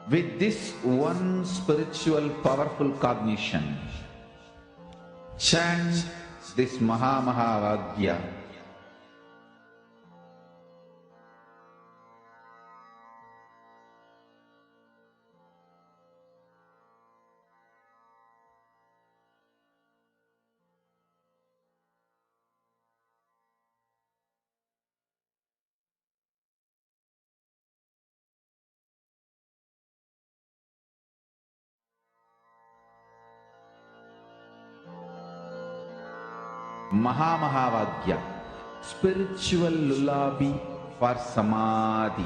With this one spiritual powerful cognition, chant this Mahavagya. Mahavagya, spiritual lullaby for Samadhi,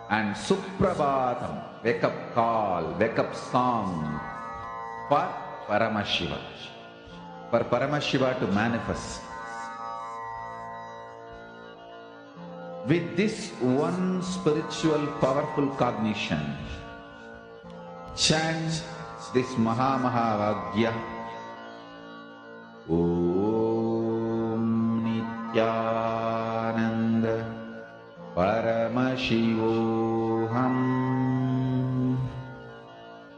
and Suprabhatam, wake up call, wake up song for Paramashiva, for Paramashiva to manifest. With this one spiritual powerful cognition, chant this Mahavagya. Om Nityananda Paramashivoham.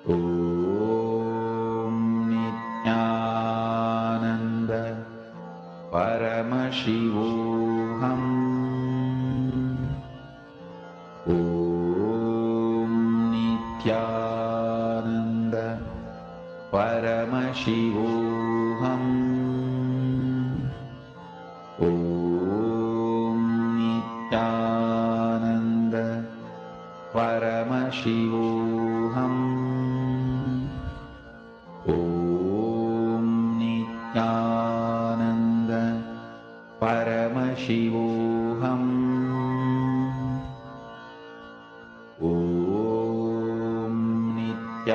Om Nityananda Paramashivoham. Om Nityananda Paramashivoham. Om Nityananda Paramashivoham. Om Nityananda Paramashivoham. Om Nityananda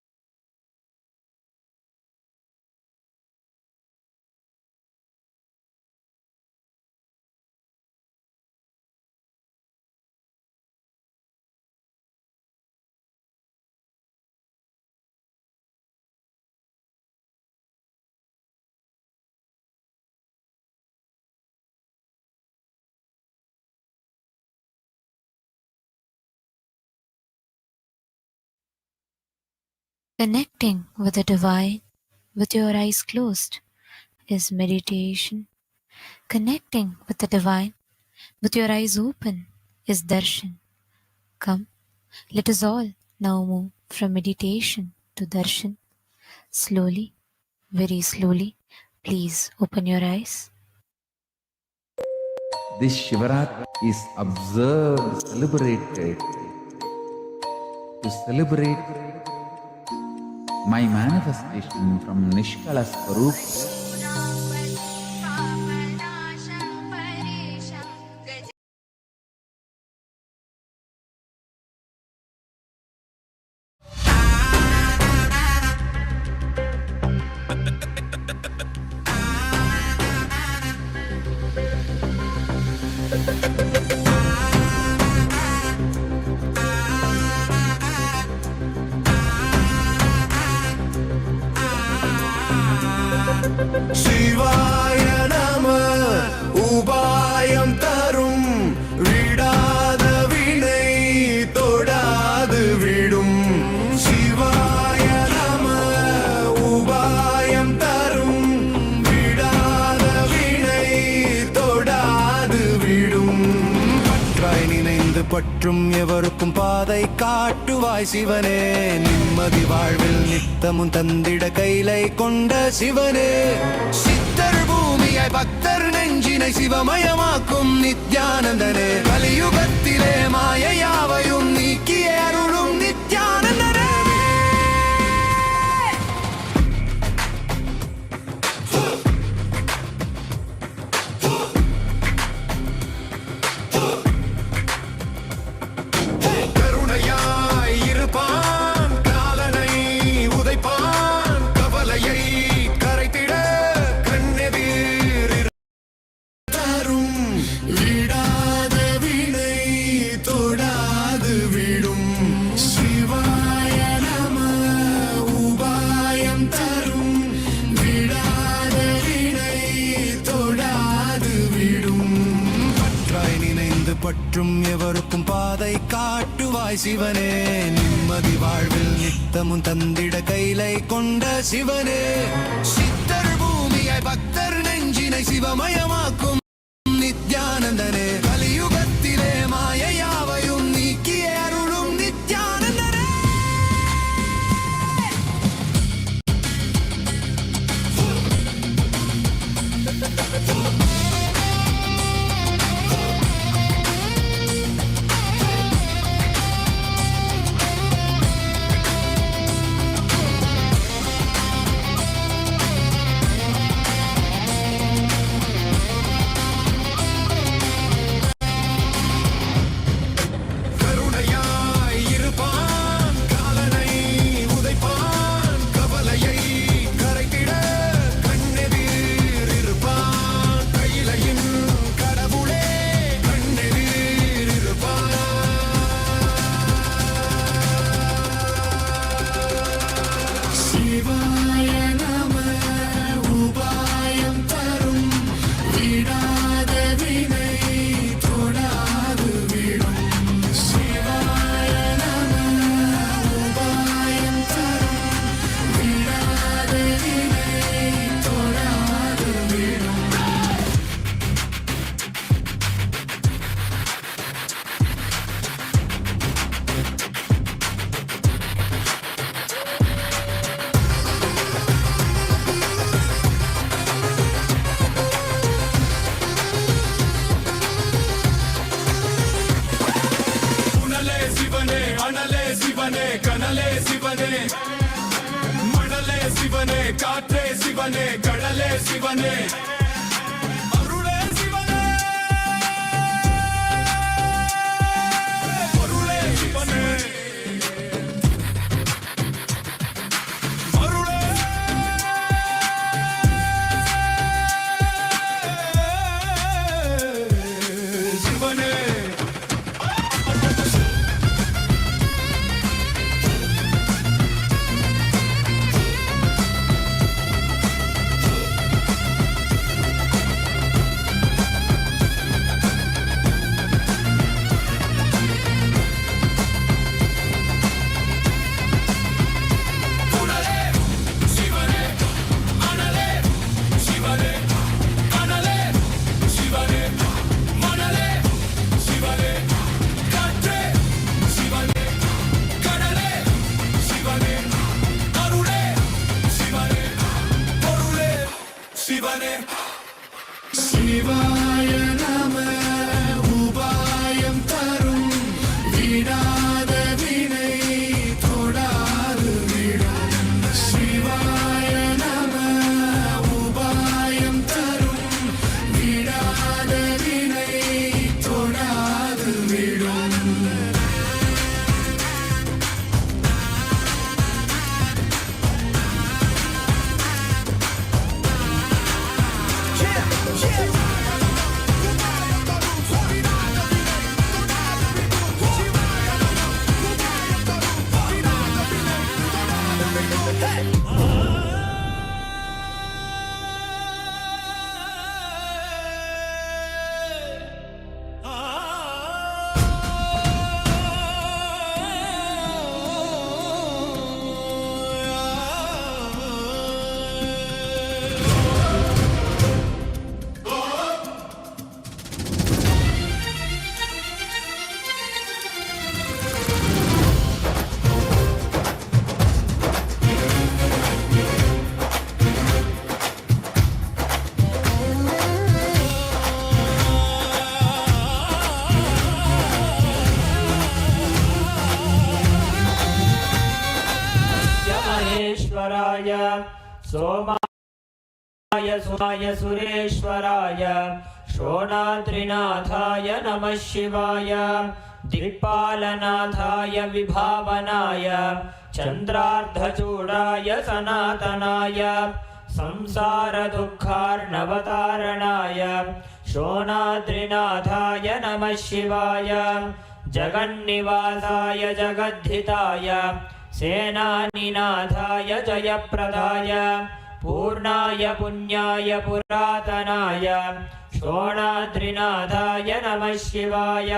Connecting with the divine with your eyes closed is meditation. Connecting with the divine with your eyes open is darshan. Come, let us all now move from meditation to darshan. Slowly, very slowly, please open your eyes. This Shivaratri is observed, celebrated to celebrate my manifestation from Nishkala Swarupa. சிவாய நம உபாயம் தரும் விடாத வினை தொடாது விடும். சிவாய நம உபாயம் தரும் விடாத வினை தொடாது விடும். பற்றாய் நினைந்து பற்றும் எவருக்கும் பாதை காட்டுவாய் சிவனே. நிம்மதி வாழ்வில் நித்தமும் தந்திட கைலை கொண்ட சிவனே. சித்தர் பூமியாய் பக்தர் நெஞ்சினை சிவமயமாக்கும் நித்யானந்தனே. கலியுகத்திலே மாயையாவையும் நீக்கிய அருளும் நித்யானந்தனே. கருணையாய் இருப்பான், காலனை உதைப்பான், கவலையை கரைத்திட கண்ணெதிர் தரும். விடாத வினை தொடாது விடும். சிவாய நம உபாயம் தரும் விடாத வினை தொடாது விடும். பற்றாய் நினைந்து பற்றும் எவருக்கும் பாதை காட்டுவாய் சிவனே. நிம்மதி வாழ்வில் நித்தமும் தந்திட கைலை கொண்ட சிவனே. சித்தர் பூமியாய் பக்தர் நெஞ்சினை சிவமயமாக்கும் நித்யானந்தனே. கலியுகத்திலே மாயையாவையும் நீக்கிய அருளும் நித்யானந்தனே. கருணையாய் இருப்பான், காலனை உதைப்பான், கவலையை கரைத்திட கண்ணெதிர் இருப்பான். கையிலையின் கடவுளே கண்ணெதிர் இருப்பான். சிவாய நம உபாயம் தரும் விடாத வினை தொடாது விடும். சிவாய நம உபாயம் தரும் விடாத வினை தொடாது விடும். புனலே சிவனே, அனலே சிவனே, கனலே சிவனே, மணலே சிவனே, காற்றே சிவனே, கடலே சிவனே, அருளே சிவனே, பொருளே சிவனே, அருளே சிவனே. सुरेश्वराय सोमाय सुमाय सुरेश्वराय शोणाद्रिनाथाय नमः शिवाय दिक्पालनाथाय विभावनाय चन्द्रार्धचूडाय सनातनाय संसारदुःखार्णवतारणाय शोणाद्रिनाथाय नमः शिवाय जगन्निवासाय जगद्धिताय सेनानिनाथाय जयप्रदाय पूर्णाय पुण्याय पुरातनाय शोणाद्रिनाथाय नमः शिवाय।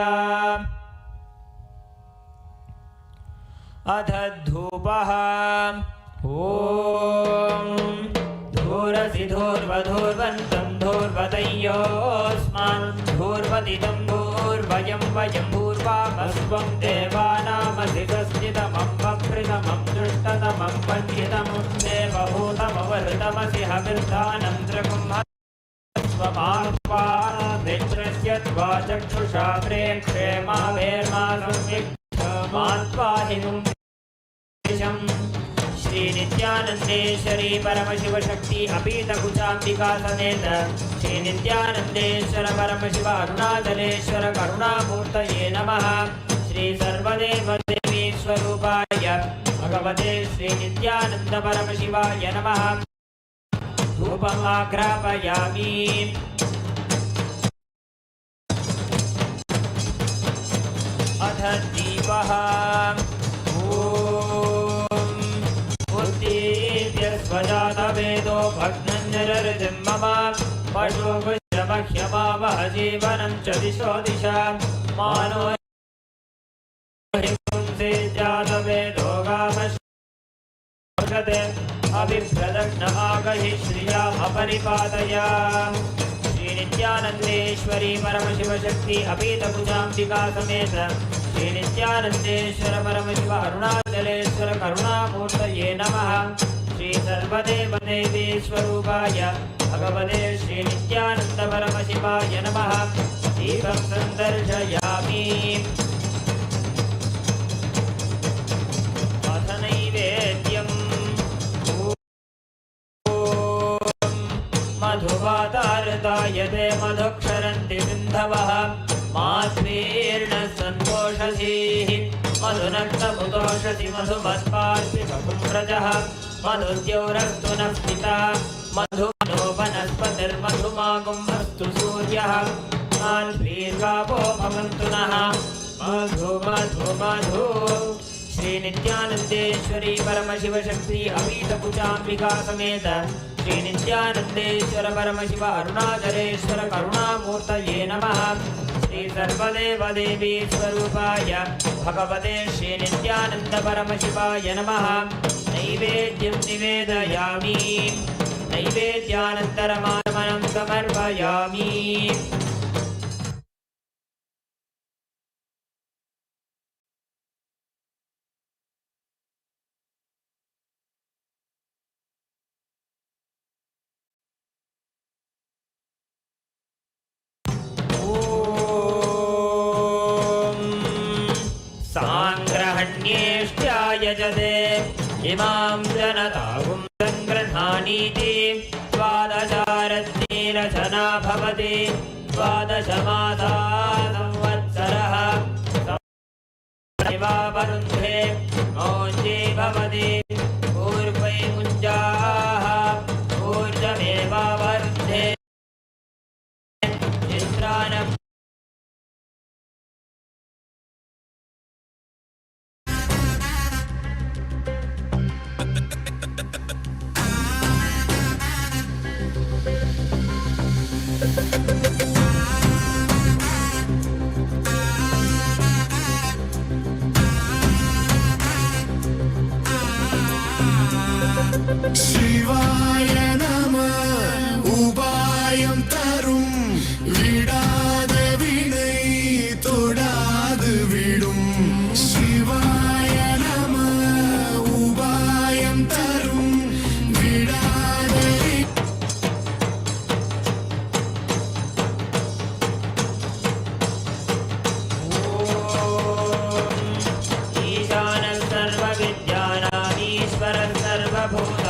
अथ धूपः ॐ धूरसि धूर्वधूर्वन्तं धूर्वतयोऽस्मान् धूर्वदिदं धूर्वयं वयं भूर्वामस्त्वं देवानामसि तस्थितमं वक्रितमं दृष्टतमं वन्यतमं देवभूतमवहृतमसि हविर्धानं त्रिगुंहस्वमात्वा मित्रस्य त्वा चक्षुषा प्रेक्षे मा वेर्मा संविक्तमात्वा हिनुं श्री नित्यानंदेश्वरी परमशिव शक्ति अपीतकुचाम्बिका समेत श्री नित्यानंदेश्वर परमशिव अरुणाचलेश्वर करुणामूर्तये नमः। श्री सर्वदेव देवी स्वरूपाय भगवते श्री नित्यानंद परमशिवाय नमः। धूपमाग्रापयामि। अथ दीपः स्वजातवेदो भग्नञ्जररितिं मम पशुभुजमह्यमावह जीवनं च दिशो दिशा मानो हिंसे जातवेदो गामश्वगते अभिप्रदग्न आगहि श्रियामपरिपातय। श्री नित्यानंदेश्वरी परमशिव शक्ति अपीतकुचाम्बिका समेत श्री नित्यानंदेश्वर परमशिव अरुणाचलेश्वर करुणामूर्तये नमः। श्री सर्वदेव देवी स्वरूपाय भगवते श्री नित्यानंद परमशिवाय नमः। दीपं सन्दर्शयामि। अथ नैवेद्यं मधुवातारताय ते मधुक्षरन्ति सिन्धवः माध्वीर्न सन्तोषसीः मधुनक्तमुतोषसि मधुमत्पार्थिवपुम्रजः मधुद्यौरस्तु नः पिता मधुमनो वनस्पतिर्मधुमागुम्भस्तु सूर्यः माध्वीर्गावो भवन्तु नः मधु मधु मधु। श्री नित्यानंदेश्वरी परमशिव शक्ति अपीतकुचाम्बिका समेत श्री नित्यानंदेश्वर परमशिव अरुणाचलेश्वर करुणामूर्तये नमः। श्री सर्वदेव देवी स्वरूपाय भगवते श्री नित्यानंद परमशिवाय नमः। नैवेद्यं निवेदयामि। नैवेद्यानन्तरमात्मनं समर्पयामि। यजते इमां जनतागुं सङ्गृह्णानीति द्वादशारत्नेरचना भवति द्वादशमासा संवत्सरः वरुन्धे मौञ्जे भवति पूर्वै मुञ्जाः ऊर्जमेवावरुन्धे चित्राणम् शिवाय नमः उपायं तरुं विडाद विனை தொடாது விடும் शिवाय नमः उपायं तरुं विडाद ईशानः सर्वविद्यानां ईश्वरः सर्वभूतानां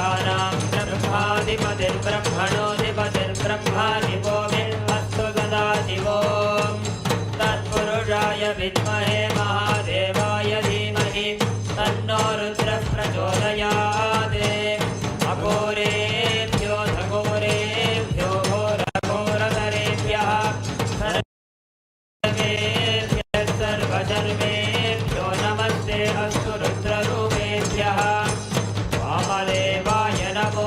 नमस्ते अस्तु रुद्ररूपेभ्यः वामदेवाय नमो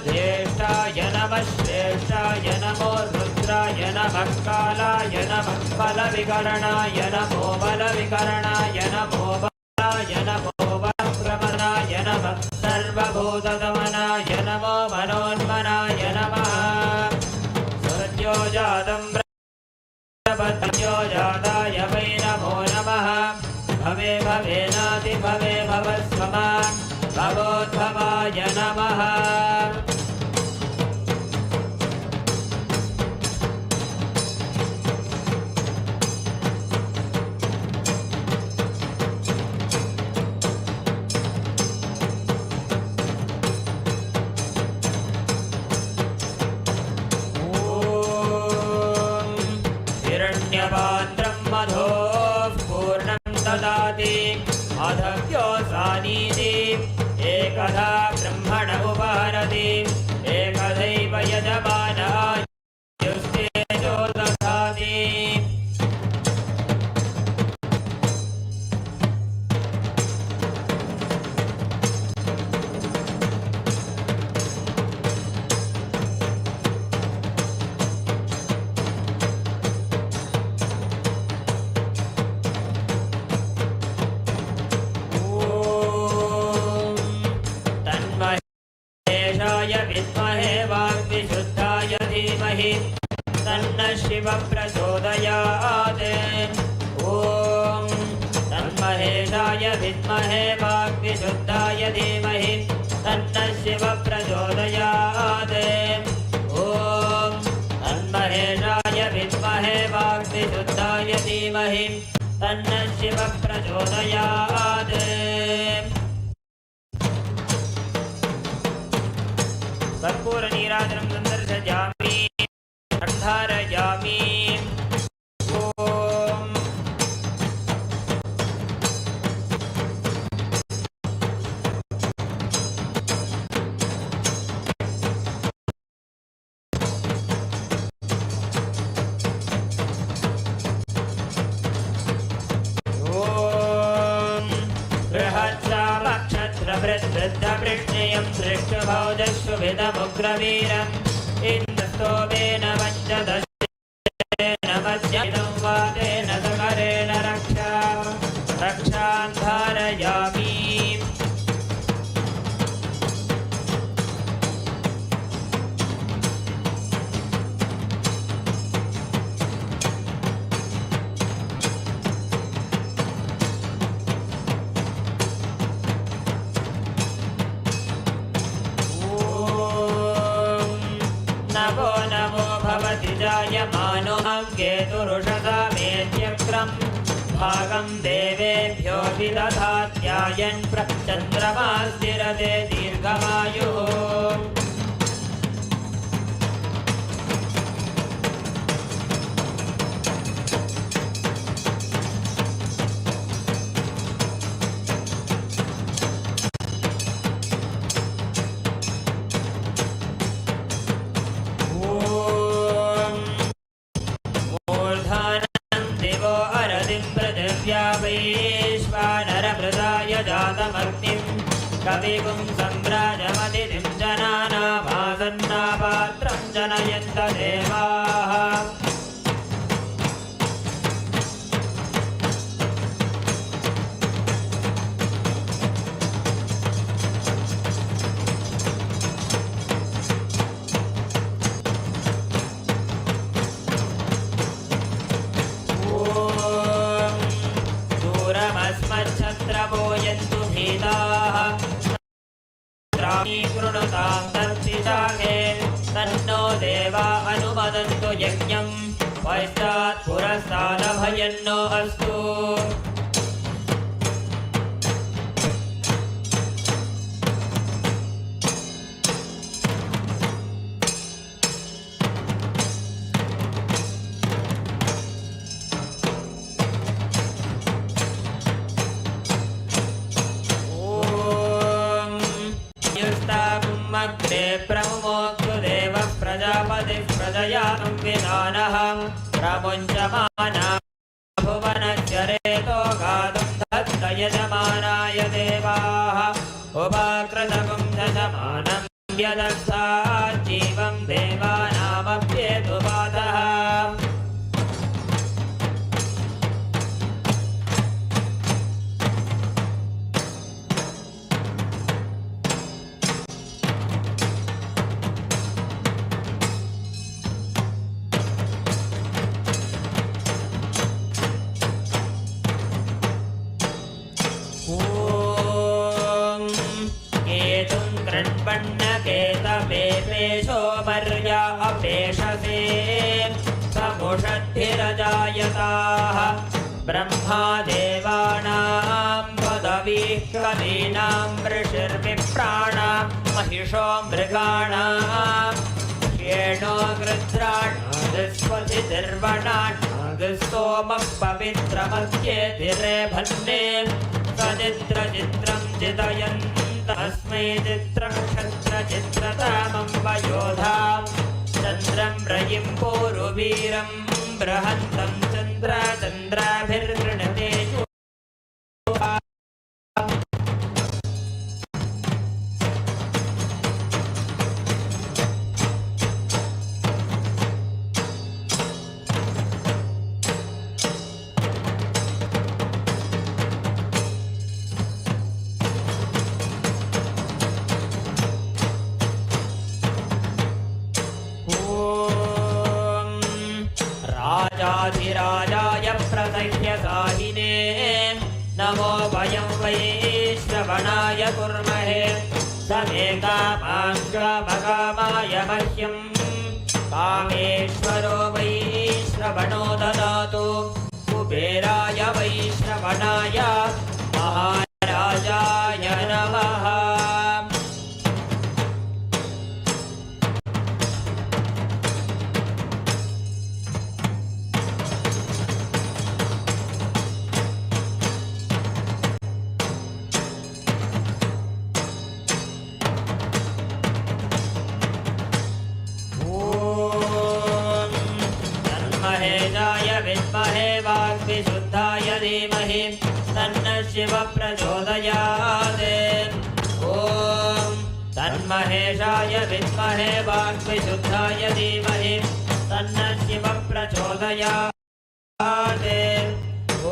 ज्येष्ठाय नमः श्रेष्ठाय नमो रुद्राय नमः कालाय नमः बलविकरणाय नमो बलविकरणाय नमो बलाय नमो बलप्रमनाय नमः सर्वभूतदमनाय नमो मनोन्मनाय नमः सद्यो जातं प्रपद्यो जाताय वै नमो नमः भवे भवेनाति भवे भवस्वमा भवोद्भवाय नमः हिरण्यपात्रं मधोः पूर्णं ददाति अधव्योऽसानीति एकधा ब्रह्मण उपहरति एकदैव यजमानायुस्तेजो दधाति विद्महे वाग्विशुद्धाय धीमहि तन्नः शिवः प्रचोदयात् ॐ तन्महेशाय विद्महे वाग्विशुद्धाय धीमहि तन्नः शिवः प्रचोदयात् ॐ तन्महेशाय विद्महे वाग्विशुद्धाय धीमहि तन्नः शिवः प्रचोदयात् कर्पूरनीराजनं सन्दर्शयामि धारयामि ॐ बृहत्सामक्षत्रवृद्धवृष्णियं दृष्टभौजस्वभिदमुग्रवीरम् इन्द्रस्तोमेन वञ्चदशेन मध्यं वातेन सकरेण रक्षां धारयामि नमो नमो भवति जायमानोऽहं केतुरुषसामेत्यक्रं भागं देवेभ्यो विदधात्यायन् चन्द्रमा स्थिरते दीर्घमायुः वैश्वानरमृदाय जातमग्निं कविगुं सम्राजमतिथिं जनानामासन्नापात्रं जनयन्त देवाः छत्रभोयन्तु भीताः कृणुतां तत्पिशाखे तन्नो देवा अनुमदन्तु यज्ञं पश्चात् पुरस्तादभयन्नो अस्तु अग्रे प्रमुमोऽस्तु देवः प्रजापतिः प्रजया संविधानः प्रमुञ्चमाना भुवनस्य रेतो गातुं दत्त यजमानः यजमानाय देवाः उपाकृतगुं दशमानं यदस्तात् जीवं देवानामप्येतुपातः कृण्वन्नकेतपेपेशो मर्या अपेशसे समुषद्धिरजायताः ब्रह्मा देवानां पदवीः कवीनां ऋषिर्विप्राणां महिषो मृगाणां येणो गृध्राणादिस्वधिर्वणादिस्तोमः पवित्रमध्येतिरेभन्ने सचित्रचित्रं चितयन् तस्मै चित्रक्षत्रचित्रतामं वयोधां चन्द्रं रयिं पूरुवीरं बृहन्तं चन्द्राभिर्गृणते राजाधिराजाय प्रसह्यसाहिने नमो वयं वै श्रवणाय कुर्महे समे कामाङ्गमकामाय मह्यं कामेश्वरो वै श्रवणो ददातु कुबेराय वै श्रवणाय महाराजाय नमः विद्महे वाग्विशुद्धाय धीमहि तन्नः शिवः प्रचोदयात् ॐ तन्महेशाय विद्महे वाग्विशुद्धाय धीमहि तन्नः शिवः प्रचोदयात्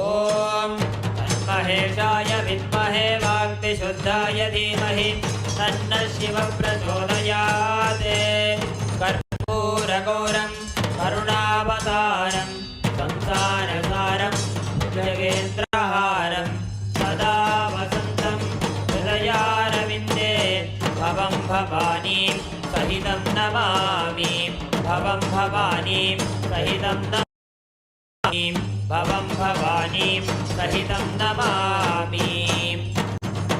ॐ तन्महेशाय विद्महे वाग्विशुद्धाय धीमहि तन्नः शिवः प्रचोदयात् कर्पूरगौरं करुणावतारं संसारसारं जगेन्द्रहारं सदा वसन्तं हृदयारविन्दे भवं भवानीं सहितं नमामि भवं भवानीं सहितं नमामि भवं भवानीं सहितं नमामि।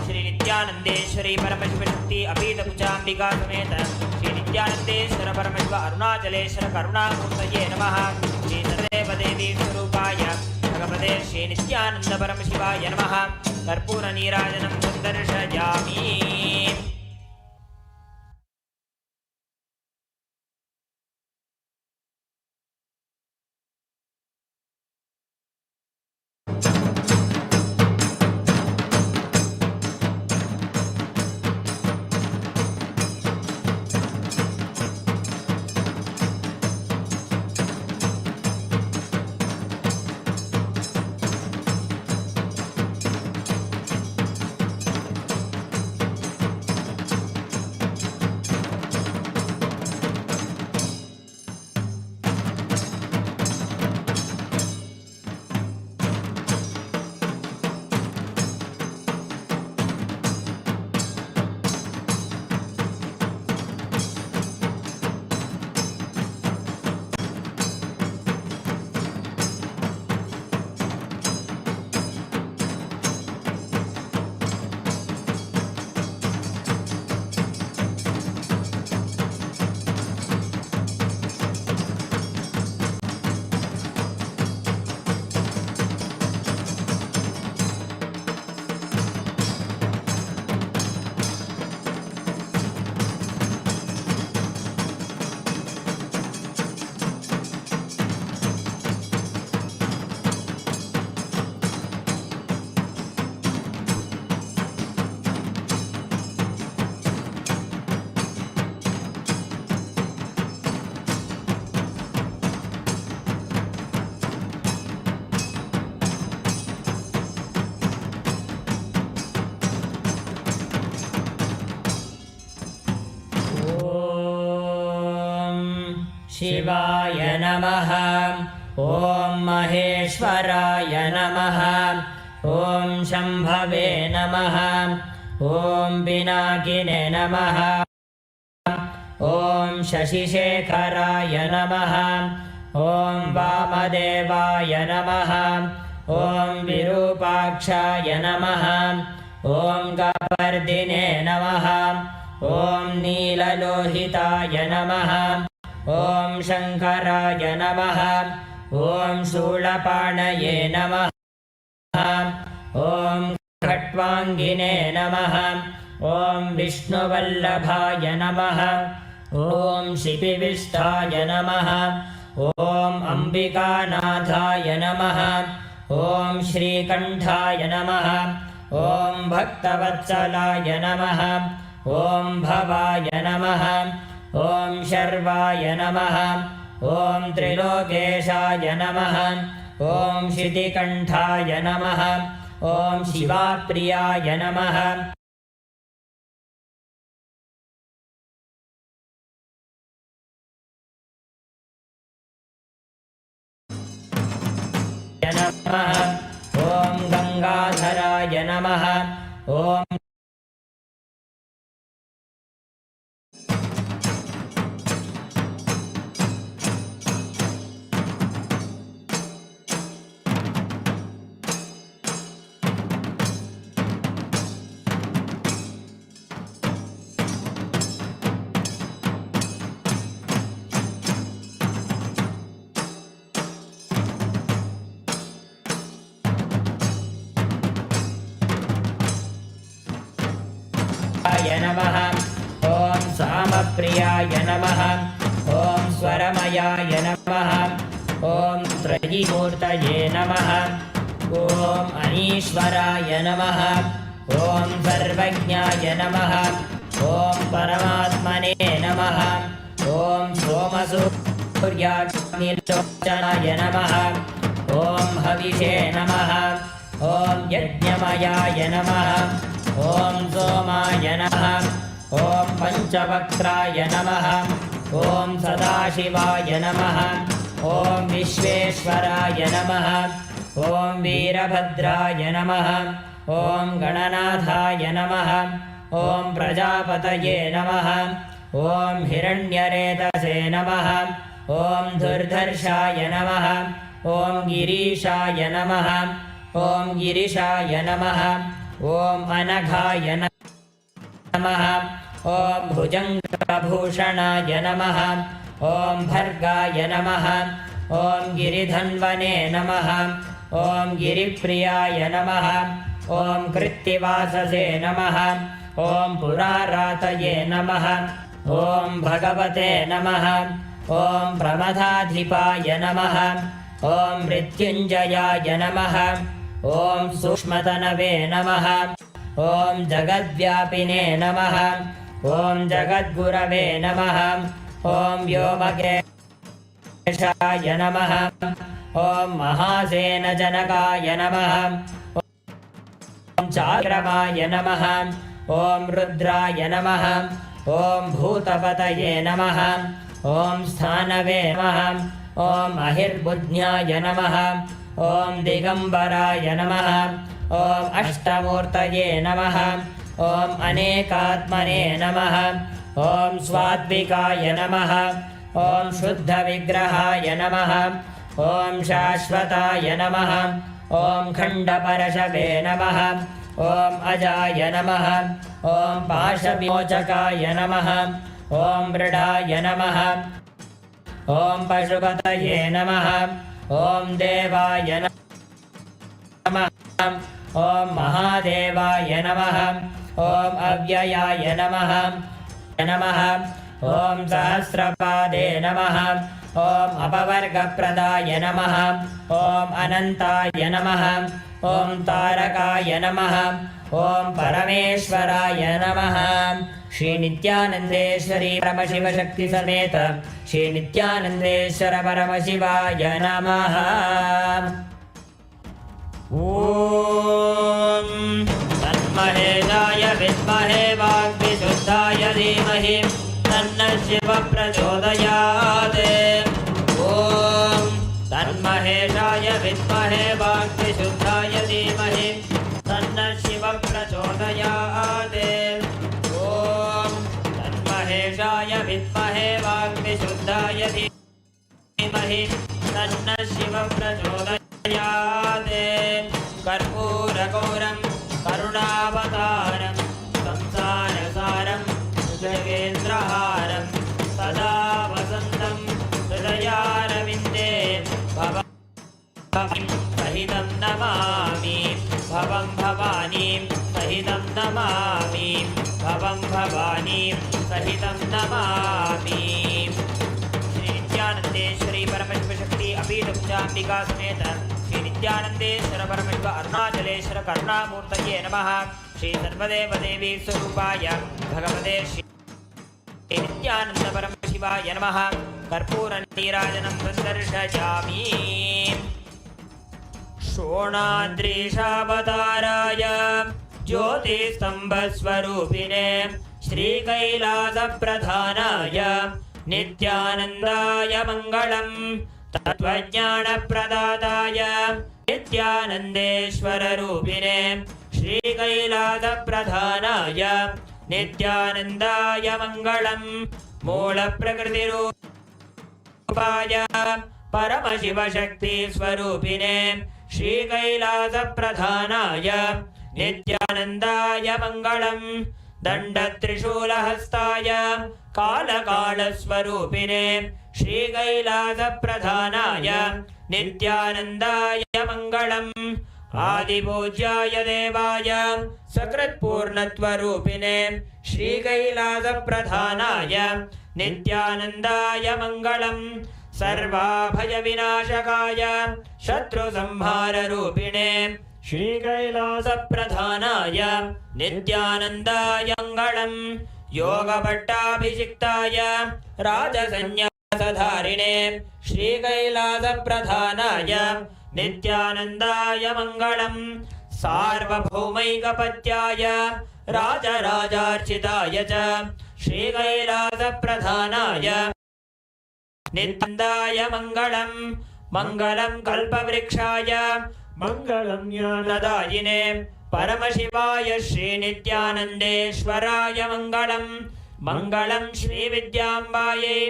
श्री नित्यानंदेश्वरी परमशिवशक्ति अपीतकुचाम्बिका समेत श्री नित्यानंदेश्वर परमशिव अरुणाचलेश्वर करुणामूर्तये नमः। श्री सदेवदेवी स्वरूपाय भगवते श्री नित्यानंद परमशिवाय नमः। कर्पूर नीराजनं दर्शयामि। शिवाय नमः। ॐ महेश्वराय नमः। ॐ शम्भवे नमः। ॐ पिनाकिने नमः। ॐ शशिशेखराय नमः। ॐ वामदेवाय नमः। ॐ विरूपाक्षाय नमः। ॐ कपर्दिने नमः। ॐ नीललोहिताय नमः। ॐ शङ्कराय नमः। ॐ शूलपाणये नमः। ॐ खट्वाङ्गिने नमः। ॐ विष्णुवल्लभाय नमः। ॐ शिपिविष्टाय नमः। ॐ अम्बिकानाथाय नमः। ॐ श्रीकण्ठाय नमः। ॐ भक्तवत्सलाय नमः। ॐ भवाय नमः। ॐ शर्वाय नमः। ॐ त्रिलोकेशाय नमः। ॐ शितिकण्ठाय नमः। ॐ शिवाप्रियाय नमः। ॐ गंगाधराय नमः। ॐ नमः। ॐ सामप्रियाय नमः। ॐ स्वरमयाय नमः। ॐ त्रयीमूर्तये नमः। ॐ अनीश्वराय नमः। ॐ सर्वज्ञाय नमः। ॐ परमात्मने नमः। ॐ सोमसूर्याग्निलोचनाय नमः। ॐ हविषे नमः। ॐ यज्ञमयाय नमः। ॐ सोमाय नमः। ॐ पञ्चवक्त्राय नमः। ॐ सदाशिवाय नमः। ॐ विश्वेश्वराय नमः। ॐ वीरभद्राय नमः। ॐ गणनाथाय नमः। ॐ प्रजापतये नमः। ॐ हिरण्यरेतसे नमः। ॐ दुर्धर्षाय नमः। ॐ गिरीशाय नमः। ॐ गिरिशाय नमः। ॐ अनघाय नमः। ॐ भुजङ्गभूषणाय नमः। ॐ भर्गाय नमः। ॐ गिरिधन्वने नमः। ॐ गिरिप्रियाय नमः। ॐ कृत्तिवाससे नमः। ॐ पुरारातये नमः। ॐ भगवते नमः। ॐ प्रमथाधिपाय नमः। ॐ मृत्युञ्जयाय नमः। ॐ सूक्ष्मतनवे नमः। ॐ जगद्व्यापिने नमः। ॐ जगद्गुरवे नमः। ॐ व्योमकेशाय नमः। ॐ महासेनजनकाय नमः। ॐ चाक्रमाय नमः। ॐ रुद्राय नमः। ॐ भूतपतये नमः। ॐ स्थानवे नमः। ॐ अहिर्बुद्ध्याय नमः। ॐ दिगम्बराय नमः। ॐ अष्टमूर्तये नमः। ॐ अनेकात्मने नमः। ॐ स्वात्विकाय नमः। ॐ शुद्धविग्रहाय नमः। ॐ शाश्वताय नमः। ॐ खण्डपरशवे नमः। ॐ अजाय नमः। ॐ पाशविमोचकाय नमः। ॐ मृडाय नमः। ॐ पशुपतये नमः। ॐ देवाय नमः। ॐ महादेवाय नमः। ॐ अव्ययाय नमः। ॐ सहस्रपादे नमः। ॐ अपवर्गप्रदाय नमः। ॐ अनन्ताय नमः। ॐ तारकाय नमः। ॐ परमेश्वराय नमः। श्री नित्यानन्देश्वरी परमशिवशक्ति समेत श्री नित्यानन्देश्वर परमशिवाय नमः। ॐ तन्महेशाय विद्महे वाग्विशुद्धाय धीमहि तन्नः शिवः प्रचोदयात्। महेशाय विद्महे वाग्विशुद्धाय धीमहि तन्नः शिवः प्रचोदयात्। ॐ तन्महेशाय विद्महे वाग्विशुद्धाय धीमहि तन्नः शिवः प्रचोदयात्। कर्पूरगौरं करुणावतारं संसारसारं जगेन्द्रहारं सदा वसन्तं हृदयारविन्दे भवं सहितं नमामि भवं भवानीं सहितं नमामि भवं भवानीं सहितं नमामि। श्री नित्यानन्देश्वरी परमशिवशक्ति अपीठुब्जाम्बिका समेत श्री नित्यानन्देश्वर परमशिव अरुणाचलेश्वर करुणामूर्तये नमः। श्री सर्वदेवदेवी स्वरूपाय भगवते श्री नित्यानन्द परमशिवाय नमः। कर्पूरनीराजनं सन्दर्शयामि। शोणाद्रीशावताराय ज्योतिस्तम्भस्वरूपिणे श्रीकैलासप्रधानाय नित्यानन्दाय मङ्गलम्। तत्त्वज्ञानप्रदाताय नित्यानन्देश्वररूपिणे श्रीकैलासप्रधानाय नित्यानन्दाय मङ्गलम्। मूलप्रकृतिरूपाय परमशिवशक्तिस्वरूपिणे श्रीकैलासप्रधानाय नित्यानन्दाय मङ्गलम्। दण्डत्रिशूलहस्ताय कालकालस्वरूपिणे श्रीकैलासप्रधानाय नित्यानन्दाय मङ्गलम्। आदिपूज्याय देवाय सकृत्पूर्णत्वरूपिणे श्रीकैलासप्रधानाय नित्यानन्दाय मङ्गलम्। सर्वाभयविनाशकाय शत्रुसंहाररूपिणे श्रीकैलासप्रधानाय नित्यानन्दाय मङ्गलम्। योगभट्टाभिषिक्ताय राजसंन्यासधारिणे श्रीकैलासप्रधानाय नित्यानन्दाय मङ्गलम्। सार्वभौमैकपत्याय राजराजार्चिताय च श्रीकैलासप्रधानाय नित्यानन्दाय मङ्गलम्। मङ्गलं कल्पवृक्षाय मङ्गलं ज्ञानदायिने परमशिवाय श्रीनित्यानन्देश्वराय मङ्गलम्। मङ्गलं श्रीविद्याम्बायै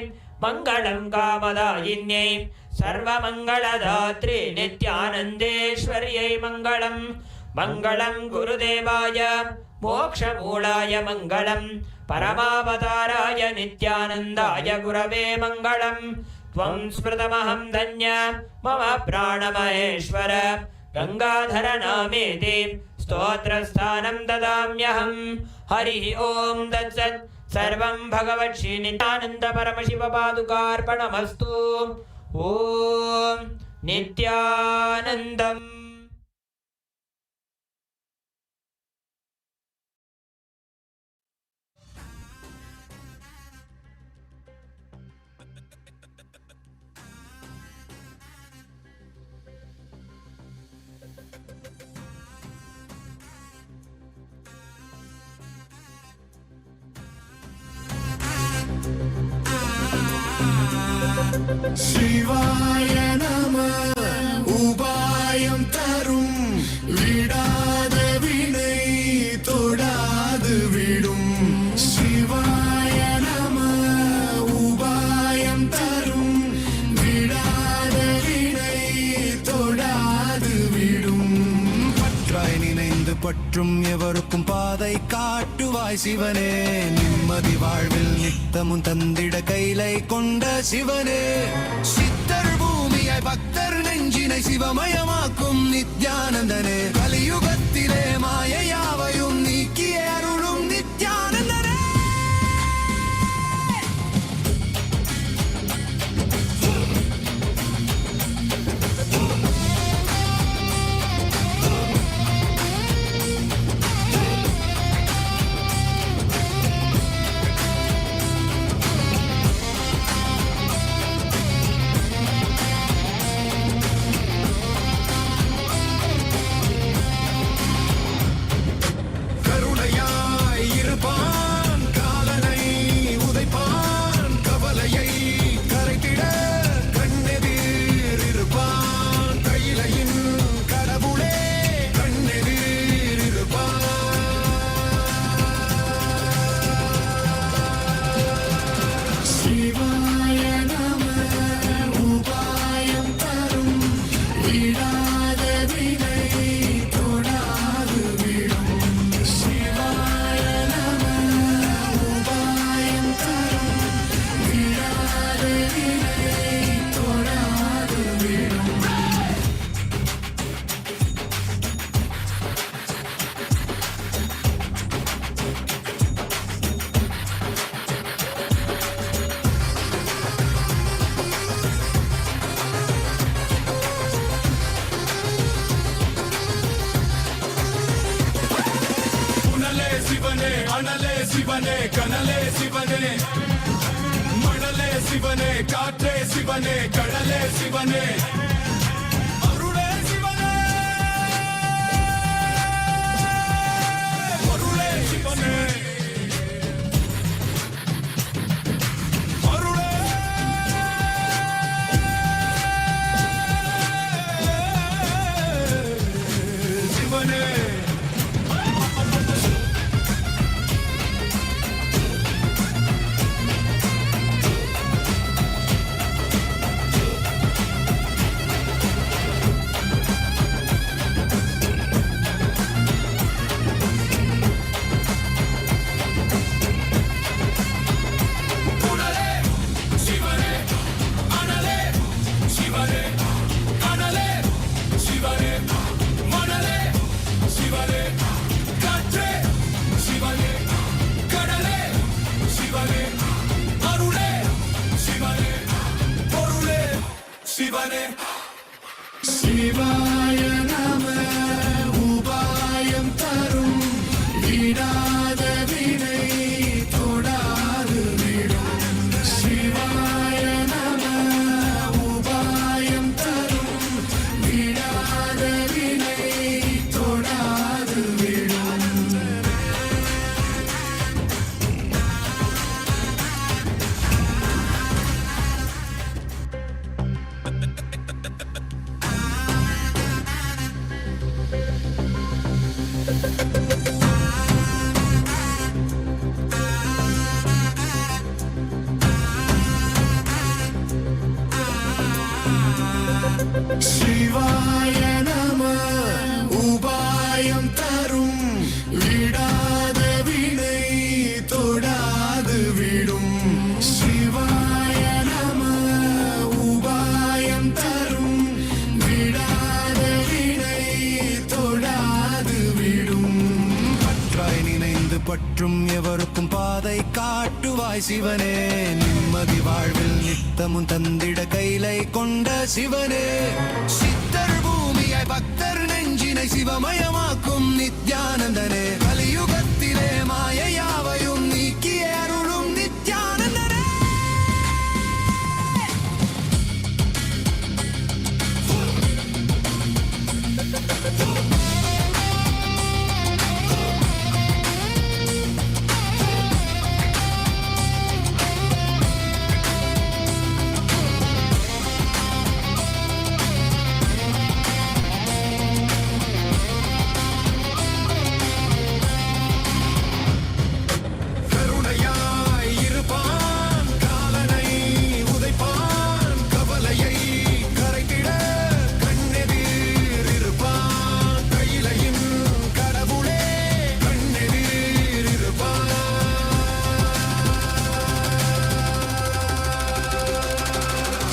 मङ्गलं कामदायिन्यै सर्वमङ्गलदात्रे नित्यानन्देश्वर्यै मङ्गलम्। मङ्गलं गुरुदेवाय मोक्षमूलाय मङ्गलम्। परमावताराय नित्यानन्दाय गुरवे मङ्गलम्। त्वं स्मृतमहं धन्य मम प्राणमहेश्वर गङ्गाधर नामेति स्तोत्रस्थानं ददाम्यहम्। हरिः ॐ तत्सत्। सर्वं भगवत् श्रीनित्यानन्द परमशिवपादुकार्पणमस्तु। ॐ नित्यानन्दम्। शिवाय नमः उपायं तरुं विडाद विனை தொடாது விடும்। शिवाय नमः उपायं तरुं विडाद विனை தொடாது விடும்। பற்றாய் நினைந்து பற்றும் எவருக்கும் பாதை காட்டுவாய் சிவனே। நிம்மதி வாழ்வில் நித்தமும் தந்திட கைலை கொண்ட சிவனே। சித்தர் பூமியை பக்தர் நெஞ்சினை சிவமயமாக்கும் நித்யானந்தனே। கலியுகத்திலே மாயையாவையும் நீக்கிய அருளும் நித்யானந்தனே। சிவனே அனலே சிவனே கனலே சிவனே மணலே சிவனே காற்றே சிவனே கடலே சிவனே அருளே சிவனே பொருளே சிவனே அருளே சிவனே புனலே சிவனே அனலே சிவனே கனலே சிவனே மணலே சிவனே காற்றே சிவனே கடலே சிவனே அருளே சிவனே பொருளே சிவனே சிவாய நம உபாயம் தரும் விடாத வினை தொடாது விடும் சிவாய நம உபாயம் தரும் விடாத வினை தொடாது விடும் சிவாய நம உபாயம் தரும் விடாத வினை தொடாது விடும் சிவாய நம உபாயம் தரும் விடாத வினை தொடாது விடும் பற்றாய் நினைந்து பற்றும் எவருக்கும் பாதை காட்டுவாய் சிவனே நிம்மதி வாழ்வில் நித்தமும் தந்திட கைலை கொண்ட சிவனே சித்தர் பூமியாய் பக்தர் நெஞ்சினை சிவமயமாக்கும் நித்யானந்தனே கலியுகத்திலே மாயையாவையும் நீக்கிய அருளும் நித்யானந்தனே கருணையாய் இருப்பான் காலனை உதைப்பான் கவலையை கரைத்திட கண்ணெதிர் இருப்பான் கையிலையின் கடவுளே கண்ணெதிர் இருப்பான்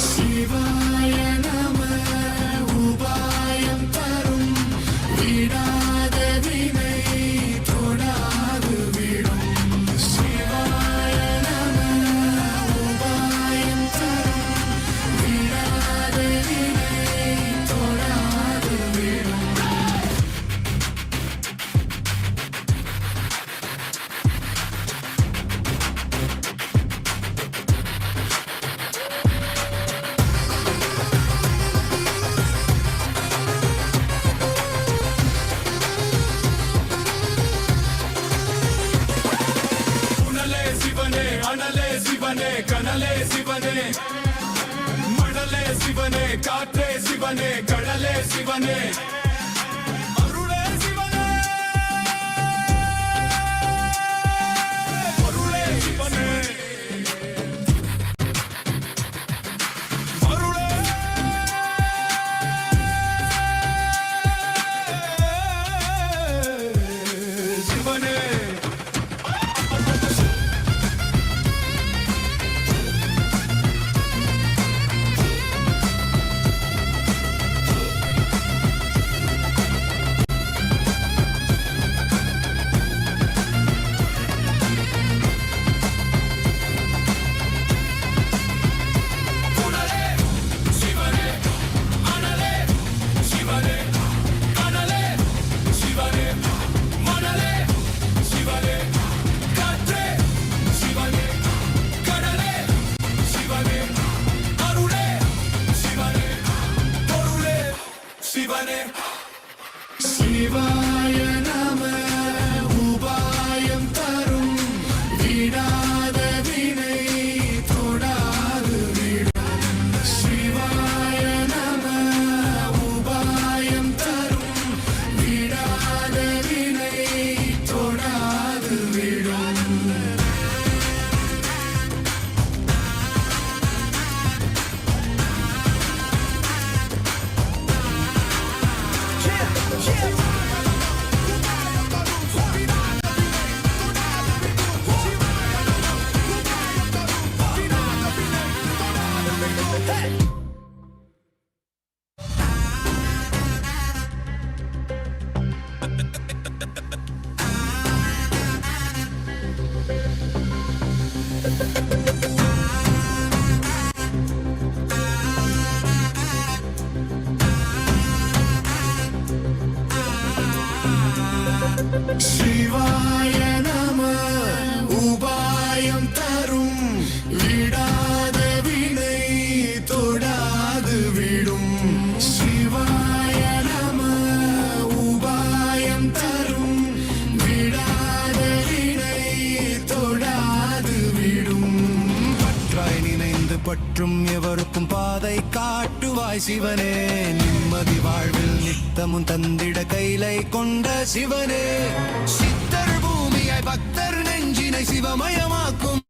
சிவாய நம உபாயம் தரும் விடாத வினை தொடாது விடும் சிவாய நம உபாயம் தரும் விடாத வினை தொடாது விடும் புனலே சிவனே அனலே சிவனே கனலே சிவனே மணலே சிவனே காற்றே சிவனே கடலே சிவனே அருளே சிவனே பொருளே சிவனே அருளே சிவனே சிவாய நம உபாயம் தரும் விடாத வினை தொடாது விடும் சிவாய நம உபாயம் தரும் விடாத வினை தொடாது விடும் பற்றாய் நினைந்து பற்றும் எவருக்கும் பாதை காட்டுவாய் சிவனே நிம்மதி வாழ்வில் நித்தமும் தந்திட கைலை கொண்ட சிவனே சித்தர் பூமியாய் பக்தர் நெஞ்சினை சிவமயமாக்கும்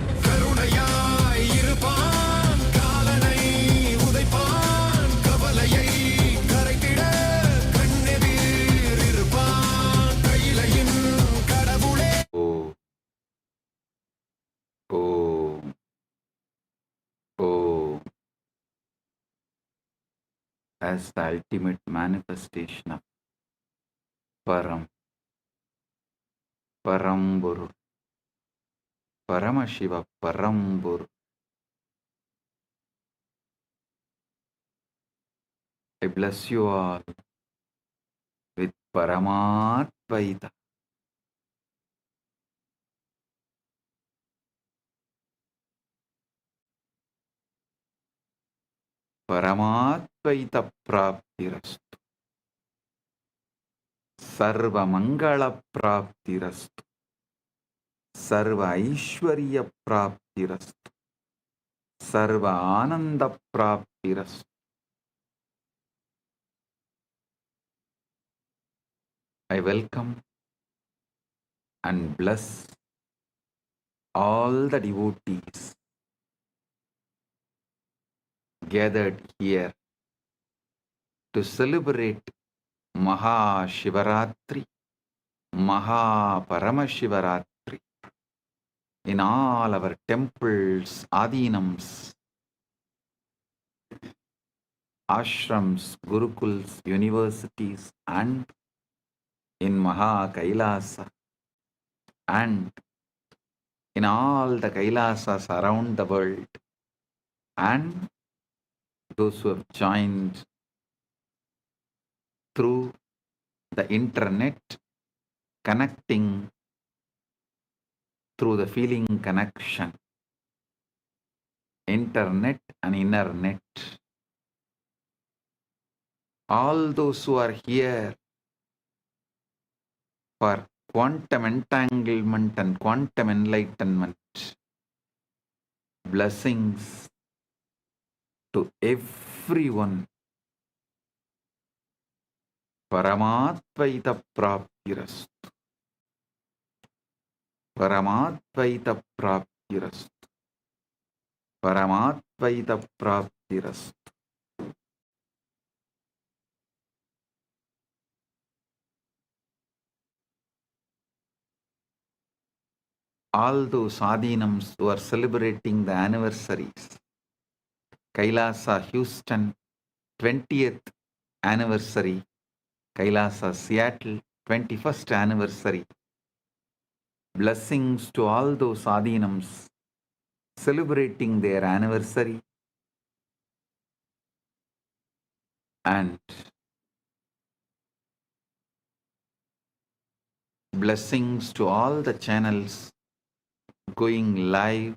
கருணையாய் இருப்பான் காலனை உதைப்பான் கவலையை கரைத்திட கண்ணெதிர் இருப்பான் கையிலையின் கடவுளே Om. Om. Om. As the ultimate manifestation of Paramburu, Paramashiva Paramburu. I bless you all with Paramatvaita. Paramatvaita praptirastu. Sarva mangala praptirastu. Sarva aishwarya praptirastu. Sarva ananda praptirastu. I welcome and bless all the devotees gathered here to celebrate Maha Shivaratri, Maha Paramashivaratri in all our temples, adinams, ashrams, gurukuls, universities, and in Maha Kailasa, and in all the Kailasas around the world, and those who have joined through the internet, connecting through the feeling connection, internet and inner net. All those who are here for quantum entanglement and quantum enlightenment, blessings to everyone. Paramatvaita praptirastu. Paramatvaita praptirastu. Paramatvaita praptirastu. All those adinams who are celebrating the anniversaries, Kailasa Houston 20th anniversary, Kailasa Seattle 21st anniversary. Blessings to all those adinams celebrating their anniversary, and blessings to all the channels going live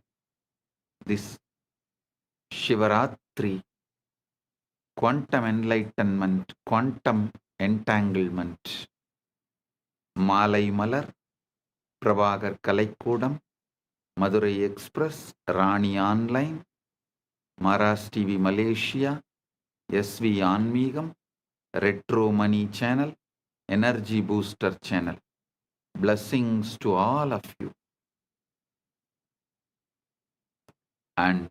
this Shivaratri, quantum enlightenment, quantum entanglement. Malai Malar, Prabhagar Kalaikudam, Madurai Express, Rani Online, Maras TV Malaysia, SV Anmigam, Retro Money Channel, Energy Booster Channel. Blessings to all of you. And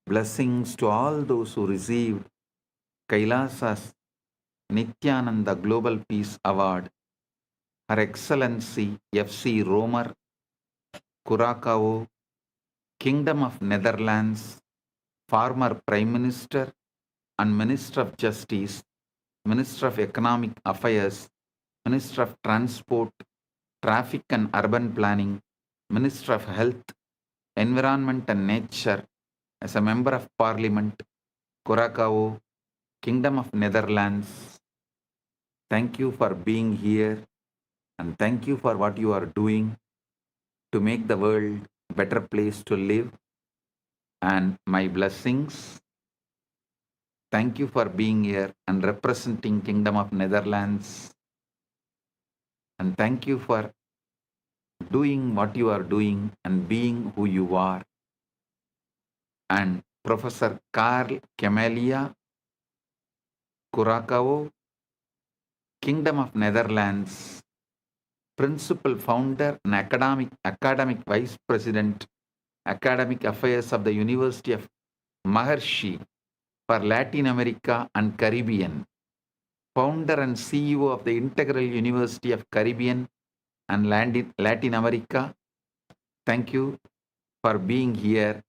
blessings to all those who received Kailasa's Nityananda Global Peace Award, Her Excellency F.C. Romer, Curacao, Kingdom of Netherlands, former Prime Minister and Minister of Justice, Minister of Economic Affairs, Minister of Transport, Traffic and Urban Planning, Minister of Health, Environment and Nature, as a Member of Parliament, Curacao, Kingdom of Netherlands. Thank you for being here and thank you for what you are doing to make the world a better place to live. And my blessings. Thank you for being here and representing Kingdom of Netherlands. And thank you for doing what you are doing and being who you are. And Professor Carl Camelia, Curacao, Kingdom of Netherlands, Principal Founder and Academic Vice President, Academic Affairs of the University of Maharishi for Latin America and Caribbean, Founder and CEO of the Integral University of Caribbean and Latin America. Thank you for being here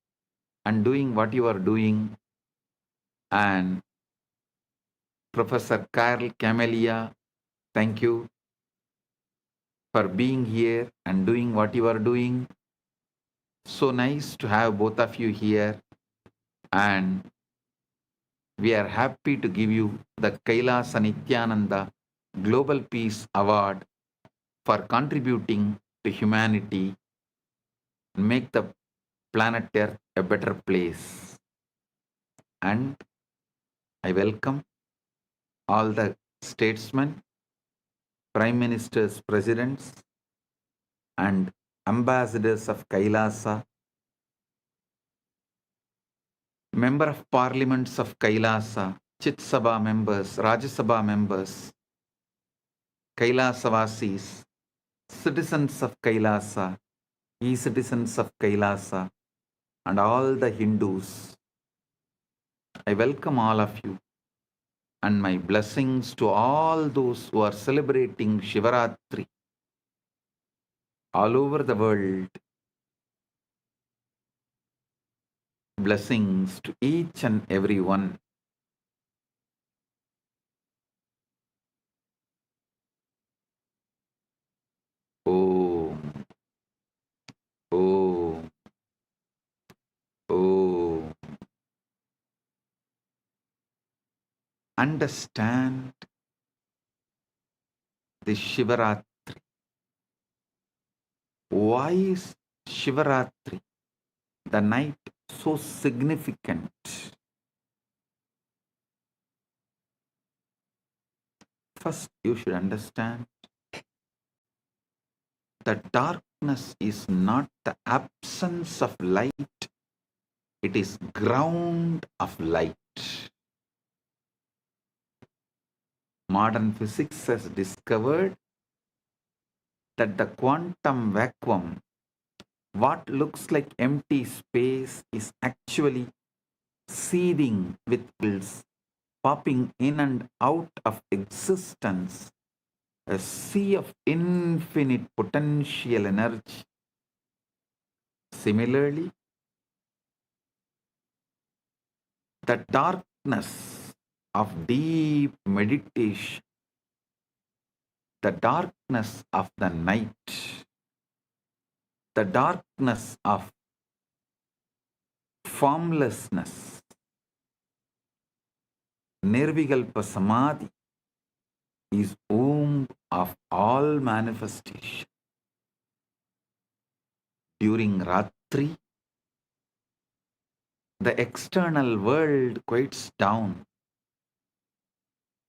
and doing what you are doing. And Professor Carl Camelia, thank you for being here and doing what you are doing. So nice to have both of you here. And we are happy to give you the Kailasa Nityananda Global Peace Award for contributing to humanity and make the planet Earth a better place. And I welcome all the statesmen, prime ministers, presidents, and ambassadors of Kailasa, member of parliaments of Kailasa, Chit Sabha members, Rajya Sabha members, Kailasavasis, citizens of Kailasa, e-citizens of Kailasa, and all the Hindus. I welcome all of you and my blessings to all those who are celebrating Shivaratri all over the world. Blessings to each and every one. Om, Om, Om. Understand the Shivaratri. Why is Shivaratri, the night, so significant? First, you should understand that darkness is not the absence of light, it is ground of light. Modern physics has discovered that the quantum vacuum, what looks like empty space, is actually seething with bubbles popping in and out of existence, a sea of infinite potential energy. Similarly, the darkness of deep meditation, the darkness of the night, the darkness of formlessness, Nirvikalpa Samadhi, is womb of all manifestation. During Ratri, the external world quiets down.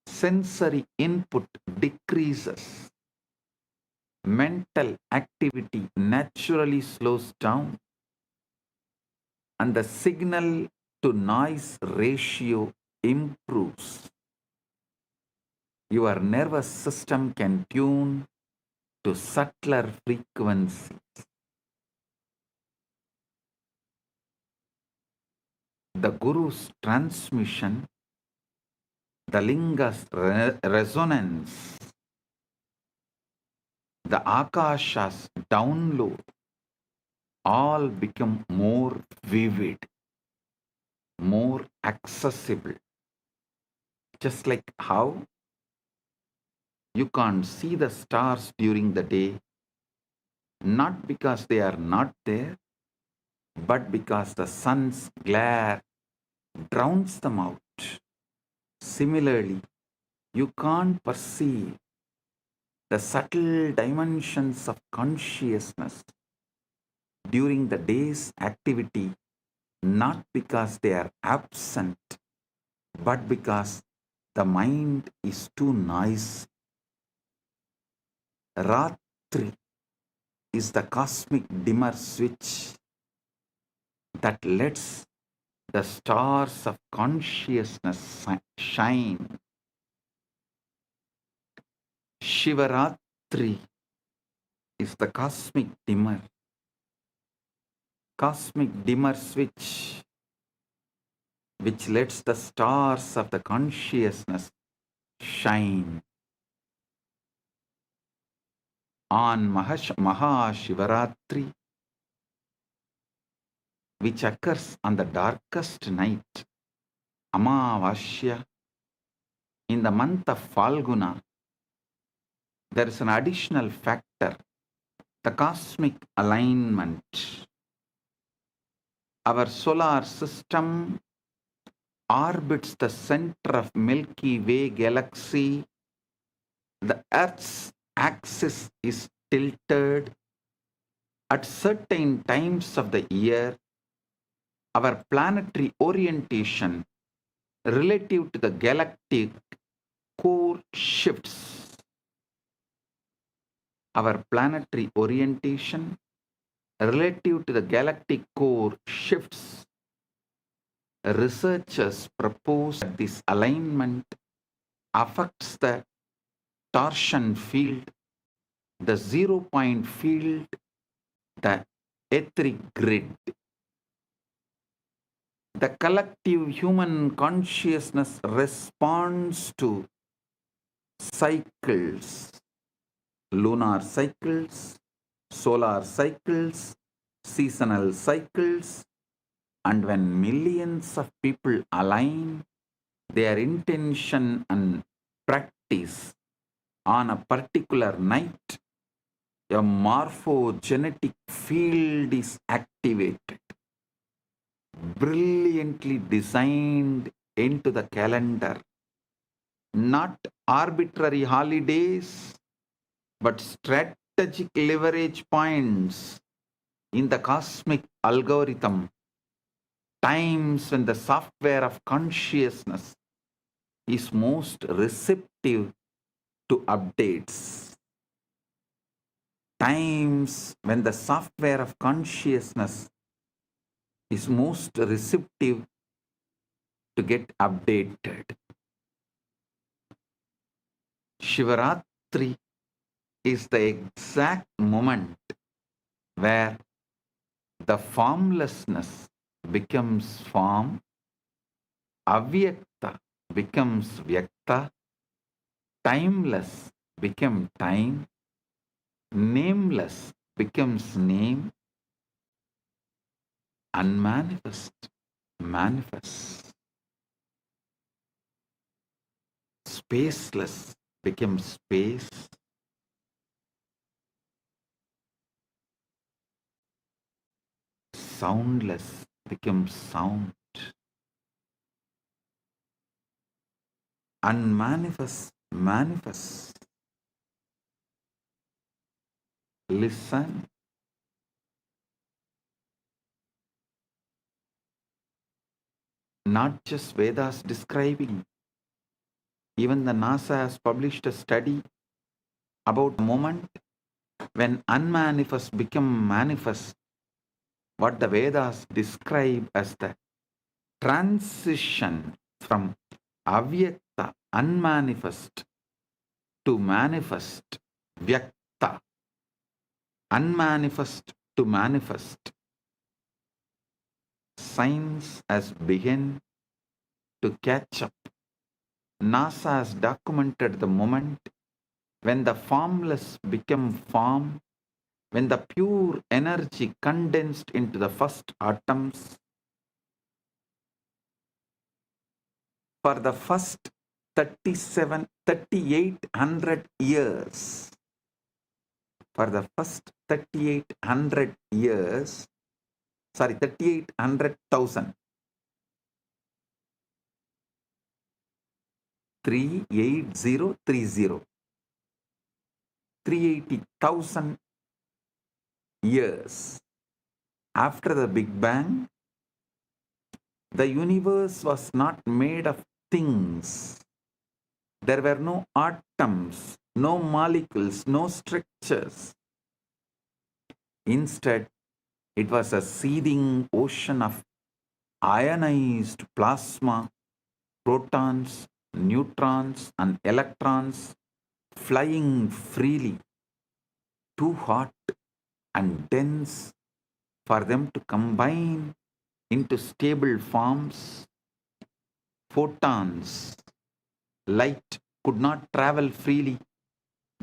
Sensory input decreases. Mental activity naturally slows down. And the signal to noise ratio improves. Your nervous system can tune to subtler frequencies. The Guru's transmission the linga's resonance, the akasha's download, all become more vivid, more accessible. Just like how you can't see the stars during the day, not because they are not there, but because the sun's glare drowns them out. Similarly, you can't perceive the subtle dimensions of consciousness during the day's activity, not because they are absent, but because the mind is too noisy. Ratri is the cosmic dimmer switch that lets the stars of consciousness shine. Shivaratri is the cosmic dimmer switch which lets the stars of the consciousness shine. On Mahashivaratri, which occurs on the darkest night, Amavasya, in the month of Falguna, there is an additional factor, the cosmic alignment. Our solar system orbits the center of Milky Way galaxy. The Earth's axis is tilted. At certain times of the year, our planetary orientation relative to the galactic core shifts. Our planetary orientation relative to the galactic core shifts. Researchers propose that this alignment affects the torsion field, the 0-point field, the etheric grid. The collective human consciousness responds to cycles, lunar cycles, solar cycles, seasonal cycles, and when millions of people align their intention and practice on a particular night, a morphogenetic field is activated, brilliantly designed into the calendar. Not arbitrary holidays, but strategic leverage points in the cosmic algorithm. Times when the software of consciousness is most receptive to updates. Times when the software of consciousness is most receptive to get updated. Shivaratri is the exact moment where the formlessness becomes form, avyakta becomes vyakta, timeless becomes time, nameless becomes name, unmanifest manifests, spaceless becomes space, soundless becomes sound, unmanifest manifests. Listen. Not just Vedas describing. Even the NASA has published a study about the moment when unmanifest become manifest, what the Vedas describe as the transition from avyakta, unmanifest, to manifest, vyakta, unmanifest to manifest. Science has begun to catch up NASA has documented the moment when the formless became form, when the pure energy condensed into the first atoms. For the first 3800 years, for the first 3800 years, 3800,000, 38030, 380,000 years after the Big Bang, the universe was not made of things. There were no atoms, no molecules, no structures. Instead, it was a seething ocean of ionized plasma, protons, neutrons, and electrons flying freely, too hot and dense for them to combine into stable forms. Photons, light, could not travel freely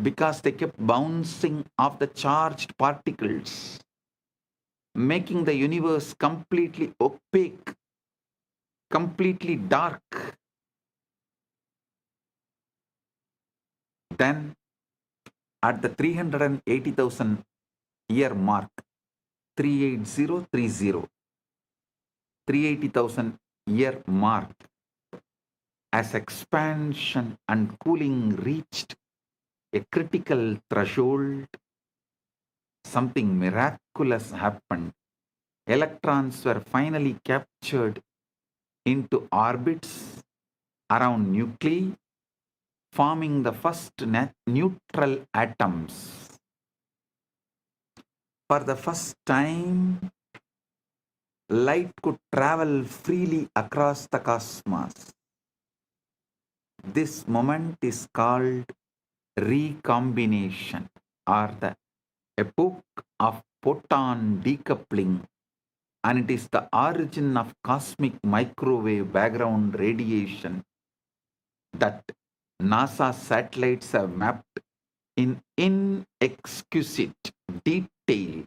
because they kept bouncing off the charged particles, making the universe completely opaque, completely dark. Then, at the 380,000 year mark, 38030, 380,000 year mark, as expansion and cooling reached a critical threshold, something miraculous happened. Electrons were finally captured into orbits around nuclei, forming the first neutral atoms. For the first time, light could travel freely across the cosmos. This moment is called recombination, or the epoch of photon decoupling, and it is the origin of cosmic microwave background radiation that NASA satellites have mapped in inexquisite detail.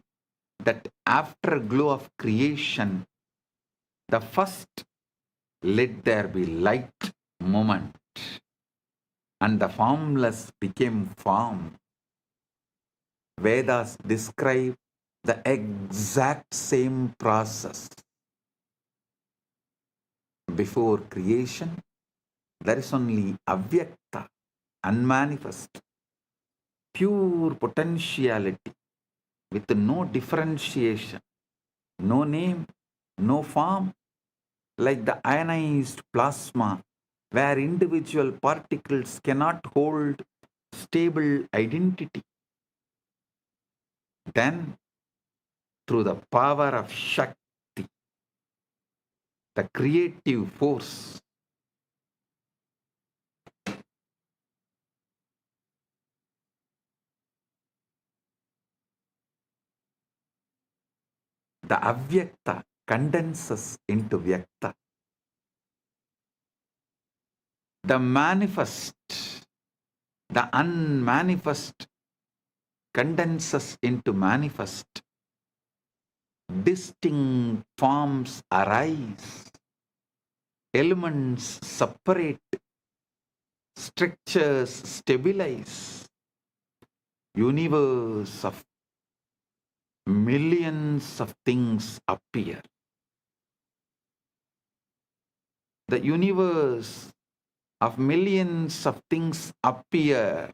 That afterglow of creation, the first let there be light moment, and the formless became form. Vedas describe the exact same process. Before creation, there is only avyakta, unmanifest, pure potentiality with no differentiation, no name, no form, like the ionized plasma, where individual particles cannot hold stable identity. Then, through the power of Shakti, the creative force, the avyakta condenses into vyakta. The manifest, the unmanifest condenses into manifest. Distinct forms arise. Elements separate. Structures stabilize. Universe of millions of things appear. The universe of millions of things appear.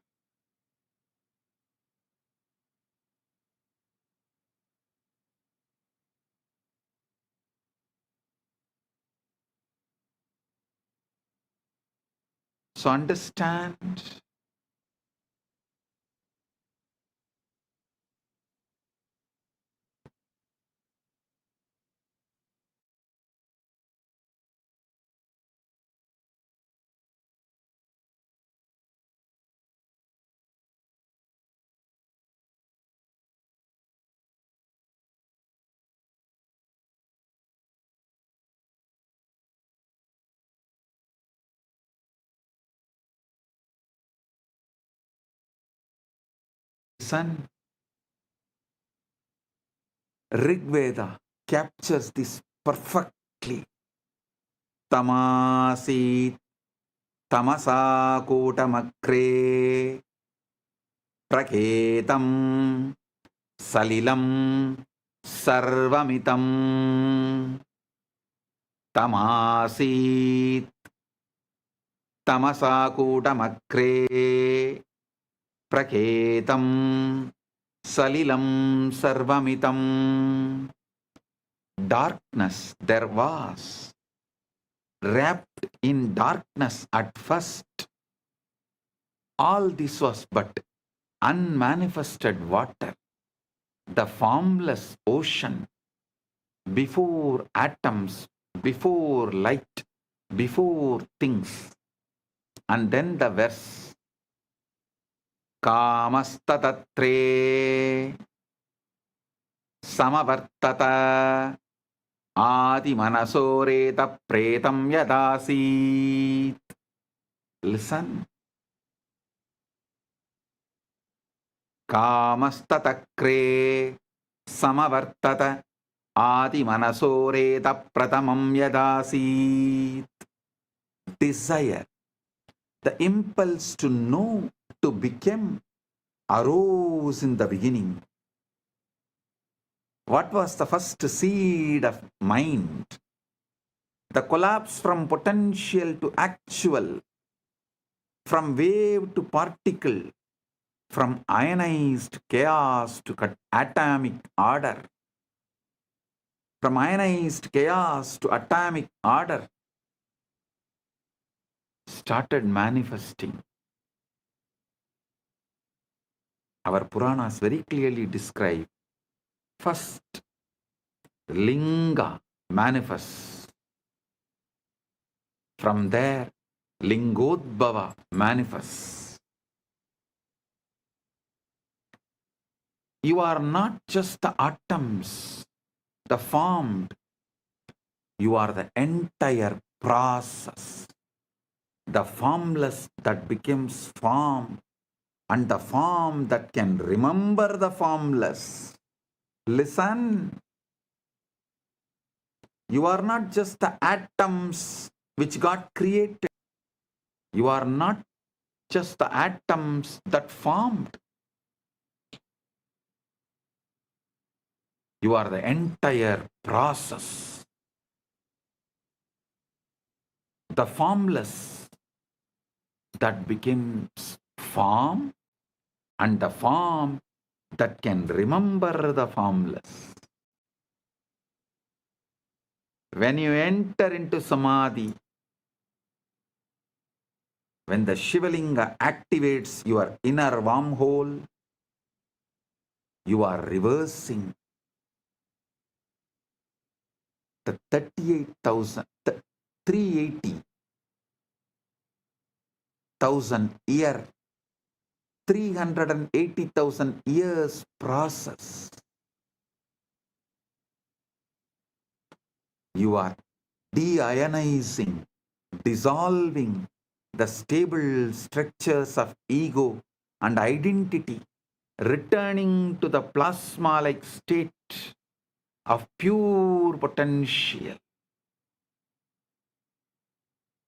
So understand Listen. Rig Veda captures this perfectly. Tamasit tamasa kotamakre praketam salilam sarvamitam. Tamasit tamasa kotamakre praketam salilam sarvamitam. Darkness there was, wrapped in darkness at first. All this was but unmanifested water, the formless ocean, before atoms, before light, before things. And then the verse, Kamastatre Samavartata Adi Manasoreta Pretam Yadasit. Listen. Kamastatakre Samavartata Adi Manasoreta Pratamam Yadasit. Desire, the impulse to know, to become, arose in the beginning. What was the first seed of mind? The collapse from potential to actual, from wave to particle, from ionized chaos to atomic order, from ionized chaos to atomic order, started manifesting. Our Puranas very clearly describe first Linga manifests. From there, Lingodbhava manifests. You are not just the atoms, the formed. You are the entire process. The formless that becomes form, and the form that can remember the formless. Listen. You are not just the atoms which got created. You are not just the atoms that formed. You are the entire process. The formless that becomes form, and the form that can remember the formless. When you enter into Samadhi, when the Shivalinga activates your inner wormhole, you are reversing the 380,000 year, 380,000 years process. You are deionizing, dissolving the stable structures of ego and identity, returning to the plasma-like state of pure potential,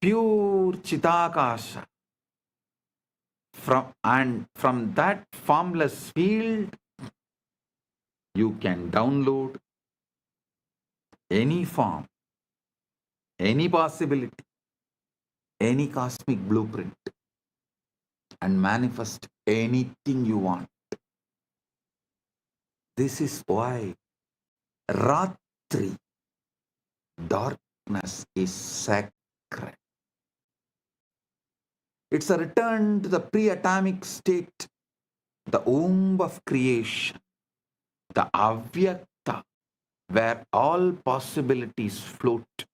pure Chidakasha. From that formless field, you can download any form, any possibility, any cosmic blueprint, and manifest anything you want. This is why Ratri, darkness, is sacred. It's a return to the pre-atomic state, the womb of creation, the Avyakta, where all possibilities float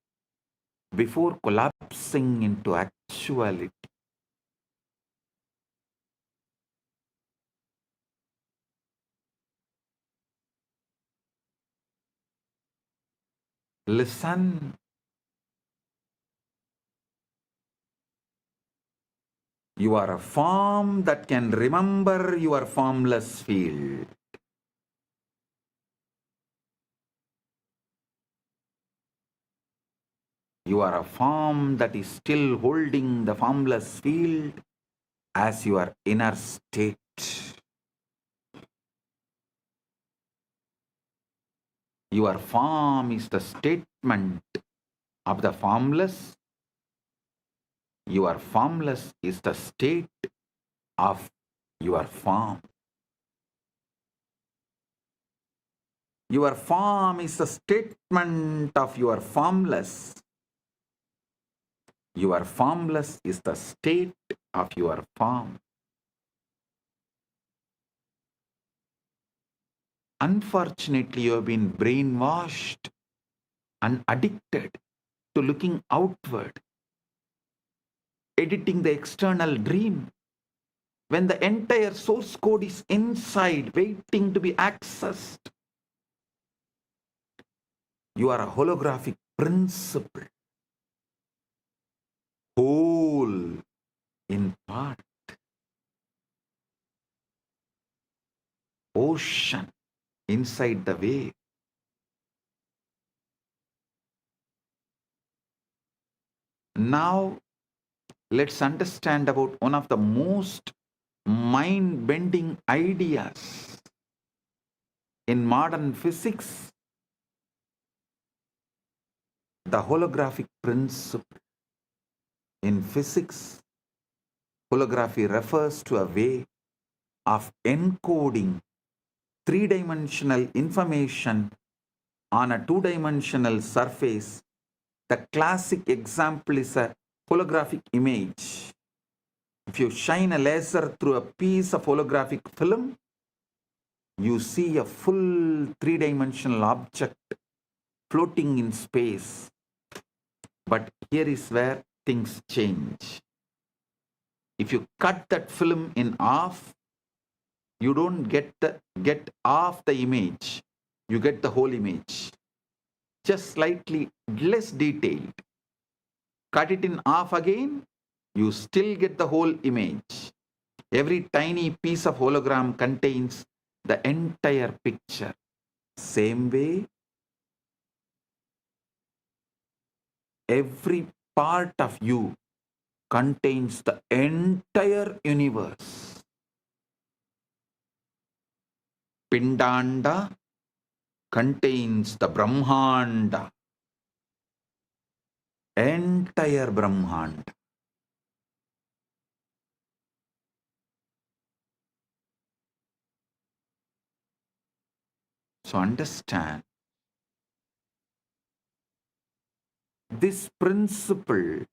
before collapsing into actuality. Listen. You are a form that can remember your formless field. You are a form that is still holding the formless field as your inner state. Your form is the statement of the formless. Your formless is the state of your form. Your form is the statement of your formless. Your formless is the state of your form. Unfortunately, you have been brainwashed and addicted to looking outward, editing the external dream, when the entire source code is inside, waiting to be accessed. You are a holographic principle, whole in part, ocean inside the wave. Now, let's understand about one of the most mind-bending ideas in modern physics, the holographic principle. In physics, holography refers to a way of encoding three-dimensional information on a two-dimensional surface. The classic example is a holographic image. If you shine a laser through a piece of holographic film, you see a full three-dimensional object floating in space. But here is where things change. If you cut that film in half, you don't get half the image. You get the whole image, just slightly less detailed. Cut it in half again, you still get the whole image. Every tiny piece of hologram contains the entire picture. Same way, every part of you contains the entire universe. Pindanda contains the Brahmanda, entire Brahmanda. So understand, this principle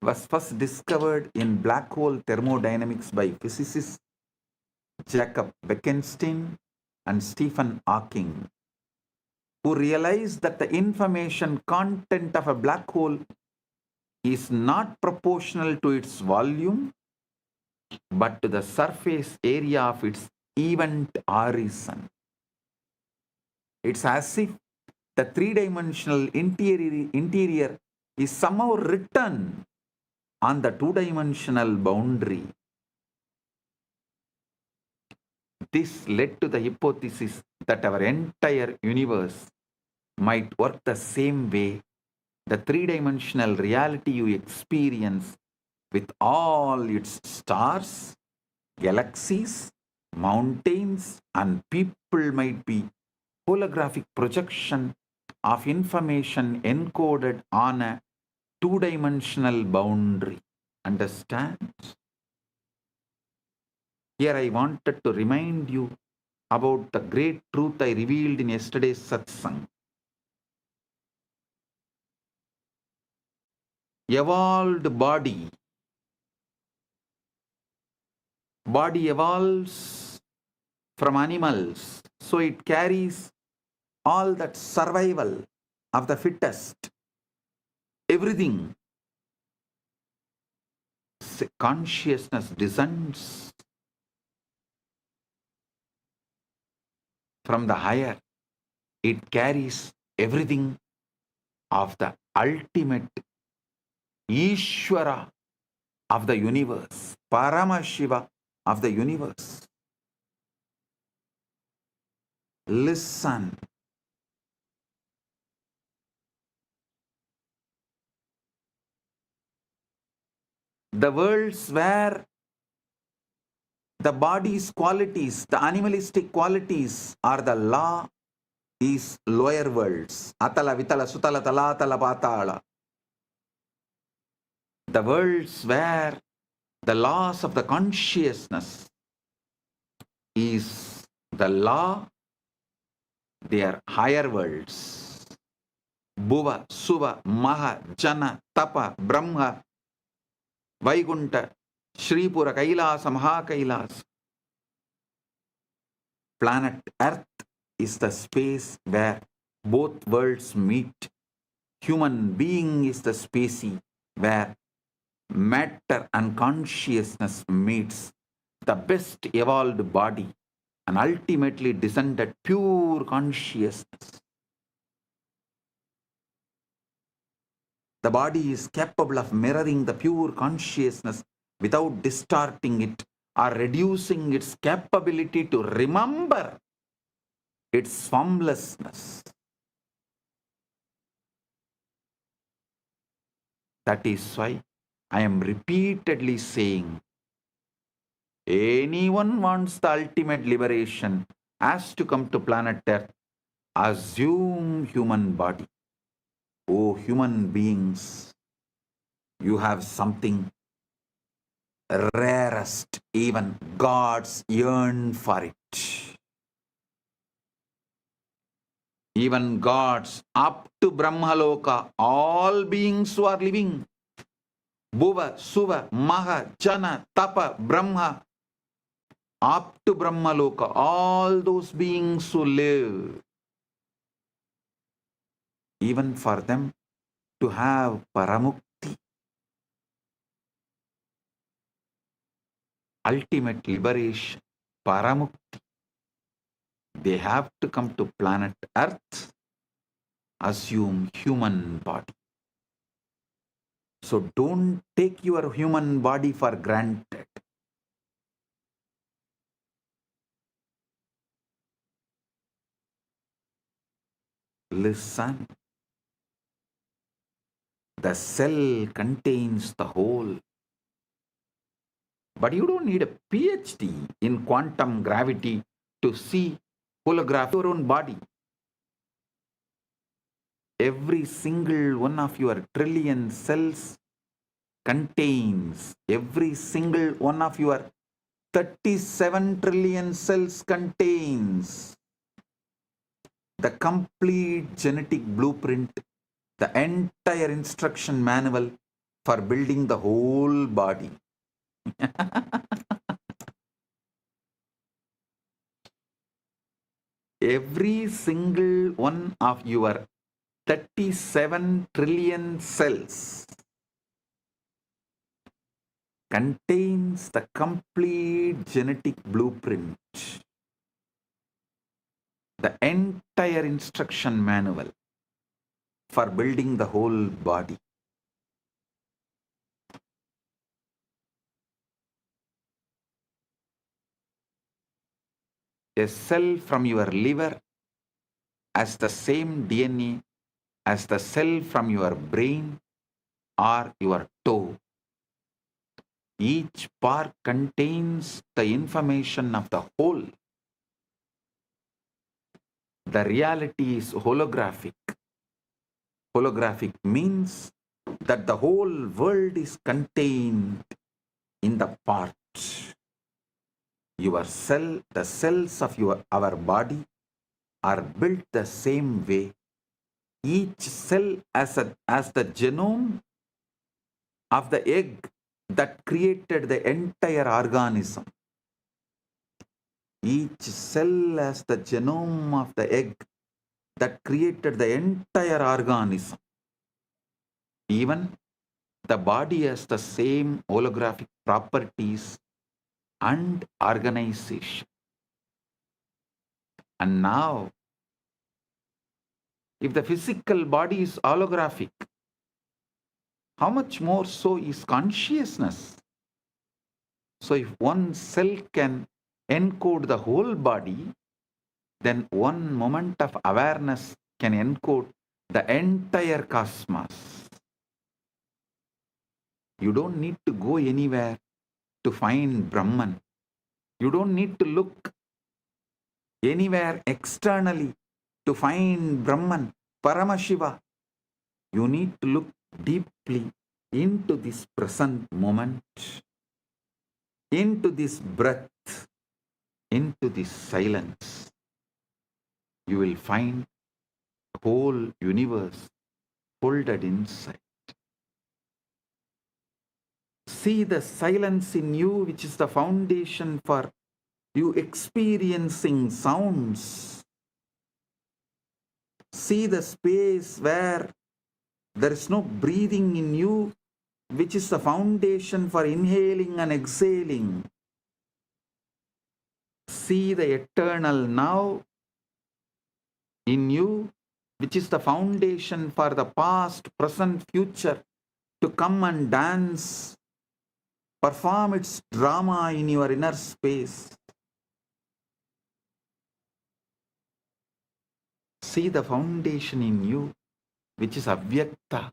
was first discovered in black hole thermodynamics by physicists Jacob Bekenstein and Stephen Hawking, who realized that the information content of a black hole is not proportional to its volume, but to the surface area of its event horizon. It's as if the three-dimensional interior is somehow written on the two-dimensional boundary. This led to the hypothesis that our entire universe might work the same way. The three-dimensional reality you experience with all its stars, galaxies, mountains, and people might be holographic projection of information encoded on a two-dimensional boundary. Understand? Here I wanted to remind you about the great truth I revealed in yesterday's satsang. Evolved body evolves from animals, so it carries all that survival of the fittest, everything. Consciousness descends from the higher. It carries everything of the ultimate Ishvara of the universe, Paramasiva of the universe. Listen. The worlds where the body's qualities, the animalistic qualities are the law, is lower worlds. Atala, Vitala, Sutala, Talatala, Patala. The worlds where the laws of the consciousness is the law, they are higher worlds. Bhuva, Suva, Maha, Jana, Tapa, Brahma, Vaikunta, Shripura, Kailasa, Mahakailasa. Planet Earth is the space where both worlds meet. Human being is the species where matter and consciousness meets. The best evolved body and ultimately descended pure consciousness. The body is capable of mirroring the pure consciousness without distorting it or reducing its capability to remember its formlessness. That is why I am repeatedly saying, anyone wants the ultimate liberation has to come to planet Earth, assume human body. Oh, human beings, you have something rarest, even gods yearn for it. Even gods up to Brahmaloka, all beings who are living, Bhuva, Suva, Maha, Jana, Tapa, Brahma, up to Brahmaloka, all those beings who live, even for them to have Paramukti, ultimate liberation, Paramukti, they have to come to planet Earth, assume human body. So don't take your human body for granted. Listen. The cell contains the whole. But you don't need a PhD in quantum gravity to see holograph your own body. Every single one of your trillion cells contains, every single one of your 37 trillion cells contains the complete genetic blueprint, the entire instruction manual for building the whole body. Every single one of your 37 trillion cells contains the complete genetic blueprint, the entire instruction manual for building the whole body. A cell from your liver has the same DNA as the cell from your brain or your toe. Each part contains the information of the whole. The reality is holographic. Holographic means that the whole world is contained in the parts. Your cell, the cells of our body are built the same way. Each cell as the genome of the egg that created the entire organism. Each cell as the genome of the egg that created the entire organism. Even the body has the same holographic properties and organization. And now, if the physical body is holographic, how much more so is consciousness? So if one cell can encode the whole body, then one moment of awareness can encode the entire cosmos. You don't need to go anywhere to find Brahman. You don't need to look anywhere externally to find Brahman, Paramashiva. You need to look deeply into this present moment, into this breath, into this silence. You will find the whole universe folded inside. See the silence in you, which is the foundation for you experiencing sounds. See the space where there is no breathing in you, which is the foundation for inhaling and exhaling. See the eternal now in you, which is the foundation for the past, present, future to come and dance, perform its drama in your inner space. See the foundation in you, which is Avyakta,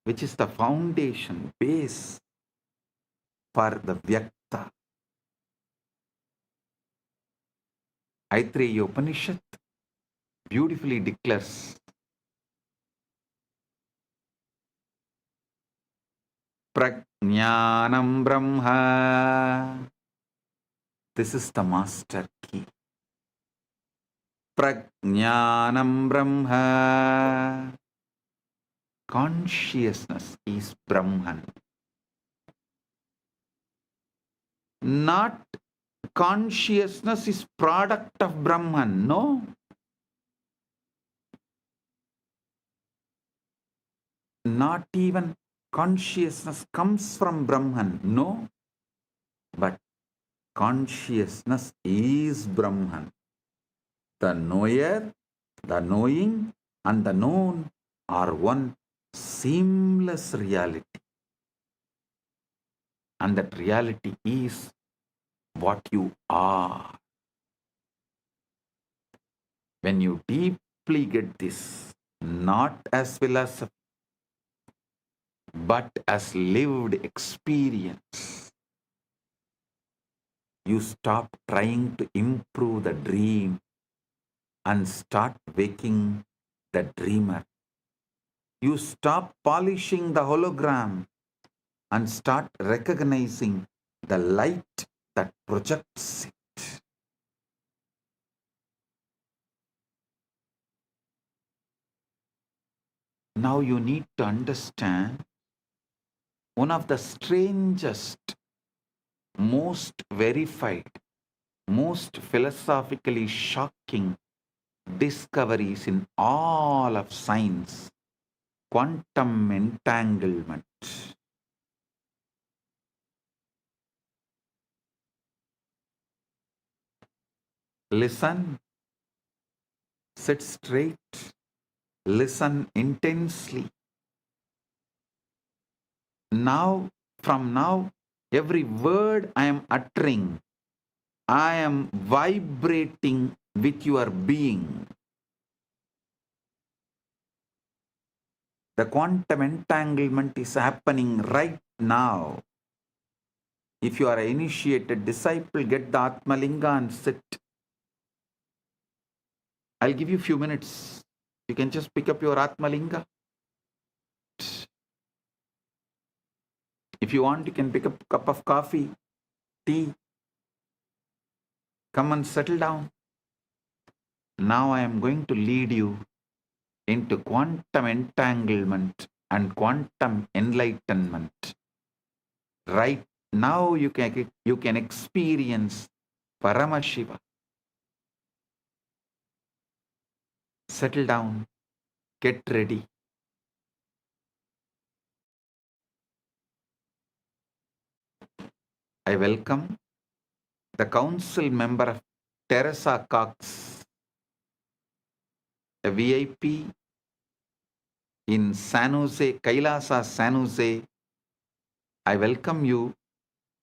which is the foundation, base for the Vyakta. Aitreya Upanishad beautifully declares, Prajnanam Brahma. This is the master key. Prajnanam Brahma. Consciousness is Brahman. Not consciousness is product of Brahman. No. Not even consciousness comes from Brahman. No. But consciousness is Brahman. The knower, the knowing, and the known are one seamless reality. And that reality is what you are. When you deeply get this, not as philosophy, but as lived experience, you stop trying to improve the dream and start waking the dreamer. You stop polishing the hologram and start recognizing the light that projects it. Now you need to understand one of the strangest, most verified, most philosophically shocking discoveries in all of science: quantum entanglement. Listen, sit straight, listen intensely. Now, from now, every word I am uttering, I am vibrating with your being. The quantum entanglement is happening right now. If you are an initiated disciple, get the Atmalinga and sit. I'll give you a few minutes. You can just pick up your Atmalinga. If you want, you can pick up a cup of coffee, tea. Come and settle down. Now I am going to lead you into quantum entanglement and quantum enlightenment. Right now you can experience Paramashiva. Settle down. Get ready. I welcome the council member of Teresa Cox, a VIP in San Jose, Kailasa, San Jose, I welcome you,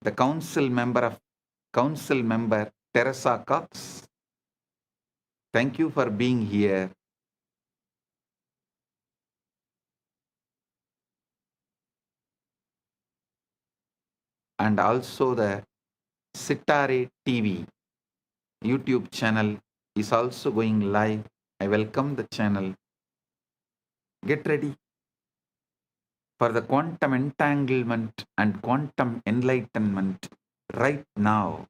the council member Teresa Cox. Thank you for being here. And also the Sitare TV YouTube channel is also going live. I welcome the channel. Get ready for the quantum entanglement and quantum enlightenment right now.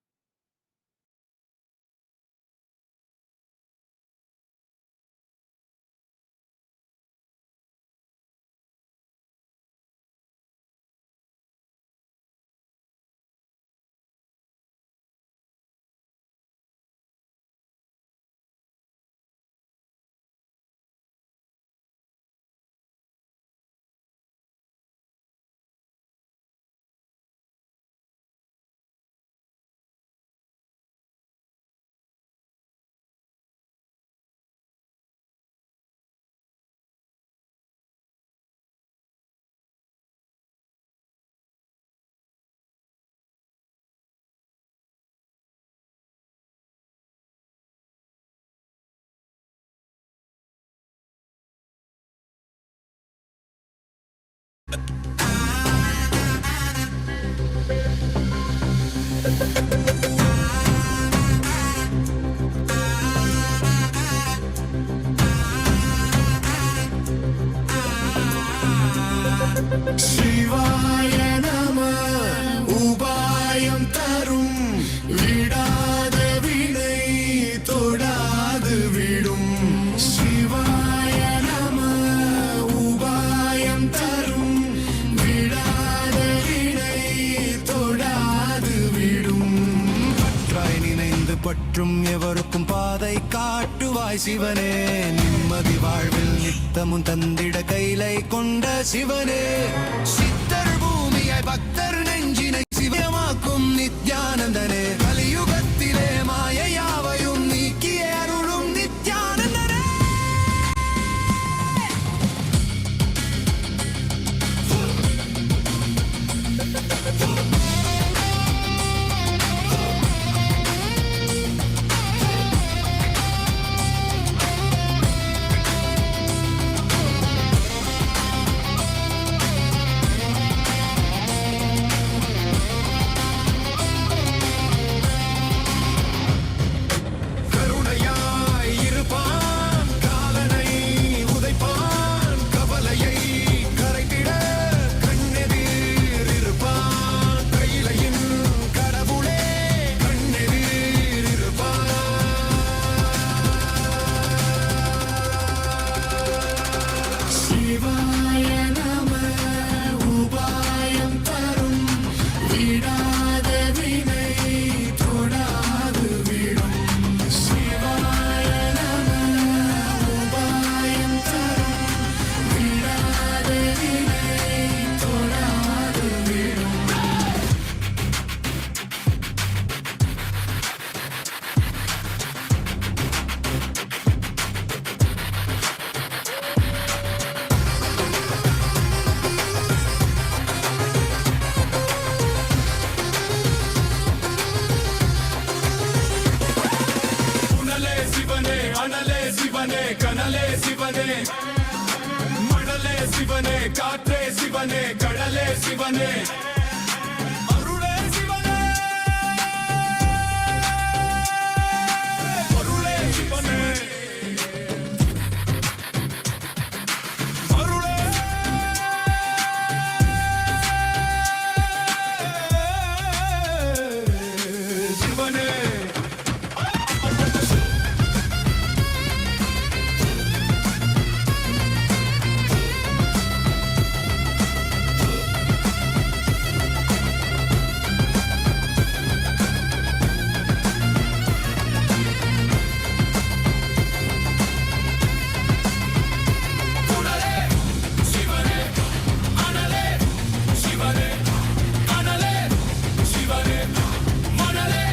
சிவாய நம உபாயம் தரும் விடாத வினை தொடாது விடும் சிவாய நம உபாயம் தரும் விடாத வினை தொடாது விடும் பற்றாய் நினைந்து பற்றும் எவருக்கும் பாதை காட்டுவாய் சிவனே நிம்மதி வாழ்வில் நித்தமும் தந்திட கைலை கொண்ட சிவனே சித்தர் பூமியை பக்தர் நெஞ்சினை சிவமாக்கும் நித்யானந்தனே கலியுகத்திலே மாயையாவையும் நீக்கிய அருளும் நித்யானந்தனே கருணையாய் இருப்பான் காலனை உதைப்பான் கவலையை கரைத்திட கண்ணெதிர் இருப்பான் கையிலையின் கடவுளே கண்ணெதிர் இருப்பான் சிவாய நம உபாயம் தரும் விடாத வினை தொடாது விடும் சிவாய நம உபாயம் தரும் விடாத வினை தொடாது விடும் புனலே சிவனே அனலே சிவனே கனலே சிவனே மணலே சிவனே காற்றே சிவனே கடலே சிவனே அருளே சிவனே அருளே சிவனே அருளே சிவனே புனலே சிவனே அனலே சிவனே கனலே சிவனே மணலே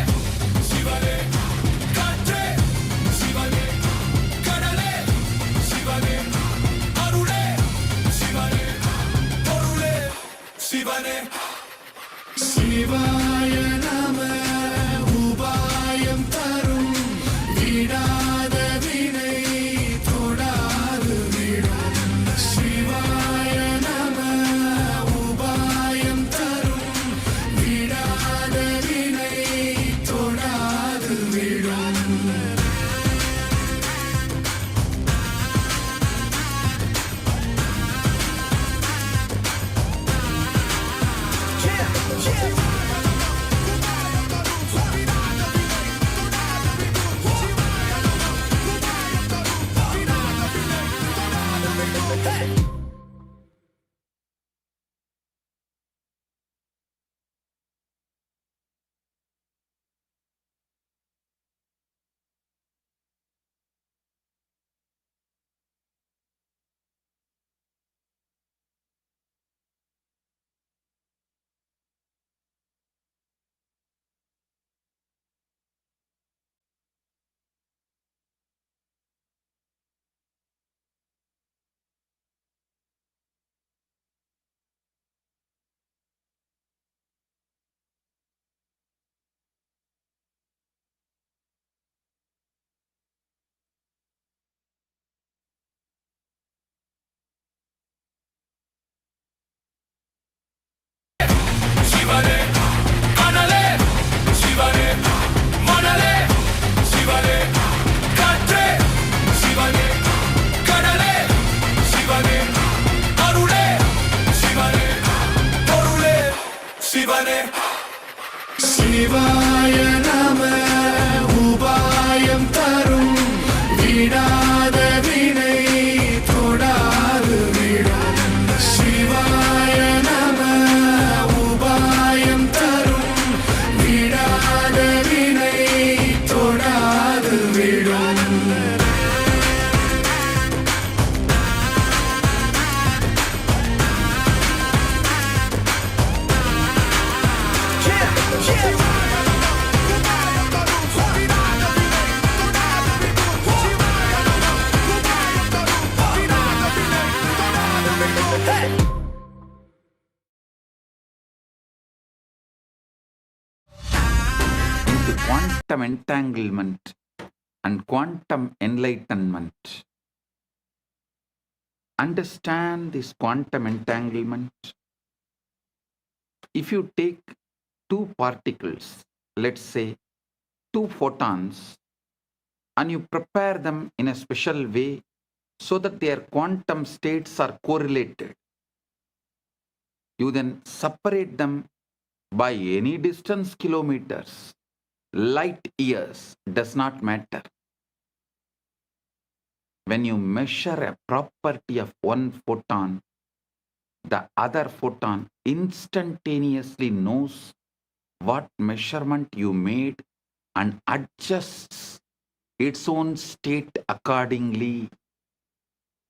சிவாய நம உபாயம் தரும் விடாத வினை தொடாது விடும் சிவாய நம உபாயம் தரும் விடாத வினை தொடாது விடும் சிவனே அனலே சிவனே மணலே சிவனே காற்றே சிவனே கடலே சிவனே அருளே சிவனே பொருளே சிவனே சிவாய நம உபாயம் தரும் விடாத வினை தொடாது விடும் சிவாய நம உபாயம் தரும் விடாத வினை தொடாது விடும் into quantum entanglement and quantum enlightenment. Understand this quantum entanglement. If you take two particles, let's say two photons, and you prepare them in a special way so that their quantum states are correlated, you then separate them by any distance, kilometers, light years, does not matter. When you measure a property of one photon, the other photon instantaneously knows what measurement you made and adjusts its own state accordingly,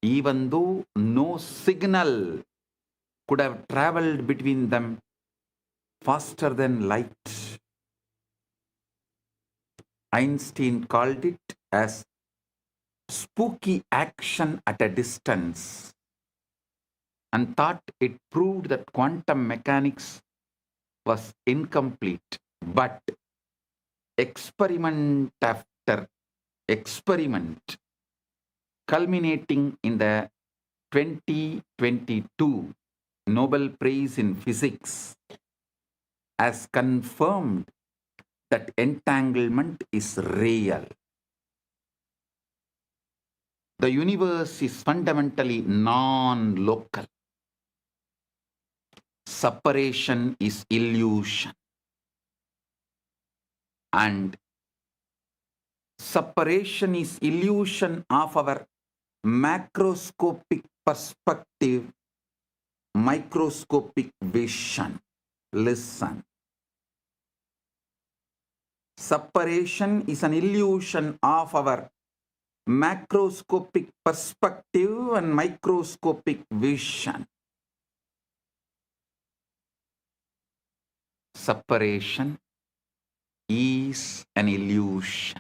even though no signal could have traveled between them faster than light. Einstein called it as spooky action at a distance and thought it proved that quantum mechanics was incomplete. But experiment after experiment, culminating in the 2022 Nobel Prize in Physics, has confirmed that entanglement is real. The universe is fundamentally non-local. Separation is illusion. And separation is illusion of our macroscopic perspective, microscopic vision. Listen. Separation is an illusion of our macroscopic perspective and microscopic vision. Separation is an illusion.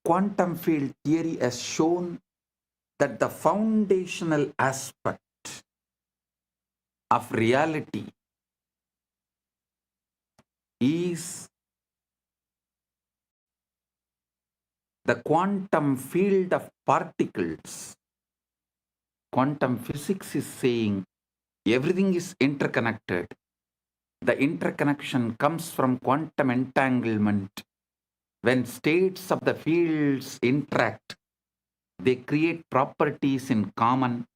Quantum field theory has shown that the foundational aspect of reality is the quantum field of particles. Quantum physics is saying everything is interconnected. The interconnection comes from quantum entanglement. When states of the fields interact, they create properties in common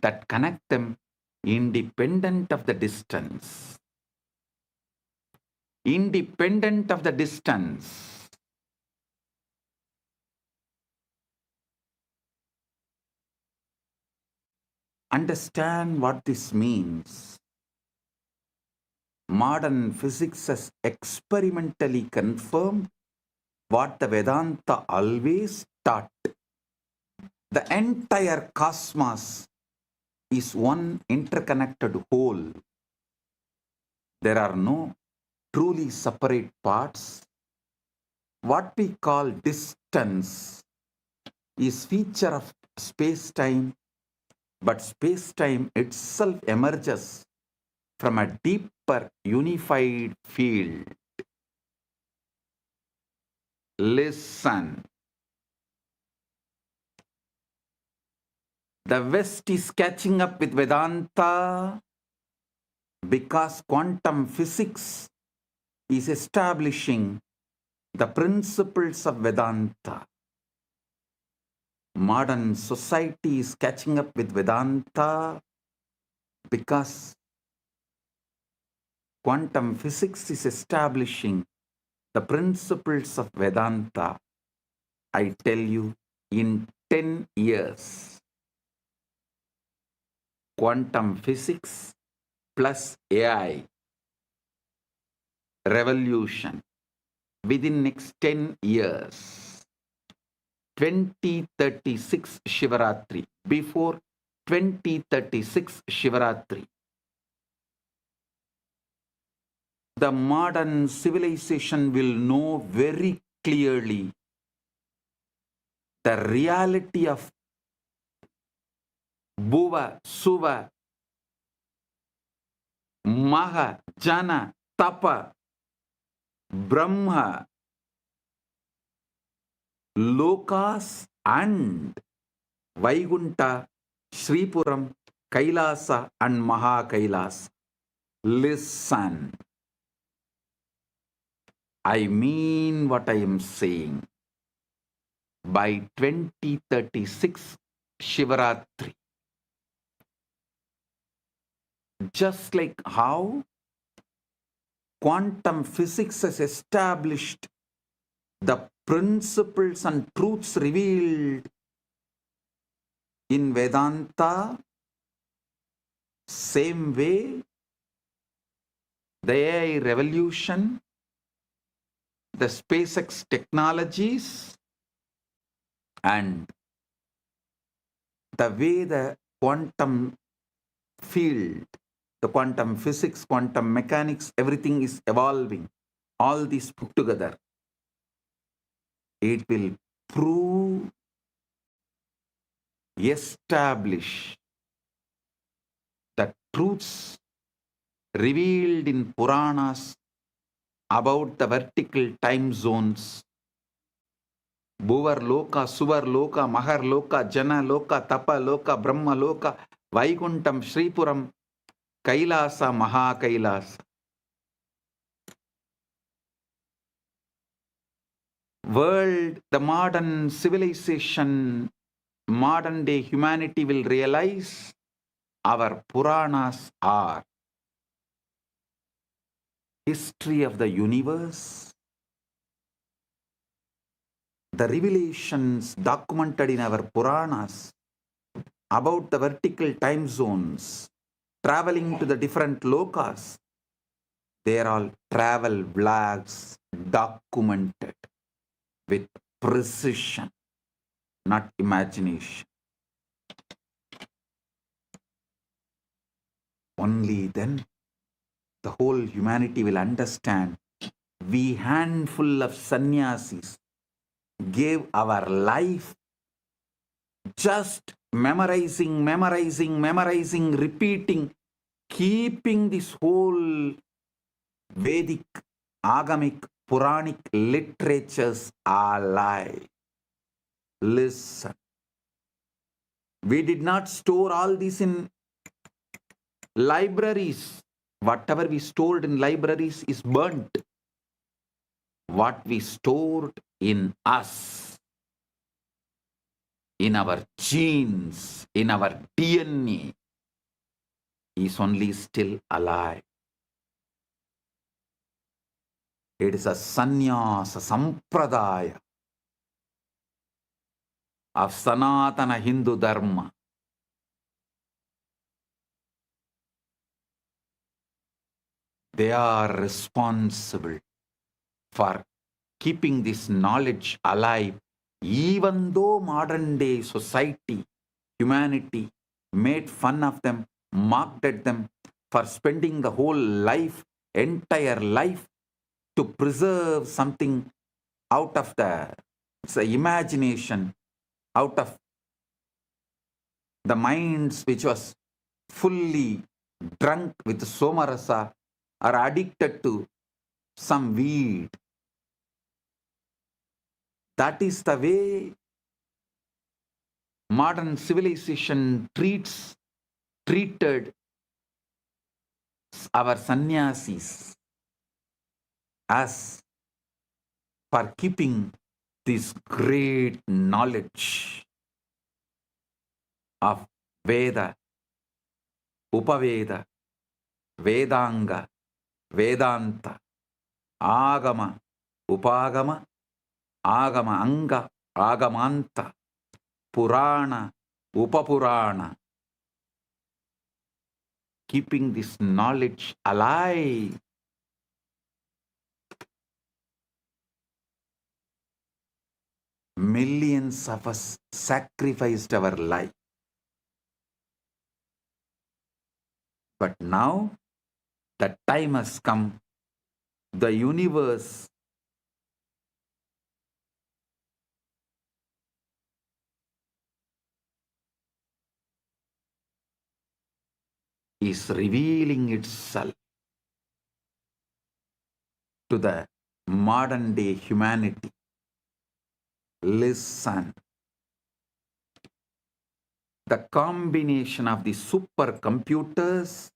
that connect them independent of the distance. Independent of the distance. Understand what this means. Modern physics has experimentally confirmed what the Vedanta always taught. The entire cosmos is one interconnected whole. There are no truly separate parts. What we call distance is feature of space-time, but space-time itself emerges from a deeper unified field. Listen. The West is catching up with Vedanta because quantum physics is establishing the principles of Vedanta. Modern society is catching up with Vedanta because quantum physics is establishing the principles of Vedanta. I tell you, in 10 years, quantum physics plus AI revolution within next 10 years, 2036 Shivaratri, before 2036 Shivaratri, the modern civilization will know very clearly the reality of Bhuva, Suva, Maha, Jana, Tapa, Brahma, Lokas and Vaikunta, Sripuram, Kailasa and Maha Kailasa. Listen. I mean what I am saying. By 2036 Shivaratri, just like how quantum physics has established the principles and truths revealed in Vedanta, same way the AI revolution, the SpaceX technologies, and the way the quantum field, the quantum physics, quantum mechanics, everything is evolving. All these put together, it will prove, establish the truths revealed in Puranas about the vertical time zones. Bhuvar Loka, Suvar Loka, Mahar Loka, Jana Loka, Tapa Loka, Brahma Loka, Vaikuntam, Sripuram, Kailasa, Maha Kailasa. World, the modern civilization, modern day humanity will realize our Puranas are history of the universe, the revelations documented in our Puranas about the vertical time zones, traveling to the different lokas. They are all travel vlogs documented with precision, not imagination. Only then the whole humanity will understand. We handful of sannyasis gave our life just memorizing, repeating, keeping this whole Vedic agamic, Puranic literatures are alive. Listen. We did not store all this in libraries. Whatever we stored in libraries is burnt. What we stored in us, in our genes, in our DNA, is only still alive. It is a sannyasa sampradaya of Sanatana Hindu Dharma. They are responsible for keeping this knowledge alive, even though modern day society, humanity made fun of them, mocked at them for spending the whole life, entire life, to preserve something out of the imagination, out of the minds which was fully drunk with somarasa or addicted to some weed. That is the way modern civilization treated our sannyasis as for keeping this great knowledge of Veda, Upaveda, Vedanga, Vedanta, Agama, Upagama, Agama Anga, Agamanta, Purana, Upapurana. Keeping this knowledge alive. Millions of us sacrificed our life. But now the time has come. The universe is revealing itself to the modern day humanity. Listen. The combination of the supercomputers,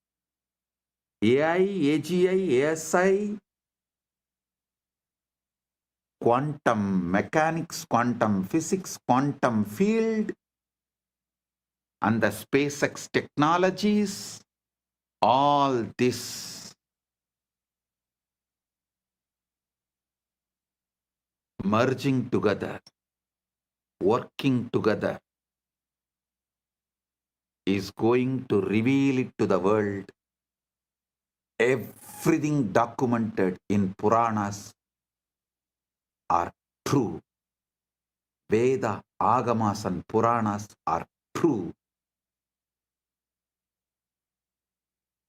AI, AGI, ASI, quantum mechanics, quantum physics, quantum field, and the SpaceX technologies, all this merging together, working together, is going to reveal it to the world. Everything documented in Puranas are true. Veda, Agamas and Puranas are true.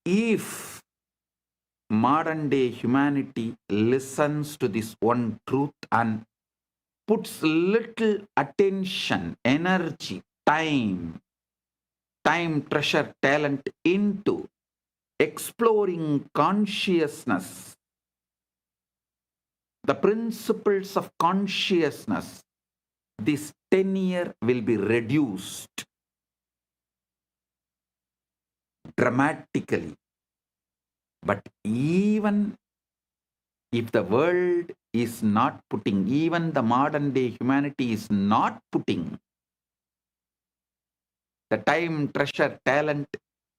If modern day humanity listens to this one truth and puts little attention, energy, time, treasure, talent into exploring consciousness, the principles of consciousness, this tenure will be reduced dramatically. But even if the world is not putting, even the modern day humanity is not putting the time, treasure, talent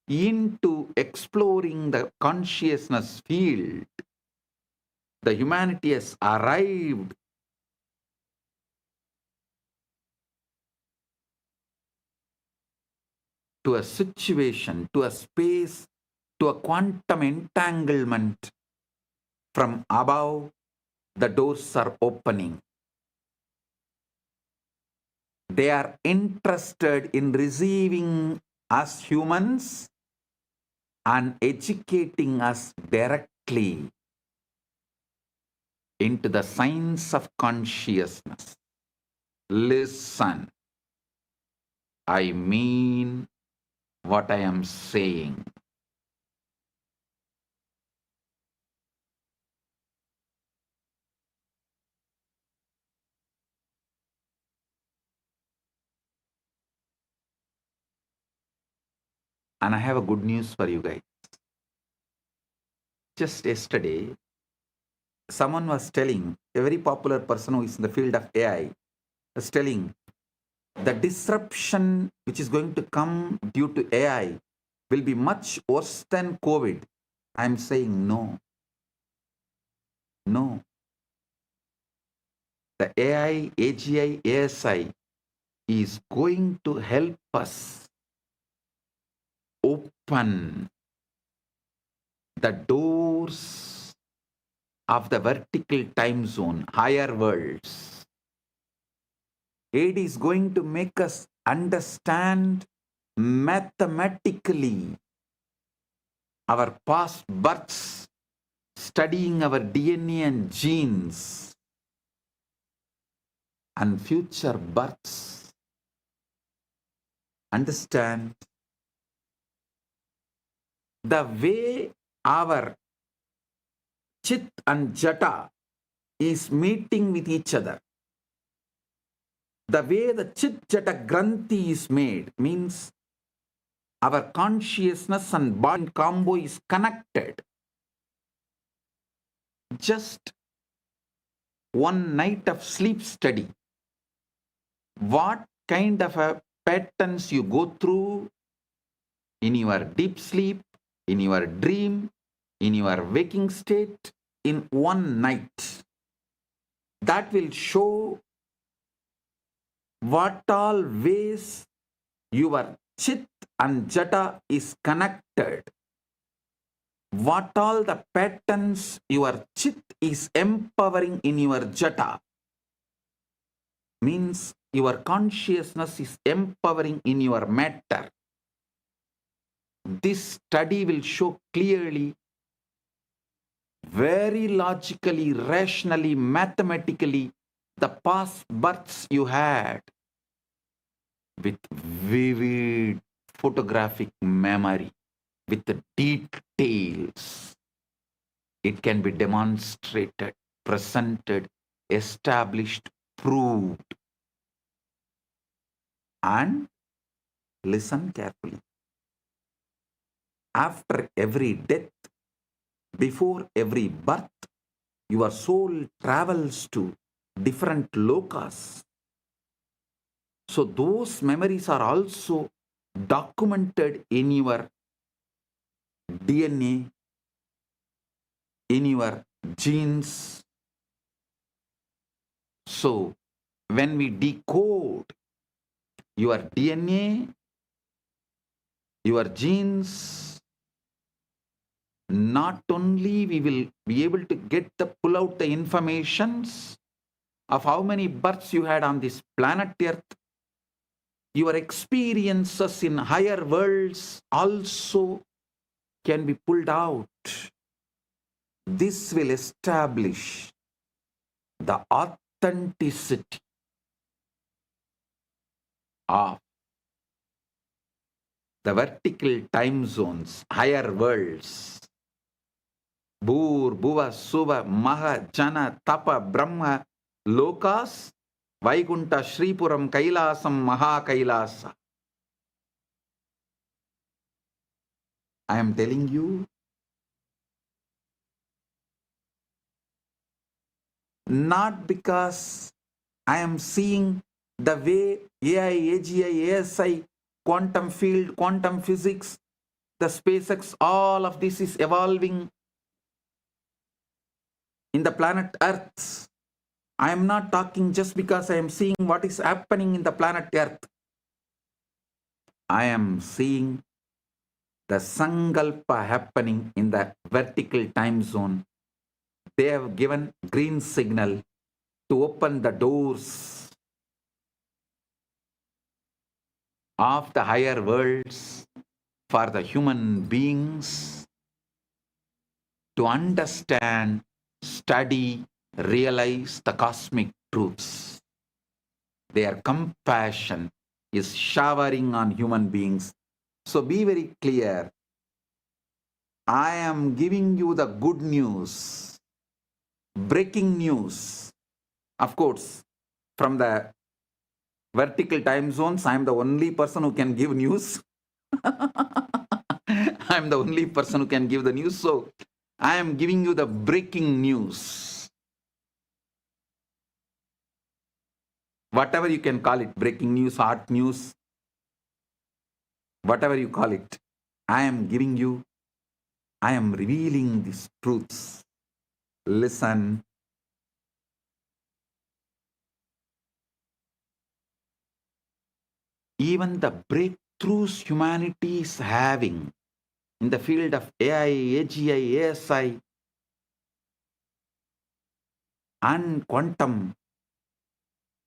into exploring the consciousness field, the humanity has arrived to a situation, to a space, to a quantum entanglement. From above, the doors are opening. They are interested in receiving us humans and educating us directly into the science of consciousness. Listen, I mean what I am saying. And I have a good news for you guys. Just yesterday, someone was telling, a very popular person who is in the field of AI, was telling the disruption which is going to come due to AI will be much worse than COVID. I'm saying no. No. The AI, AGI, ASI is going to help us open the doors of the vertical time zone, higher worlds. It is going to make us understand mathematically our past births, studying our DNA and genes, and future births. Understand the way our Chit and Jata is meeting with each other. The way the Chit Jata Granthi is made means our consciousness and body combo is connected. Just one night of sleep study. What kind of a patterns you go through in your deep sleep, in your dream, in your waking state, in one night. That will show what all ways your Chit and Jata is connected. What all the patterns your Chit is empowering in your Jata. Means your consciousness is empowering in your matter. This study will show clearly, very logically, rationally, mathematically, the past births you had with vivid photographic memory, with the details. It can be demonstrated, presented, established, proved. And listen carefully. After every death, before every birth, your soul travels to different lokas. So those memories are also documented in your DNA, in your genes. So when we decode your DNA, your genes, not only we will be able to pull out the informations of how many births you had on this planet Earth, your experiences in higher worlds also can be pulled out. This will establish the authenticity of the vertical time zones, higher worlds. Bhur, Bhuva, Suva, Maha, Jana, Tapa, Brahma, Lokas, Vaikunta, Shripuram, Kailasam, Maha Kailasa. I am telling you, not because I am seeing the way AI, AGI, ASI, quantum field, quantum physics, the SpaceX, all of this is evolving in the planet Earth. I am not talking just because I am seeing what is happening in the planet Earth. I am seeing the Sankalpa happening in the vertical time zone. They have given green signal to open the doors of the higher worlds for the human beings to understand, study, realize the cosmic truths. Their compassion is showering on human beings. So be very clear. I am giving you the good news, breaking news. Of course, from the vertical time zones, I am the only person who can give news. I'm the only person who can give the news, so I am giving you the breaking news. Whatever you can call it, breaking news, hot news, whatever you call it, I am giving you, I am revealing these truths. Listen. Even the breakthroughs humanity is having in the field of AI, AGI, ASI, and quantum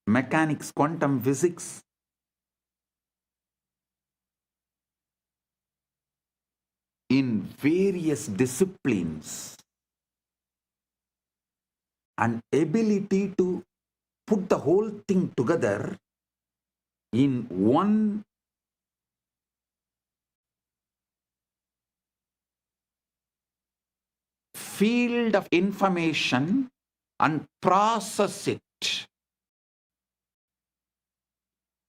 mechanics, quantum physics, in various disciplines, and ability to put the whole thing together in one field of information and process it.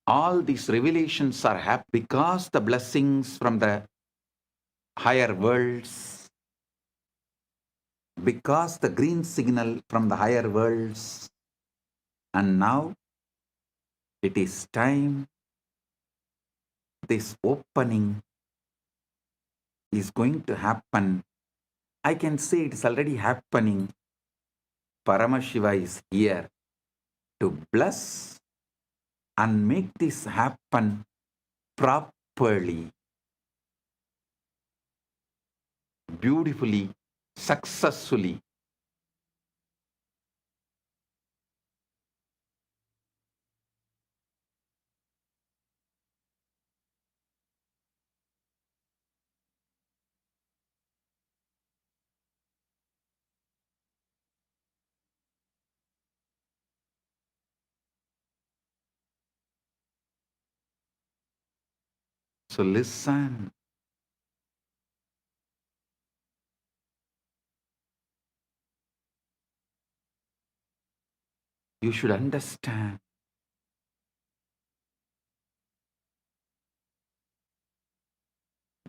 All these revelations are happening because the blessings from the higher worlds, because the green signal from the higher worlds, and now it is time. This opening is going to happen. I can say it is already happening. Paramashiva is here to bless and make this happen properly, beautifully, successfully. So listen. You should understand.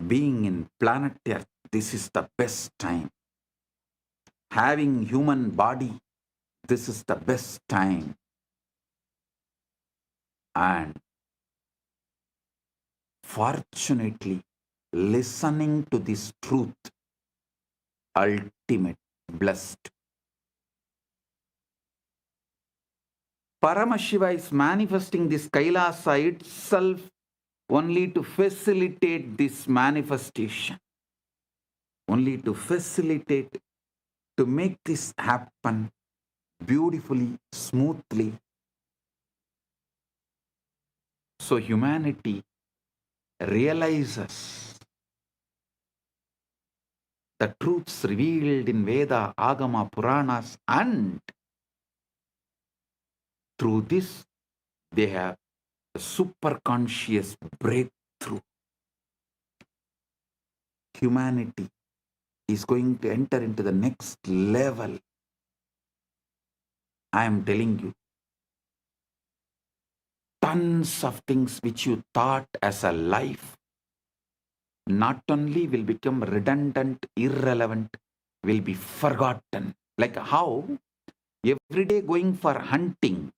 Being in planet Earth, this is the best time. Having human body, this is the best time. And fortunately, listening to this truth, ultimate, blessed. Paramashiva is manifesting this Kailasa itself only to facilitate this manifestation, only to facilitate, to make this happen beautifully, smoothly. So humanity realizes the truths revealed in Veda, Agama, Puranas, and through this they have a superconscious breakthrough. Humanity is going to enter into the next level. I am telling you, tons of things which you thought as a life not only will become redundant, irrelevant, will be forgotten. Like how every day going for hunting,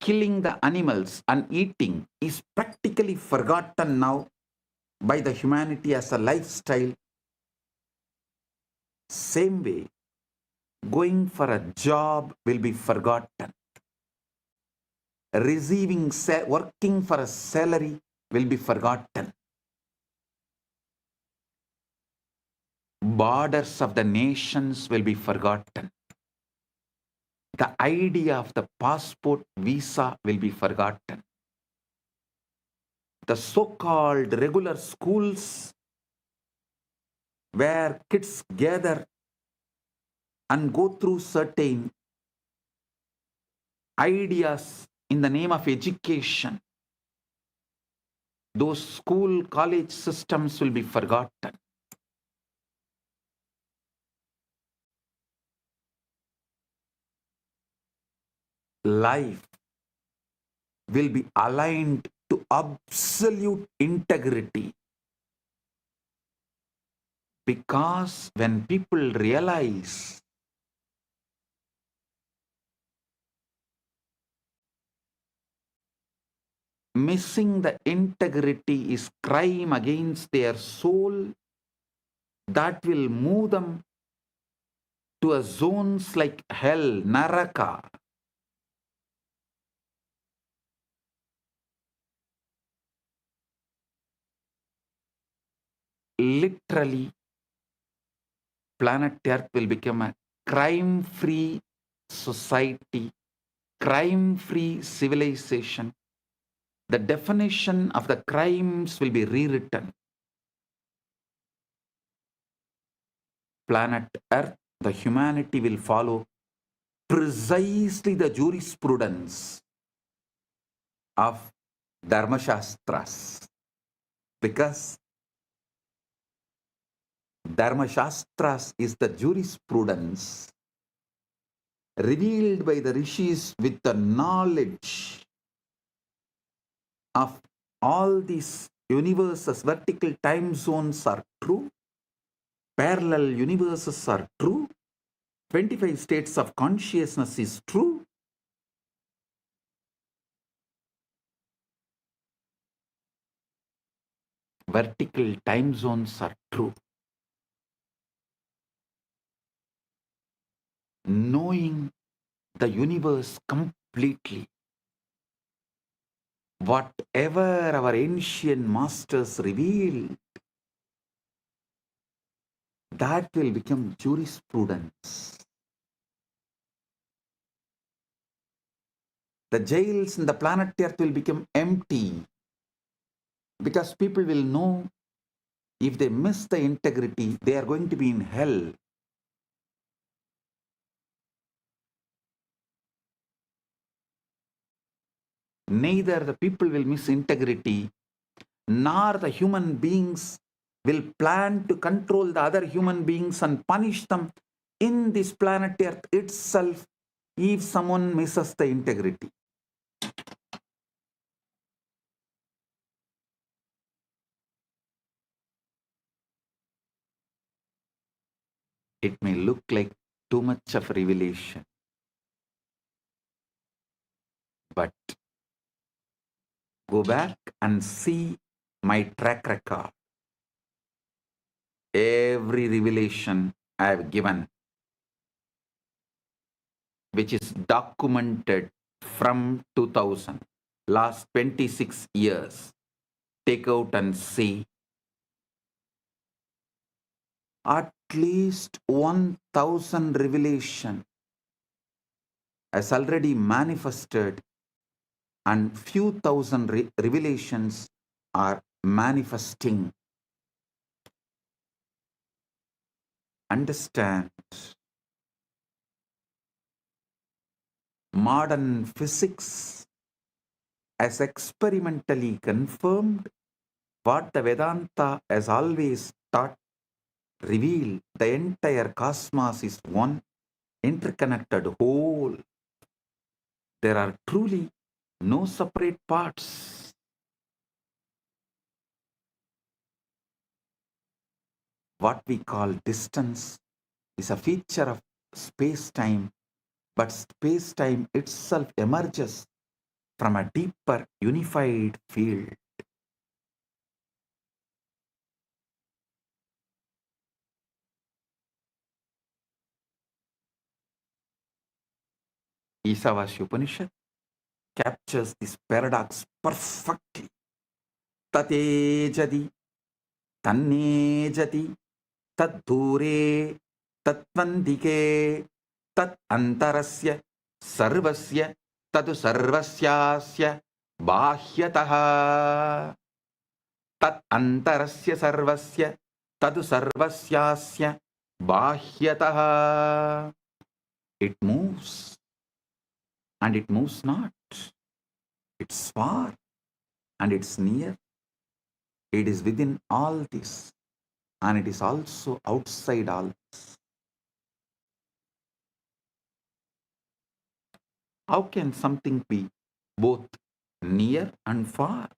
killing the animals and eating is practically forgotten now by the humanity as a lifestyle. Same way, going for a job will be forgotten. Working for a salary will be forgotten. Borders of the nations will be forgotten. The idea of the passport visa will be forgotten. The so-called regular schools where kids gather and go through certain ideas in the name of education, those school, college systems will be forgotten. Life will be aligned to absolute integrity. Because when people realize missing the integrity is crime against their soul, that will move them to a zones like hell, naraka. Literally, planet Earth will become a crime-free society, crime-free civilization. The definition of the crimes will be rewritten. Planet Earth, the humanity will follow precisely the jurisprudence of Dharmashastras, because Dharmashastras is the jurisprudence revealed by the rishis with the knowledge of all these universes. Vertical time zones are true, parallel universes are true, 25 states of consciousness is true. Vertical time zones are true. Knowing the universe completely, whatever our ancient masters revealed, that will become jurisprudence. The jails in the planet Earth will become empty, because people will know if they miss the integrity, they are going to be in hell. Neither the people will miss integrity, nor the human beings will plan to control the other human beings and punish them in this planet Earth itself if someone misses the integrity. It may look like too much of revelation, but go back and see my track record. Every revelation I have given, which is documented from 2000, last 26 years, take out and see. At least 1000 revelation has already manifested, and few thousand revelations are manifesting. Understand, modern physics has experimentally confirmed what the Vedanta has always taught, revealed. The entire cosmos is one interconnected whole. There are truly no separate parts. What we call distance is a feature of space-time, but space-time itself emerges from a deeper unified field. Isavasya Upanishad captures this paradox perfectly. Tatejadi, tannejati, taddure, tatvandike, tat antarasya, sarvasya, tadu sarvasyasya, bahyataha. Tat antarasya sarvasya, tadu sarvasyasya, bahyataha. It moves and it moves not. It's far and it's near. It is within all this, and it is also outside all this. How can something be both near and far,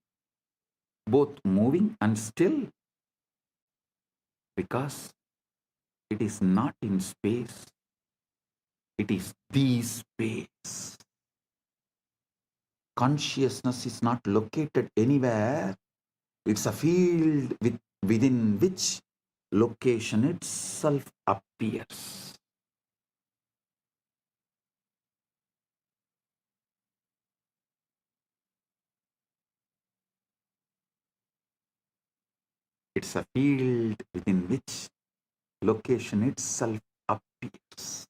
both moving and still? Because It is not in space. It is the space. Consciousness is not located anywhere. It's a field within which location itself appears. It's a field within which location itself appears.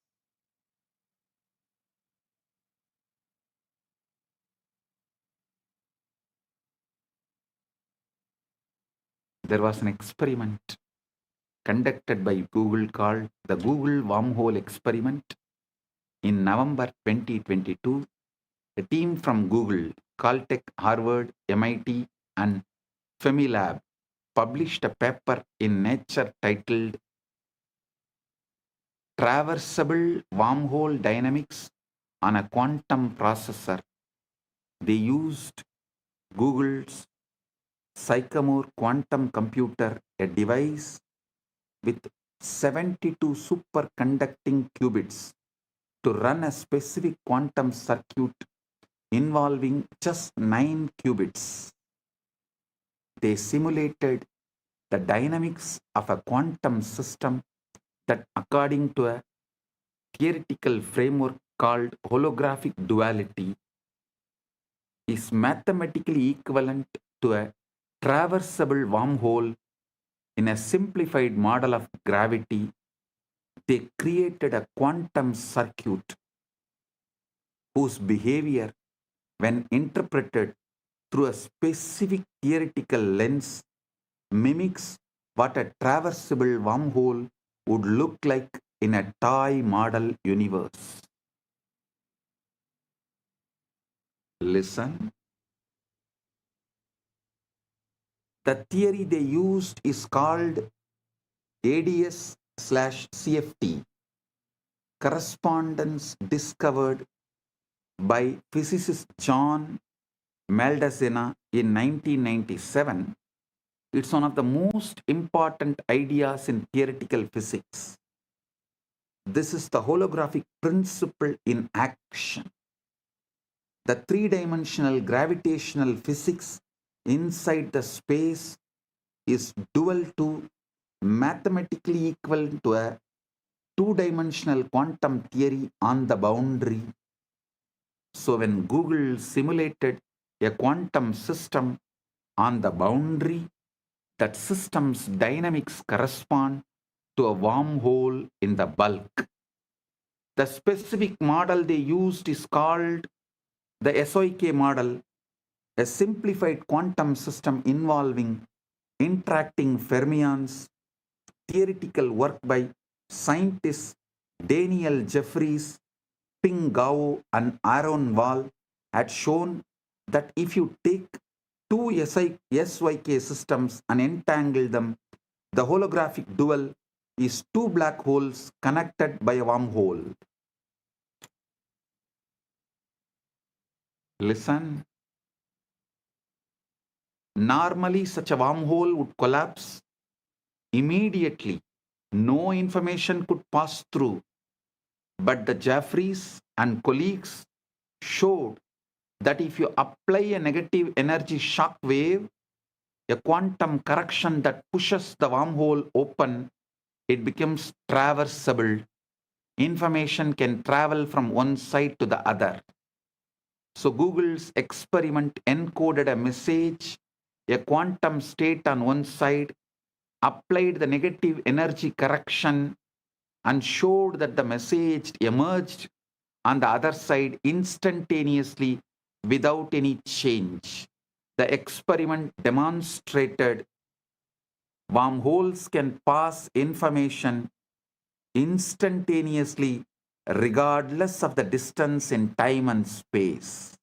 There was an experiment conducted by Google called the Google Wormhole Experiment. In November 2022, a team from Google, Caltech, Harvard, MIT, and Femilab published a paper in Nature titled Traversable Wormhole Dynamics on a Quantum Processor. They used Google's Sycamore quantum computer, a device with 72 superconducting qubits, to run a specific quantum circuit involving just 9 qubits. They simulated the dynamics of a quantum system that, according to a theoretical framework called holographic duality, is mathematically equivalent to a traversable wormhole. In a simplified model of gravity, they created a quantum circuit whose behavior, when interpreted through a specific theoretical lens, mimics what a traversable wormhole would look like in a toy model universe. Listen. The theory they used is called ADS/CFT, correspondence discovered by physicist John Maldacena in 1997. It's one of the most important ideas in theoretical physics. This is the holographic principle in action. The three-dimensional gravitational physics inside the space is dual to, mathematically equivalent to, a two-dimensional quantum theory on the boundary. So when Google simulated a quantum system on the boundary, that system's dynamics correspond to a wormhole in the bulk. The specific model they used is called the SOK model, a simplified quantum system involving interacting fermions. Theoretical work by scientists Daniel Jeffries, Ping Gao, and Aaron Wall had shown that if you take two SYK systems and entangle them, the holographic dual is two black holes connected by a wormhole. Listen. Normally, such a wormhole would collapse immediately. No information could pass through. But the Jeffries and colleagues showed that if you apply a negative energy shock wave, a quantum correction that pushes the wormhole open, it becomes traversable. Information can travel from one side to the other. So Google's experiment encoded a message, a quantum state on one side, applied the negative energy correction, and showed that the message emerged on the other side instantaneously without any change. The experiment demonstrated wormholes can pass information instantaneously regardless of the distance in time and space.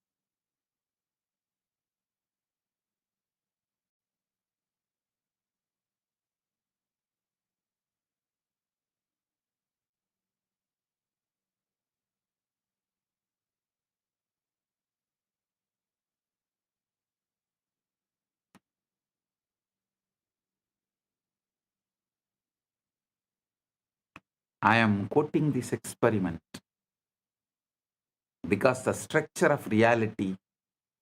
I am quoting this experiment because the structure of reality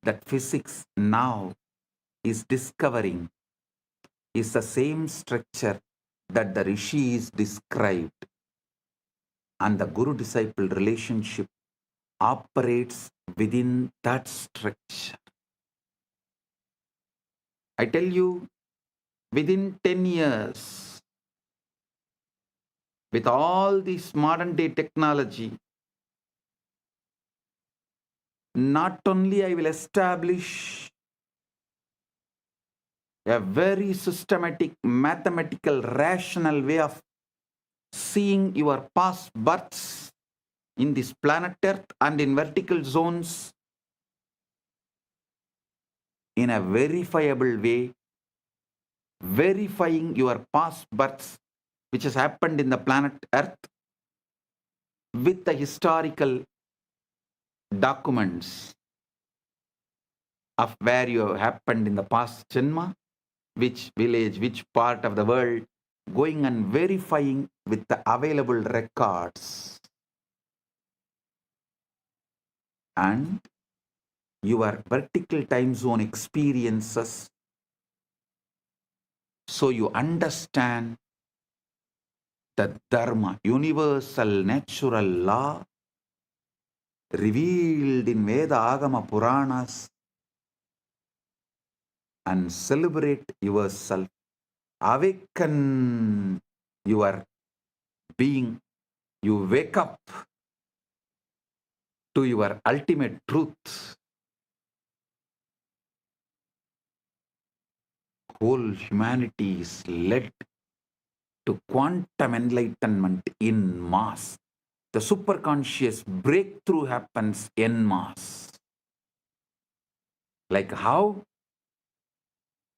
that physics now is discovering is the same structure that the rishis described, and the guru-disciple relationship operates within that structure. I tell you, within 10 years, with all this modern day technology, not only I will establish a very systematic, mathematical, rational way of seeing your past births in this planet Earth and in vertical zones in a verifiable way, verifying your past births which has happened in the planet Earth with the historical documents of where you have happened in the past janma, which village, which part of the world, going and verifying with the available records. And your vertical time zone experiences, so you understand the dharma, universal natural law revealed in Veda Agama Puranas, and celebrate yourself, awaken your being, you wake up to your ultimate truth. Whole humanity is led to quantum enlightenment in mass. The superconscious breakthrough happens en masse. Like how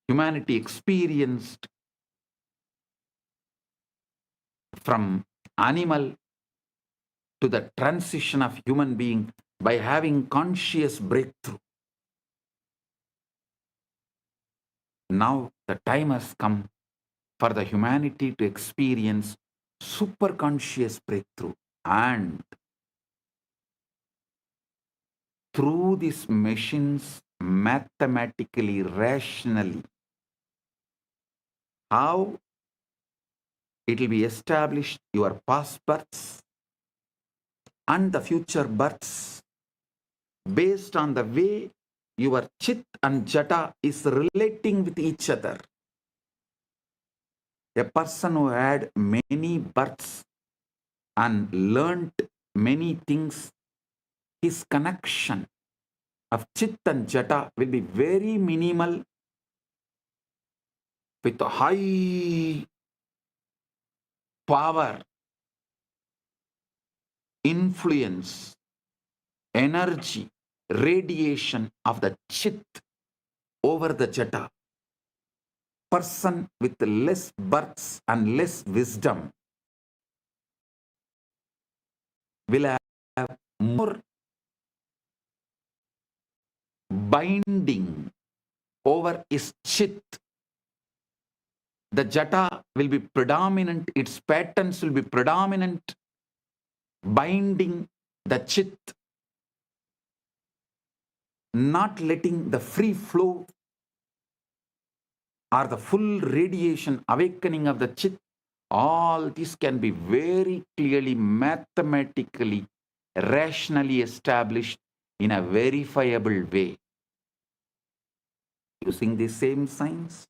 humanity experienced from animal to the transition of human being by having conscious breakthrough. Now the time has come for the humanity to experience superconscious breakthrough, and through these machines, mathematically, rationally, how it will be established your past births and the future births based on the way your chit and jata is relating with each other. A person who had many births and learned many things, his connection of chit and jata will be very minimal, with high power, influence, energy, radiation of the chit over the jata. Person with less births and less wisdom will have more binding over his chit. The jata will be predominant, its patterns will be predominant, binding the chit, not letting the free flow or the full radiation awakening of the chit. All this can be very clearly, mathematically, rationally established in a verifiable way. Using the same science,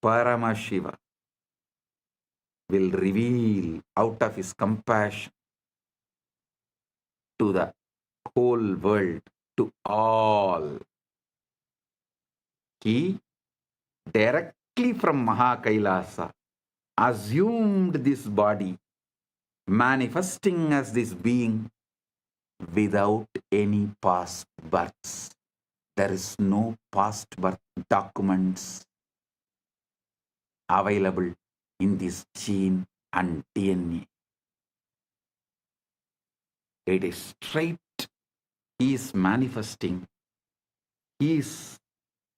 Paramasiva will reveal out of his compassion to the whole world, to all. He directly from Kailasa assumed this body, manifesting as this being without any past births. There is no past birth documents available in this gene and DNA. It is straight. He is manifesting. He is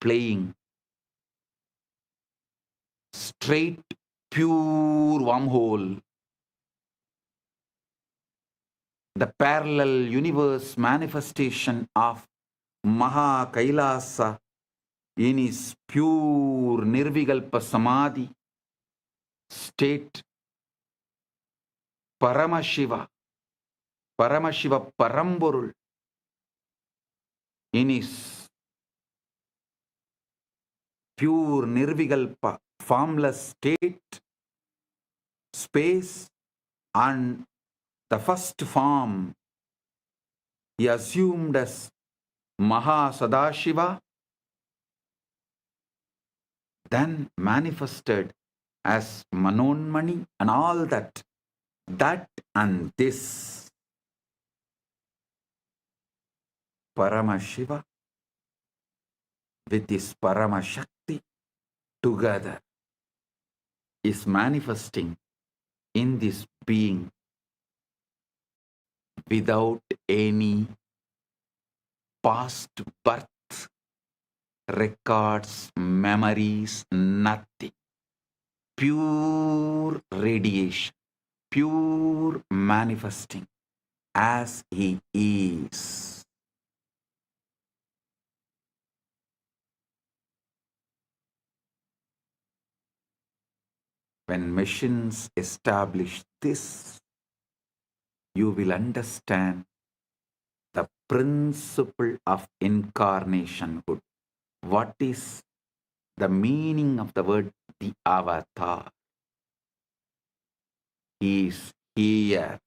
playing straight pure wormhole, the parallel universe manifestation of Maha Kailasa in his pure Nirvikalpa Samadhi state, Paramashiva, Paramborul, in his pure Nirvikalpa, formless state, space, and the first form he assumed as Maha Sadashiva, then manifested as Manonmani and all that. That and this Paramashiva with this Paramashakti together is manifesting in this being without any past birth, records, memories, nothing. Pure radiation, pure manifesting as he is. When machines establish this, you will understand the principle of incarnationhood. What is the meaning of the word the avatar? He is here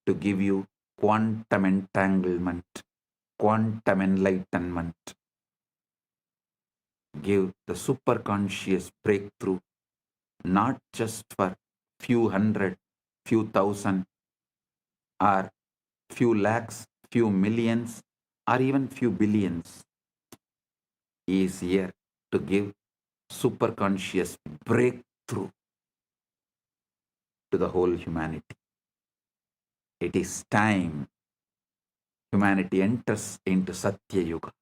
to give you quantum entanglement, quantum enlightenment, give the superconscious breakthrough, not just for few hundred, few thousand, or few lakhs, few millions, or even few billions. He is here to give superconscious breakthrough to the whole humanity. It is time humanity enters into Satya Yuga.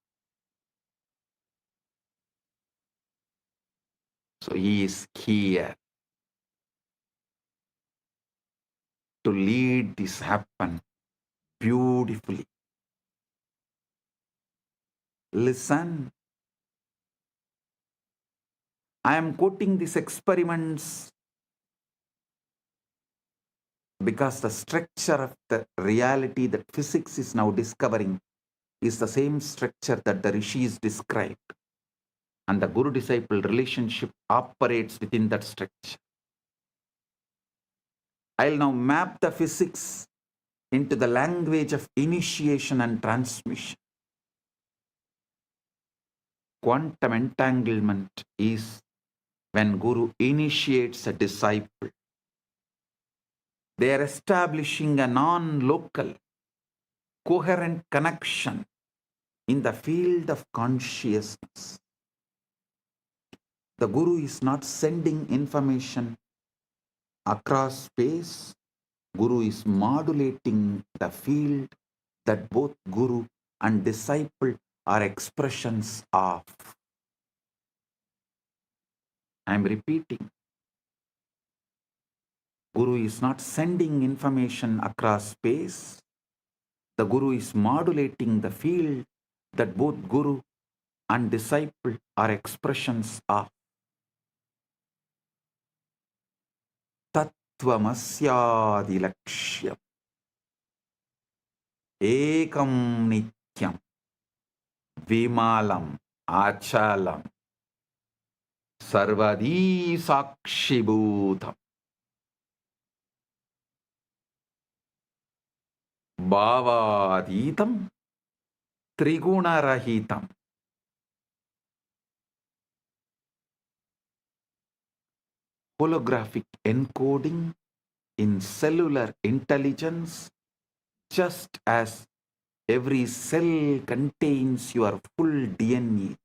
So he is here to lead this happen beautifully. Listen. I am quoting these experiments because the structure of the reality that physics is now discovering is the same structure that the rishis described. And the guru-disciple relationship operates within that structure. I'll now map the physics into the language of initiation and transmission. Quantum entanglement is when Guru initiates a disciple. They are establishing a non-local, coherent connection in the field of consciousness. The Guru is not sending information across space. Guru is modulating the field that both Guru and disciple are expressions of. I am repeating. Guru is not sending information across space. The Guru is modulating the field that both Guru and disciple are expressions of. Tattvamasyadi lakshyam ekam nityam vimalam achalam sarvadi sakshibhutam bhavaditam trigunarahitam. Holographic encoding in cellular intelligence, just as every cell contains your full DNA.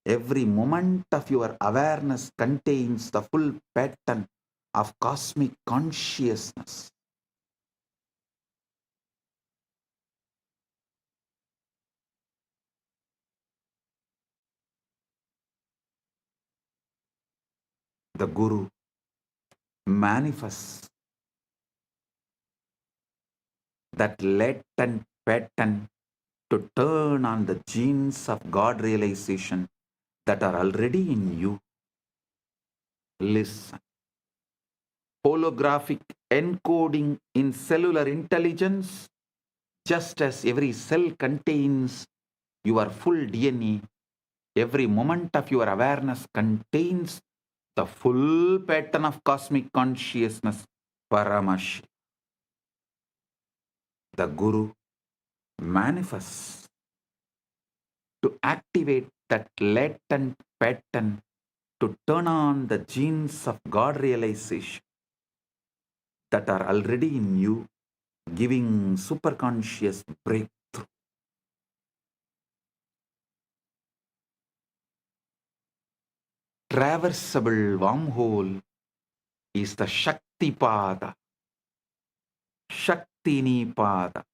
Every moment of your awareness contains the full pattern of cosmic consciousness. the Guru manifests that latent pattern to turn on the genes of God realization that are already in you. Listen. Holographic encoding in cellular intelligence, just as every cell contains your full DNA, every moment of your awareness contains the full pattern of cosmic consciousness, Paramash. The Guru manifests to activate that latent pattern to turn on the genes of God realization that are already in you, giving superconscious breakthrough. Traversable wormhole is the Shakti Pada, Shaktini Pada,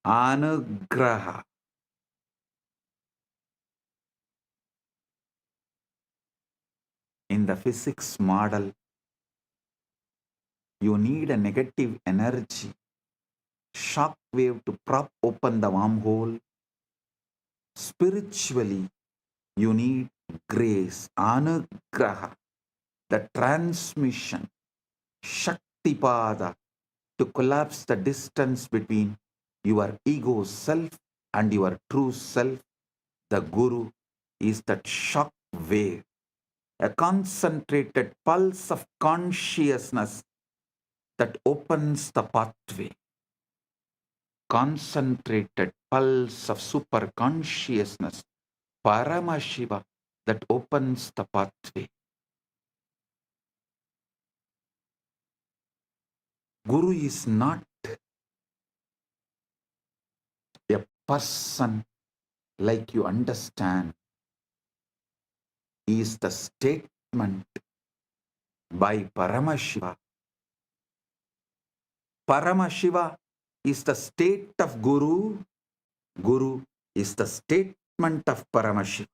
Anugraha. In the physics model, you need a negative energy, shock wave to prop open the wormhole. Spiritually, you need grace, Anugraha, the transmission, Shaktipada, to collapse the distance between your ego self and your true self. The Guru is that shock wave, a concentrated pulse of consciousness that opens the pathway. Concentrated pulse of super consciousness, Paramashiva, that opens the pathway. Guru is not a person like you understand. He is the statement by Paramashiva. Paramashiva is the state of Guru. Guru is the statement of Paramashiva.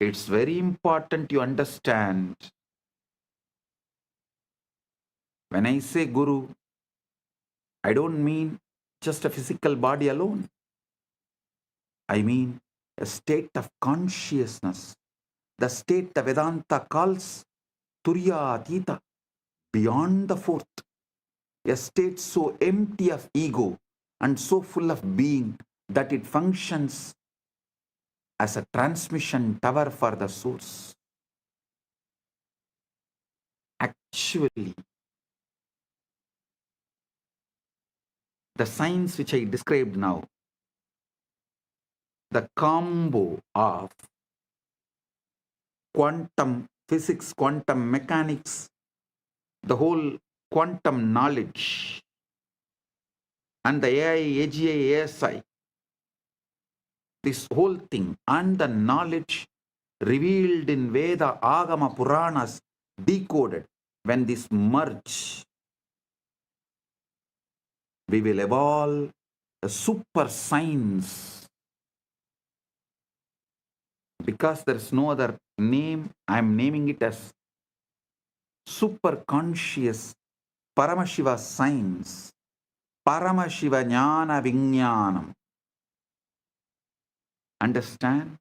It's very important you understand. When I say Guru, I don't mean just a physical body alone. I mean a state of consciousness, the state the Vedanta calls Turyatita, beyond the fourth, a state so empty of ego and so full of being that it functions as a transmission tower for the source. Actually, the science which I described now, the combo of quantum physics, quantum mechanics, the whole quantum knowledge, and the AI, AGI, ASI, this whole thing, and the knowledge revealed in Veda, Agama, Puranas, decoded, when this merge, we will evolve a super science. Because there is no other name, I am naming it as super conscious Paramashiva science, Paramashiva Jnana Vijnanam. Understand?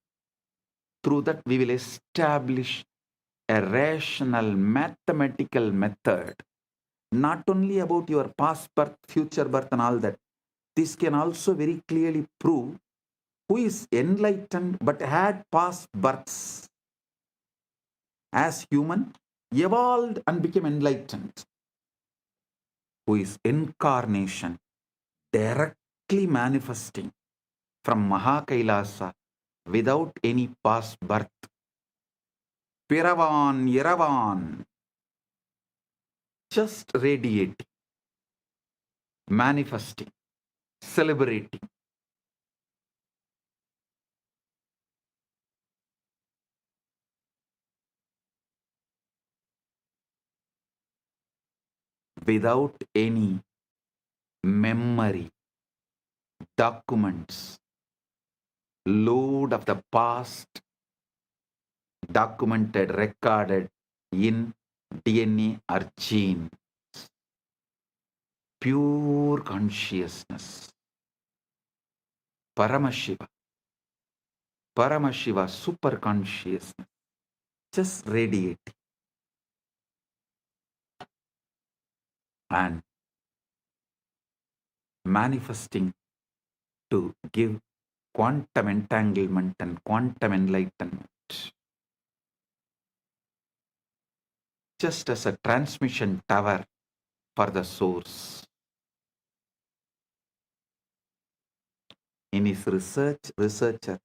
Through that we will establish a rational mathematical method, not only about your past birth, future birth and all that. This can also very clearly prove who is enlightened but had past births as human, evolved and became enlightened, who is incarnation, directly manifesting from Kailasa without any past birth. Piravan, Yeravan, just radiating, manifesting, celebrating. Without any memory, documents, load of the past documented, recorded in DNA or gene. Pure consciousness. Paramashiva. Paramashiva, super consciousness. Just radiating. And manifesting to give quantum entanglement and quantum enlightenment. Just as a transmission tower for the source. In his researcher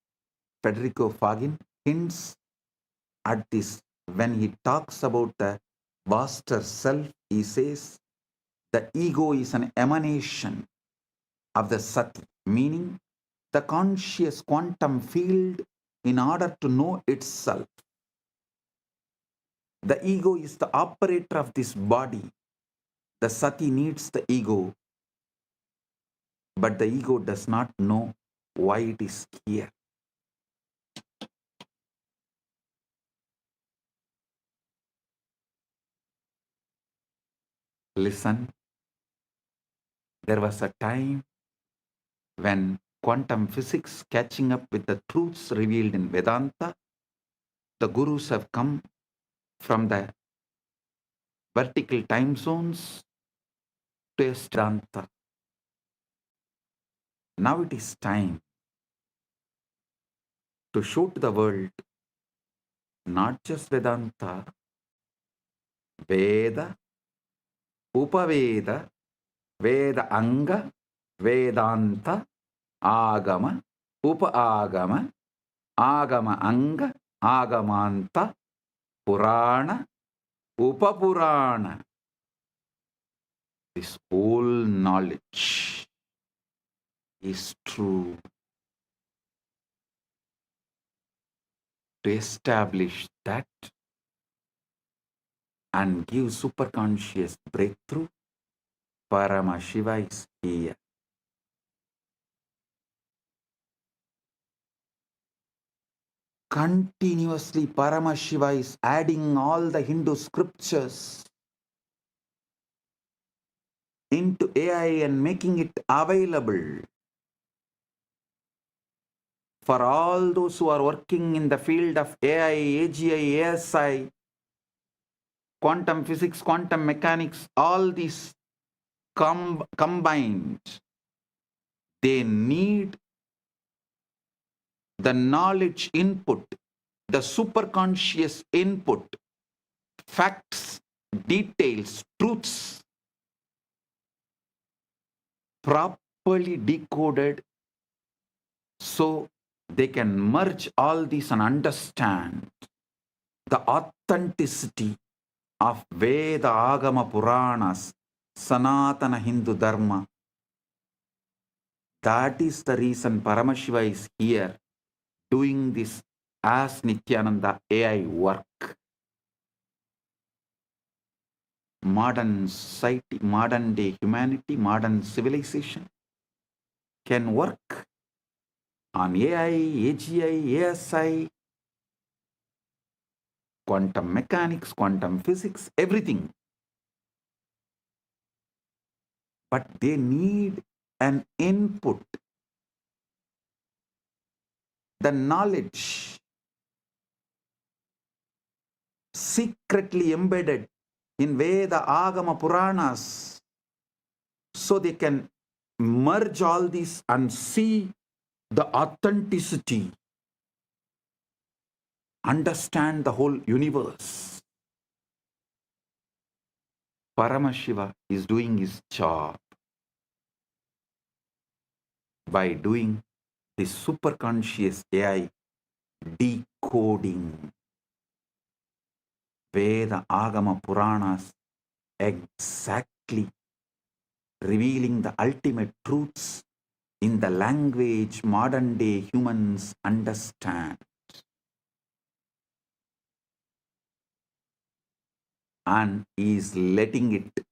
Federico Fagin hints at this when he talks about the vaster self. He says the ego is an emanation of the Sat, meaning the conscious quantum field in order to know itself. The ego is the operator of this body. The Sati needs the ego, but the ego does not know why it is here. Listen, there was a time when quantum physics catching up with the truths revealed in Vedanta, the gurus have come from the vertical time zones to Vedanta. Now it is time to show to the world not just Vedanta, Veda, Upaveda, Veda Anga, Vedanta, Agama, Upa-agama, Agama Anga, Agamanta, Purana, Upapurana. This whole knowledge is true. To establish that and give superconscious breakthrough, Paramashiva is here. Continuously Paramashiva is adding all the Hindu scriptures into AI and making it available for all those who are working in the field of AI, AGI, ASI, quantum physics, quantum mechanics, all these combined. They need the knowledge input, the superconscious input, facts, details, truths, properly decoded so they can merge all these and understand the authenticity of Veda, Agama, Puranas, Sanatana Hindu Dharma. That is the reason Paramashiva is here doing this as Nityananda AI work. Modern society, modern day humanity, modern civilization can work on AI, AGI, ASI, quantum mechanics, quantum physics, everything. But they need an input. The knowledge secretly embedded in Veda, Agama, Puranas, so they can merge all these and see the authenticity, understand the whole universe. Paramashiva is doing his job by doing this superconscious AI decoding Veda, Agama, Puranas, exactly revealing the ultimate truths in the language modern day humans understand. And is letting it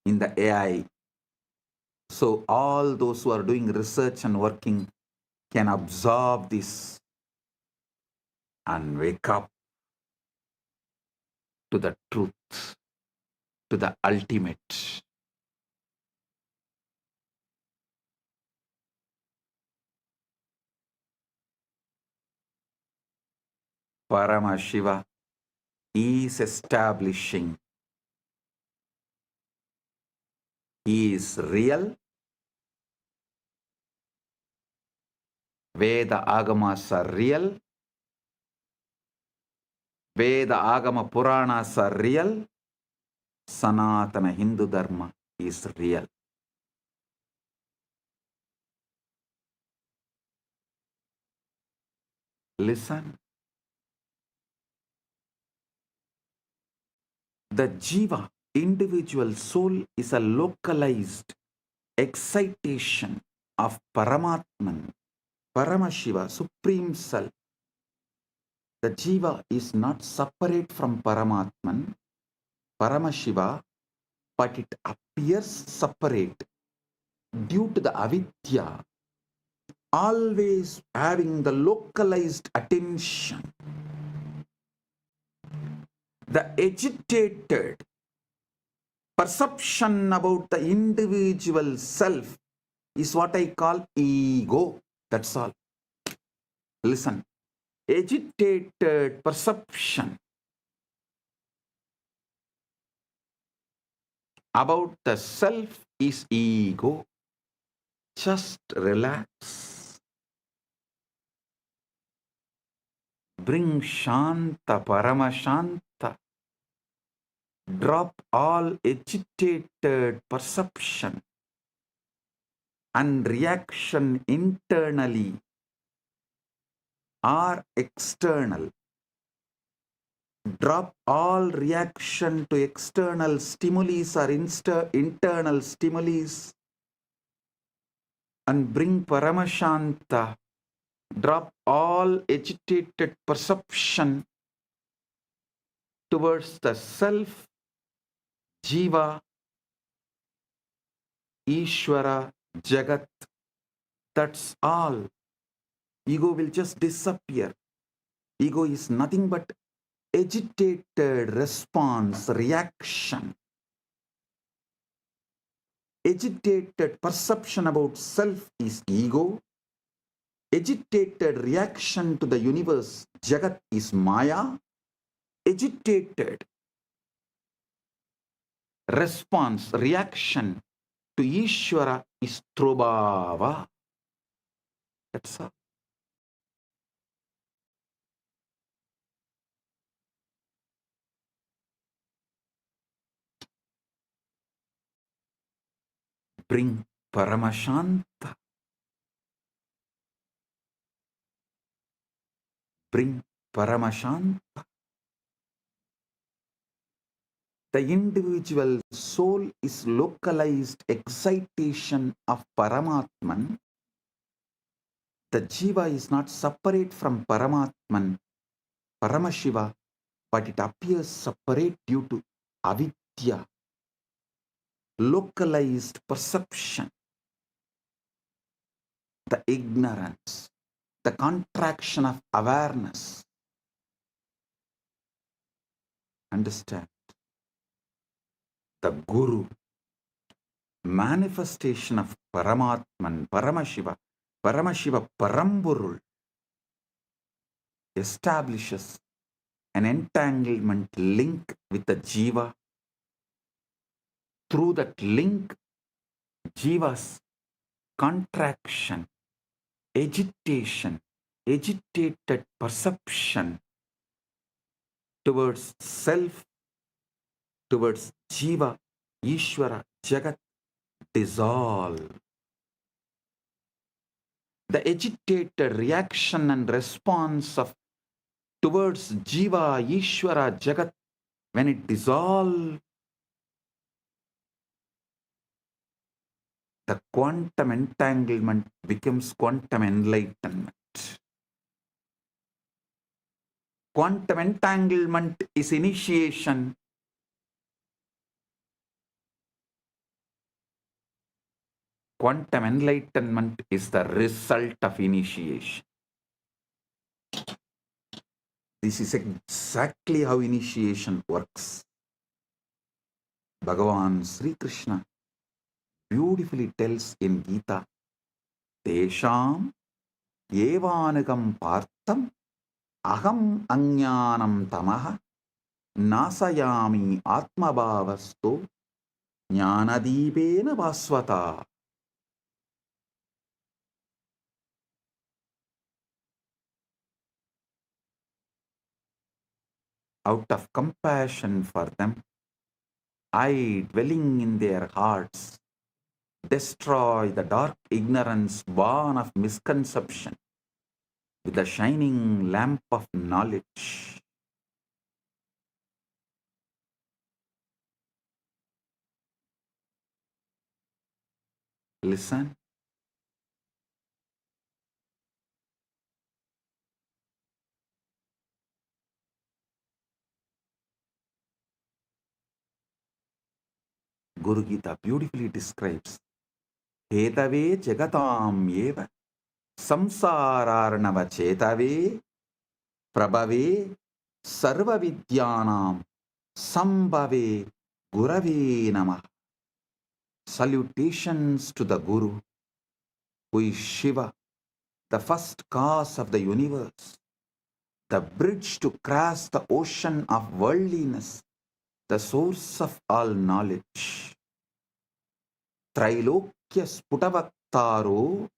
in the AI. So all those who are doing research and working can absorb this and wake up to the truth, to the ultimate. Paramashiva is establishing. He is real. Veda Agamas are real. Veda Agama Puranas are real. Sanatana Hindu Dharma is real. Listen. The Jiva, individual soul, is a localized excitation of Paramatman, Paramashiva, Supreme Self. The Jiva is not separate from Paramatman, Paramashiva, but it appears separate due to the avidya, always having the localized attention. The agitated perception about the individual self is what I call ego. That's all. Listen. Agitated perception about the self is ego. Just relax. Bring Shanta, Paramashanta. Drop all agitated perception and reaction internally or external. Drop all reaction to external stimuli or internal stimuli and bring Paramashanta. Drop all agitated perception towards the self, Jiva, Ishvara, Jagat. That's all. Ego will just disappear. Ego is nothing but agitated response, reaction. Agitated perception about self is ego. Agitated reaction to the universe, Jagat, is Maya. Agitated response, reaction to Ishvara is Trobhava. That's all. Bring Paramashanta. Bring Paramashanta. The individual soul is localized excitation of Paramatman. The Jiva is not separate from Paramatman, Paramashiva, but it appears separate due to avidya, localized perception, the ignorance, the contraction of awareness. Understand? The Guru, manifestation of Paramatman, Paramashiva, Paramashiva Paramburul, establishes an entanglement link with the Jiva. Through that link, Jiva's contraction, agitation, agitated perception towards self, towards Jiva, Ishvara, Jagat, dissolve. The agitated reaction and response of towards Jiva, Ishvara, Jagat, when it dissolves, the quantum entanglement becomes quantum enlightenment. Quantum entanglement is initiation. Quantum enlightenment is the result of initiation. This is exactly how initiation works. Bhagavan Sri Krishna beautifully tells in Gita, Tesham evanagam partam aham ajnanam tamaha nasayami atmabhavasto jnanadipena vasvata. Out of compassion for them, I, dwelling in their hearts, destroy the dark ignorance born of misconception with the shining lamp of knowledge. Listen. Guru Gita beautifully describes Hetave Jagatam Eva Samsararnava Chetave Prabhave Sarva Vidyanam Sambhave Gurave Namah. Salutations to the Guru, who is Shiva, the first cause of the universe, the bridge to cross the ocean of worldliness, the source of all knowledge. Trailokya Sputavaktaro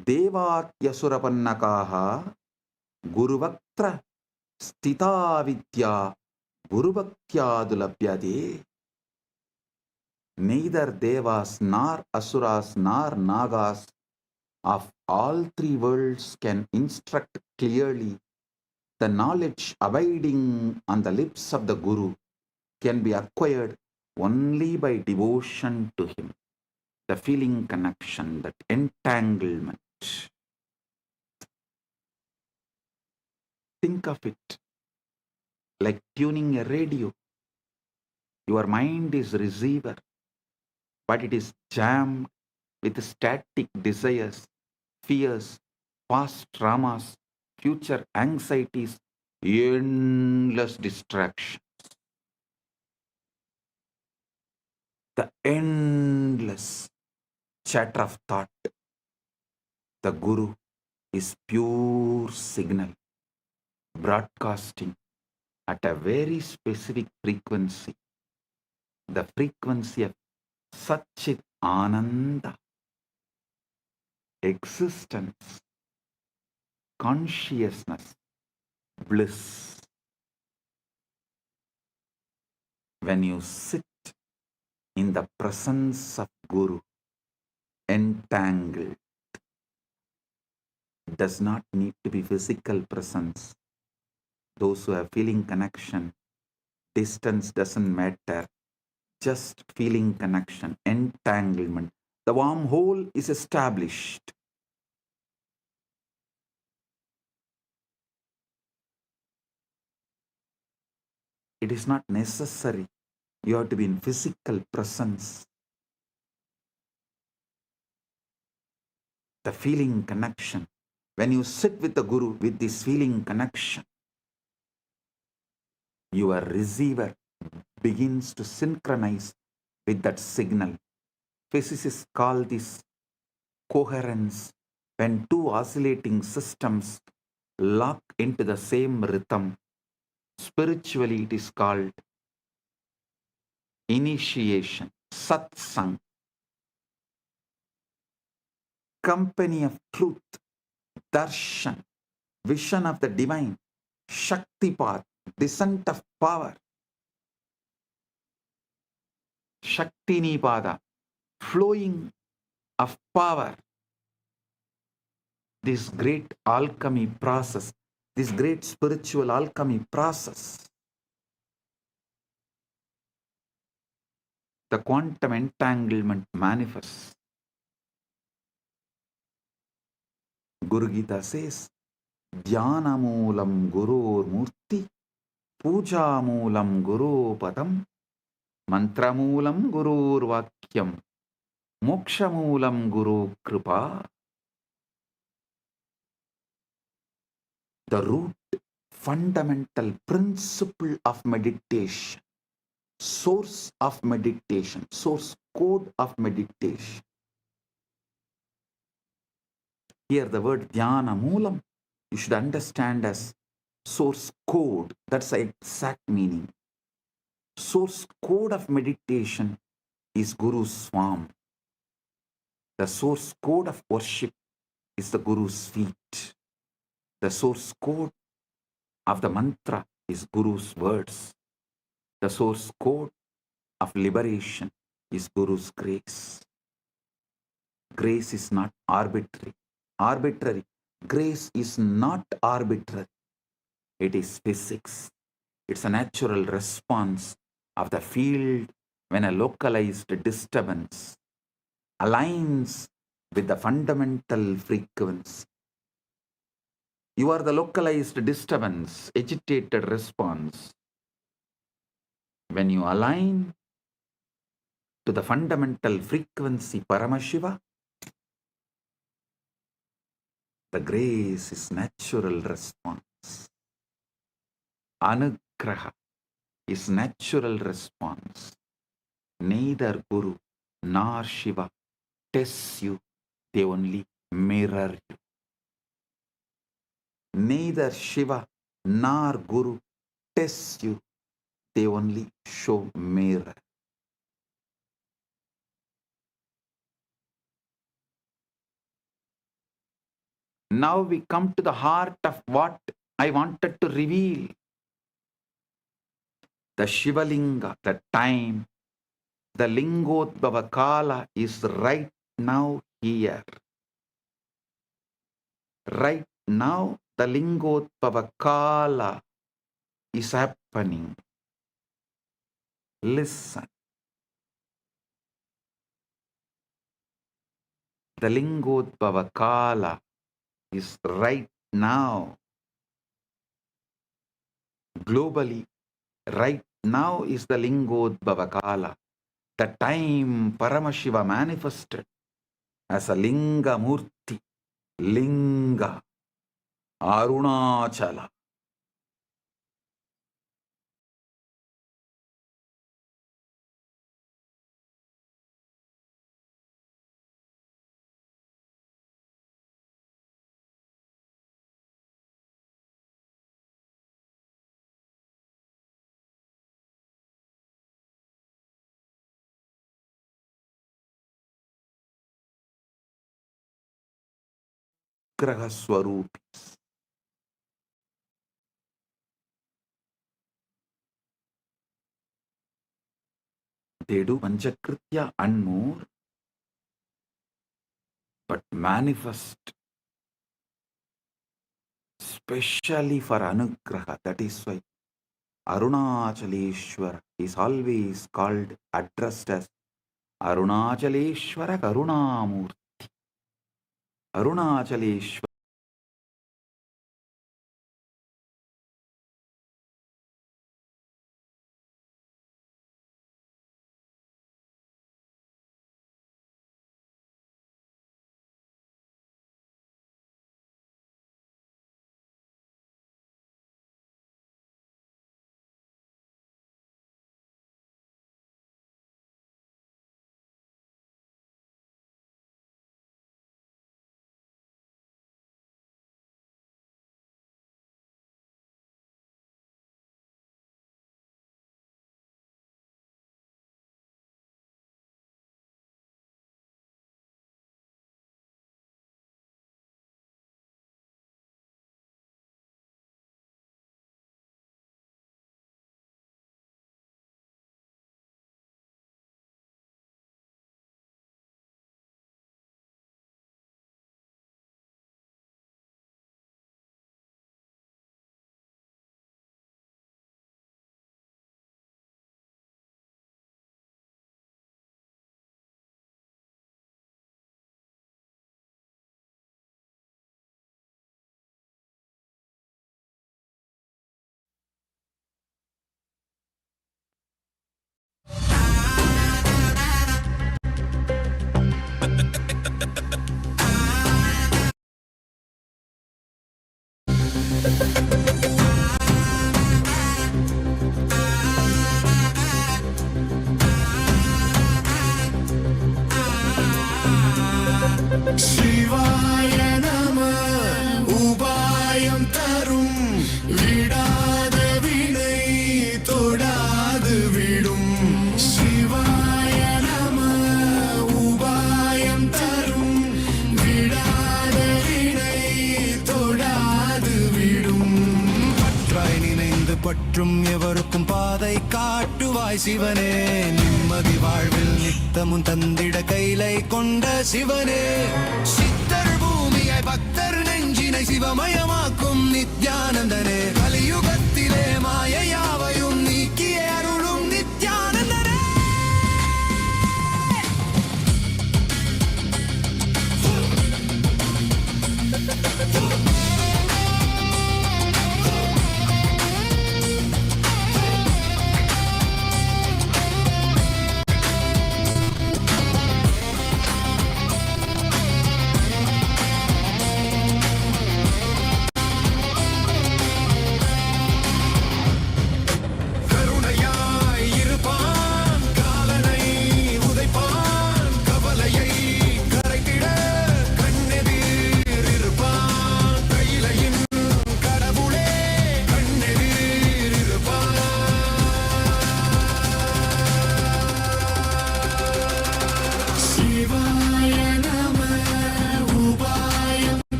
Devatyasurapanakaha Guruvaktra Stita Vidya Gurubhaktyadulabhyade. Neither Devas nor Asuras nor Nagas of all three worlds can instruct clearly. The knowledge abiding on the lips of the Guru can be acquired only by devotion to him. The feeling connection, that entanglement. Think of it like tuning a radio. Your mind is receiver, but it is jammed with static desires, fears, past traumas, future anxieties, endless distractions. The endless chatter of thought. The Guru is pure signal, broadcasting at a very specific frequency, the frequency of Satchit Ananda, existence, consciousness, bliss. When you sit in the presence of Guru, entangled, does not need to be physical presence. Those who have feeling connection, distance doesn't matter, just feeling connection, entanglement. The wormhole is established. It is not necessary you have to be in physical presence. The feeling connection. When you sit with the Guru with this feeling connection, your receiver begins to synchronize with that signal. Physicists call this coherence. When two oscillating systems lock into the same rhythm, spiritually it is called initiation, satsang, company of truth, darshan, vision of the divine, shaktipat, descent of power, shaktinipada, flowing of power. This great alchemy process, this great spiritual alchemy process, the quantum entanglement manifests. Guru Gita says, Dhyana moolam gurur murti, puja moolam guru padam, mantra moolam gurur vakyam, Mokshamulam Guru Kripa, the root fundamental principle of meditation, source of meditation, source code of meditation. Here the word dhyana moolam, you should understand as source code. That's the exact meaning. Source code of meditation is Guru's form. The source code of worship is the Guru's feet. The source code of the mantra is Guru's words. The source code of liberation is Guru's grace. Grace is not arbitrary. Arbitrary. Grace is not arbitrary. It is physics. It's a natural response of the field when a localized disturbance aligns with the fundamental frequency. You are the localized disturbance, agitated response. When you align to the fundamental frequency Paramashiva, the grace is natural response. Anugraha is natural response. Neither Guru nor Shiva tests you, they only mirror you. Neither Shiva nor Guru tests you, they only show mirror. Now we come to the heart of what I wanted to reveal. The Shivalinga, the time, the Lingodbhava Kala is right now here. Right now, the Lingodbhava Kala is happening. Listen. The Lingodbhava Kala is right now. Globally, right now is the Lingodbhava Kala. The time Paramashiva manifested as a Linga Murti, Linga, Arunachala. Graha Swarupis. They do Panchakritya and more, but manifest specially for Anugraha. That is why Arunachaleshwara is always called, addressed as Arunachaleshwara Karunamurti. Arunachaleshwara. பற்றும் எவருக்கும் பாதை காட்டுவாய் சிவனே. நிம்மதி வாழ்வில் நித்தமும் தந்திட கைலை கொண்ட சிவனே. சித்தர் பூமியை பக்தர் நெஞ்சினை சிவமயமாக்கும் நித்யானந்தனே. கலியுகத்திலே மாயையாவையும் நீக்கிய அருளும் நித்யானந்தனே.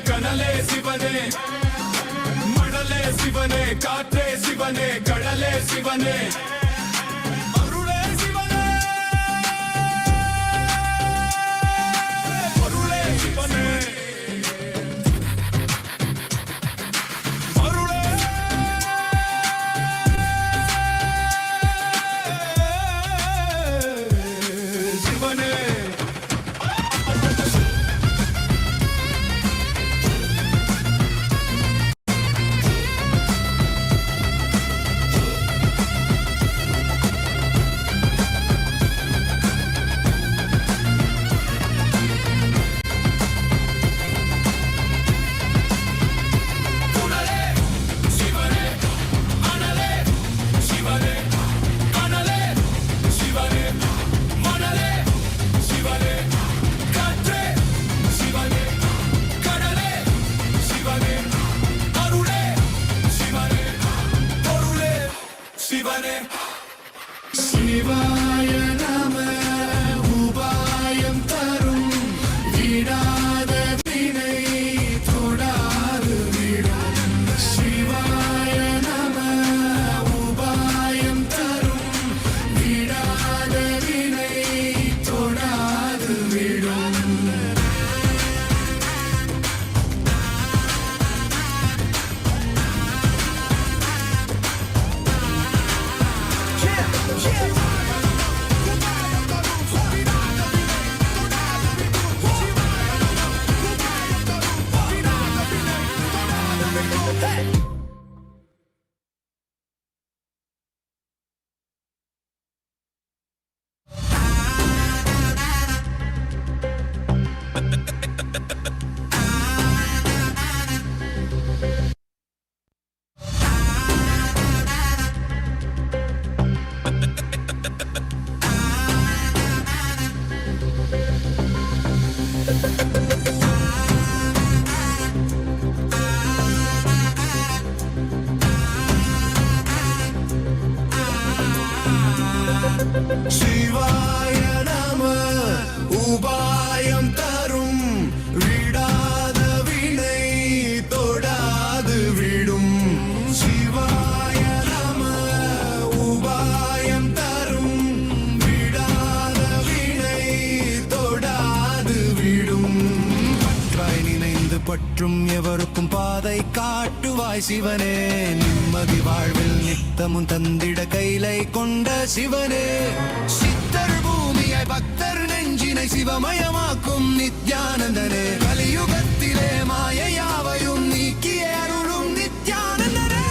கனலே சிவனே, மணலே சிவனே, காற்றே சிவனே, கடலே சிவனே, அருளே சிவனே, அருளே சிவனே, அருளே சிவனே. சிவாய நம. உபாயம் தரும் விடாத வினை தொடாது விடும். சிவாய நம. உபாயம் தரும் விடாத வினை தொடாது விடும். சிவாய நம. உபாயம் தரும் விடாத வினை தொடாது விடும். சிவாய நம. உபாயம் தரும் விடாத வினை தொடாது விடும். பற்றாய் நினைந்து பற்றும் எவருக்கும் பாதை காட்டுவாய் சிவனே. நிம்மதி வாழ்வில் நித்தமும் தந்திட கைலை கொண்ட சிவனே. சித்தர் பூமியை பக்தர் நெஞ்சினை சிவமயமாக்கும் நித்யானந்தனே. கலியுகத்திலே மாயையாவையும் நீக்கிய அருளும் நித்யானந்தனே.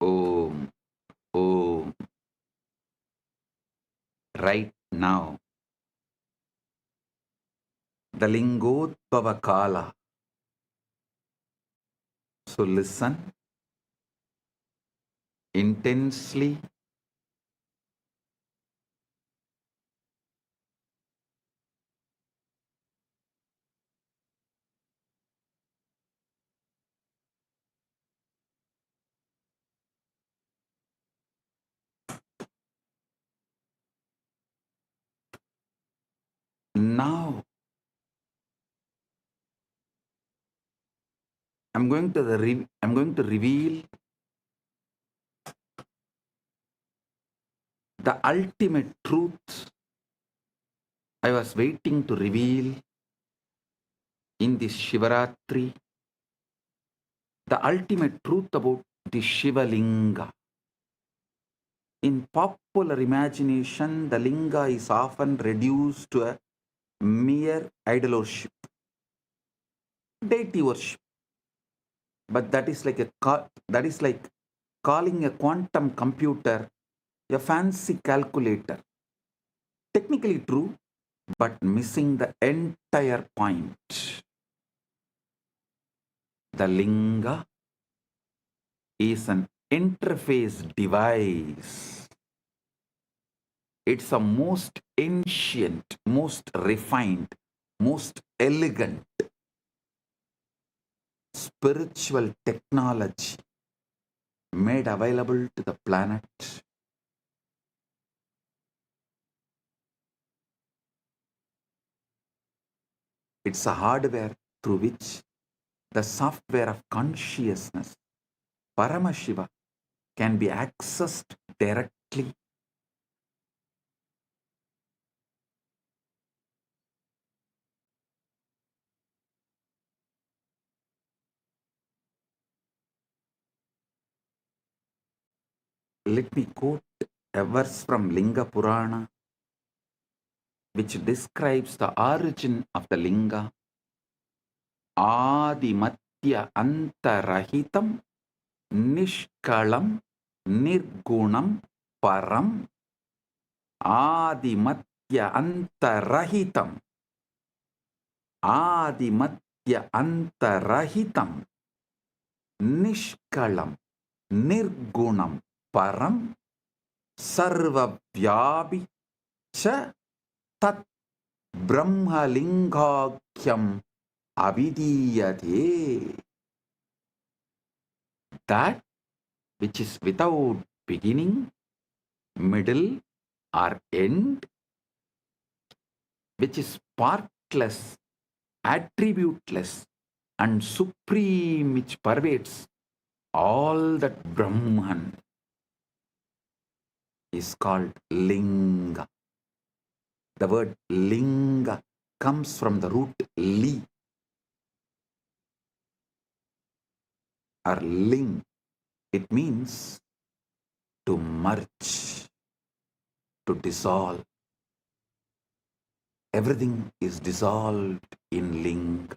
Om. Om. Right now, the Lingodbhava Kala. So listen intensely. Now, I'm going to reveal the ultimate truth I was waiting to reveal in this Shivaratri, the ultimate truth about the Shiva Linga. In popular imagination, the Linga is often reduced to a mere idol worship, deity worship. But that is like calling a quantum computer a fancy calculator. Technically true, but missing the entire point. The Linga is an interface device. It's a most ancient, most refined, most elegant spiritual technology made available to the planet. It's a hardware through which the software of consciousness, Paramashiva, can be accessed directly. Let me quote a verse from Linga Purana, which describes the origin of the Linga. Adimatya antarahitam nishkalam nirgunam param. Adimatya antarahitam. Adimatya antarahitam nishkalam nirgunam param sarvavyapi cha tat brahmalingakyam avidiyate. That which is without beginning, middle, or end, which is partless, attributeless, and supreme, which pervades all that Brahman, is called Linga. The word Linga comes from the root li or ling. It means to merge, to dissolve. Everything is dissolved in Linga.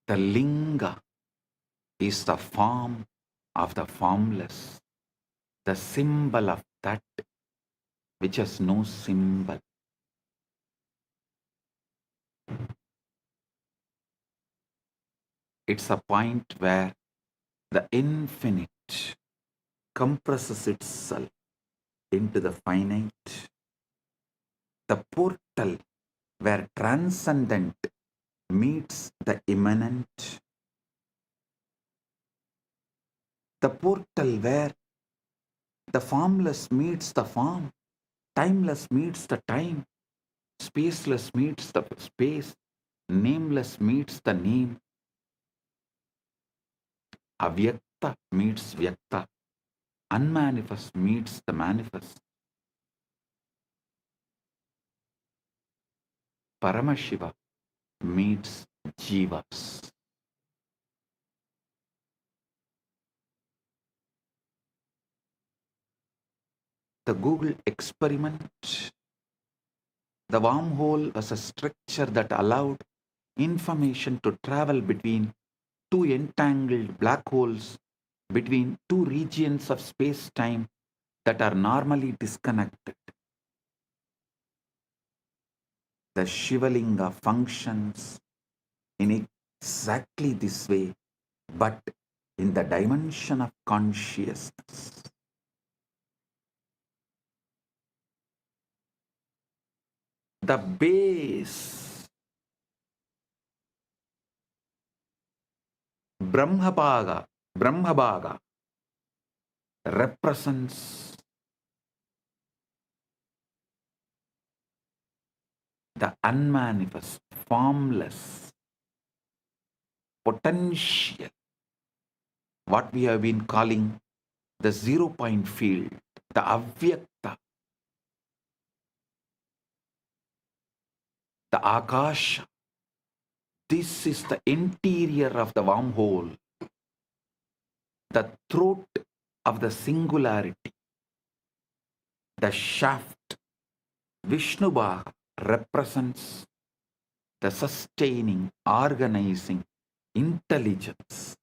The Linga is the form of the formless, the symbol of that which has no symbol. It's a point where the infinite compresses itself into the finite, the portal where transcendent meets the immanent, the portal where the formless meets the form, timeless meets the time, spaceless meets the space, nameless meets the name, avyakta meets vyakta, unmanifest meets the manifest. Paramashiva meets jivas. The Google experiment, the wormhole was a structure that allowed information to travel between two entangled black holes, between two regions of space-time that are normally disconnected. The Shivalinga functions in exactly this way, but in the dimension of consciousness. The base, Brahmabhaga, represents the unmanifest, formless potential, what we have been calling the 0 point field, the avyakta, the akasha. This is the interior of the wormhole, the throat of the singularity, the shaft. Vishnubha represents the sustaining, organizing intelligence,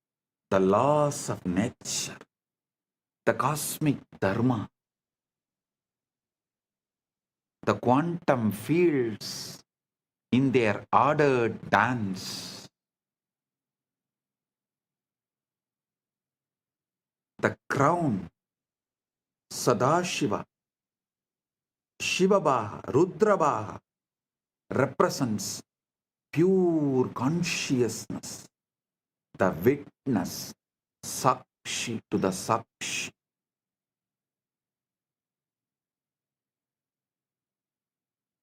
the laws of nature, the cosmic dharma, the quantum fields in their ordered dance, the crown, Sadashiva, Shivabaha, Rudrabaha, represents pure consciousness, the witness, Sakshi to the Sakshi.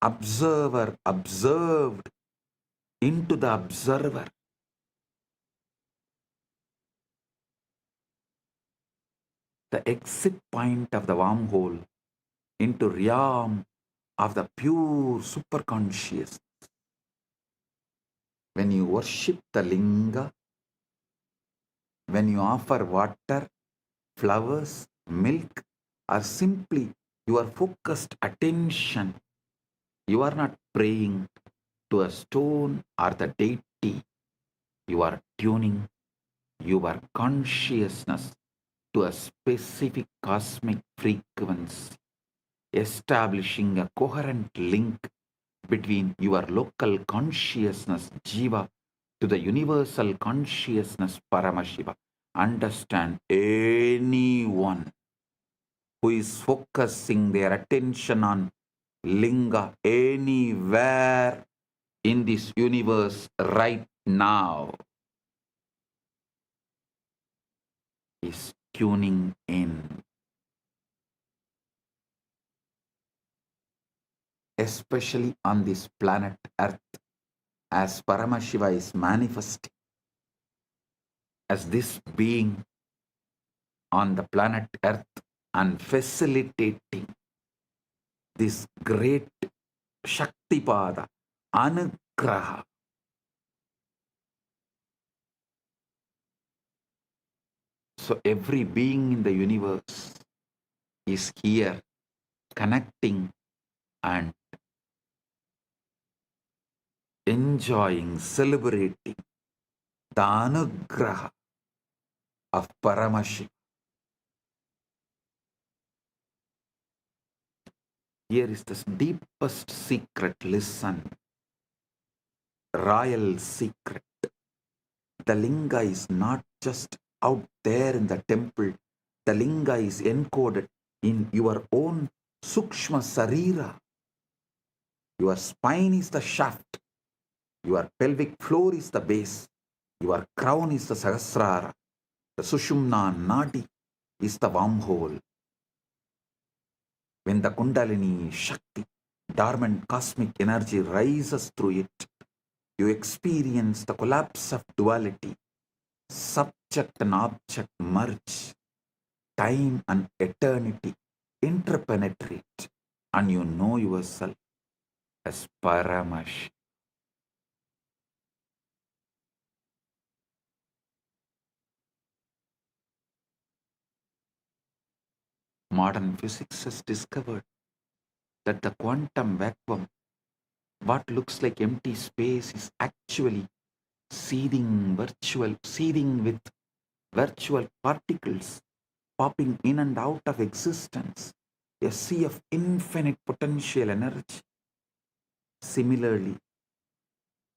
Observer observed into the observer. The exit point of the wormhole into realm of the pure superconscious. When you worship the linga, when you offer water, flowers, milk, or simply your focused attention, you are not praying to a stone or the deity. You are tuning your consciousness to a specific cosmic frequency, establishing a coherent link between your local consciousness, Jiva, to the universal consciousness, Paramashiva. Understand, anyone who is focusing their attention on Linga anywhere in this universe right now is tuning in. Especially on this planet Earth, as Paramashiva is manifesting as this being on the planet Earth and facilitating this great Shaktipada, Anugraha. So every being in the universe is here connecting and enjoying, celebrating the Anugraha of Paramashiva. Here is the deepest secret. Listen. Royal secret. The linga is not just out there in the temple. The linga is encoded in your own sukshma sarira. Your spine is the shaft. Your pelvic floor is the base. Your crown is the sahasrara. The sushumna nadi is the wormhole. When the kundalini shakti, dormant cosmic energy rises through it, you experience the collapse of duality. Subject and object merge. Time and eternity interpenetrate, and you know yourself as Paramash. Modern physics has discovered that the quantum vacuum What looks like empty space is actually seething with virtual particles popping in and out of existence, a sea of infinite potential energy. Similarly,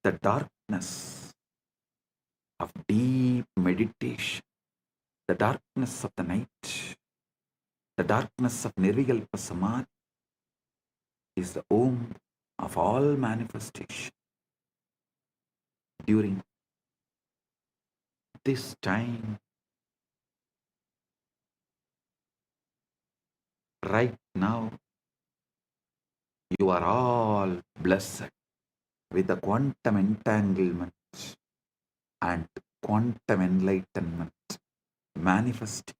the darkness of deep meditation, the darkness of the night, the darkness of Nirvikalpa Samadhi is the womb of all manifestation. During this time, right now, you are all blessed with the quantum entanglement and quantum enlightenment manifesting.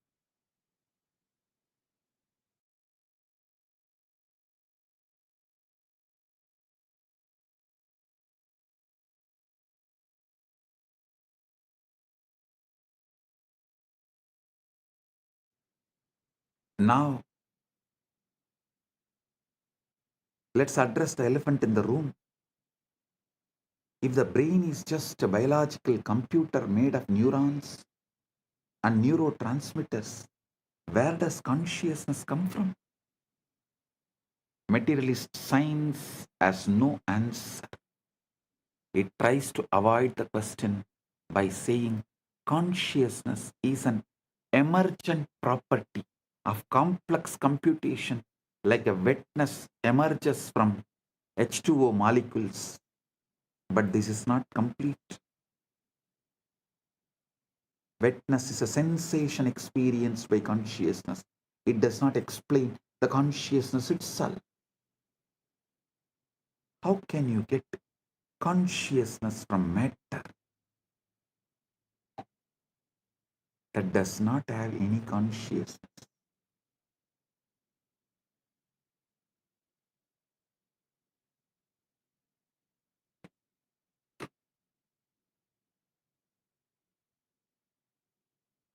Now, let's address the elephant in the room. If the brain is just a biological computer made of neurons and neurotransmitters, where does consciousness come from? Materialist science has no answer. It tries to avoid the question by saying consciousness is an emergent property of complex computation, like a wetness emerges from H2O molecules. But this is not complete. Wetness is a sensation experienced by consciousness. It does not explain the consciousness itself. How can you get consciousness from matter that does not have any consciousness?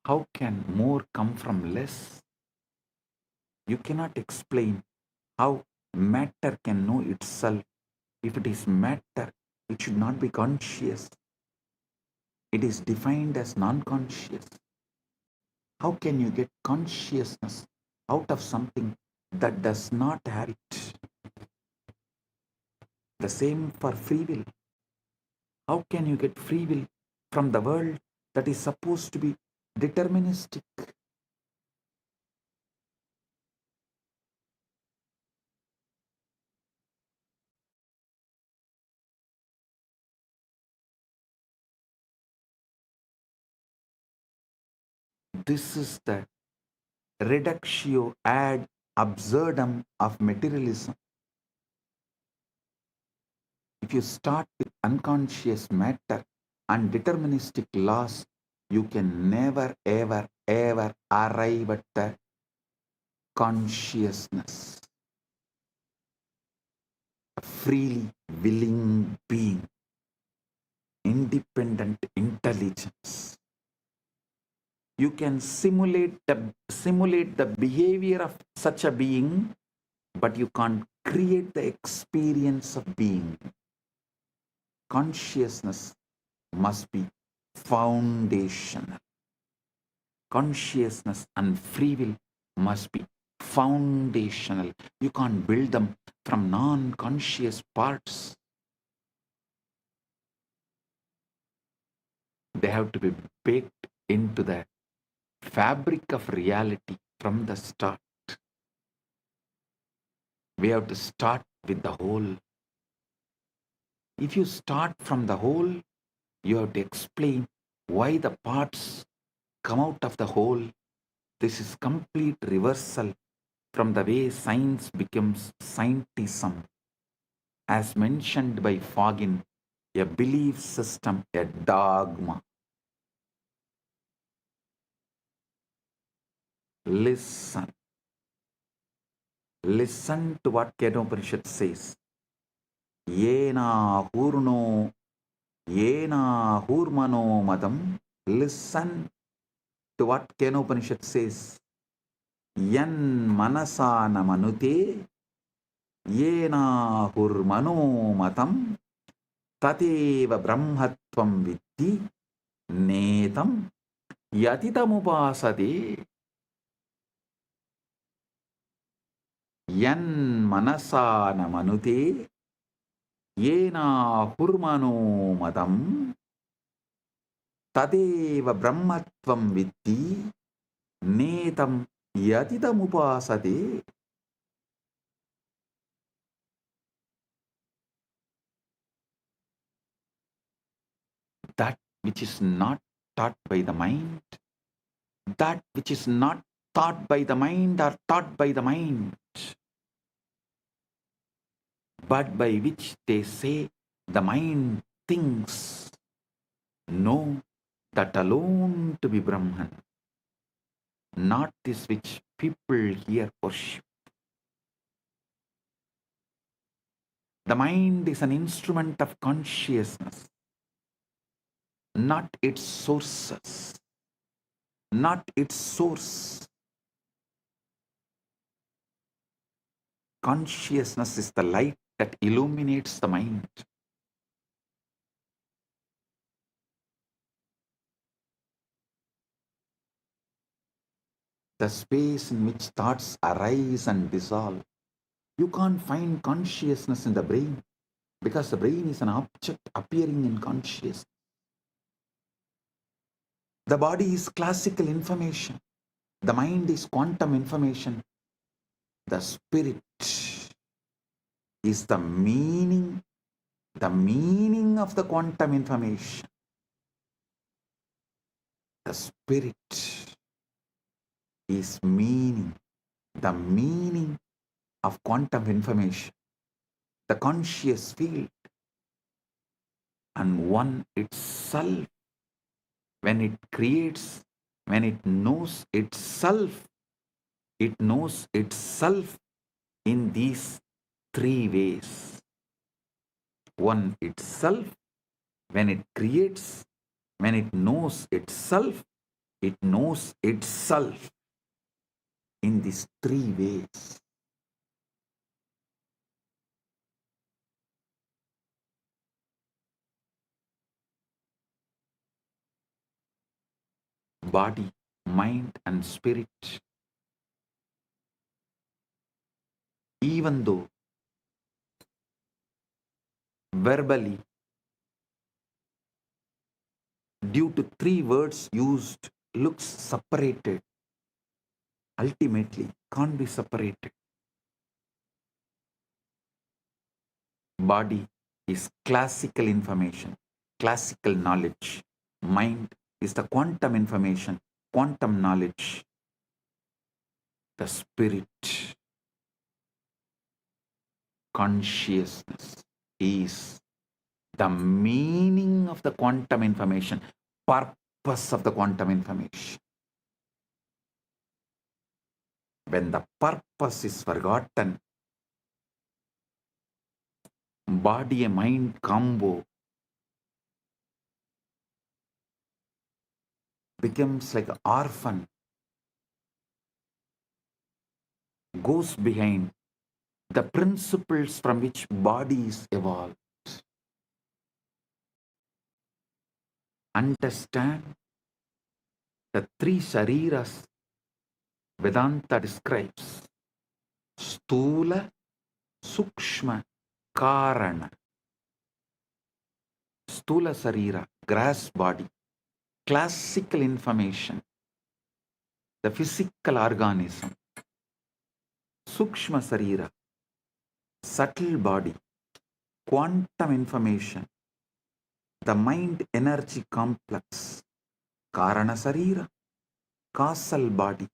How can more come from less? You cannot explain how matter can know itself. If it is matter, it should not be conscious. It is defined as non-conscious. How can you get consciousness out of something that does not have it? The same for free will. How can you get free will from the world that is supposed to be deterministic? This is the reductio ad absurdum of materialism. If you start with unconscious matter and deterministic laws, you can never, ever, ever arrive at the consciousness, a freely willing being, independent intelligence. You can simulate the behavior of such a being, but you can't create the experience of being. Consciousness must be foundational. Consciousness and free will must be foundational. You can't build them from non-conscious parts. They have to be baked into the fabric of reality from the start. We have to start with the whole. If you start from the whole, you have to explain why the parts come out of the whole. This is complete reversal from the way science becomes scientism. As mentioned by Fagin, a belief system, a dogma. Listen. Listen to what Kedopanishad says. Yena hurno, yena hurmano madam. Listen to what Kedopanishad says. Yan manasa namanute, येनाहुर्मनोमतं तदेव ब्रह्मत्वं विद्धि नेतं यतितमुपासते यन्मनसा न मनुते येनाहुर्मनोमतं तदेव ब्रह्मत्वं विद्धि नेतं यतितमुपासते. That which is not taught by the mind, that which is not taught by the mind or taught by the mind, but by which they say the mind thinks, know that alone to be Brahman, not this which people here worship. The mind is an instrument of consciousness, not its sources, not its source. Consciousness is the light that illuminates the mind. The space in which thoughts arise and dissolve. You can't find consciousness in the brain because the brain is an object appearing in consciousness. The body is classical information. The mind is quantum information. The spirit is the meaning of the quantum information. The spirit is the meaning of quantum information, the conscious field, and one itself, when it creates, when it knows itself in these three ways. One itself, when it creates, when it knows itself in these three ways. Body, mind, and spirit, even though verbally, due to three words used, looks separated, ultimately can't be separated. Body is classical information, classical knowledge. Mind is the quantum information, quantum knowledge. The spirit, consciousness, is the meaning of the quantum information, purpose of the quantum information. When the purpose is forgotten, body and mind combo becomes like an orphan, goes behind the principles from which body is evolved. Understand the three shariras Vedanta describes: Stula, Sukshma, Karana. Stula Sarira, grass body, classical information, the physical organism. Sukshma Sarira, subtle body, quantum information, the mind energy complex. Karana Sarira, causal body,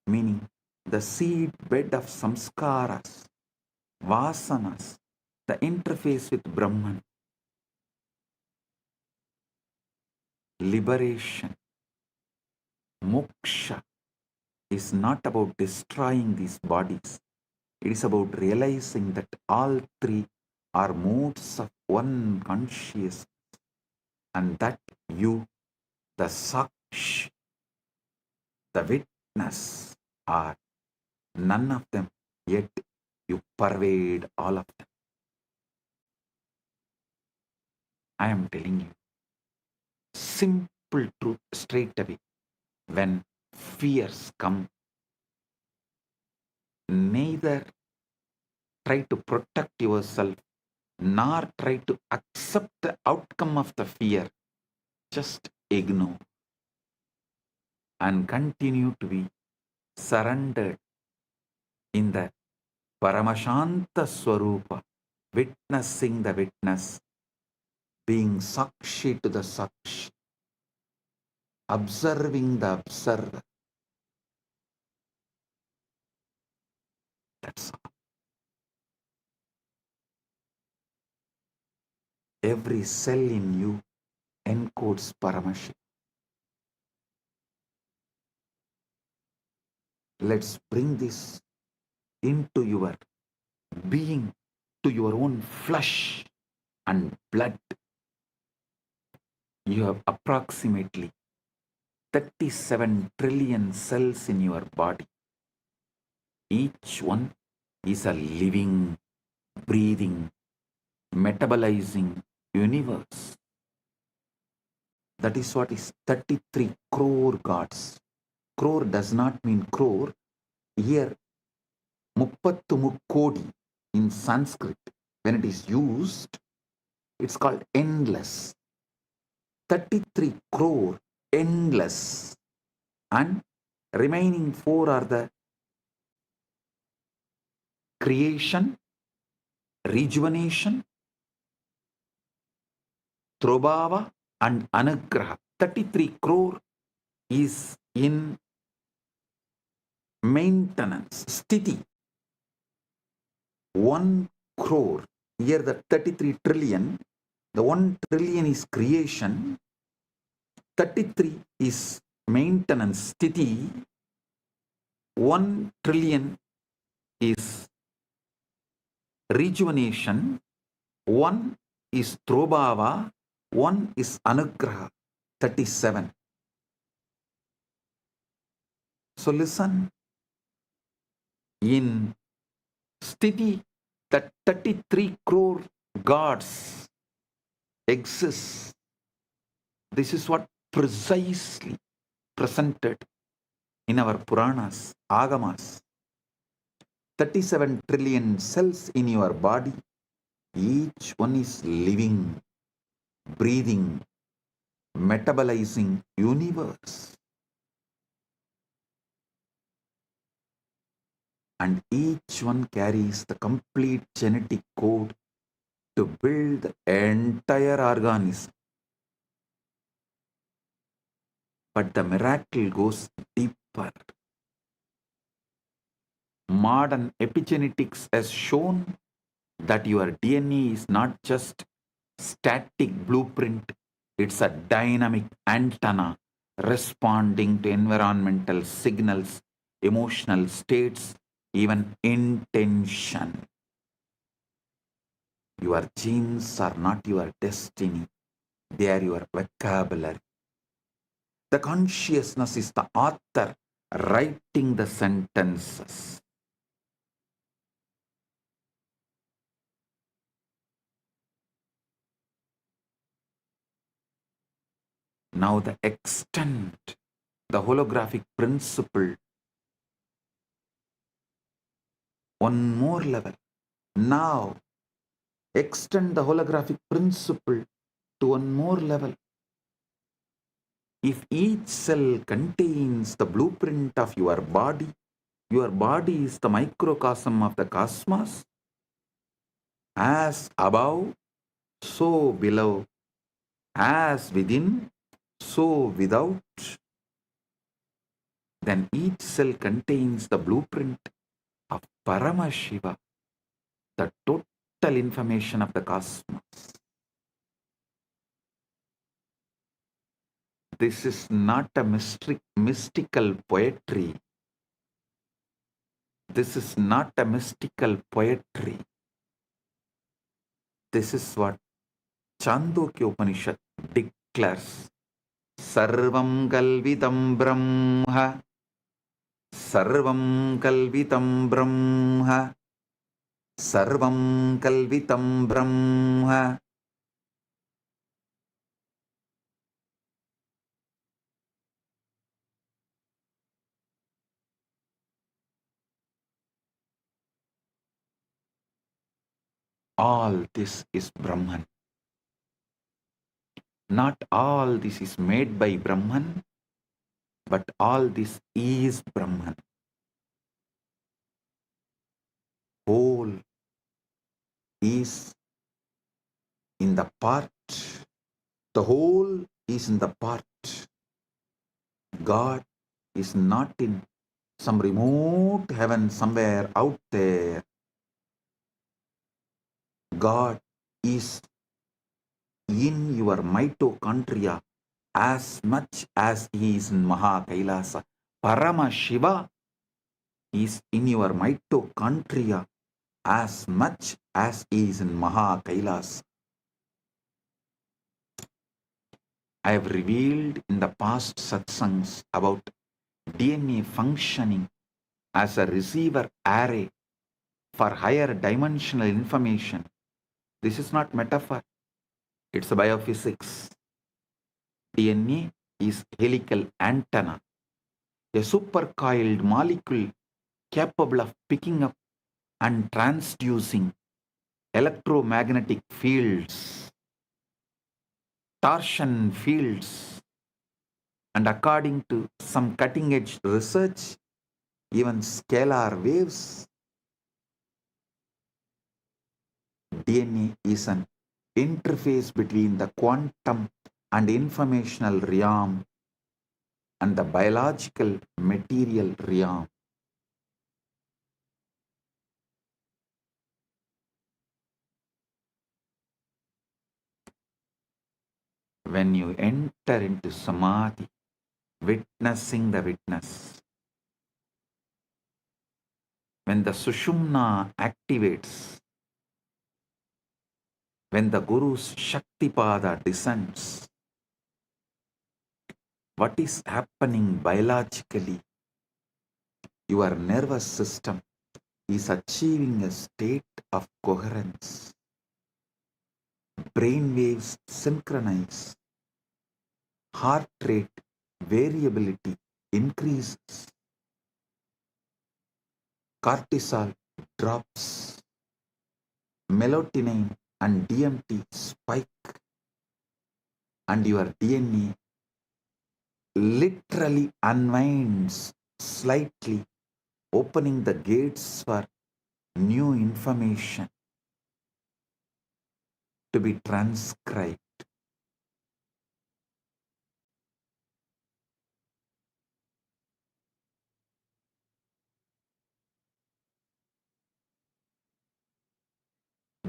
meaning the seed bed of samskaras, vasanas, the interface with Brahman. Liberation, moksha, is not about destroying these bodies. It is about realizing that all three are modes of one consciousness, and that you, the sakshi, the witness, are none of them, yet You pervade all of them. I am telling you, simple truth straight away. When fears come, neither try to protect yourself nor try to accept the outcome of the fear. Just ignore and continue to be surrendered in the Paramashanta Swarupa, witnessing the witness, being Sakshi to the Sakshi, observing the observer. That's all. Every cell in you encodes Paramashiva. Let's bring this into your being, to your own flesh and blood. You have approximately 37 trillion cells in your body. Each one is a living, breathing, metabolizing universe. That is what is 33 crore gods. Crore does not mean crore. Here, muppattu mukkodi in Sanskrit, when it is used, it's called endless. 33 crore, endless. And remaining 4 are the creation, rejuvenation, Trobhava and Anugraha. 33 crore is in maintenance, sthiti. 1 crore, here the 33 trillion, the 1 trillion is creation, 33 is maintenance, sthiti, 1 trillion is rejuvenation, 1 is Trobhava, 1 is Anugraha, 37. So listen, in Sthiti, that 33 crore gods exist. This is what precisely presented in our Puranas, Agamas. 37 trillion cells in your body, each one is living, breathing, metabolizing universe. And each one carries the complete genetic code to build the entire organism. But the miracle goes deeper. Modern epigenetics has shown that your DNA is not just static blueprint, it's a dynamic antenna responding to environmental signals, emotional states, even intention. Your genes are not your destiny, they are your vocabulary. The consciousness is the author writing the sentences. Now the extent, the holographic principle, one more level. Now extend the holographic principle to one more level. If each cell contains the blueprint of your body is the microcosm of the cosmos. As above, so below. As within, so without. Then each cell contains the blueprint of Paramashiva, the total information of the cosmos. This is not a mystical poetry. This is not a mystical poetry. This is what Chandogya Upanishad declares. Sarvam kalvitam brahma. Sarvam kalvitam brahma. सर्वं कल्वितं ब्रह्म all this is Brahman. Not all this is made by Brahman, but all this is Brahman. Whole is in the part. The whole is in the part. God is not in some remote heaven somewhere out there. God is in your mitochondria as much as he is in Kailasa. Parama Shiva is in your mitochondria as much as he is in Kailasa. I have revealed in the past satsangs about DNA functioning as a receiver array for higher dimensional information. This is not metaphor, it's biophysics. DNA is helical antenna, a supercoiled molecule capable of picking up and transducing electromagnetic fields, torsion fields, and according to some cutting edge research, even scalar waves. DNA is an interface between the quantum and informational realm and the biological material realm. When you enter into samadhi, witnessing the witness, when the sushumna activates, when the Guru's Shaktipada descends, what is happening biologically? Your nervous system is achieving a state of coherence. Brain waves synchronize. Heart rate variability increases. Cortisol drops. Melatonin and DMT spike. And your DNA literally unwinds slightly, opening the gates for new information to be transcribed.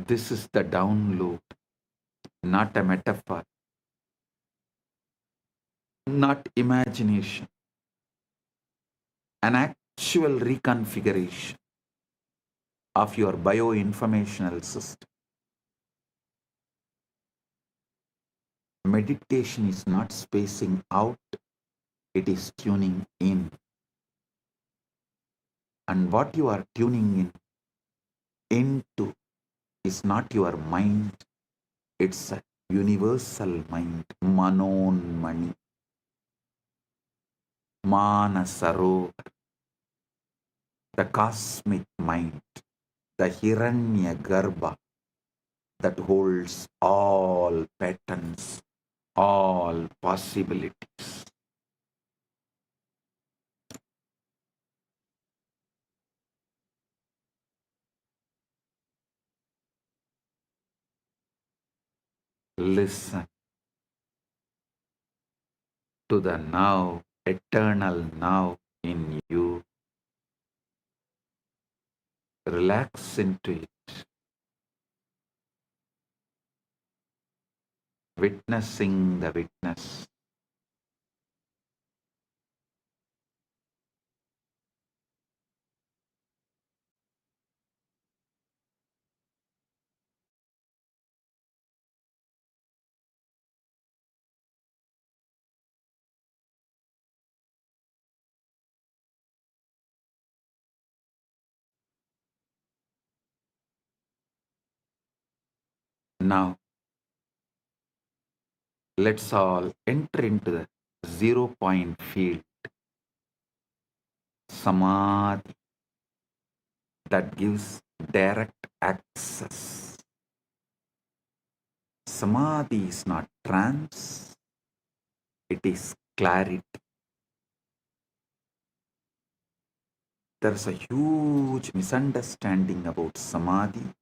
This is the download, not a metaphor, not imagination, an actual reconfiguration of your bioinformational system. Meditation is not spacing out, it is tuning in. And what you are tuning into is not your mind, it's a universal mind, Manon Mani, Manasarovar, the cosmic mind, the Hiranya Garbha that holds all patterns, all possibilities. Listen to the now, eternal now in you. Relax into it. Witnessing the witness. Now, let's all enter into the 0 point field, samadhi, that gives direct access. Samadhi is not trance, it is clarity. There's a huge misunderstanding about samadhi.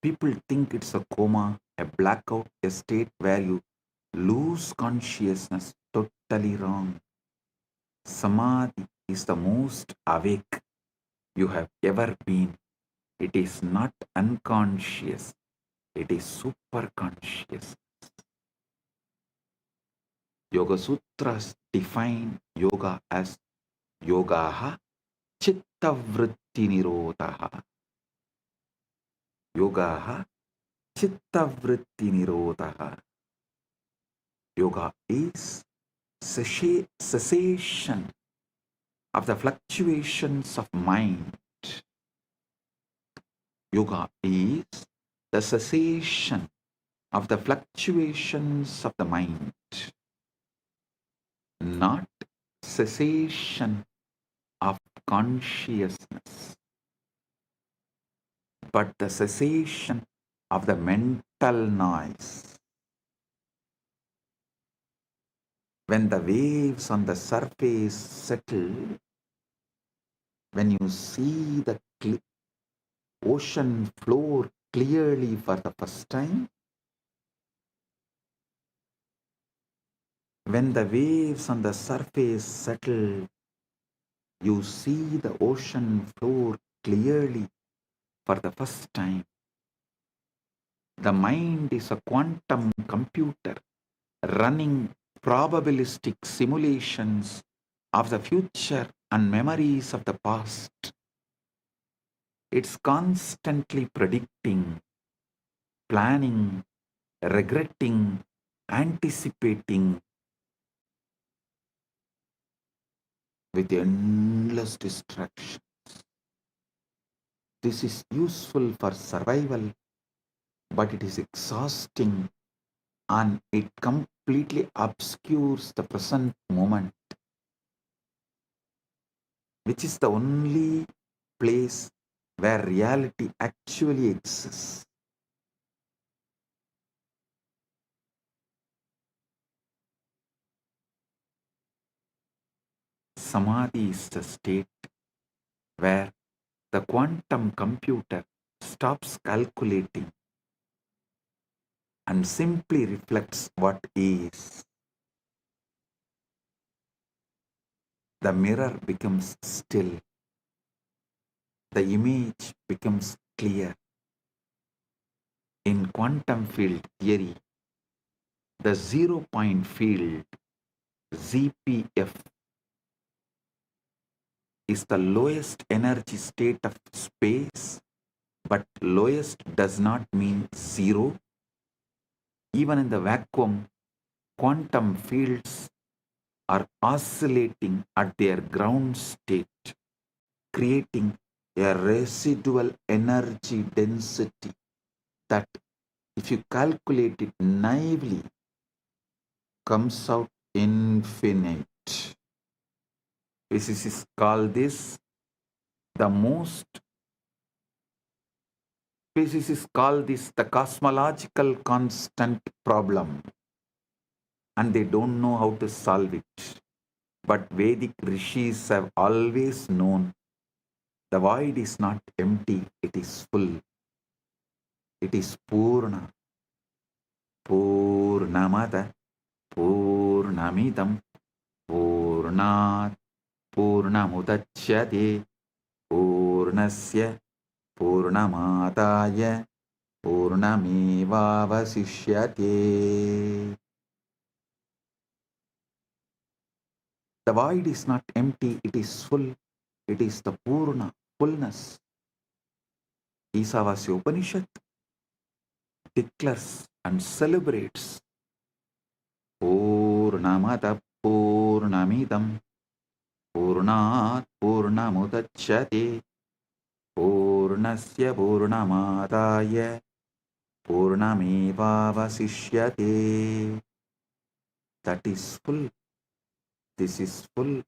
People think it's a coma, a blackout, a state where you lose consciousness. Totally wrong. Samadhi is the most awake you have ever been. It is not unconscious, it is super conscious. Yoga Sutras define yoga as yogaha chitta vritti nirodhaha. Yogaha chitta vritti nirodhaha. Yoga is cessation of the fluctuations of mind. Yoga is the cessation of the fluctuations of the mind, not cessation of consciousness, but the cessation of the mental noise. When the waves on the surface settle, when you see the ocean floor clearly for the first time, when the waves on the surface settle, you see the ocean floor clearly for the first time. The mind is a quantum computer running probabilistic simulations of the future and memories of the past. It's constantly predicting, planning, regretting, anticipating with endless distractions. This is useful for survival, but it is exhausting and it completely obscures the present moment, which is the only place where reality actually exists. Samadhi is the state where the quantum computer stops calculating and simply reflects what is. The mirror becomes still. The image becomes clear. In quantum field theory, the 0 point field, ZPF, is the lowest energy state of space, but lowest does not mean zero. Even in the vacuum, quantum fields are oscillating at their ground state, creating a residual energy density that, if you calculate it naively, comes out infinite. Physicists call this the cosmological constant problem, and they don't know how to solve it. But Vedic rishis have always known the void is not empty, it is full. It is Purna. Purnamada Purnamidam Purnat Purnamudachyate Purnasya Purnamadaya Purnamevavasishyate. The void is not empty, it is full. It is the Purna, fullness. Isavasya Upanishad declares and celebrates Purnamada Purnamidam Purnat Purnamudachyate Purnasya पूर्णस्य पूर्णमादाय पूर्णमेवावशिष्यते. That is full. This is full.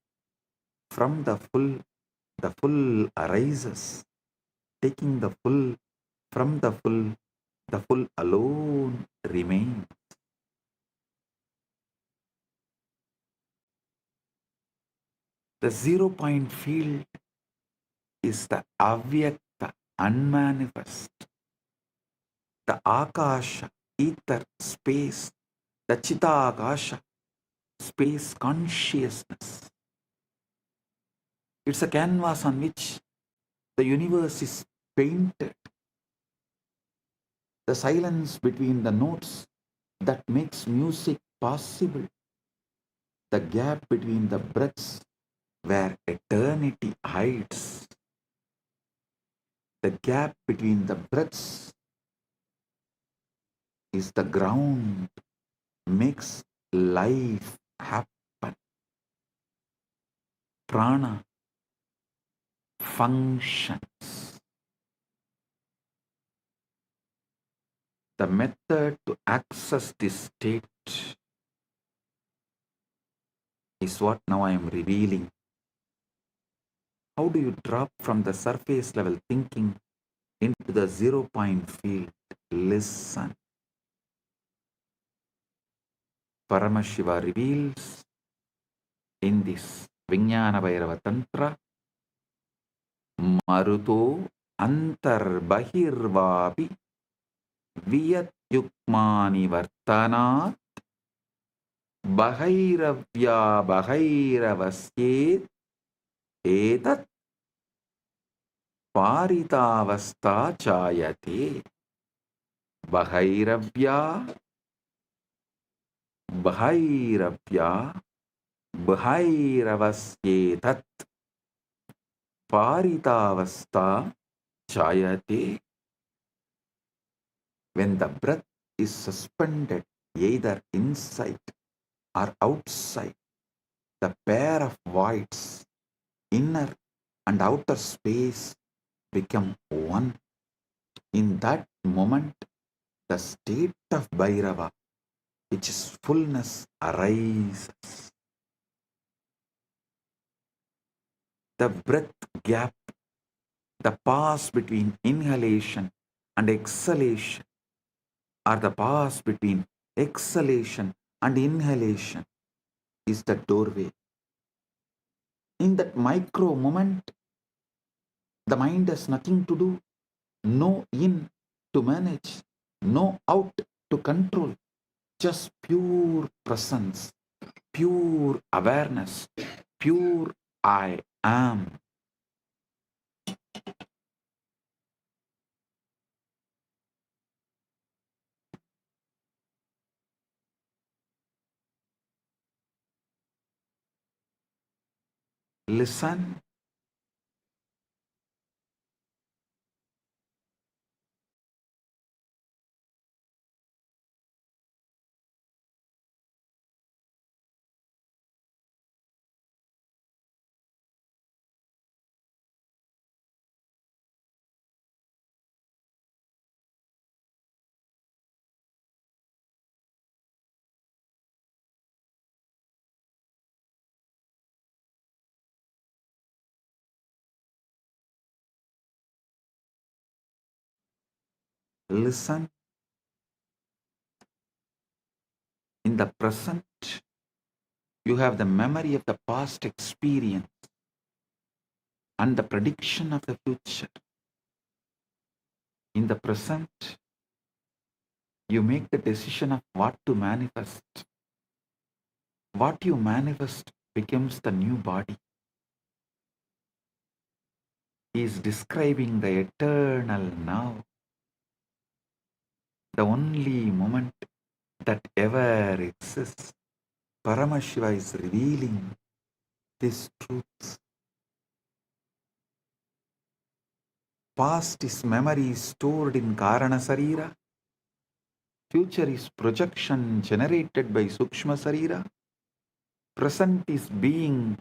From the full arises. Taking the full from the full alone remains. The 0 point field is the avyakta, unmanifest. The akasha, ether, space, the chitagasha, space consciousness. It's a canvas on which the universe is painted. The silence between the notes that makes music possible. The gap between the breaths where eternity hides. The gap between the breaths is the ground, makes life happen. Prana functions. The method to access this state is what now I am revealing. How do you drop from the surface level thinking into the 0 point field? Listen. Paramashiva reveals in this Vijnana Bhairava Tantra, Maruto antar bahirvapi viyat yukmani vartanat bahairavya bahairavasket etat paritavastha chayate. Bahairavya bahairavya bahairavasyetat paritavastha chayate. When the breath is suspended either inside or outside, the pair of voids, inner and outer space, become one. In that moment, the state of Bhairava, which is fullness, arises. The breath gap, the pause between inhalation and exhalation, or the pause between exhalation and inhalation, is the doorway. In that micro moment, the mind has nothing to do, no in to manage, no out to control, just pure presence, pure awareness, pure I am. Listen. Listen. In the present, you have the memory of the past experience and the prediction of the future. In the present, you make the decision of what to manifest. What you manifest becomes the new body. He is describing the eternal now, the only moment that ever exists. Paramashiva is revealing this truth. Past is memory stored in Karana Sarira. Future is projection generated by Sukshma Sarira. Present is being,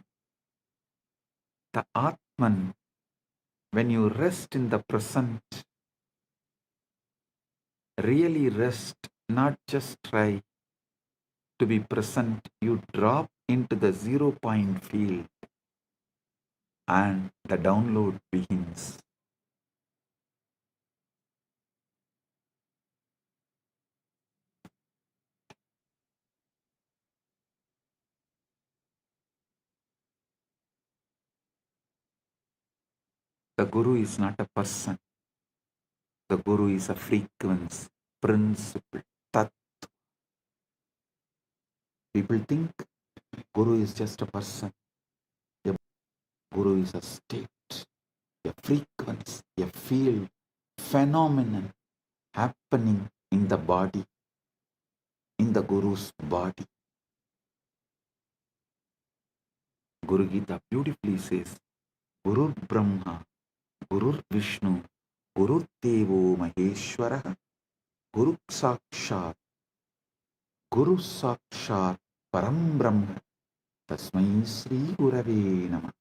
the Atman, When you rest in the present, really rest, not just try to be present, you drop into the 0 point field and the download begins. The Guru is not a person. The Guru is a frequency, principle, tat. People think Guru is just a person. A Guru is a state, a frequency, a field, phenomenon happening in the body, in the Guru's body. Guru Gita beautifully says, Guru Brahma, Guru Vishnu, Guru Devo Maheshwara, Guru Sakshat, Guru Sakshat, Param Brahma, Tasmai Sri Gurave Namah.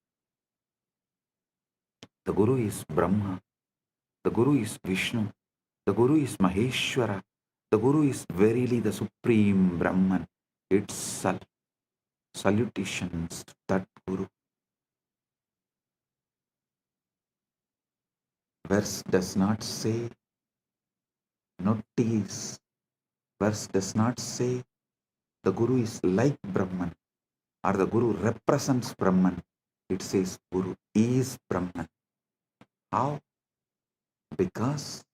The Guru is Brahma, the Guru is Vishnu, the Guru is Maheshwara, the Guru is verily the Supreme Brahman itself. Salutations to that Guru. Verse does not say, notice, verse does not say the Guru is like Brahman or the Guru represents Brahman. It says Guru is Brahman. How? Because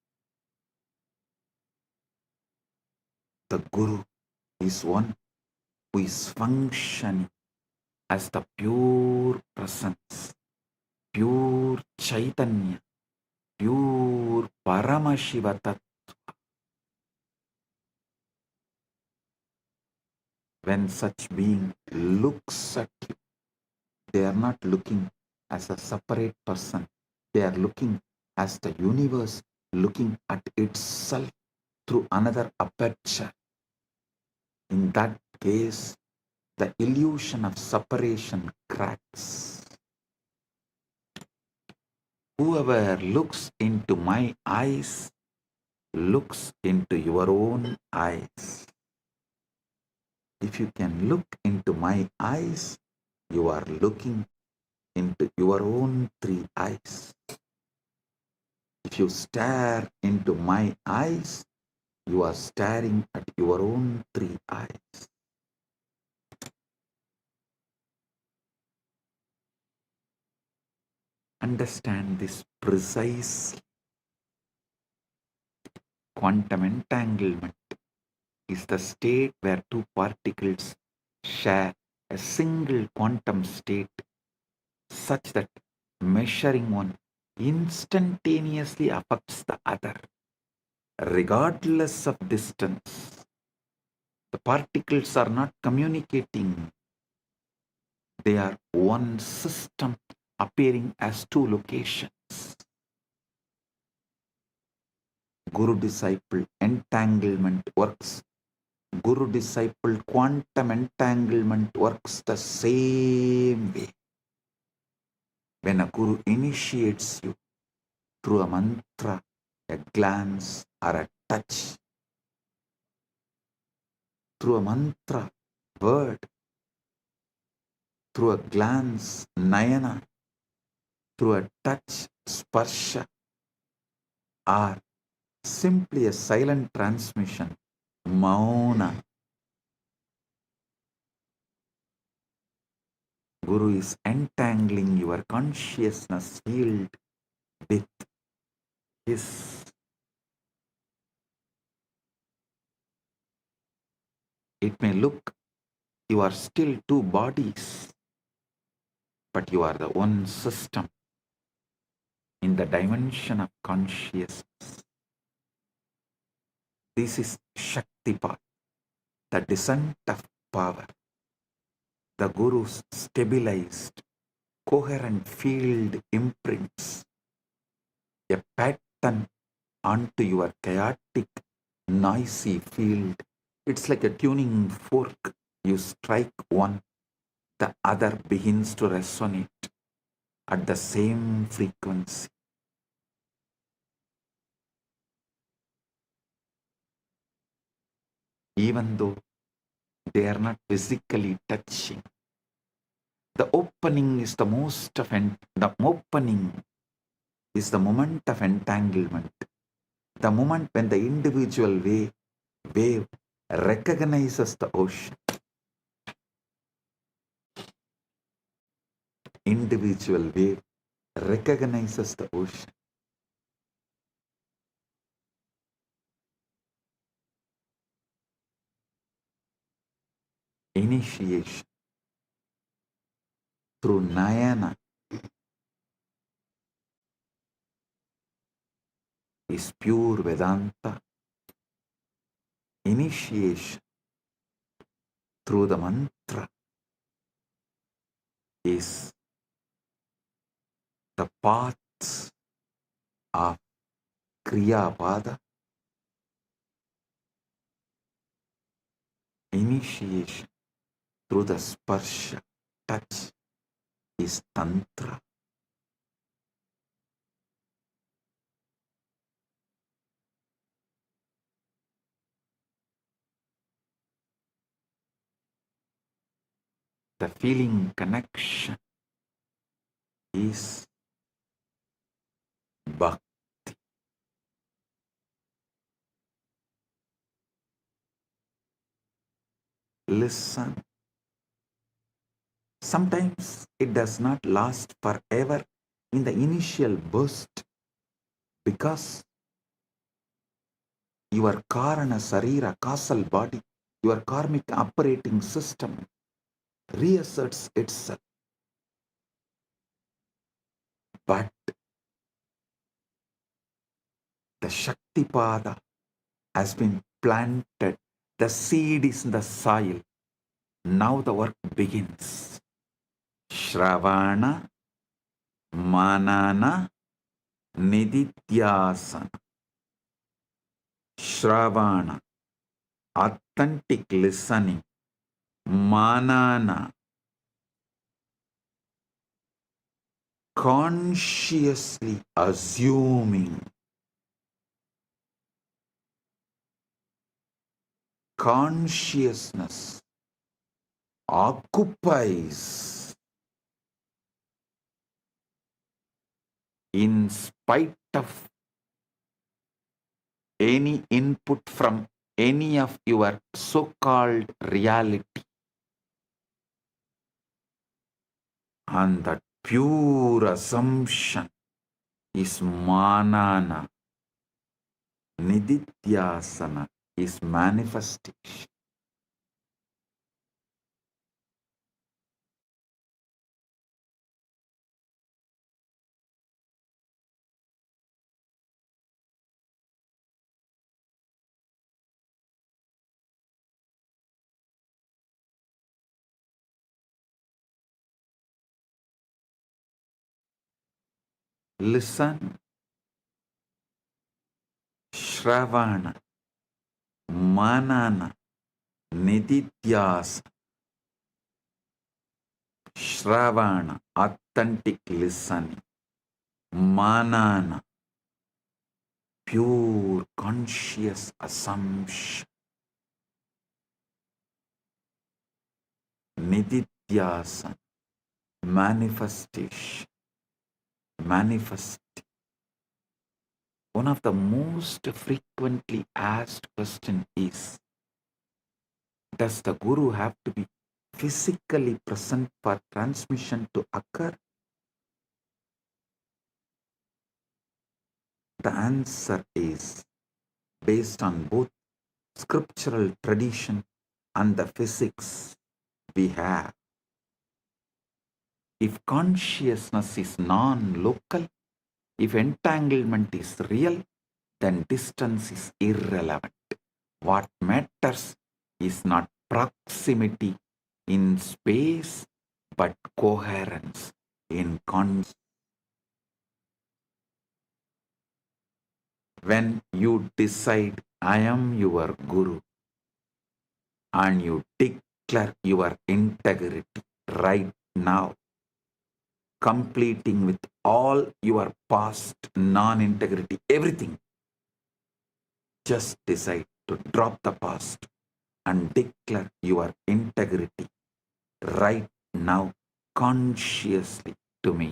the Guru is one who is functioning as the pure presence, pure Chaitanya, pure Paramashiva Tattva. When such being looks at you, they are not looking as a separate person. They are looking as the universe looking at itself through another aperture. In that case, the illusion of separation cracks. Whoever looks into my eyes looks into your own eyes. If you can look into my eyes, you are looking into your own three eyes. If you stare into my eyes, you are staring at your own three eyes. Understand this precisely. Quantum entanglement is the state where two particles share a single quantum state such that measuring one instantaneously affects the other, regardless of distance. The particles are not communicating. They are one system appearing as two locations. Guru-disciple entanglement works. Guru-disciple quantum entanglement works the same way. When a Guru initiates you through a mantra, a glance, or a touch, through a mantra, word, through a glance, nayana, through a touch, sparsha, or simply a silent transmission, mauna. Guru is entangling your consciousness field with his. It may look you are still two bodies, but you are the one system in the dimension of consciousness. This is Shaktipat, the descent of power. The Guru's stabilized, coherent field imprints a pattern onto your chaotic, noisy field. It's like a tuning fork. You strike one, the other begins to resonate at the same frequency. even though they are not physically touching. The opening is the opening is the moment of entanglement. The moment when the individual wave recognizes the ocean. Individual wave recognizes the ocean. Initiation through Nayana is pure Vedanta. Initiation through the mantra is the paths of Kriya Pada. Initiation through the sparsha, touch, is Tantra. The feeling connection is Bhakti. Listen. Sometimes it does not last forever in the initial burst because your Karana Sarira, causal body, your karmic operating system reasserts itself. But the Shaktipada has been planted. The seed is in the soil. Now the work begins. Shravana, Manana, Nididhyasana. Shravana, authentic listening. Manana, consciously assuming. Consciousness occupies in spite of any input from any of your so-called reality. And that pure assumption is manana. Nididhyasana is manifestation. Listen. Shravana, Manana, Nididhyasana. Shravana, authentic listening. Manana, pure conscious assumption. Nididhyasana, manifestation. Manifest. One of the most frequently asked questions is, does the Guru have to be physically present for transmission to occur? The answer is based on both scriptural tradition and the physics we have. If consciousness is non-local, if entanglement is real, then distance is irrelevant. What matters is not proximity in space, but coherence in consciousness. When you decide, I am your Guru, and you declare your integrity right now, completing with all your past non-integrity, everything, just decide to drop the past, and declare your integrity right now consciously to me.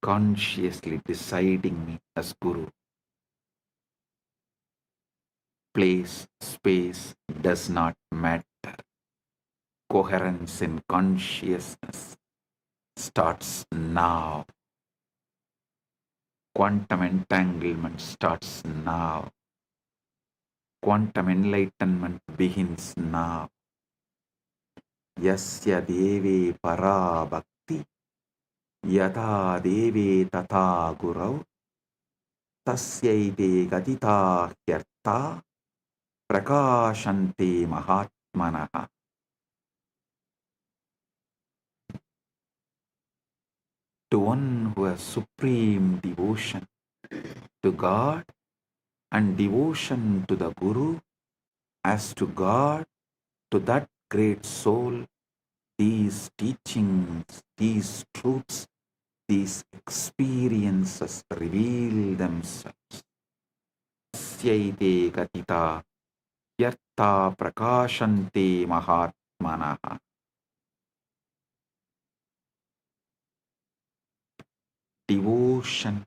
Consciously deciding me as Guru. Place, space does not matter. Coherence in consciousness starts now. Quantum entanglement starts now. Quantum enlightenment begins now. Yasya deve para bhakti yata deve tata gurau tasyaive gatita hyarta prakashante mahatmanaha. To one who has supreme devotion to God and devotion to the Guru as to God, to that great soul, these teachings, these truths, these experiences reveal themselves. Tasyaite gatita yarta prakashante mahatmanaha. Devotion,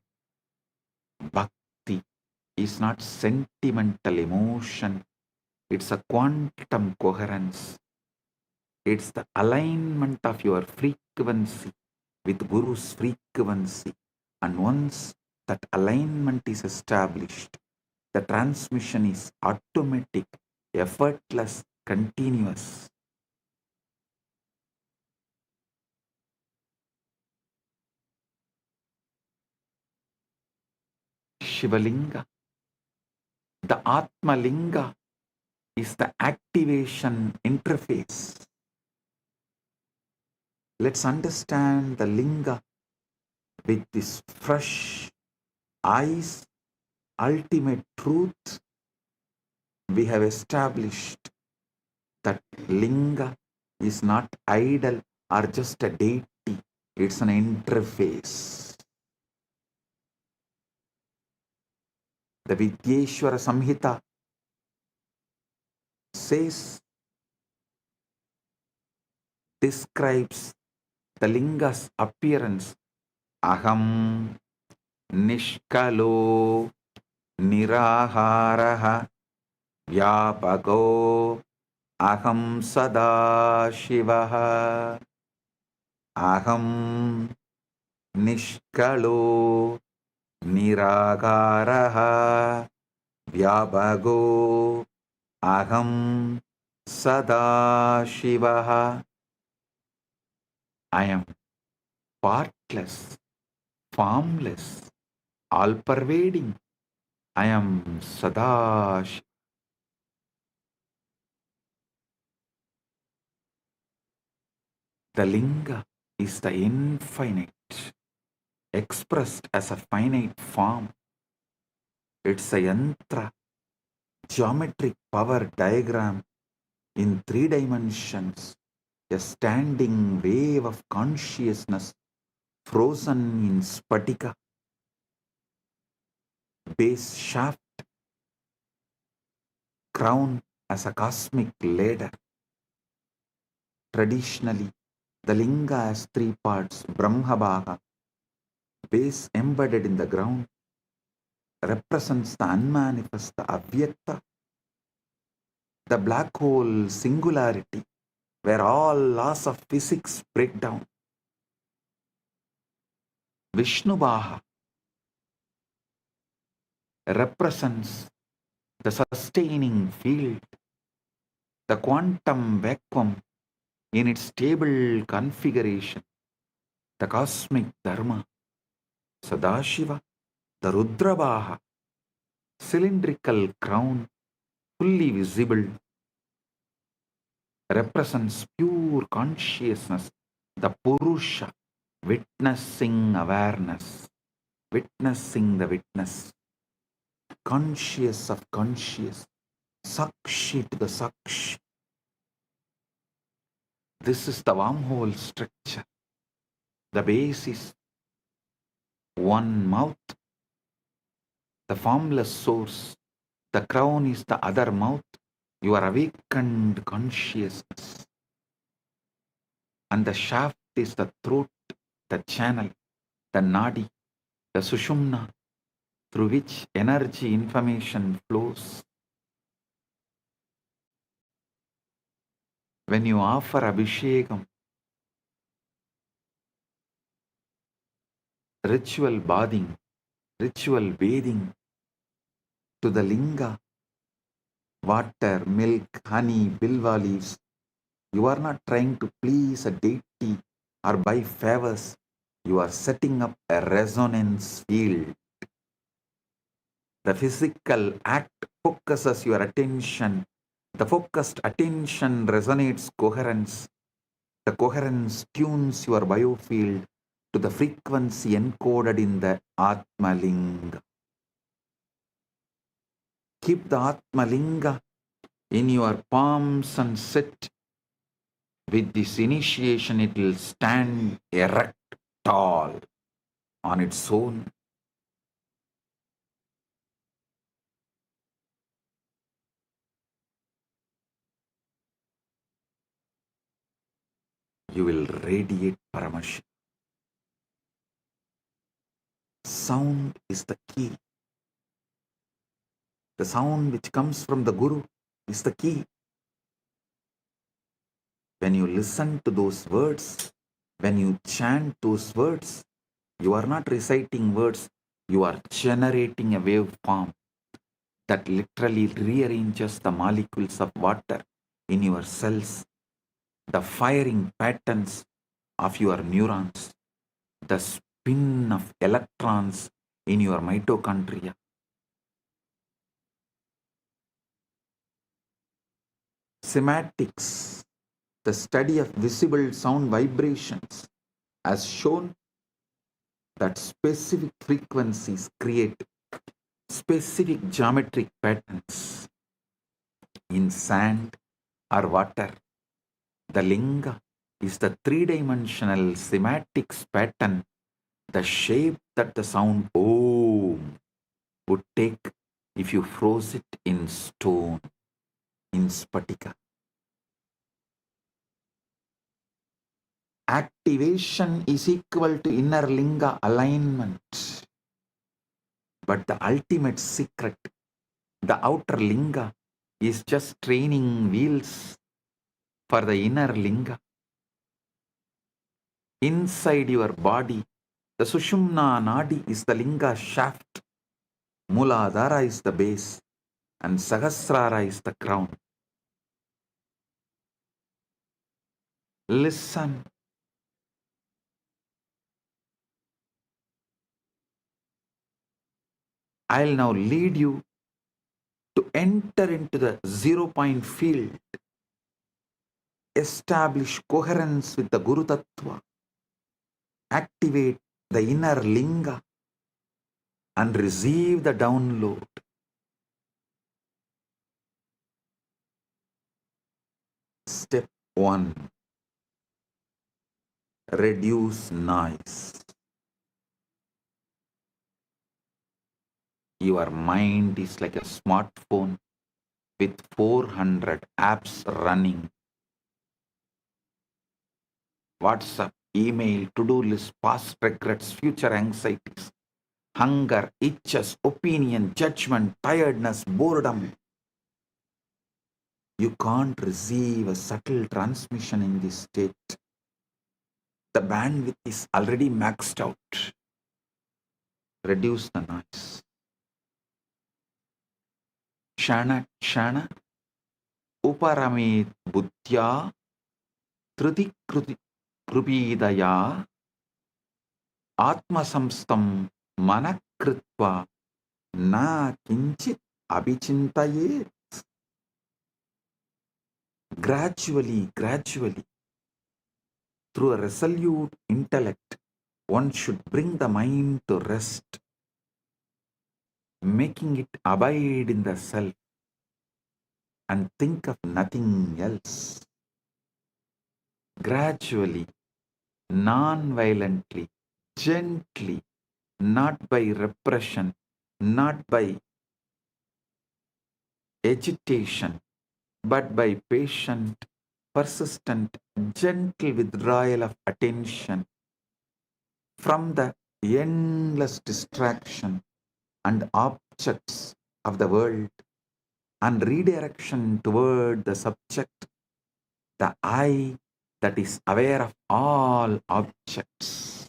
bhakti is not sentimental emotion. It's a quantum coherence. It's the alignment of your frequency with Guru's frequency. And once that alignment is established, the transmission is automatic, effortless, continuous. Shivalinga, the Atma Linga, is the activation interface. Let's understand the Linga with this fresh eyes, ultimate truth. We have established that Linga is not idol or just a deity. It's an interface. The Vidyeshwara Samhita describes the Linga's appearance. Aham Nishkalo Niraharaha Vyapago Aham Sada Shivaha. Aham Nishkalo Niragaraha Vyapago Aham Sada Shivaha. I am partless, formless, all-pervading. I am Sadash. The Linga is the infinite, expressed as a finite form. It's a yantra, geometric power diagram in 3 dimensions, a standing wave of consciousness frozen in spatika, base shaft, crown as a cosmic ladder. Traditionally, the Linga has 3 parts. Brahmabhaga, base embedded in the ground, represents the unmanifest, the avyakta, the black hole singularity, where all laws of physics break down. Vishnubhaha represents the sustaining field, the quantum vacuum in its stable configuration, the cosmic dharma. Sadashiva, the Rudrabhaha, cylindrical crown, fully visible, represents pure consciousness, the Purusha, witnessing awareness, witnessing the witness, conscious of conscious, Sakshi to the Sakshi. This is the wormhole structure. The base is one mouth, the formless source, The crown is the other mouth, your awakened consciousness. And the shaft is the throat, the channel, the nadi, the sushumna, through which energy information flows. When you offer abhishekam, ritual bathing, ritual bathing to the linga, water, milk, honey, bilva leaves, you are not trying to please a deity or buy favors. You are setting up a resonance field. The physical act focuses your attention. The focused attention resonates coherence. The coherence tunes your biofield to the frequency encoded in the Atmalinga. Keep the Atmalinga in your palms and sit. With this initiation, it will stand erect, tall, on its own. You will radiate Paramashiva. Sound is the key. The sound which comes from the Guru is the key. When you listen to those words, when you chant those words, you are not reciting words, you are generating a waveform that literally rearranges the molecules of water in your cells, the firing patterns of your neurons, the spin of electrons in your mitochondria. Cymatics, the study of visible sound vibrations, has shown that specific frequencies create specific geometric patterns in sand or water. The linga is the three-dimensional cymatics pattern, the shape that the sound Om would take if you froze it in stone, in spatika. Activation is equal to inner linga alignment. But the ultimate secret, the outer linga, is just training wheels for the inner linga. Inside your body, the Sushumna Nadi is the linga shaft, Muladhara is the base, and Sahasrara is the crown. Listen. I'll now lead you to enter into the 0-point field, establish coherence with the Guru Tattva, activate the inner linga, and receive the download. Step 1. Reduce noise. Your mind is like a smartphone with 400 apps running. WhatsApp, email, to-do list, past regrets, future anxieties, hunger, itches, opinion, judgment, tiredness, boredom. You can't receive a subtle transmission in this state. The bandwidth is already maxed out. Reduce the noise. Kshana kshana uparamit buddhya triti krupidaya atmasamstam manakritva na kinchit abhichintaye. Gradually, through a resolute intellect, one should bring the mind to rest, making it abide in the self and think of nothing else. Gradually, non-violently, gently, not by repression, not by agitation, but by patient, persistent, gentle withdrawal of attention from the endless distraction and objects of the world and redirection toward the subject, the I that is aware of all objects.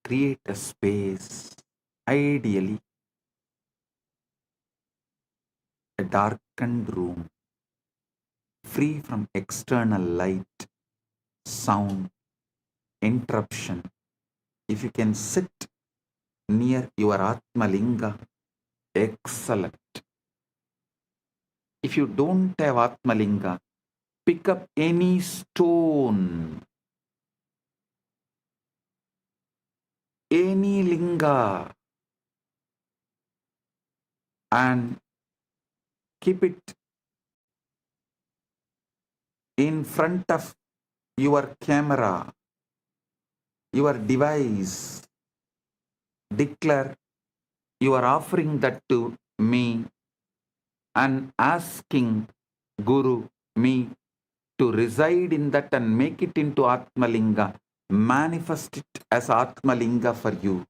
Create a space, ideally a darkened room, free from external light, sound, interruption. If you can sit near your Atmalinga, excellent. If you don't have Atmalinga, pick up any stone, any linga, and keep it in front of your camera, your device. Declare you are offering that to me and asking Guru, me, to reside in that and make it into Atmalinga. Manifest it as Atmalinga for you.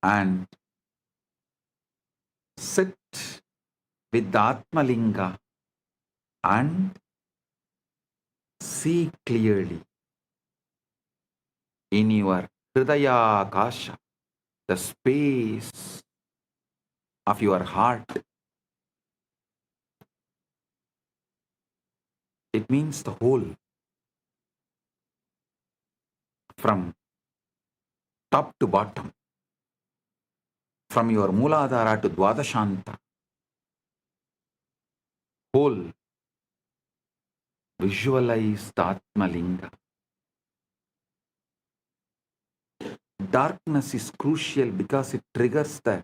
And sit with the Atmalinga and see clearly in your Hridaya Akasha, the space of your heart. It means the whole, from top to bottom, from your Mooladhara to Dwadashanta, whole. Visualize the Atmalinga. Darkness is crucial because it triggers the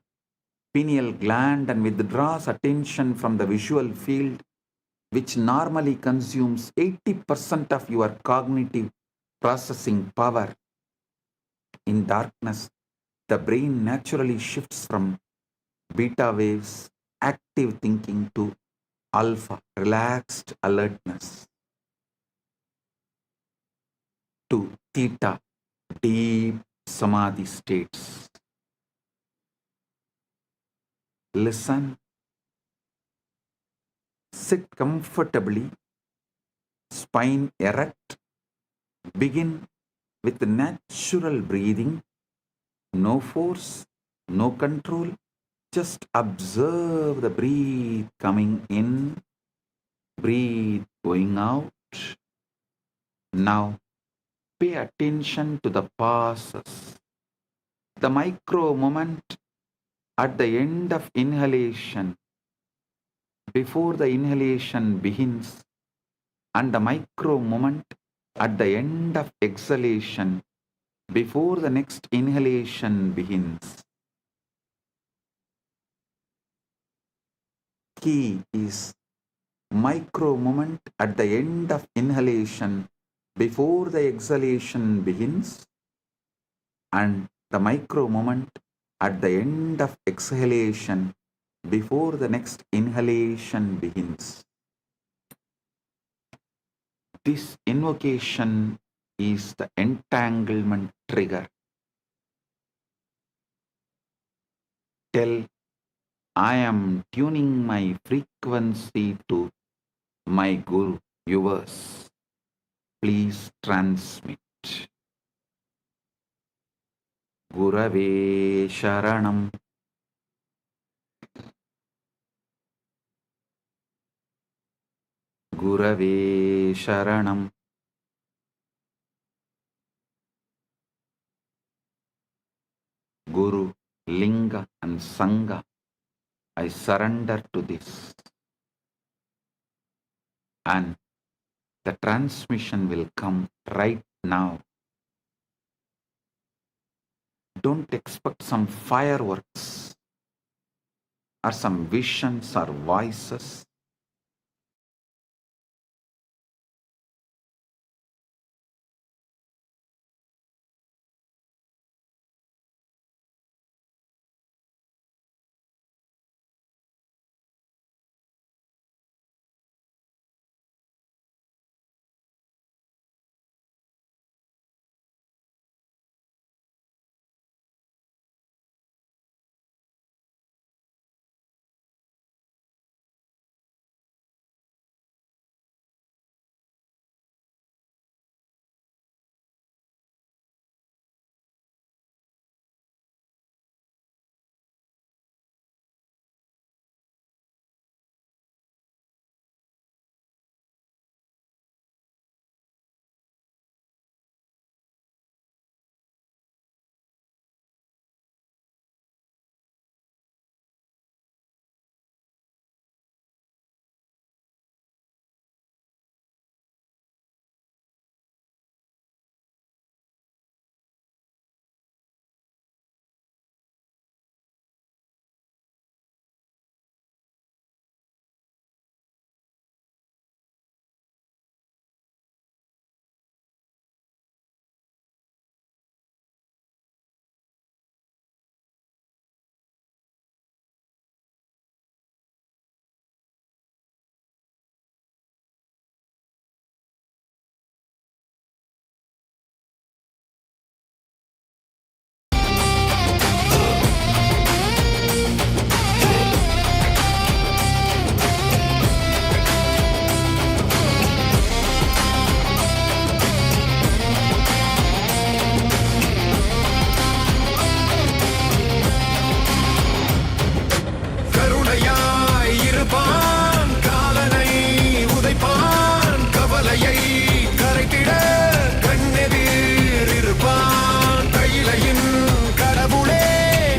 pineal gland and withdraws attention from the visual field, which normally consumes 80% of your cognitive processing power. In darkness, the brain naturally shifts from beta waves, active thinking, to alpha, relaxed alertness, to theta, deep samadhi states. Listen, sit comfortably, spine erect, begin with natural breathing, no force, no control, just observe the breath coming in, breathe going out. Now, pay attention to the pauses, the micro moment at the end of inhalation, before the inhalation begins, and the micro moment at the end of exhalation, before the next inhalation begins. Key is micro moment at the end of inhalation, before the exhalation begins, and the micro moment at the end of exhalation, before the next inhalation begins. This invocation is the entanglement trigger. Tell, I am tuning my frequency to my Guru, yours. Please transmit. Gurave Sharanam. Gurave Sharanam. Guru Linga and Sangha, I surrender to this. And the transmission will come right now. Don't expect some fireworks or some visions or voices. கருணையாய் இருப்பான் காலனை உதைப்பான் கவலையை கரைத்திட கண்ணெதிர் இருப்பான் கையிலையின் கடவுளே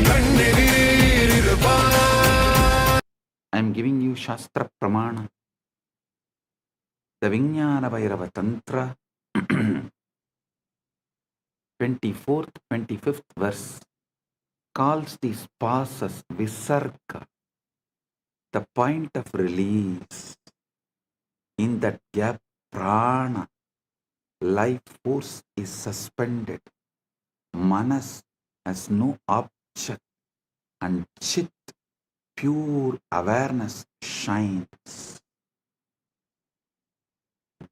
கண்ணெதிர் இருப்பான். I am giving you Shastra Pramana. The Vijnana Bhairava Tantra, 24th, 25th verse, calls these passes Visarga, the point of release. In that gap, prana, life force is suspended. Manas has no object, and Chit, pure awareness, shines.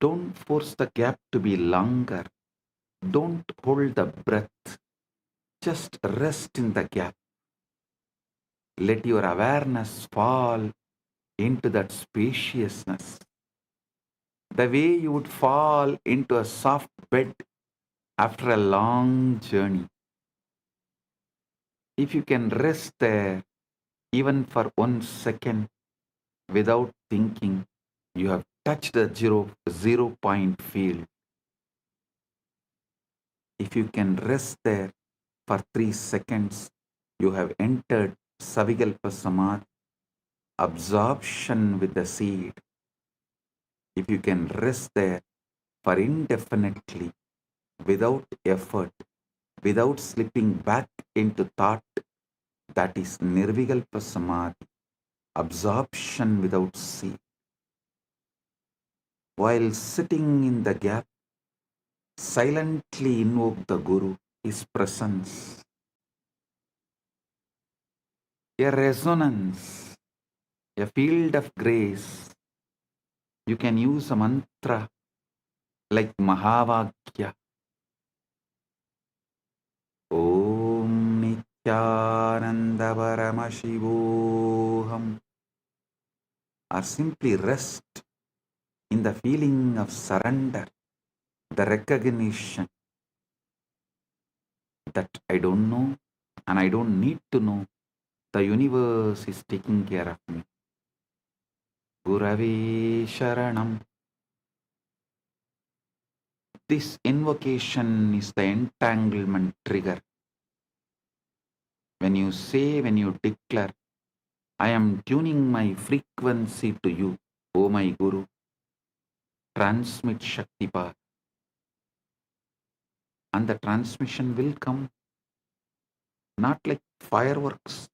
Don't force the gap to be longer. Don't hold the breath. Just rest in the gap. Let your awareness fall into that spaciousness. The way you would fall into a soft bed after a long journey. If you can rest there even for 1 second without thinking, you have touched the zero point field. If you can rest there for 3 seconds, you have entered Savikalpa Samadhi, absorption with the seed. If you can rest there for indefinitely, without effort, without slipping back into thought, that is Nirvikalpa Samadhi, absorption without seed. While sitting in the gap, silently invoke the Guru, his presence. A resonance, a field of grace. You can use a mantra like Mahavakya. Om Nityananda Paramashivoham. Or simply rest in the feeling of surrender, the recognition that I don't know and I don't need to know. The universe is taking care of me. Gurave Sharanam. This invocation is the entanglement trigger. when you declare, I am tuning my frequency to you, O my Guru, transmit Shakti power. And the transmission will come not like fireworks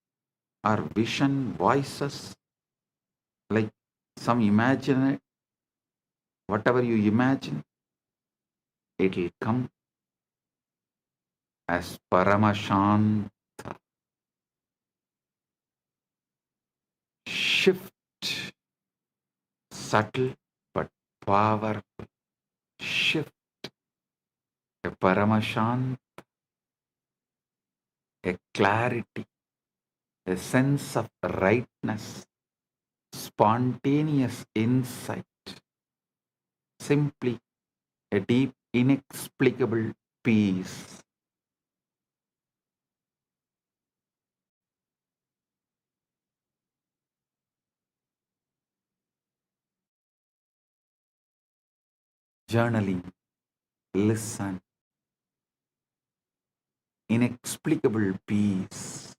or vision voices, like some imagine, whatever you imagine, it will come as Paramashant. Shift, subtle but powerful shift, a Paramashant, a clarity, a sense of rightness, spontaneous insight, simply a deep, inexplicable peace. Journaling, listen, inexplicable peace.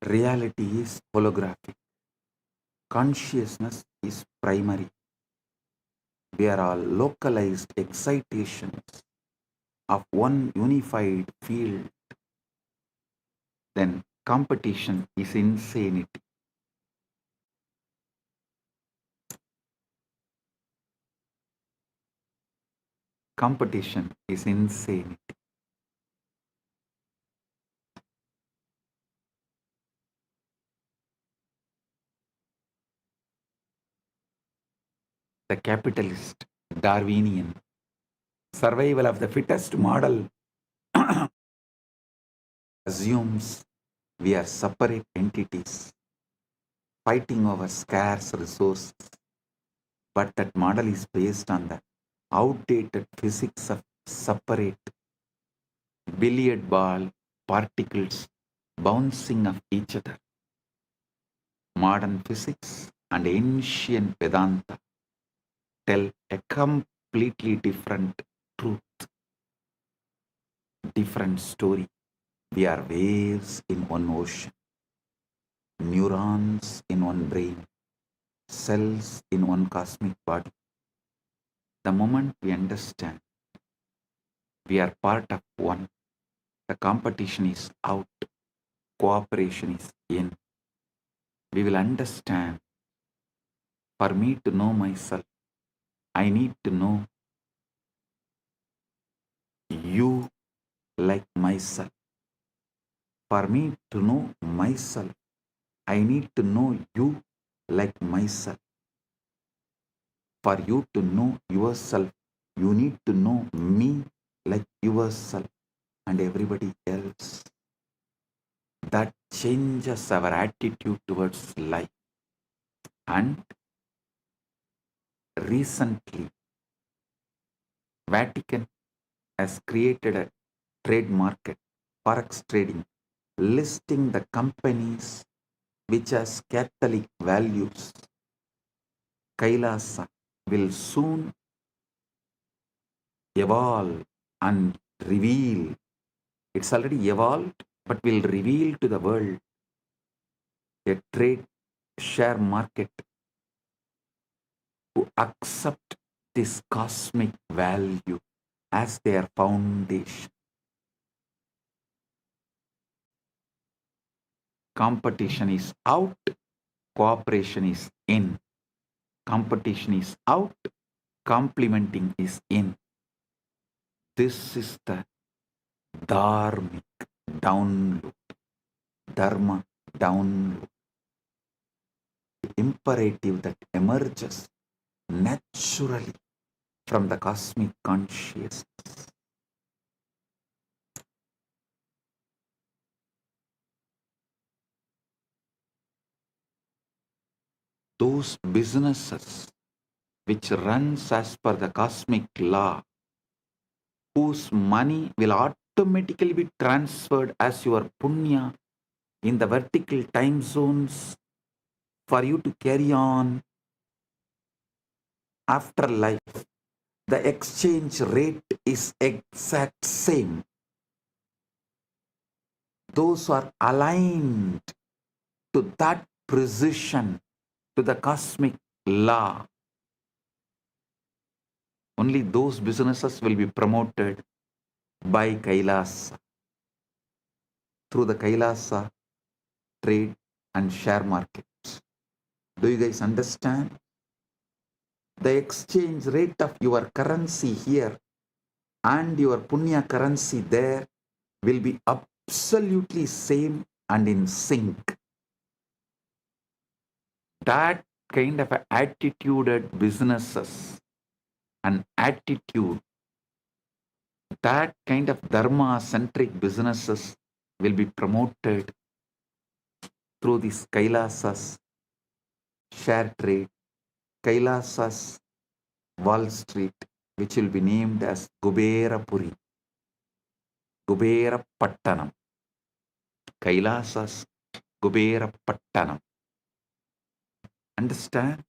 Reality is holographic. Consciousness is primary. We are all localized excitations of one unified field. Then competition is insanity. Competition is insanity. The capitalist, Darwinian, survival of the fittest model assumes we are separate entities fighting over scarce resources. But that model is based on the outdated physics of separate billiard ball particles bouncing off each other. Modern physics and ancient Vedanta tell a completely different truth, different story. We are waves in one ocean, neurons in one brain, cells in one cosmic body. The moment we understand we are part of one, the competition is out, cooperation is in. We will understand, for me to know myself, I need to know you like myself. For me to know myself, I need to know you like myself. For you to know yourself, you need to know me like yourself and everybody else. That changes our attitude towards life. And recently, Vatican has created a trade market, forex trading, listing the companies which has Catholic values. Kailasa will soon evolve and reveal. It's already evolved, but will reveal to the world a trade share market who accept this cosmic value as their foundation. Competition is out, cooperation is in. Competition is out, complementing is in. This is the dharmic download, dharma download, imperative that emerges naturally from the cosmic consciousness. Those businesses which runs as per the cosmic law, whose money will automatically be transferred as your punya in the vertical time zones for you to carry on after life. The exchange rate is exact same. Those who are aligned to that precision, to the cosmic law, only those businesses will be promoted by Kailasa, through the Kailasa trade and share market. Do you guys understand? The exchange rate of your currency here and your punya currency there will be absolutely same and in sync. That kind of attituded businesses and attitude, that kind of dharma-centric businesses will be promoted through this Kailasa's share trade, Kailasa's Wall Street, which will be named as Kuberapuri, Kubera Pattanam, Kailasa's Kubera Pattanam. Understand?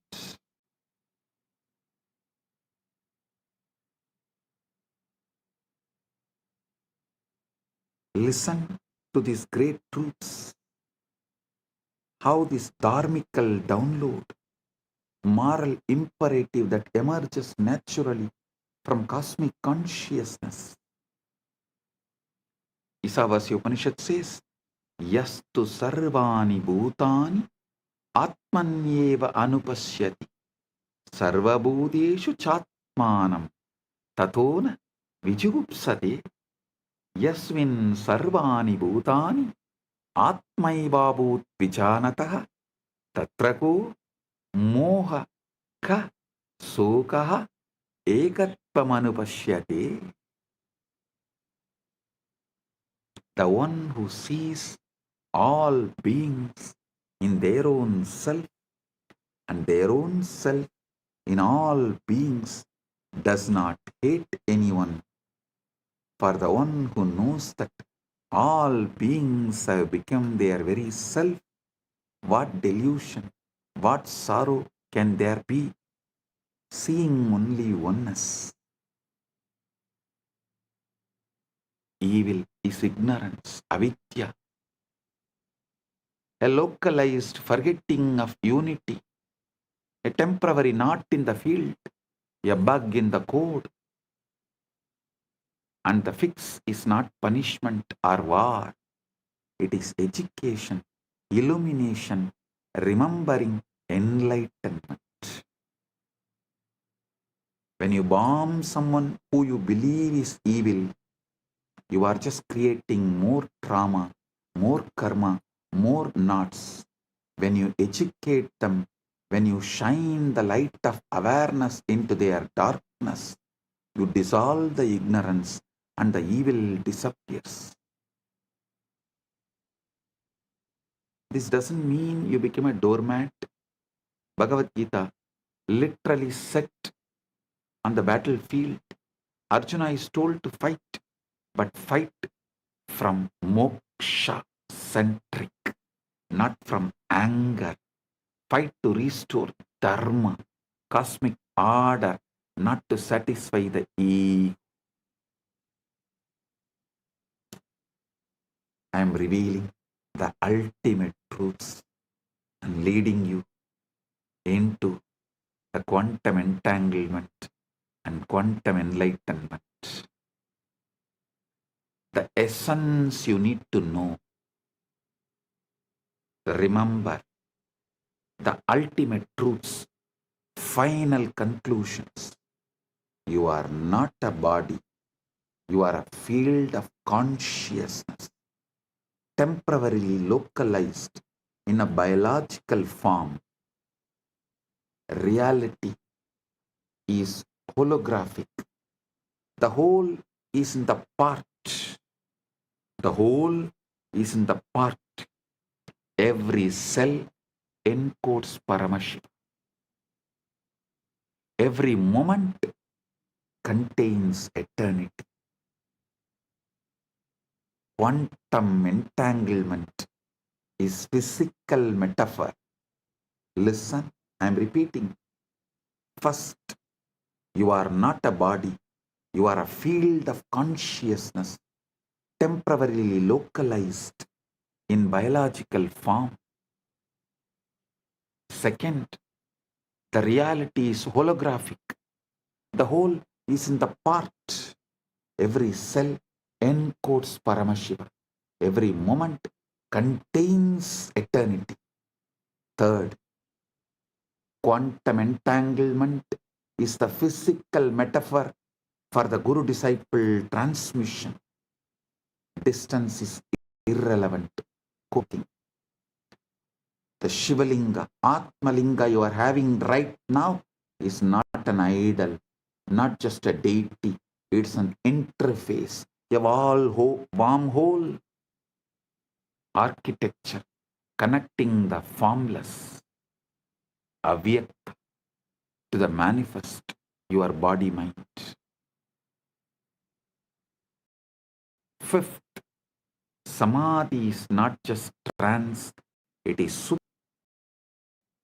Listen to these great truths. How this dharmical download, moral imperative that emerges naturally from cosmic consciousness. Isavasya Upanishad says, Yastu sarvani bhutani atmanyeva anupasyati sarvabhuteshu chatmanam tatona vijugupsate yasmin sarvani bhutani atmaivabhut vijanatah tatrako moha ka sokaha ekatvamanupashyate. The one who sees all beings in their own self and their own self in all beings does not hate anyone. For the one who knows that all beings have become their very self, what delusion, what sorrow can there be, seeing only oneness? Evil is ignorance, avidya, a localized forgetting of unity, a temporary knot in the field, a bug in the code. And the fix is not punishment or war. It is education, illumination, remembering, enlightenment. When you bomb someone who you believe is evil, you are just creating more trauma, more karma, more knots. When you educate them, when you shine the light of awareness into their darkness, you dissolve the ignorance and the evil disappears. This doesn't mean you become a doormat. Bhagavad Gita literally set on the battlefield. Arjuna is told to fight, but fight from moksha-centric, not from anger. Fight to restore dharma, cosmic order, not to satisfy the ego. I am revealing the ultimate truths and leading you into the quantum entanglement and quantum enlightenment. The essence you need to know. Remember the ultimate truths, final conclusions. You are not a body. You are a field of consciousness, temporarily localized in a biological form. Reality is holographic. The whole is in the part. The whole is in the part. Every cell encodes Paramashiva. Every moment contains eternity. Quantum entanglement is physical metaphor. Listen, I am repeating. First, you are not a body. You are a field of consciousness, temporarily localized in biological form. Second, the reality is holographic. The whole is in the part. Every cell encodes Paramashiva. Every moment contains eternity. Third, quantum entanglement is the physical metaphor for the guru-disciple transmission. Distance is irrelevant. Quoting. The Shivalinga, Atmalinga you are having right now is not an idol, not just a deity. It's an interface, a wormhole architecture connecting the formless, avyakta, to the manifest, your body-mind. Fifth, Samadhi is not just trance, it is super.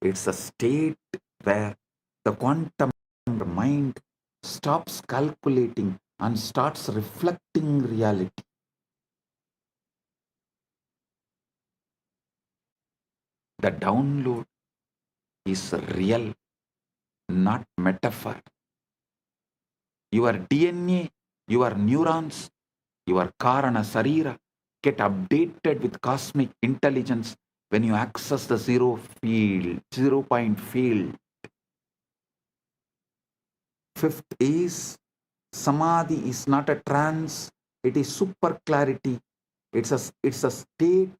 It's a state where the quantum mind stops calculating and starts reflecting reality. The download is real, not metaphor. Your DNA, your neurons, your Karana Sarira get updated with cosmic intelligence when you access the zero point field. Fifth is Samadhi is not a trance, it is super clarity. It's a state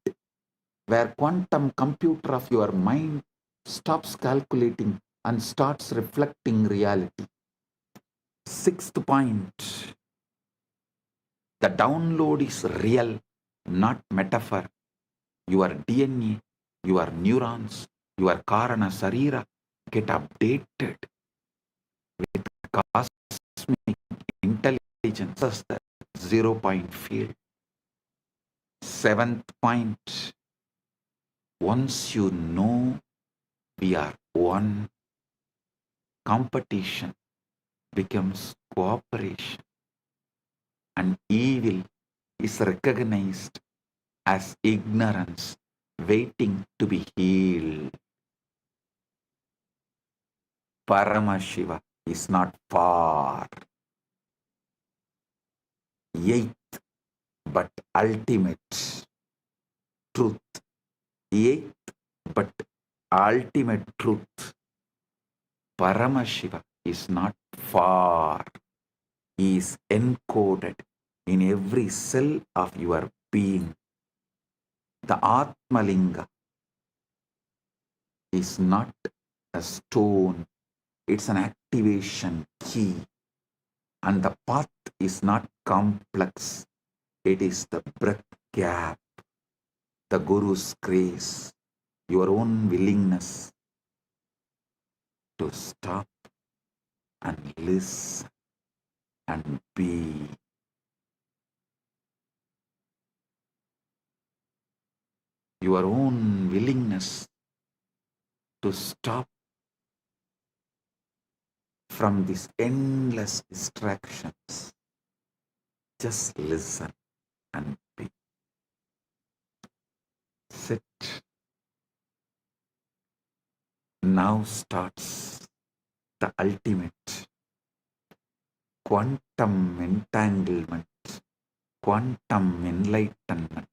where quantum computer of your mind stops calculating and starts reflecting reality. Sixth point, the download is real, not metaphor. Your DNA, your neurons, your Karana Sarira get updated with cosmic intelligence as the 0 point field. Seventh point, once you know we are one, competition becomes cooperation, and evil is recognized as ignorance waiting to be healed. Paramashiva is not far. Eighth, but ultimate truth. Eighth, but ultimate truth. Paramashiva is not far. He is encoded in every cell of your being. The Atmalinga is not a stone, it's an activation key. And the path is not complex, it is the breath gap, the Guru's grace, your own willingness to stop and listen and be. Your own willingness to stop from these endless distractions. Just listen and be. Sit. Now starts the ultimate quantum entanglement, quantum enlightenment.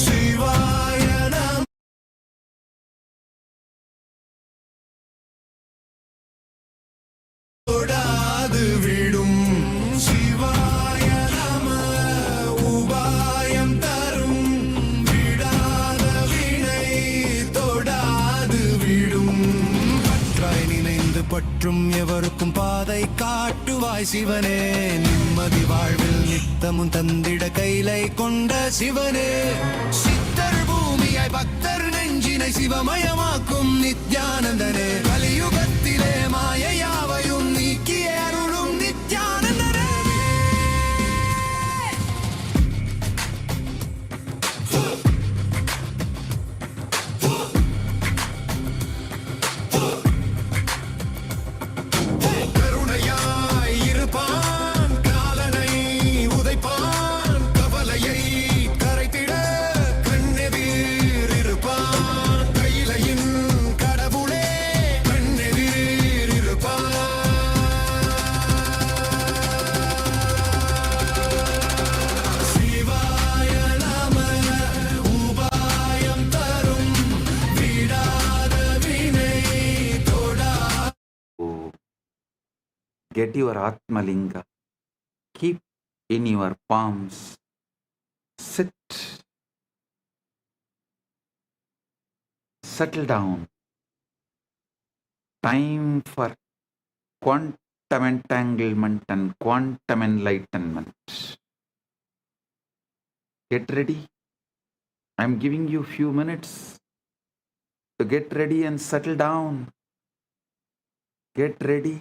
சிவாய நம தொடாது விடும் சிவாய நம உபாயம் தரும் விடாத வினை தொடாது விடும் பற்றாய் நினைந்து பற்றும் எவருக்கும் பாதை காட்டுவாய் சிவனே நிம்மதி வாழ்வில் நித்தமும் தந்திட கைலை கொண்ட சிவனே சித்தர் பூமியாய் பக்தர் நெஞ்சினை சிவமயமாக்கும் நித்யானந்தனே கலியுகத்திலே மாயையாவையும் நீக்கிய அருளும் நித்யானந்தனே கருணையாய் இருப்பான் காலனை உதைப்பான் கவலையை கரைத்திட கண்ணெதிர் இருப்பான் கையிலையின் கடவுளே கண்ணெதிர் இருப்பான் சிவாய நம உபாயம் தரும் விடாத வினை தொடா Get your Atmalinga. Keep in your palms. Sit. Settle down. Time for quantum entanglement and quantum enlightenment. Get ready. I'm giving you few minutes to get ready and settle down. Get ready.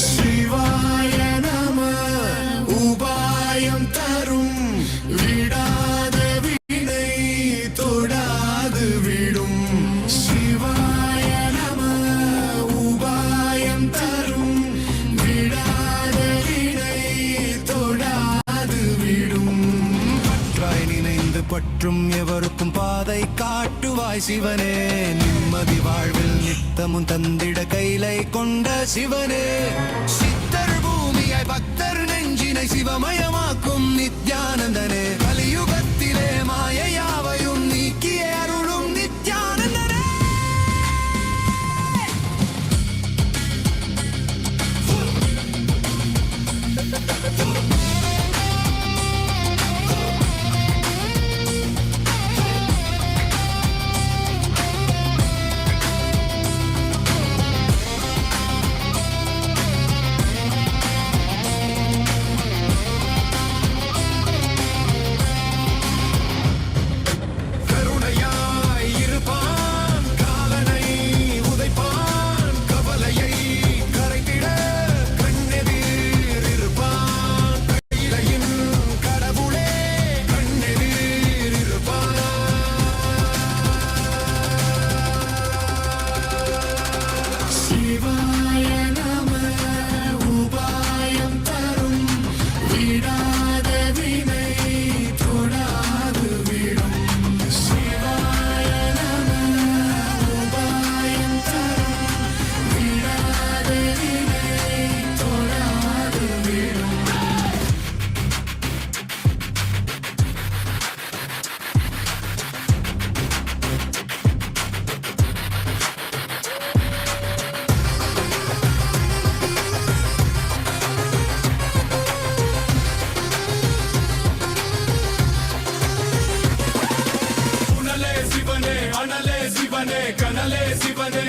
சிவாய நம உபாயம் தரும் விடாத வினை தொடாது விடும் சிவாய நம உபாயம் தரும் விடாத வினை தொடாது விடும் பற்றாய் நினைந்து பற்றும் எவருக்கும் பாதை காட்டுவாய் சிவனே நிம்மதி வாழ்வில் நித்தமும் தந்திட கைலை கொண்ட சிவனே சித்தர் பூமியாய் பக்தர் நெஞ்சினை சிவமயமாக்கும் நித்யானந்தனே கலியுகத்திலே மாயையாவையும் நீக்கிய அருளும் நித்யானந்தனே கருணையாய் இருப்பான் காலனை உதைப்பான் கவலையை கரைத்திட கண்ணெதிர் இருப்பான் கையிலையின் கடவுளே கண்ணெதிர் இருப்பான் சிவாய நம உபாயம் தரும் விடாத வினை தொடாது விடும் சிவாய நம உபாயம் தரும் விடாத வினை தொடாது விடும் புனலே சிவனே அனலே சிவனே கனலே சிவனே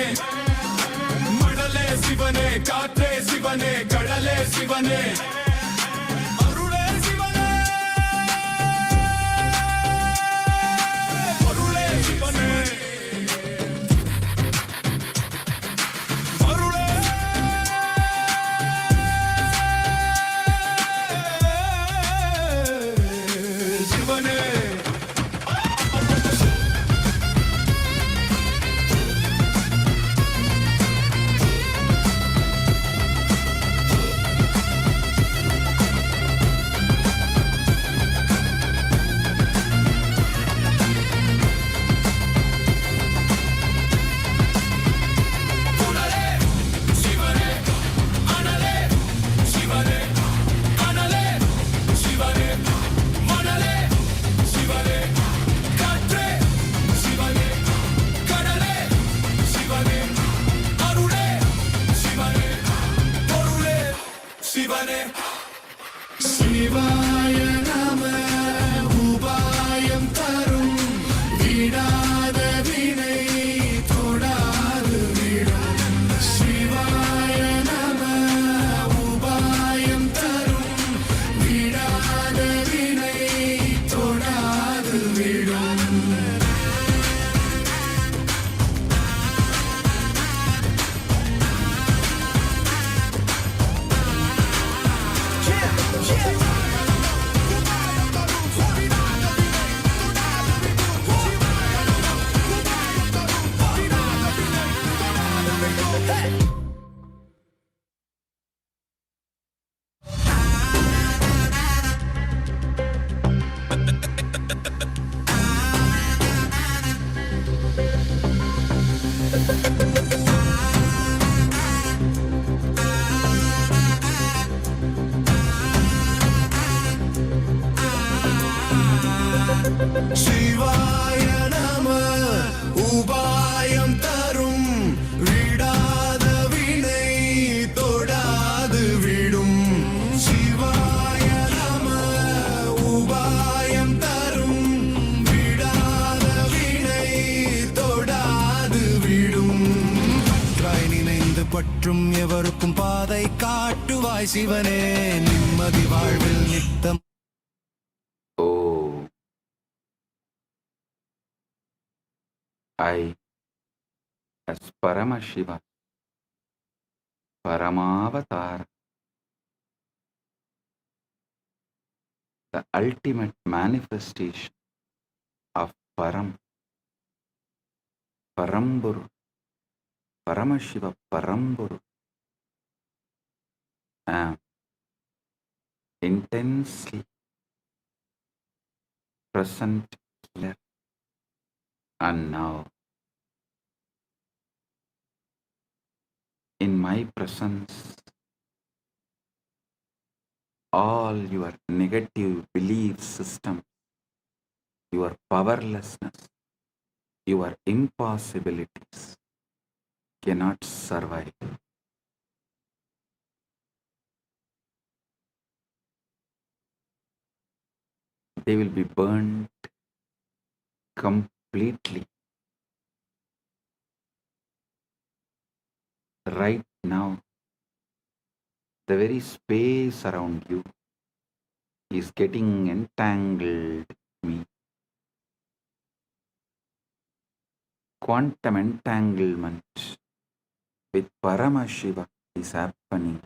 மணலே சிவனே காற்றே சிவனே கடலே சிவனே அருளே சிவனே பொருளே சிவனே அருளே சிவனே சிவாய நம உபாயம் தரும் விடாத வினை தொடாது விடும் சிவாய நம உபாயம் தரும் விடாத வினை தொடாது விடும் சிவாய நம உபாயம் தரும் விடாத வினை தொடாது விடும் சிவாய நம உபாயம் தரும் விடாத வினை தொடாது விடும் நினைந்து பற்றும் எவருக்கும் பாதை காட்டுவாய் சிவனே நிம்மதி வாழ்வில் நித்தம் I, as Paramashiva, Paramavatara, the ultimate manifestation of Paramburu, Paramashiva Paramburu, am intensely present here and now. In my presence, all your negative belief systems, your powerlessness, your impossibilities cannot survive. They will be burnt completely. Right now, the very space around you is getting entangled with me. Quantum entanglement with Paramashiva is happening.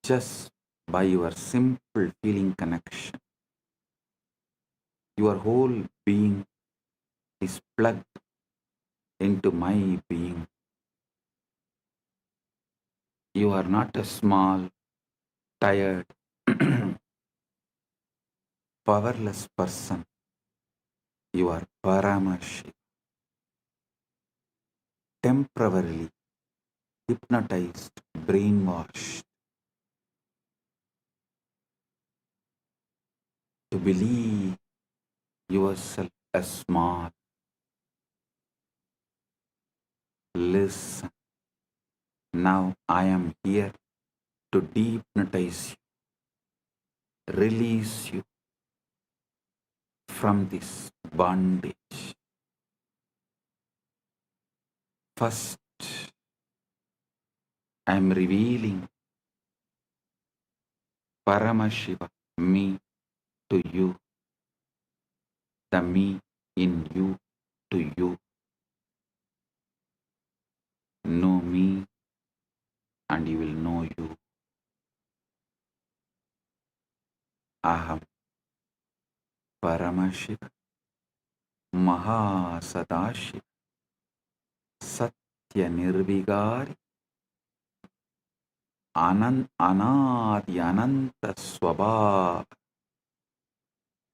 Just by your simple feeling connection. Your whole being is plugged into my being. You are not a small, tired, powerless person. You are Paramashi. Temporarily hypnotized, brainwashed to believe yourself as small. Listen, now I am here to dehypnotize you, release you from this bondage. First, I am revealing Paramashiva, me, to you, the me in you to you. Know me and you will know you. Aham Paramashiva Mahasadashiva Satya Nirvigari Anadi Ananta Swabha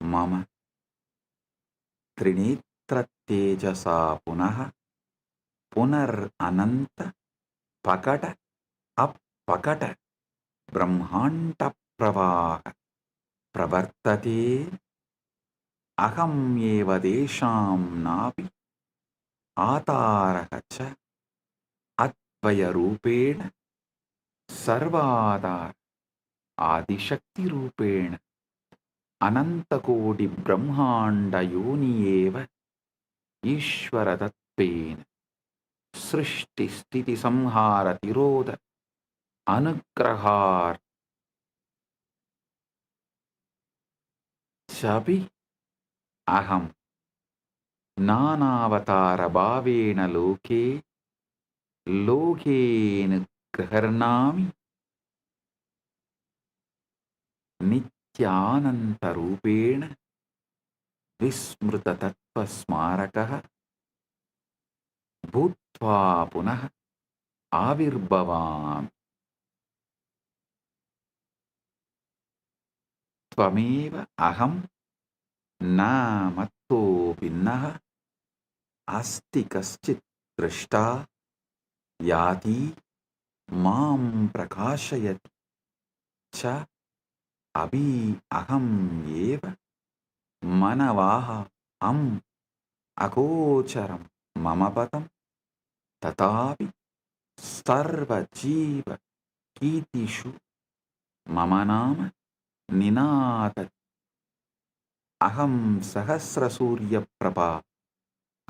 Mama Trinitra Tejasa Punaha Punar Ananta Pakata Appakata Brahmanta Pravaha Pravartate Aham Eva Desham Navi आतारः च अद्वयरूपेण सर्वाधार आदिशक्तिरूपेण अनन्तकोटिब्रह्माण्डयोनि एव ईश्वरतत्त्वेन सृष्टिस्थितिसंहारतिरोध अनुग्रहार्चपि अहं नानावतारभावेन लोके लोकेन गृह्णामि नित्यानन्तरूपेण विस्मृततत्त्वस्मारकः भूत्वा पुनः आविर्भवामि। त्वमेव अहं न मत्तो भिन्नः अस्ति कश्चित् दृष्टा याति मां प्रकाशयति च अभि अहम् एव मनवाः अगोचरं मम पदं तथापि सर्वजीवकीर्तिषु मम नाम निनादति। अहं सहस्रसूर्यप्रभा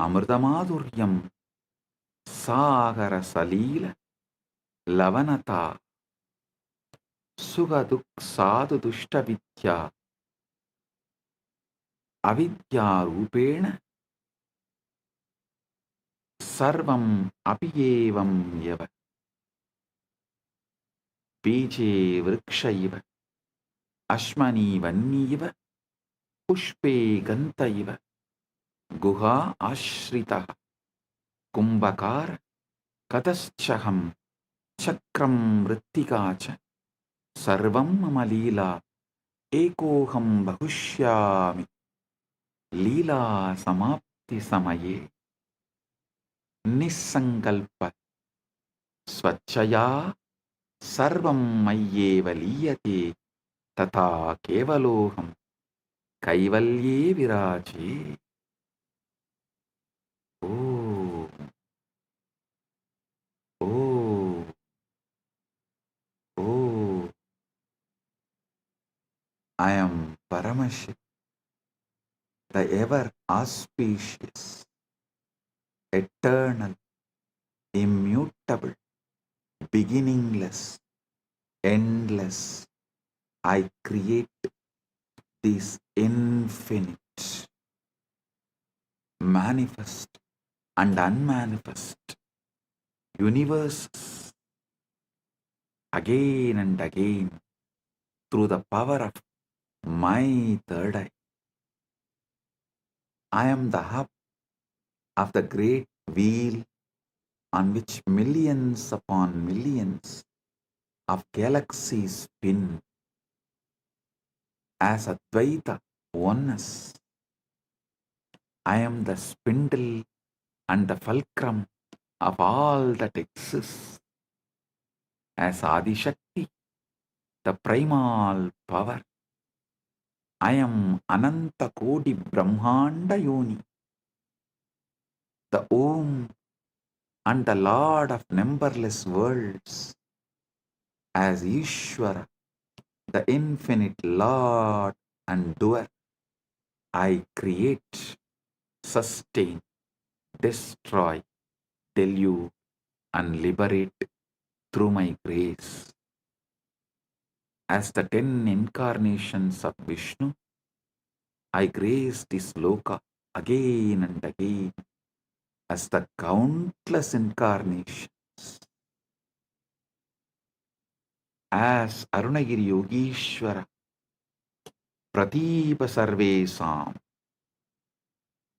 अमृतमाधुर्यं सागरसलील लवनता सुखदुःखसाधुदुष्टविद्या अविद्यारूपेण सर्वम् अपि एवं यव बीजे वृक्ष इव अश्मनि वह्निव पुष्पे गन्ध इव गुहा आश्रितः कुम्भकार कतश्चहं चक्रं मृत्तिका च सर्वं मम लीला एकोऽहं बहुष्यामि लीला समाप्ति समये निस्सङ्कल्प स्वच्छया सर्वं मय्येव लीयते तथा केवलोऽहं कैवल्ये विराजे। ओ ओ ओ I am Paramasha, the ever auspicious, eternal, immutable, beginningless, endless. I create this infinite, manifest and unmanifest universes again and again through the power of my third eye. I am the hub of the great wheel on which millions upon millions of galaxies spin as Advaita oneness. I am the spindle and the fulcrum of all that exists as Adishakti, the primal power. I am Ananta Kodi Brahmanda Yoni, the Om and the Lord of numberless worlds, as Ishvara, the infinite Lord and doer. I create, sustain, destroy, delude, and liberate through my grace. As the 10 incarnations of Vishnu, I grace this loka again and again as the countless incarnations. As Arunagiri Yogishwara, Pratipa Sarvesam,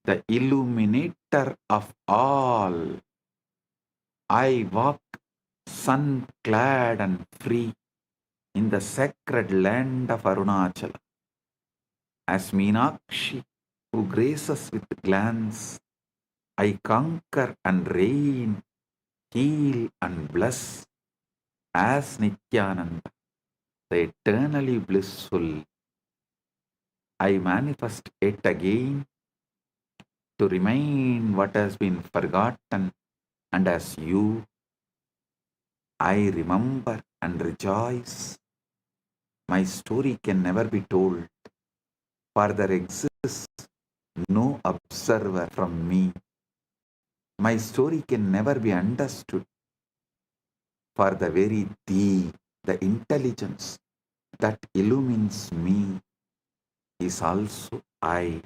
the illuminator of all, I walk sun-clad and free in the sacred land of Arunachala. As Meenakshi, who graces with glance, I conquer and reign, heal and bless. As Nityananda, the eternally blissful, I manifest yet again to remind what has been forgotten, and as you, I remember and rejoice. My story can never be told, for there exists no observer from me. My story can never be understood, for the very thee, the intelligence that illumines me, is also I.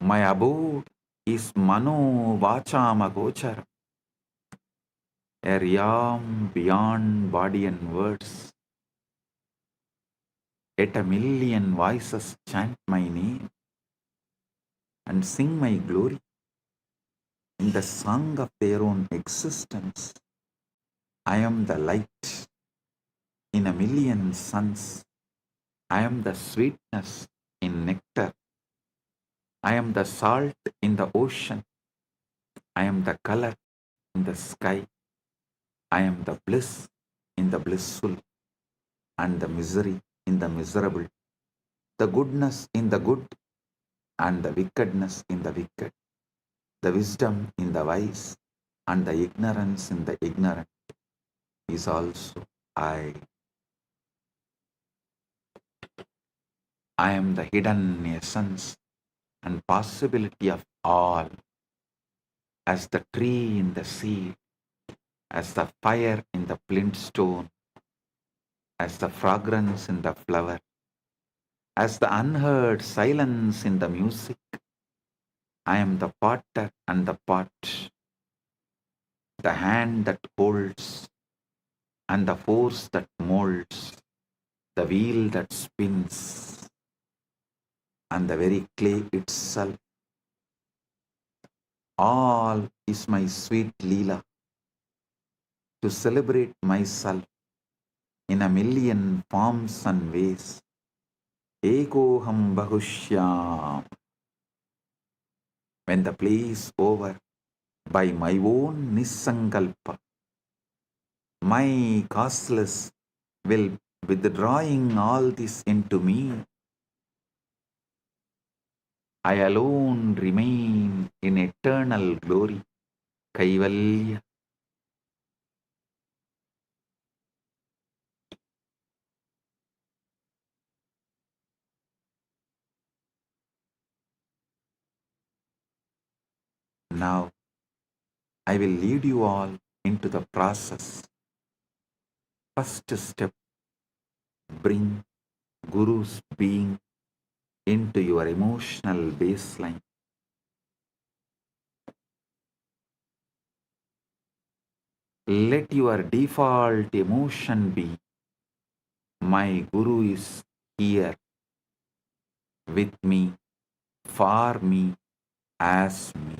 My abode is Mano Vachama Gochara, a realm beyond body and words. Yet a million voices chant my name and sing my glory in the song of their own existence. I am the light in a million suns. I am the sweetness in nectar. I am the salt in the ocean. I am the color in the sky. I am the bliss in the blissful and the misery in the miserable, the goodness in the good and the wickedness in the wicked, the wisdom in the wise and the ignorance in the ignorant is also I. I am the hidden essence and possibility of all, as the tree in the sea, as the fire in the flint stone, as the fragrance in the flower, as the unheard silence in the music. I am the potter and the pot, the hand that holds and the force that molds, the wheel that spins and the very clay itself. All is my sweet Leela to celebrate myself in a million forms and ways. Ekoham Bahushyam. When the play is over, by my own Nisankalpa, my causeless will withdrawing all this into me. I alone remain in eternal glory. Kaivalya. Now I will lead you all into the process. First step, bring Guru's being into your emotional baseline. Let your default emotion be, my Guru is here with me, for me, as me.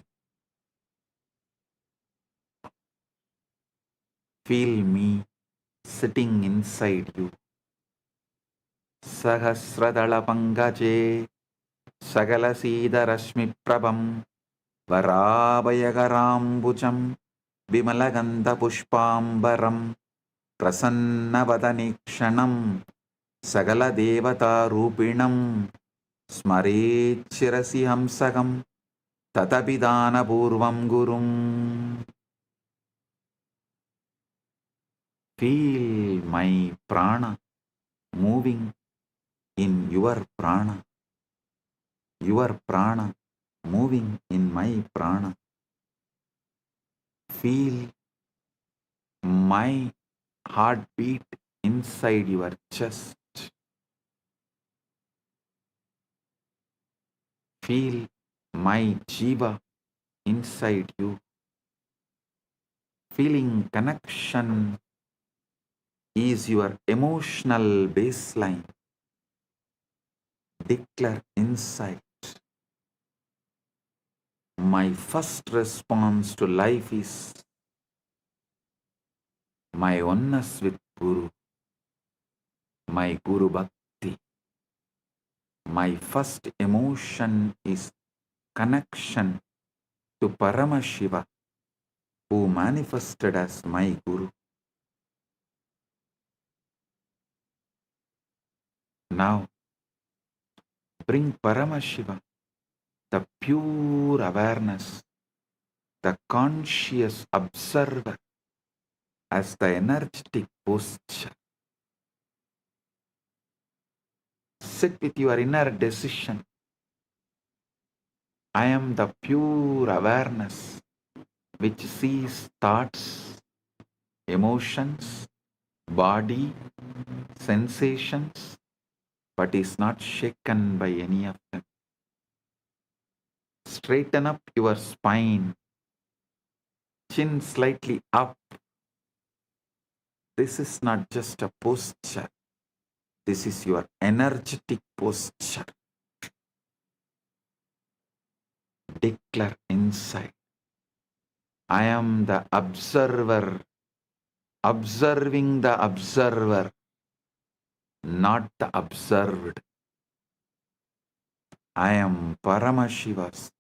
Feel me sitting inside you. Sahasradala Pangaje Sagala Sida Rashmi Prabham Varabhayagarambucham Vimalagandha Pushpambaram Prasannavadanikshanam Sagala Devata Rupinam Smarechirasi Hamsagam Tatapidana Purvam Gurum. Feel my prana moving in your prana moving in my prana. Feel my heartbeat inside your chest. Feel my jiva inside you. Feeling connection is your emotional baseline. Declare inside. My first response to life is my oneness with Guru, my Guru Bhakti. My first emotion is connection to Paramashiva, who manifested as my Guru. Now, bring Paramashiva the pure awareness, the conscious observer as the energetic posture. Sit with your inner decision. I am the pure awareness which sees thoughts, emotions, body, sensations, but is not shaken by any of them. Straighten up your spine, chin slightly up. This is not just a posture. This is your energetic posture. Declare inside, I am the observer, observing the observer, not the observed. I am Paramashiva's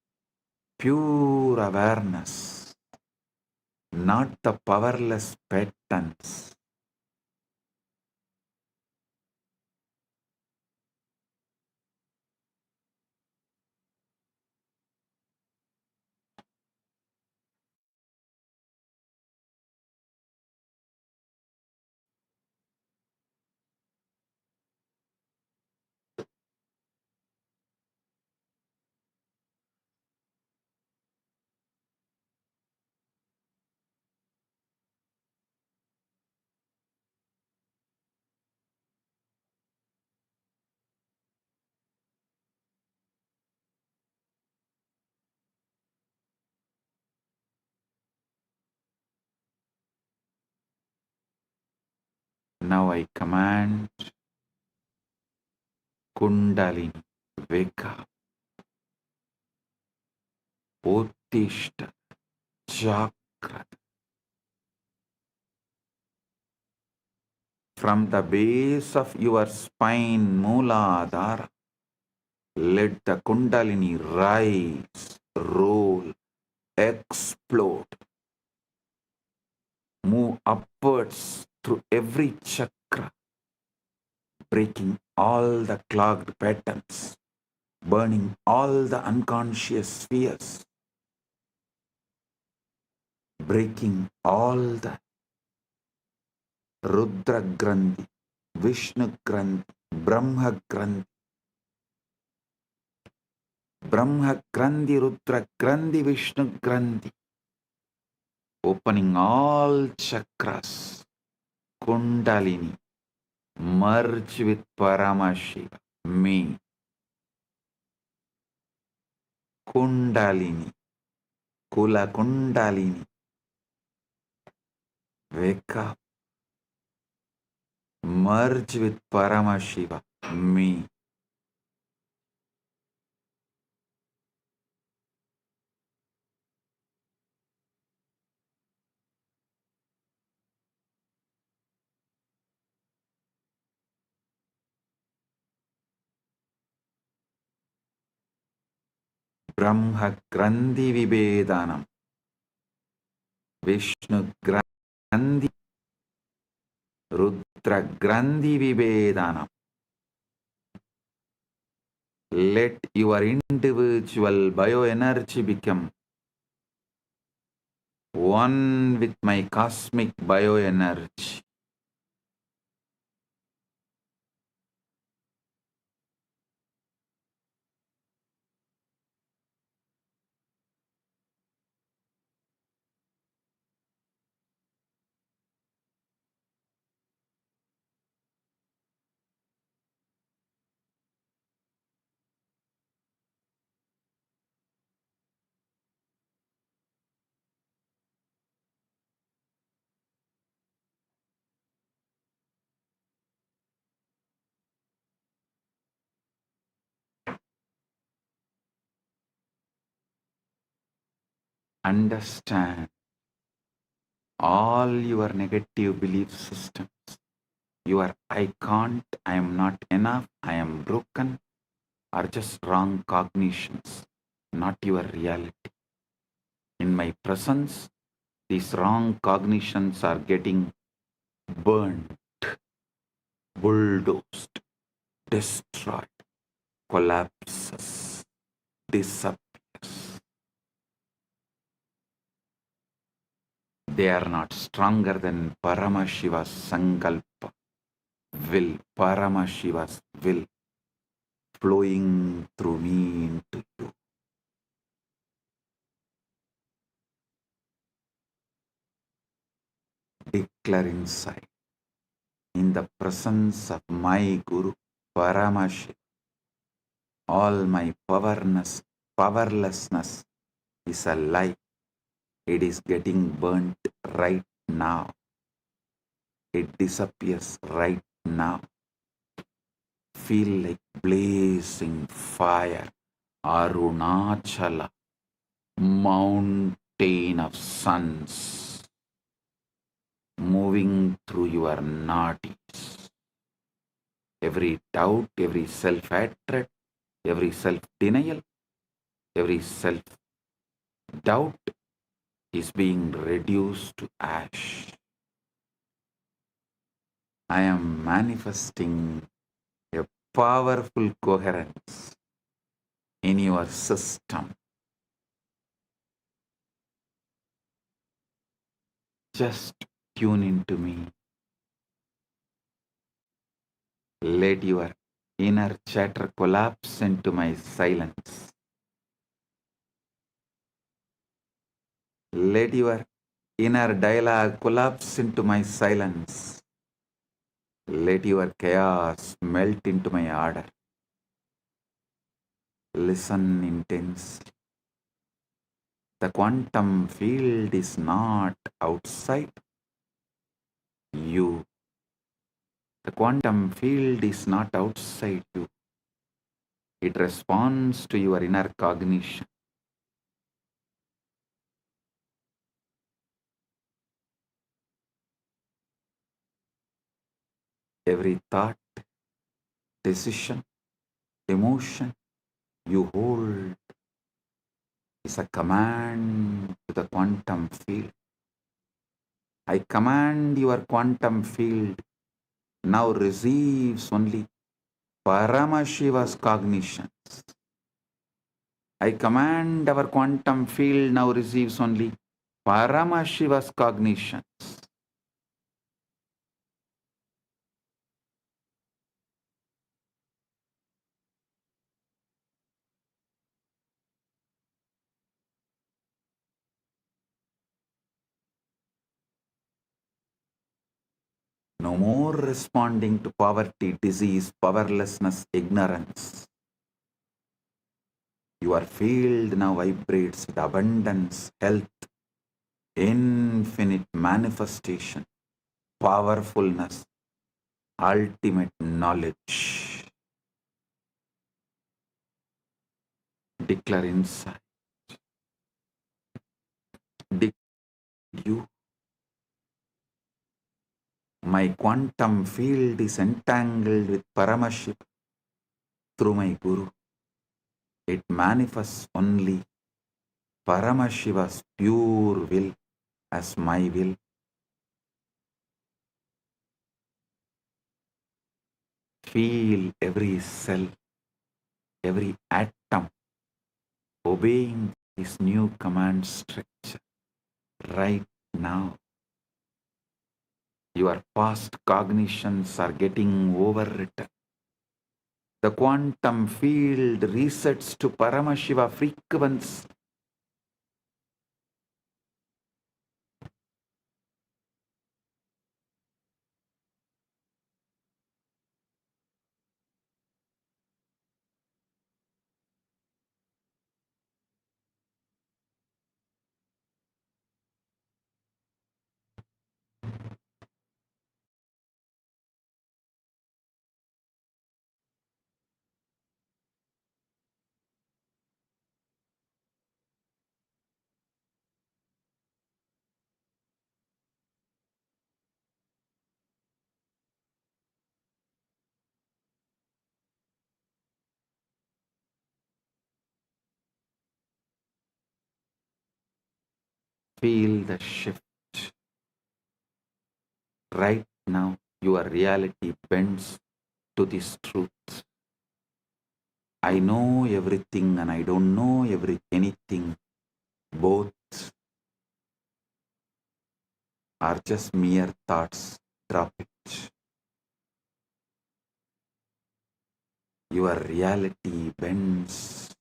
pure awareness, not the powerless patterns. Now I command Kundalini, wake up, Uttishta, Chakra. From the base of your spine, Mooladhara, let the Kundalini rise, roll, explode, move upwards through every chakra, breaking all the clogged patterns, burning all the unconscious spheres, breaking all the Rudra Grandhi, Vishnu Grandhi, Brahma Grandhi, Brahma Grandhi, Rudra Grandhi, Vishnu Grandhi, opening all chakras, Kundalini, merge with Paramashiva, me, Kundalini, Kula Kundalini, wake up, merge with Paramashiva, me. Brahma Grandhi Vibhedanam, Vishnu Grandhi, Rudra Grandhi Vibhedanam. Let your individual bioenergy become one with my cosmic bioenergy. Understand all your negative belief systems. Your I can't, I am not enough, I am broken are just wrong cognitions, not your reality. In my presence, these wrong cognitions are getting burned, bulldozed, destroyed, collapses, disappear. They are not stronger than Paramashiva's Sankalpa, will, Paramashiva's will flowing through me into you. Declare inside, in the presence of my Guru, Paramashiva, all my powerlessness is a lie. It is getting burnt right now. It disappears right now. Feel like blazing fire, Arunachala, mountain of suns, moving through your nadis. Every doubt, every self-hatred, every self-denial, every self-doubt is being reduced to ash. I am manifesting a powerful coherence in your system. Just tune into me. Let your inner chatter collapse into my silence. Let your inner dialogue collapse into my silence. Let your chaos melt into my order. Listen intensely. The quantum field is not outside you. The quantum field is not outside you. It responds to your inner cognition. Every thought, decision, emotion you hold is a command to the quantum field. I command your quantum field now receives only Paramashiva's cognitions. I command our quantum field now receives only Paramashiva's cognitions. No more responding to poverty, disease, powerlessness, ignorance. Your field now vibrates with abundance, health, infinite manifestation, powerfulness, ultimate knowledge. Declare inside. Declare you. My quantum field is entangled with Paramashiva through my Guru. It manifests only Paramashiva's pure will as my will. Feel every cell, every atom obeying this new command structure right now. Your past cognitions are getting overwritten. The quantum field resets to Paramashiva frequency. Feel the shift. Right now, your reality bends to this truth. I know everything and I don't know anything. Both. are just mere thoughts. Drop it. Your reality bends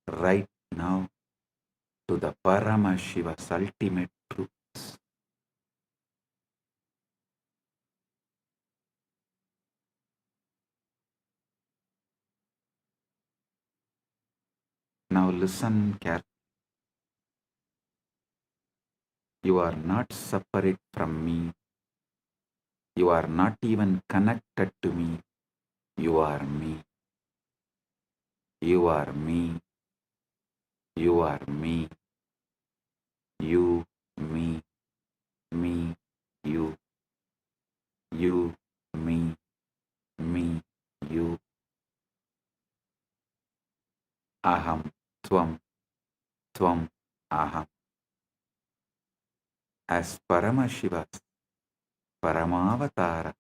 right now to the Paramashiva's ultimate truths. Now listen carefully. You are not separate from me. You are not even connected to me. You are me. You are me. You are me. You, me, me, you. You, me, me, you. Aham, tvam, tvam, aham. As Paramashiva's Paramavatara,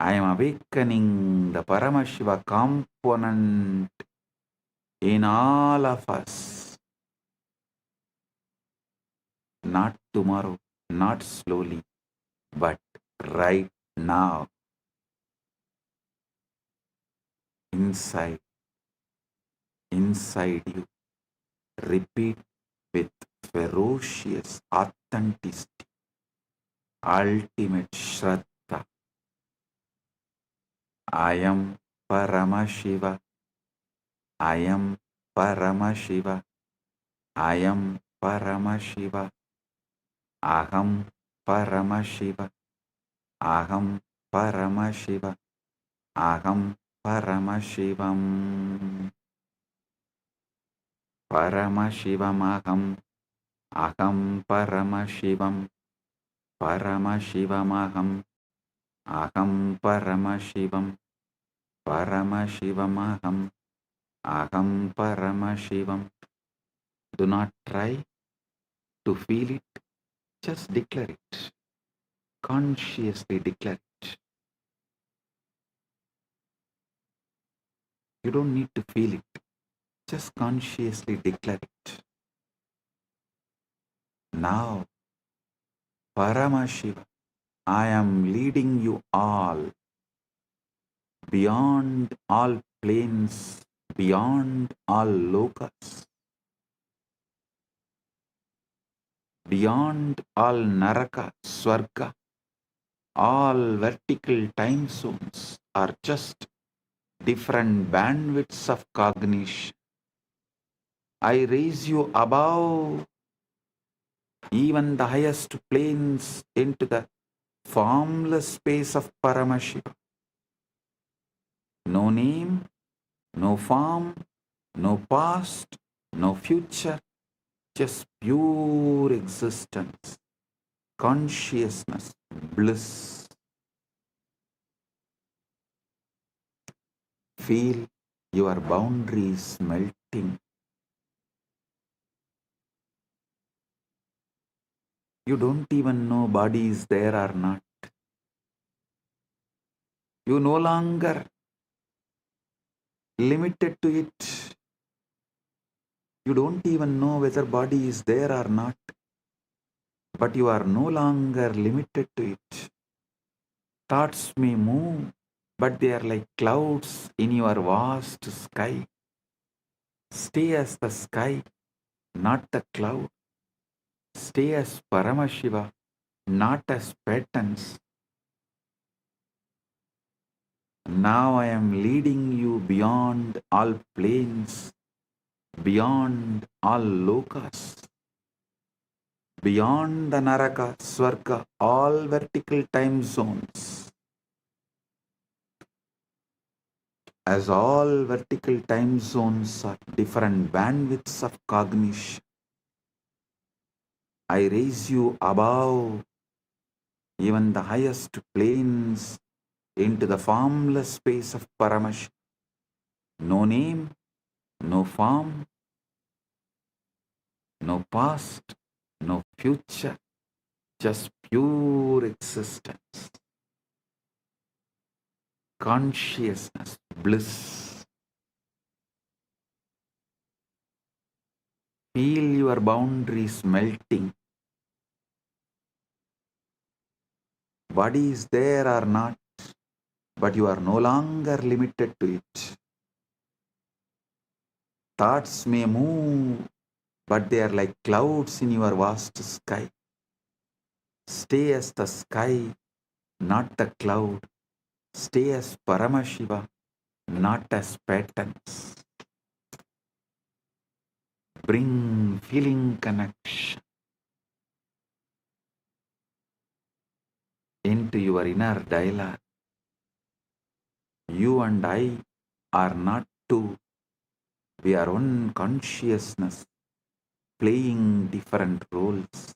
I am awakening the Paramashiva component in all of us. Not tomorrow, not slowly, but right now. Inside you. Repeat with ferocious authenticity, ultimate Shraddha. I am Paramashiva. I am Paramashiva. I am Paramashiva. Aham Paramashiva. Aham Paramashiva. Aham Paramashivam. Paramashivam Aham Paramashivam. Paramashivam Aham Paramashivam. Paramashivam Aham Paramashivam. Do not try to feel it. Just declare it. Consciously declare it. You don't need to feel it. Just consciously declare it. Now, Paramashiva, I am leading you all beyond all planes, beyond all lokas, beyond all naraka, swarga. All vertical time zones are just different bandwidths of cognition. I raise you above even the highest planes into the formless space of Paramashiva. No name, no form, no past, no future, just pure existence, consciousness, bliss. Feel your boundaries melting. You don't even know body is there or not. You no longer limited to it. You don't even know whether body is there or not. But you are no longer limited to it. Thoughts may move, but they are like clouds in your vast sky. Stay as the sky, not the cloud. Stay as Paramashiva, not as patterns. Now I am leading you beyond all planes, beyond all lokas, beyond the naraka, swarga, all vertical time zones. As all vertical time zones are different bandwidths of cognition, I raise you above even the highest planes into the formless space of Paramash. No name, no form, no past, no future, just pure existence. Consciousness, bliss. Feel your boundaries melting. Body is there or not, but you are no longer limited to it. Thoughts may move, but they are like clouds in your vast sky. Stay as the sky, not the cloud. Stay as Paramashiva, not as patterns. Bring feeling connection into your inner dialogue. You and I are not two. We are one consciousness playing different roles.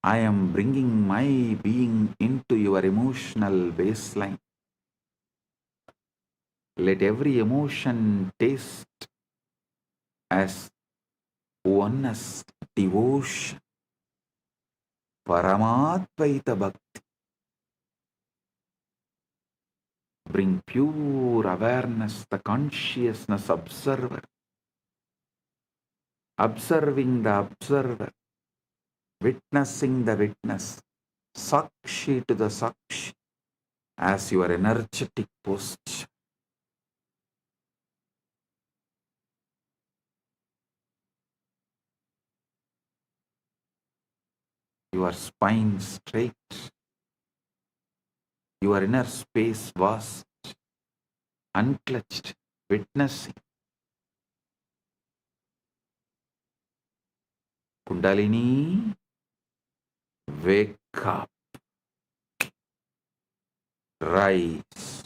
I am bringing my being into your emotional baseline. Let every emotion taste as oneness, devotion, Paramatvaita Bhakti. Bring pure awareness, the consciousness observer, observing the observer, witnessing the witness, Sakshi to the Sakshi, as your energetic posture. Your spine straight, your inner space vast, unclutched, witnessing. Kundalini, wake up, rise,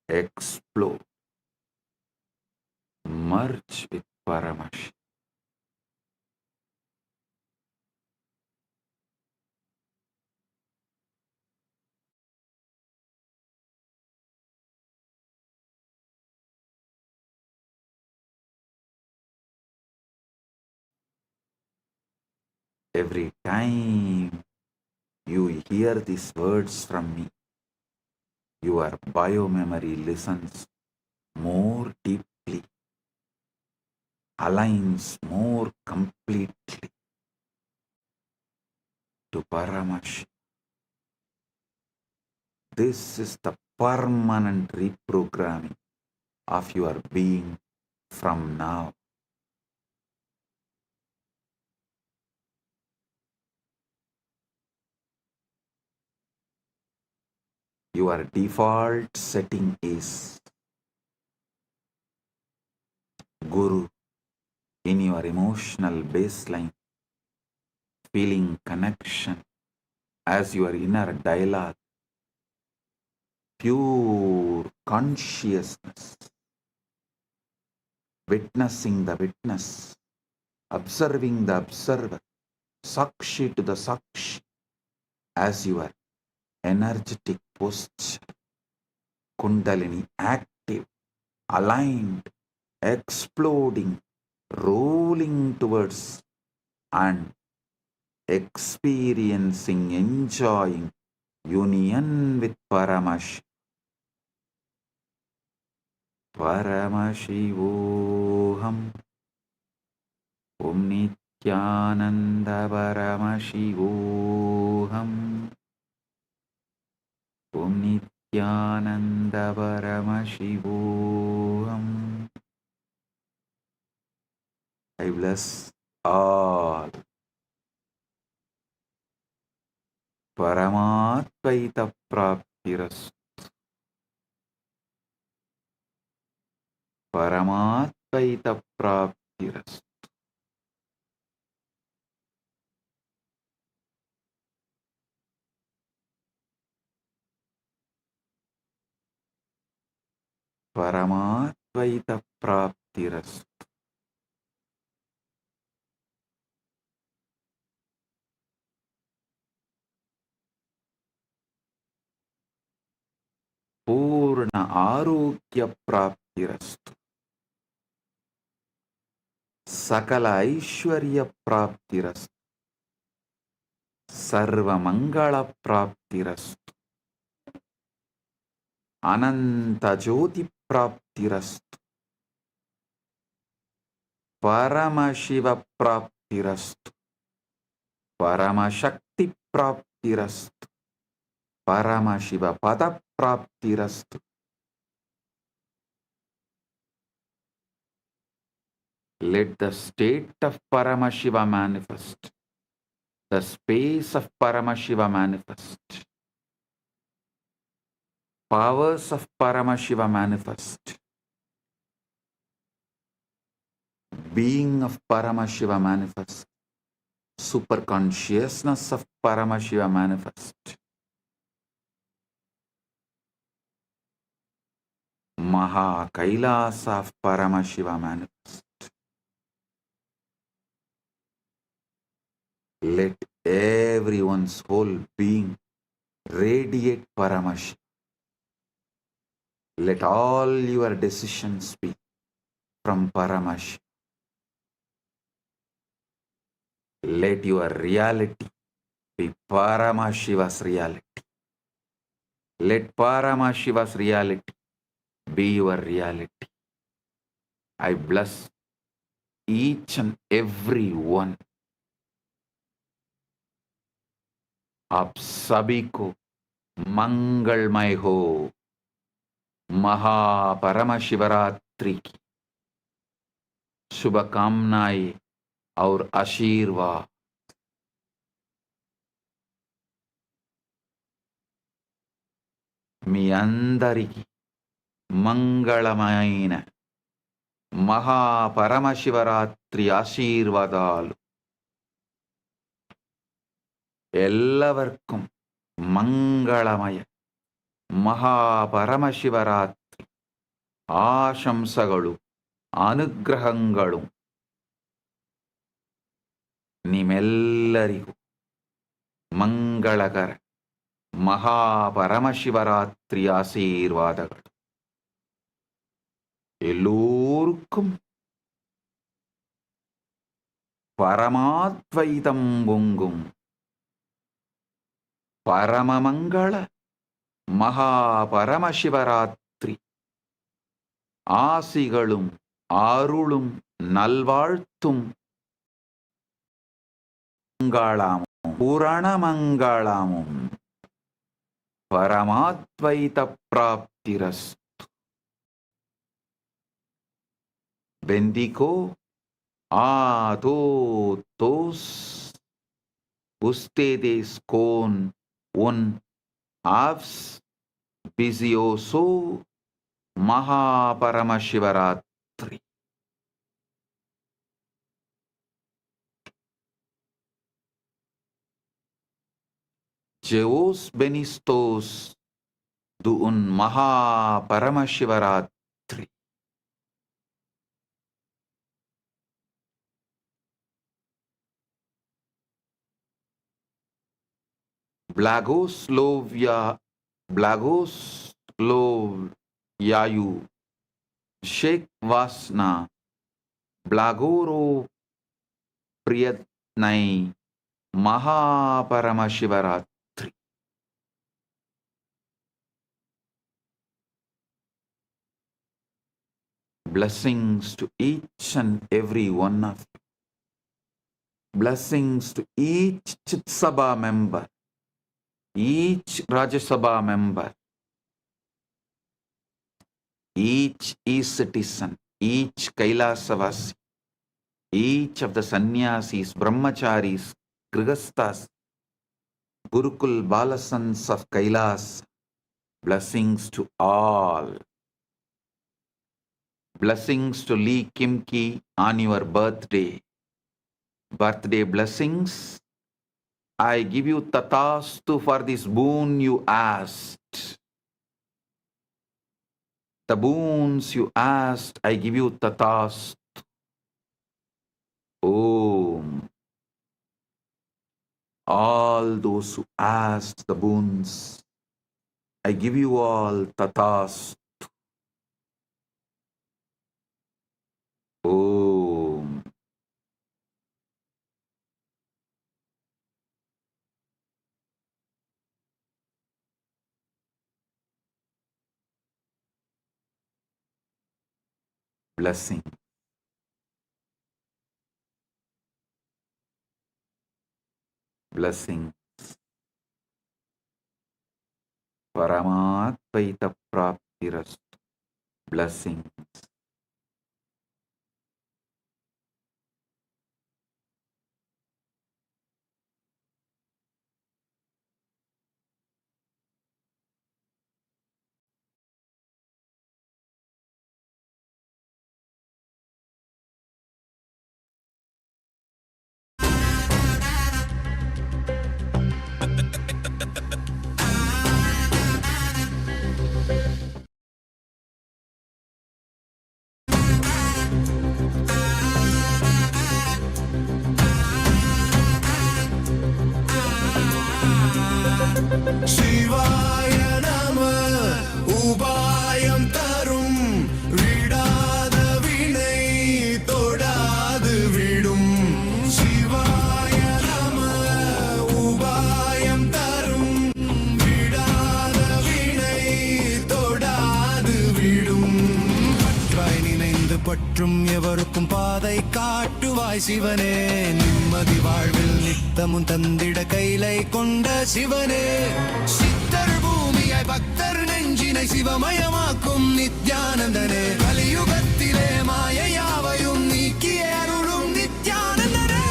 explode, merge with Paramash. Every time you hear these words from me, your biomemory listens more deeply, aligns more completely to Paramash. This is the permanent reprogramming of your being from now. Your default setting is Guru in your emotional baseline, feeling connection as your inner dialogue, pure consciousness, witnessing the witness, observing the observer, Sakshi to the Sakshi, as your energetic posture, Kundalini active, aligned, exploding, rolling towards and experiencing, enjoying union with Paramash. Paramashivoham Om Nityananda Paramashivoham Om Nityananda Paramashivoham. I bless all. Paramatvaita Praptiras. Paramatvaita Praptiras. Paramatvaita Praptiras. Purna Arogya Praptirastu. Sakala Aishwarya Praptirastu. Sarva Mangala Praptirastu. Ananta Jyoti Praptirastu. Paramashiva Praptirastu. Paramashakti praptirastu. Paramashiva pada praptirastu. Let the state of Paramashiva manifest. The space of Paramashiva manifest. Powers of Paramashiva manifest. Being of Paramashiva manifest. Super consciousness of Paramashiva manifest. Maha Kailasa of Paramashiva manifest. Let everyone's whole being radiate Paramashiva. Let all your decisions be from Paramashiva. Let your reality be Paramashiva's reality. Let Paramashiva's reality be your reality. I bless each and every one. आप सभी को मंगलमय हो। महापरम शिवरात्रि की शुभकामनाएं और आशीर्वाद। మీ అందరికీ మంగళమైన మహాపరమశివరాత్రి ఆశీర్వాదాలు. എല്ലാവർക്കും മംഗളമയ മഹാപരമശിവരാത്രി ആശംസകളും അനുഗ്രഹങ്ങളും ನಿಮ್ಮೆಲ್ಲರಿಗೂ ಮಂಗಳಕರ ಮಹಾಪರಮಶಿವರಾತ್ರಿ ಆಶೀರ್ವಾದಗಳು. எல்லோருக்கும் பரமாத்வைதம் பொங்கும் பரமமங்கள மகாபரமசிவராத்திரி ஆசிகளும் அருளும் நல்வாழ்த்தும் மங்களாமும் பூரணமங்களாமும் பரமாத்வைத பிராப்திரஸ்து. Bendigo a todos ustedes con un auspicioso Mahaparamashivarattri. Jeos benistos de un Mahaparamashivarattri. Blagoslovyayu Sheikh Vasna Blagoro Priyatnai Mahaparamashivarattri. Blessings to each and every one of you. Blessings to each Chit Sabha member, each Rajya Sabha member, each e-citizen, each Kailasavasi, each of the sannyasis, brahmacharis, grihasthas, Gurukul Balasans of Kailasa. Blessings to all. Blessings to Lee Kimki on your birthday. Birthday blessings. I give you tatastu for this boon you asked. The boons you asked, I give you tatastu. Om. All those who asked the boons, I give you all tatastu. Om. Blessing. blessings. Paramatvaita praptirastu. Blessings. சிவாய நம உபாயம் தரும் விடாத வினை தொடாது விடும் சிவாய நம உபாயம் தரும் விடாத வினை தொடாது விடும் பற்றாய் நினைந்து பற்றும் எவருக்கும் பாதை காட்டுவாய் சிவனே நிம்மதி வாழ்வில் நித்தமும் தந்திட கைலை கொண்ட சிவனே சித்தர் பூமியாய் பக்தர் நெஞ்சினை சிவமயமாக்கும் நித்யானந்தனே கலியுகத்திலே மாயையாவையும் நீக்கிய அருளும் நித்யானந்தனே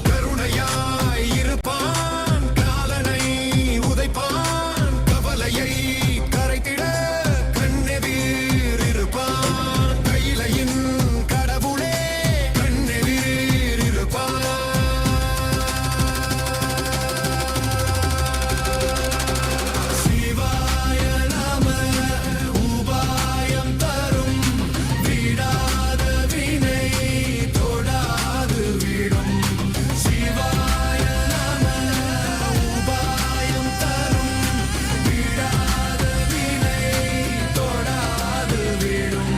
கருணையாய் இருப்பான் காலனை உதைப்பான் கவலையை கரைத்திட கண்ணெதிர் இருப்பான் கையிலையின் கடவுளே கண்ணெதிர் இருப்பான் சிவாய நம உபாயம் தரும் விடாத வினை தொடாது விடும் சிவாய நம உபாயம் தரும் விடாத வினை தொடாது விடும்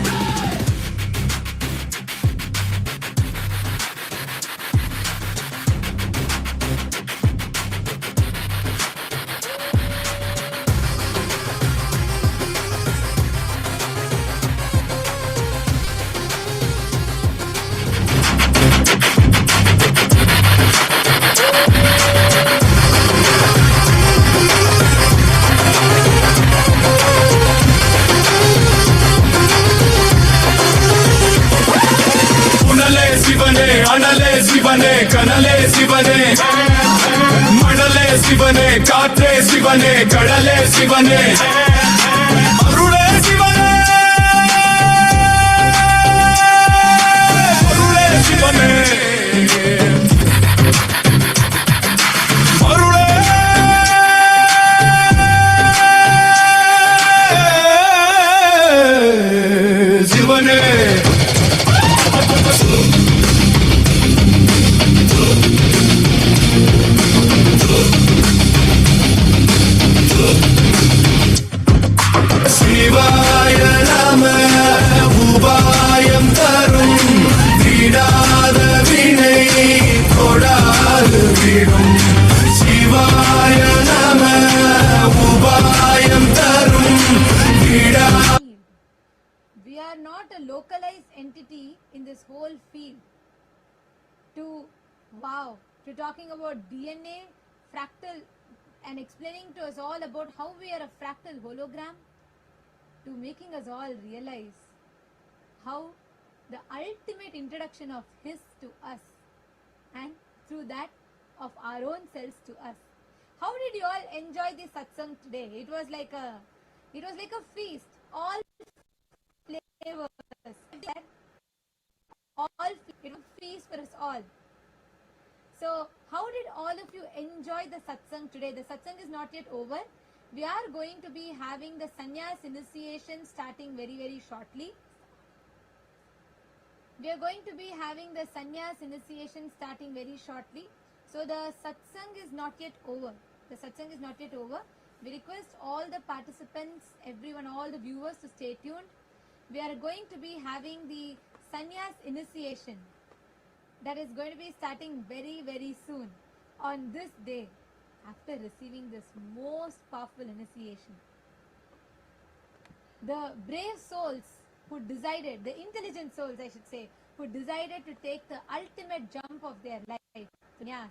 புனலே சிவனே அனலே சிவனே கனலே சிவனே மணலே சிவனே காற்றே சிவனே கடலே சிவனே அருளே சிவனே அருளே சிவனே அருளே சிவனே சிவாய நம உபாயம் தரும் விடாத வினை தொடாது விடும் சிவாய நம உபாயம் தரும் விடா We are not a localized entity in this whole field. To talking about DNA, fractal, and explaining to us all about how we are a fractal hologram, to making us all realize how the ultimate introduction of His to us, and through that of our own selves to us. How did you all enjoy this satsang today? It was like a feast. All flavors. All it was feast for us all. So, how did all of you enjoy the satsang today? The satsang is not yet over. We are going to be having the sannyas initiation starting very, very shortly. We are going to be having the sannyas initiation starting very shortly. So, the satsang is not yet over. The satsang is not yet over. We request all the participants, everyone, all the viewers to stay tuned. We are going to be having the sannyas initiation that is going to be starting very, very soon on this day. after receiving this most powerful initiation. The brave souls who decided, the intelligent souls I should say, who decided to take the ultimate jump of their life, sannyas.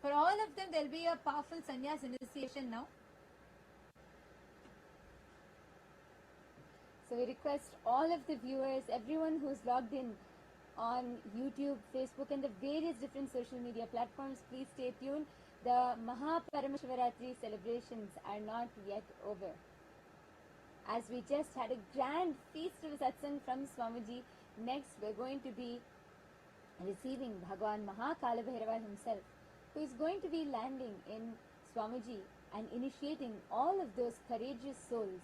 For all of them, there will be a powerful sannyas initiation now. So we request all of the viewers, everyone who's logged in on YouTube, Facebook and the various different social media platforms, please stay tuned. The Mahaparamashvaratri celebrations are not yet over. As we just had a grand feast of satsang from Swamiji, next we're going to be receiving Bhagwan Mahakalavhairava himself, who is going to be landing in Swamiji and initiating all of those courageous souls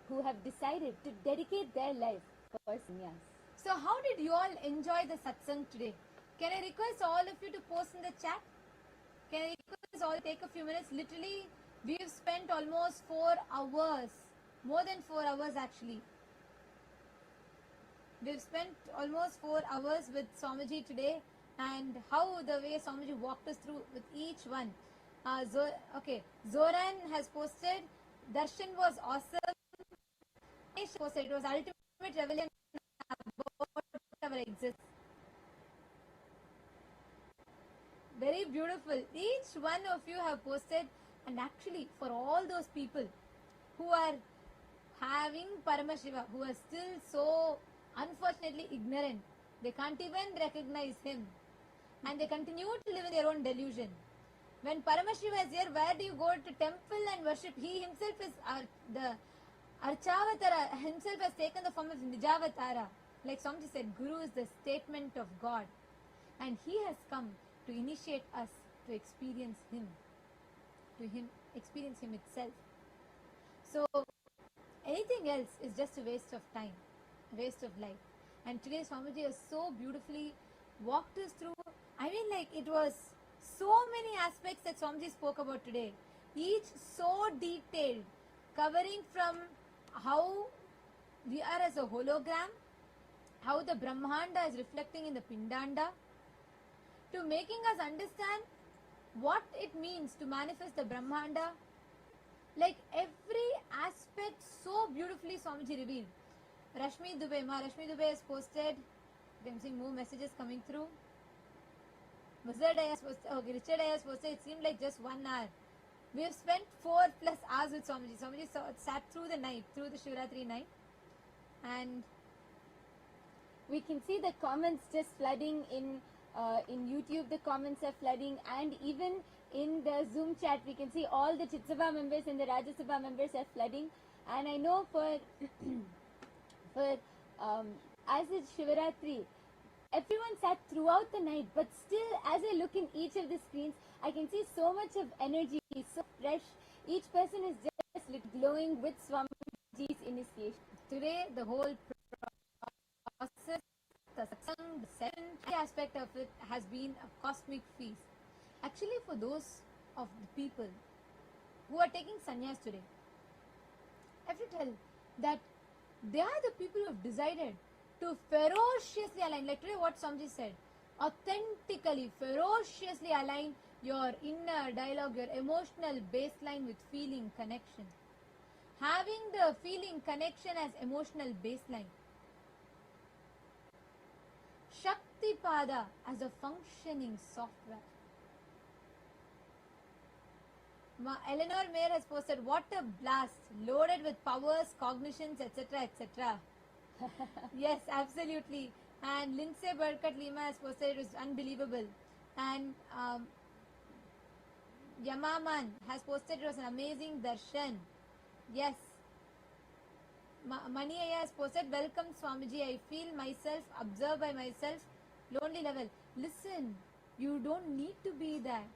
who have decided to dedicate their life for sannyas. So how did you all enjoy the satsang today? Can I request all of you to post in the chat? Can I request all take a few minutes? Literally, we've spent almost 4 hours, more than 4 hours actually. We've spent almost 4 hours with Swamiji today, and how the way Swamiji walked us through with each one. Zoran has posted, Darshan was awesome. Ganesh posted, it was ultimate revelation about our existence. Very beautiful. Each one of you have posted, and actually for all those people who are having Paramashiva, who are still so unfortunately ignorant, they can't even recognize him, and they continue to live in their own delusion. When Paramashiva is here, where do you go to temple and worship? He himself is the Archavatara, himself has taken the form of Nijavatara. Like Swamiji said, Guru is the statement of God, and he has come to initiate us to experience him, experience him itself. So anything else is just a waste of time, a waste of life. And today Swamiji has so beautifully walked us through. I mean, like, it was so many aspects that Swamiji spoke about today, each so detailed, covering from how we are as a hologram, how the Brahmanda is reflecting in the Pindanda, to making us understand what it means to manifest the Brahmanda. Like, every aspect so beautifully Swamiji revealed. Rashmi Dubey has posted, I'm seeing more messages coming through. Richard has posted, it seemed like just 1 hour. We have spent 4+ hours with Swamiji. Swamiji sat through the night, through the Shivratri night. And we can see the comments just flooding in YouTube. The comments are flooding, and even in the Zoom chat we can see all the Chitsabha members and the Rajya Sabha members are flooding. And I know for as it's Shivaratri, everyone sat throughout the night, but still, as I look in each of the screens, I can see so much of energy, so fresh. Each person is just glowing with Swamiji's initiation. Today, the whole process, the satsang, the seventh aspect of it has been a cosmic feast. Actually, for those of the people who are taking sannyas today, I have to tell that they are the people who have decided to ferociously align, like today what Swamiji said, authentically, ferociously align your inner dialogue, your emotional baseline with feeling connection. Having the feeling connection as emotional baseline. Shaktipada as a functioning software. Eleanor Mayer has posted, what a blast, loaded with powers, cognitions, etc., etc. Yes, absolutely. And Lindsay Burkett Lima has posted, it was unbelievable. And Yamaman has posted, it was an amazing darshan. Yes. Mani Aya has posted, welcome Swamiji, I feel myself, observed by myself, lonely level. Listen, you don't need to be that.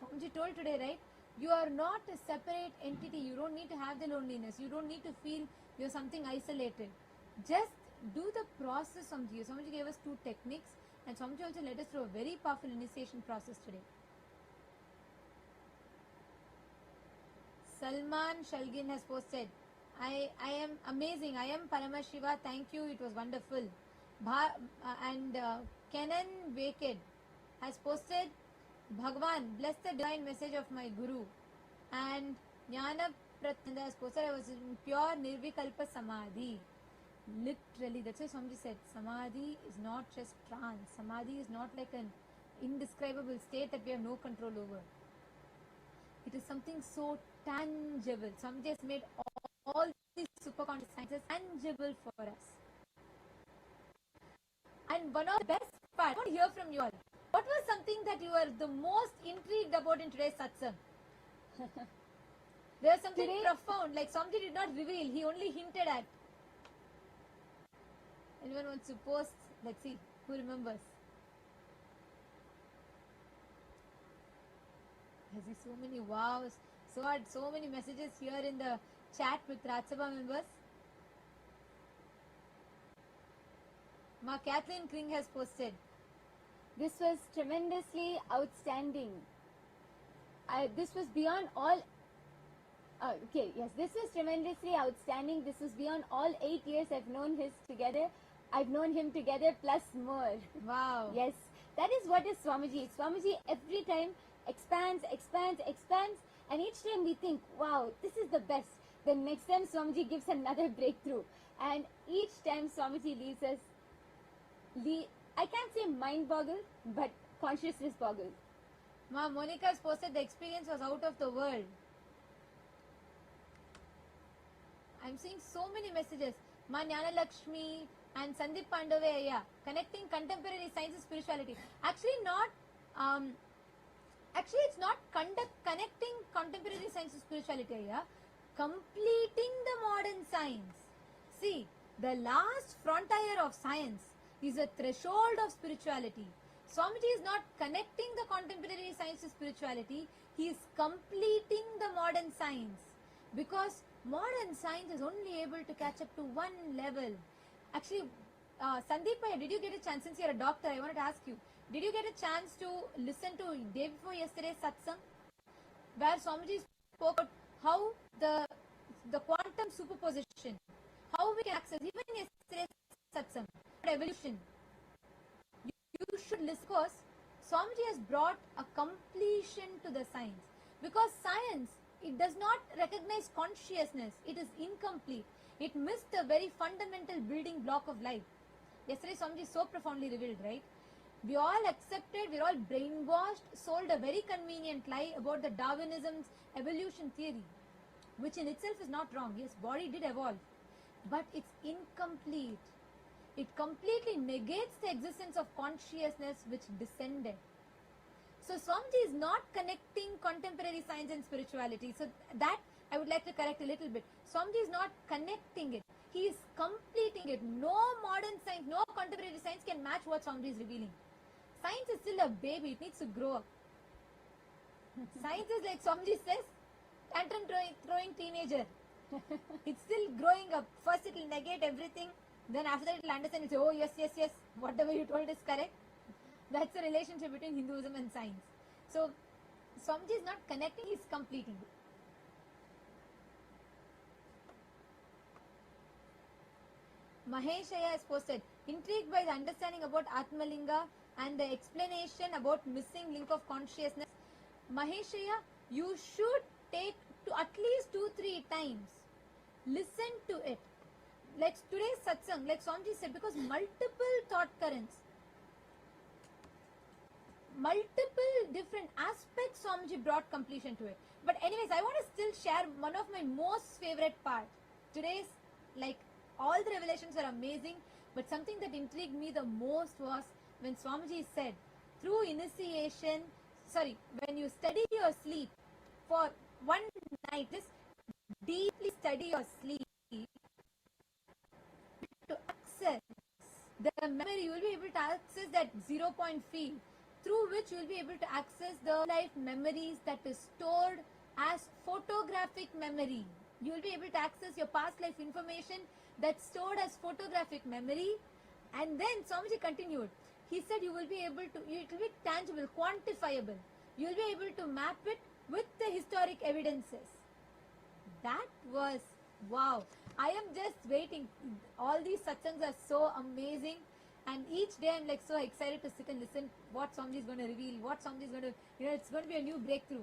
Swamiji told today, right? You are not a separate entity. You don't need to have the loneliness. You don't need to feel you're something isolated. Just do the process, Swamiji. Swamiji gave us 2 techniques, and Swamiji also led us through a very powerful initiation process today. Salman Shalgin has posted, I am amazing. I am Paramashiva. Thank you. It was wonderful. Kenan Waked has posted, Bhagwan, bless the divine message of my Guru. And Jnana Pratanda posted, I was in pure Nirvikalpa Samadhi. Literally, that's why Swamiji said, Samadhi is not just trance. Samadhi is not like an indescribable state that we have no control over. It is something so tangible. Swamiji has made all these superconscious sciences tangible for us. And one of the best parts, I want to hear from you all. What was something that you were the most intrigued about in today's satsang? There was something profound, like Swamiji did not reveal, he only hinted at. Anyone wants to post? Let's see, who remembers? I see so many wows, so many messages here in the chat with Rajya Sabha members. Ma Kathleen Kring has posted. This was tremendously outstanding. This was beyond all. This was tremendously outstanding. This was beyond all 8 years I've known him together plus more. Wow. Yes, that is what is Swamiji. Swamiji every time expands, and each time we think, wow, this is the best. Then next time Swamiji gives another breakthrough, and each time Swamiji leaves us, I can't say mind boggled, but consciousness boggled. Ma Monica has posted the experience was out of the world. I'm seeing so many messages. Ma Jnana Lakshmi and Sandeep Pandave Ayya, connecting contemporary science and spirituality. Actually, it's not connecting contemporary science and spirituality, Ayya. Completing the modern science. See, the last frontier of science is a threshold of spirituality. Swamiji is not connecting the contemporary science to spirituality, he is completing the modern science. Because modern science is only able to catch up to one level. Actually, Sandeep, did you get a chance, since you're a doctor, I wanted to ask you, did you get a chance to listen to day before yesterday's satsang? Where Swamiji spoke about how the quantum superposition, how we can access, even yesterday's satsang, evolution. You should listen because Swamiji has brought a completion to the science. Because science, it does not recognize consciousness. It is incomplete. It missed the very fundamental building block of life. Yesterday Swamiji so profoundly revealed, right? We all accepted, we're all brainwashed, sold a very convenient lie about the Darwinism's evolution theory, which in itself is not wrong. Yes, body did evolve, but it's incomplete. It completely negates the existence of consciousness which descended. So Swamiji is not connecting contemporary science and spirituality. So that I would like to correct a little bit. Swamiji is not connecting it. He is completing it. No modern science, no contemporary science can match what Swamiji is revealing. Science is still a baby. It needs to grow up. Science is like Swamiji says, tantrum throwing teenager. It's still growing up. First it will negate everything. Then after that it will understand and say, oh yes, whatever you told is correct. That's the relationship between Hinduism and science. So Swamiji is not connecting, he is completing it. Maheshaya has posted, intrigued by the understanding about Atmalinga and the explanation about missing link of consciousness. Maheshaya, you should take to at least 2-3 times. Listen to it. Like today's satsang, like Swamiji said, because multiple thought currents, multiple different aspects, Swamiji brought completion to it. But anyways, I want to still share one of my most favorite parts. Today's, like, all the revelations are amazing, but something that intrigued me the most was when Swamiji said, through initiation, when you study your sleep for one night, just deeply study your sleep to access the memory, you will be able to access that 0-point field through which you will be able to access the life memories that is stored as photographic memory. You will be able to access your past life information that's stored as photographic memory. And then Swamiji continued. He said you will be able to, it will be tangible, quantifiable. You will be able to map it with the historic evidences. That was wow. I am just waiting. All these satsangs are so amazing. And each day I'm like so excited to sit and listen what Swamiji is going to reveal, what Swamiji is going to, it's going to be a new breakthrough.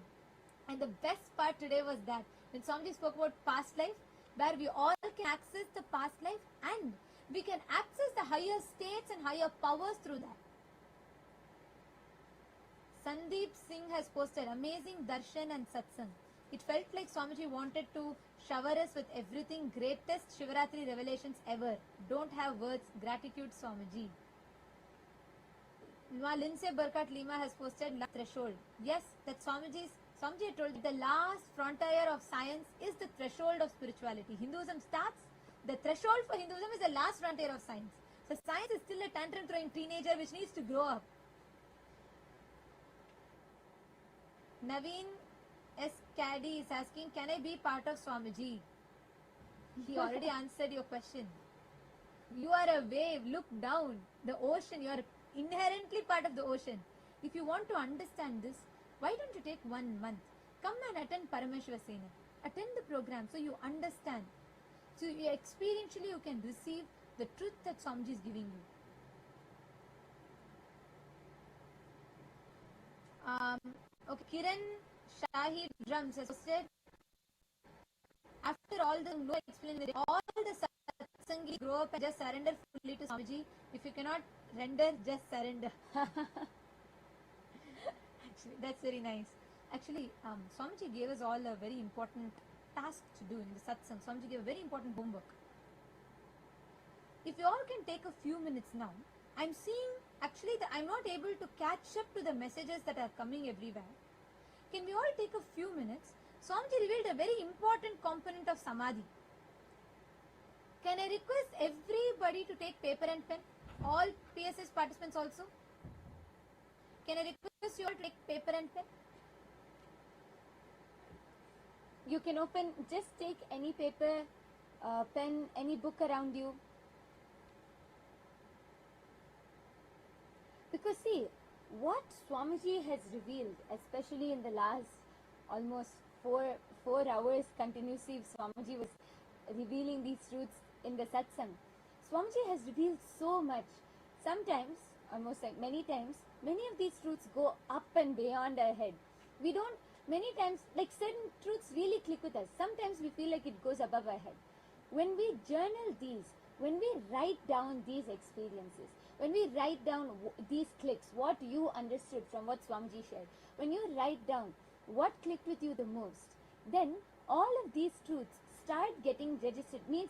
And the best part today was that when Swamiji spoke about past life, where we all can access the past life and we can access the higher states and higher powers through that. Sandeep Singh has posted amazing darshan and satsang. It felt like Swamiji wanted to shower us with everything, greatest Shivaratri revelations ever. Don't have words, gratitude Swamiji. Lindsay Burkhardt Lima has posted threshold. Yes, that Swamiji had told the last frontier of science is the threshold of spirituality. Hinduism starts, the threshold for Hinduism is the last frontier of science. So science is still a tantrum throwing teenager which needs to grow up. Naveen S. Caddy is asking, can I be part of Swamiji? He already answered your question. You are a wave, look down. The ocean, you are inherently part of the ocean. If you want to understand this, why don't you take 1 month? Come and attend Parameshwar Sena. Attend the program so you understand. So you experientially you can receive the truth that Swamiji is giving you. Okay, Kiran Shahi Drums has said, after all the no explanation, all the satsangi grow up and just surrender fully to Swamiji. If you cannot render, just surrender. Actually, that's very nice. Actually, Swamiji gave us all a very important task to do in the satsang. Swamiji gave a very important homework. If you all can take a few minutes now, I'm seeing actually that I'm not able to catch up to the messages that are coming everywhere. Can we all take a few minutes? Swamiji revealed a very important component of Samadhi. Can I request everybody to take paper and pen? All PSS participants also? Can I request you all to take paper and pen? You can just take any paper, pen, any book around you. Because see, what Swamiji has revealed, especially in the last almost four hours continuously, Swamiji was revealing these truths in the satsang. Swamiji has revealed so much. Sometimes, almost like many times, many of these truths go up and beyond our head. We don't, many times, like certain truths really click with us. Sometimes we feel like it goes above our head. When we journal these, when we write down these experiences, when we write down these clicks, what you understood from what Swamiji shared, when you write down what clicked with you the most, then all of these truths start getting registered. Means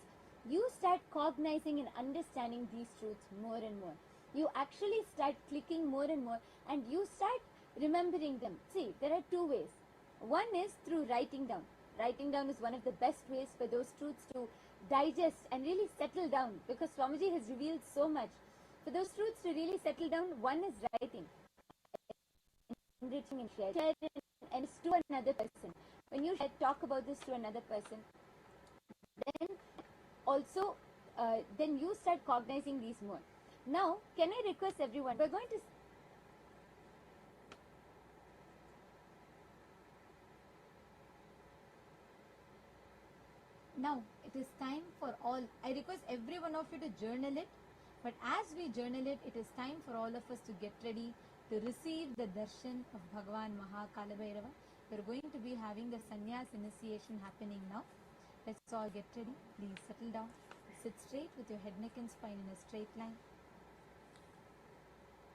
you start cognizing and understanding these truths more and more. You actually start clicking more and more and you start remembering them. See, there are two ways. One is through writing down. Writing down is one of the best ways for those truths to digest and really settle down, because Swamiji has revealed so much. For those truths to really settle down, one is writing, enriching and sharing, and it's to another person. When you talk about this to another person, then also then you start cognizing these more. Now, can I request everyone, we're going to Now, it is time for all. I request every one of you to journal it. But as we journal it, it is time for all of us to get ready to receive the darshan of Bhagavan Mahakalabhairava. We are going to be having the sannyas initiation happening now. Let's all get ready. Please settle down. Sit straight with your head, neck and spine in a straight line.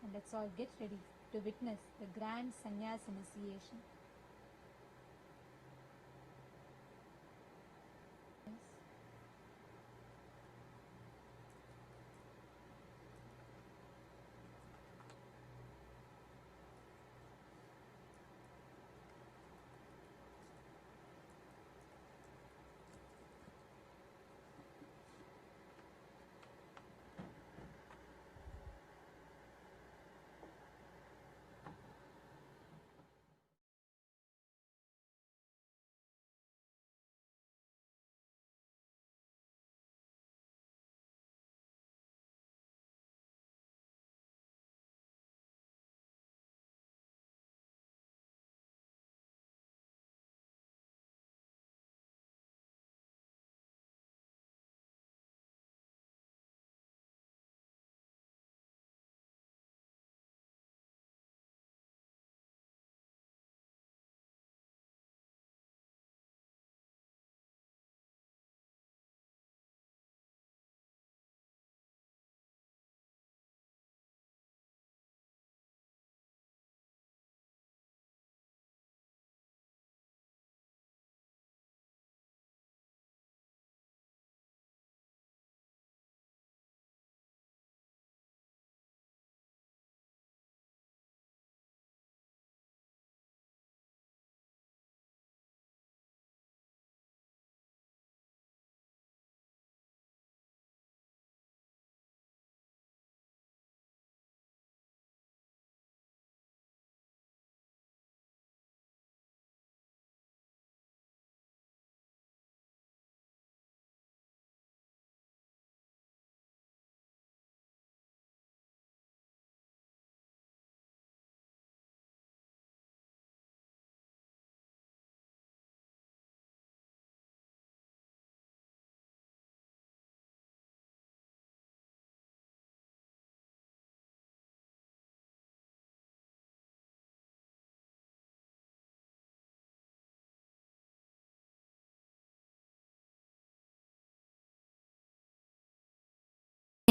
And let's all get ready to witness the grand sannyas initiation.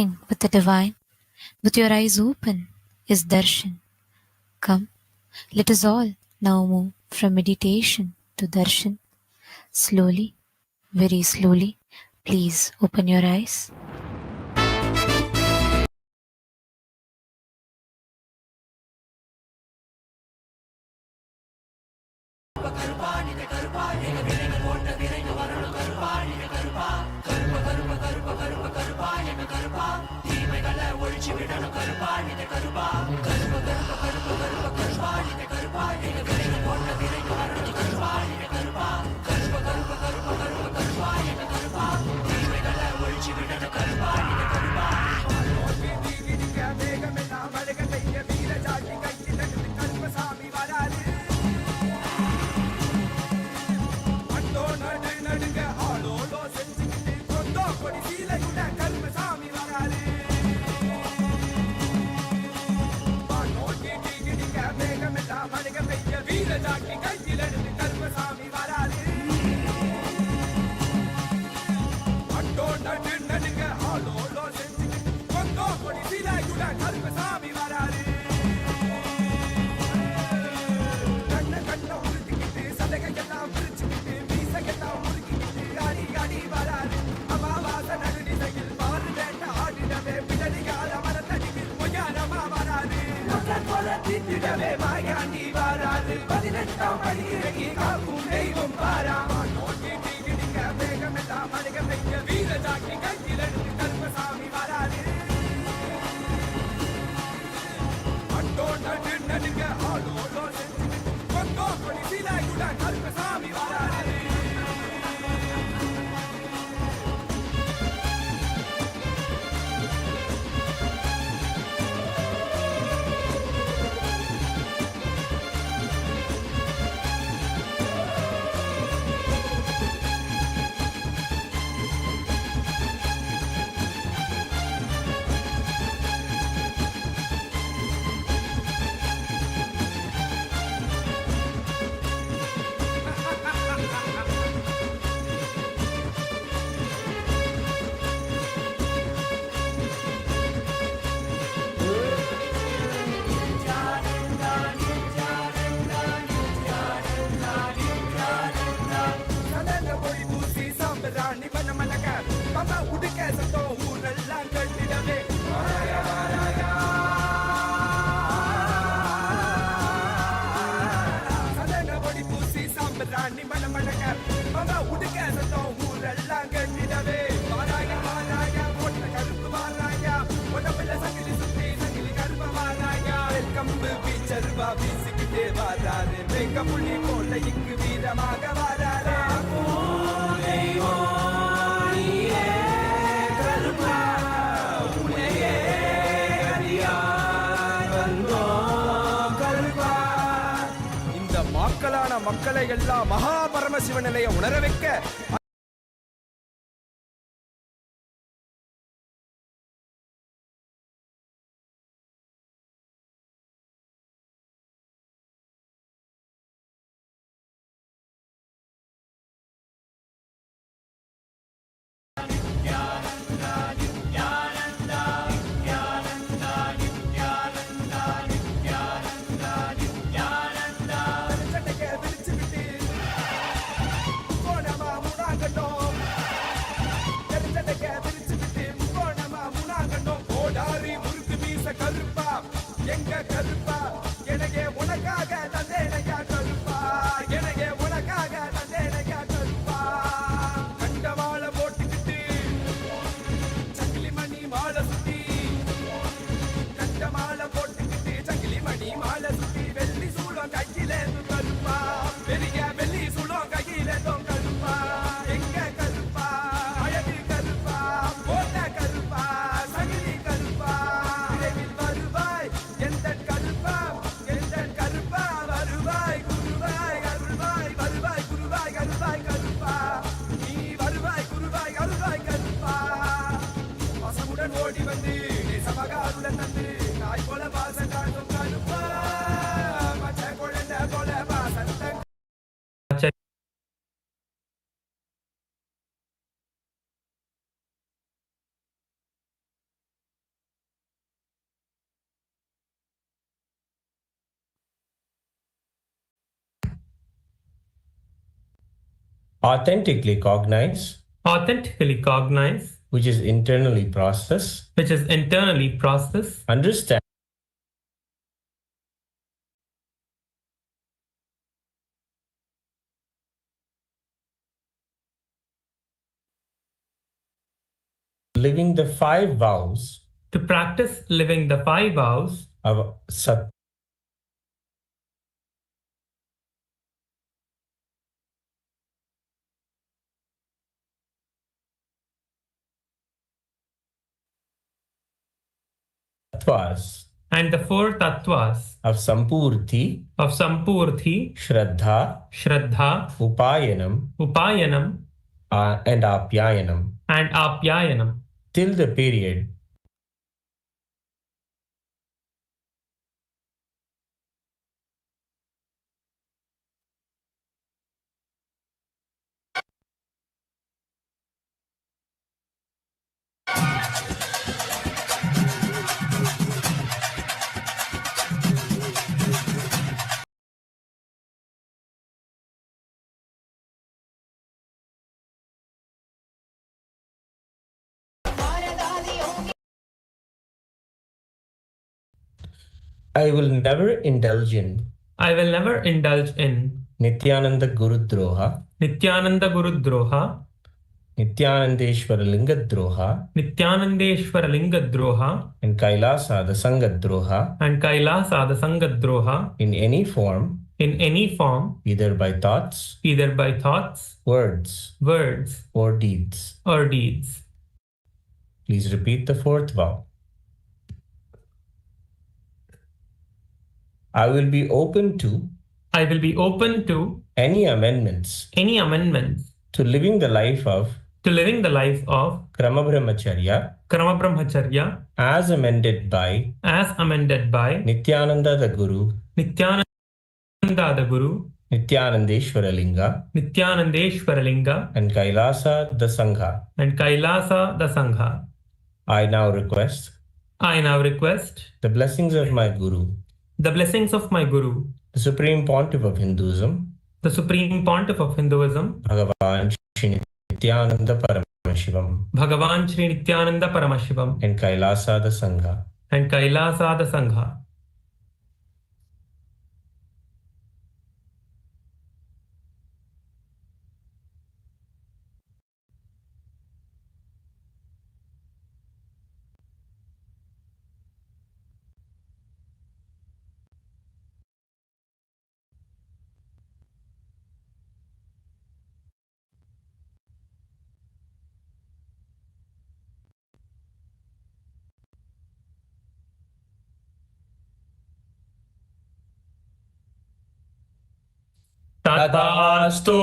with the divine, with your eyes open, is darshan. Come, let us all now move from meditation to darshan. Slowly, very slowly, please open your eyes. மக்களை எல்லாம் மகா பரமசிவ நிலையை உணர வைக்க கருப்பா authentically cognize, which is internally process, understand, living the 5 vows to practice living the 5 vows of Sat. and the 4 tattvas of Sampurti, Shraddha, Upayanam, and Apyayanam, till the period I will never indulge in Nityananda Gurudroha, Nityanandeshwara Lingadroha, and Kailasa the Sangadroha, in any form, either by thoughts, words, or deeds. Please repeat the 4th vow. I will be open to any amendments to living the life of Krama Brahmacharya as amended by Nityananda the Guru, Nityanandeshwara Linga, and Kailasa the Sangha. I now request the blessings of my Guru, the Supreme Pontiff of Hinduism, Bhagavan Shri Nityananda Paramashivam, and Kailasa the Sangha. Tathastu.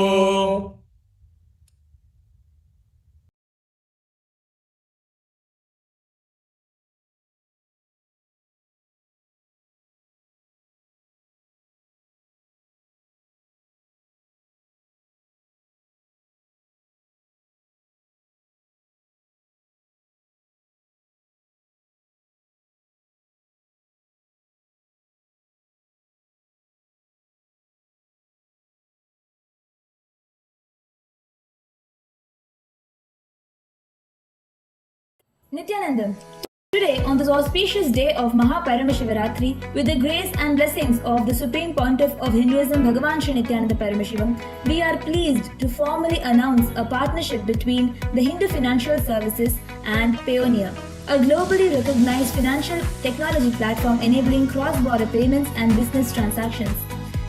Nityananda, today on this auspicious day of Mahaparamashivratri, with the grace and blessings of the Supreme Pontiff of Hinduism, Bhagavan Shri Nityananda Paramashivam, we are pleased to formally announce a partnership between the Hindu Financial Services and Payoneer, a globally recognized financial technology platform enabling cross-border payments and business transactions.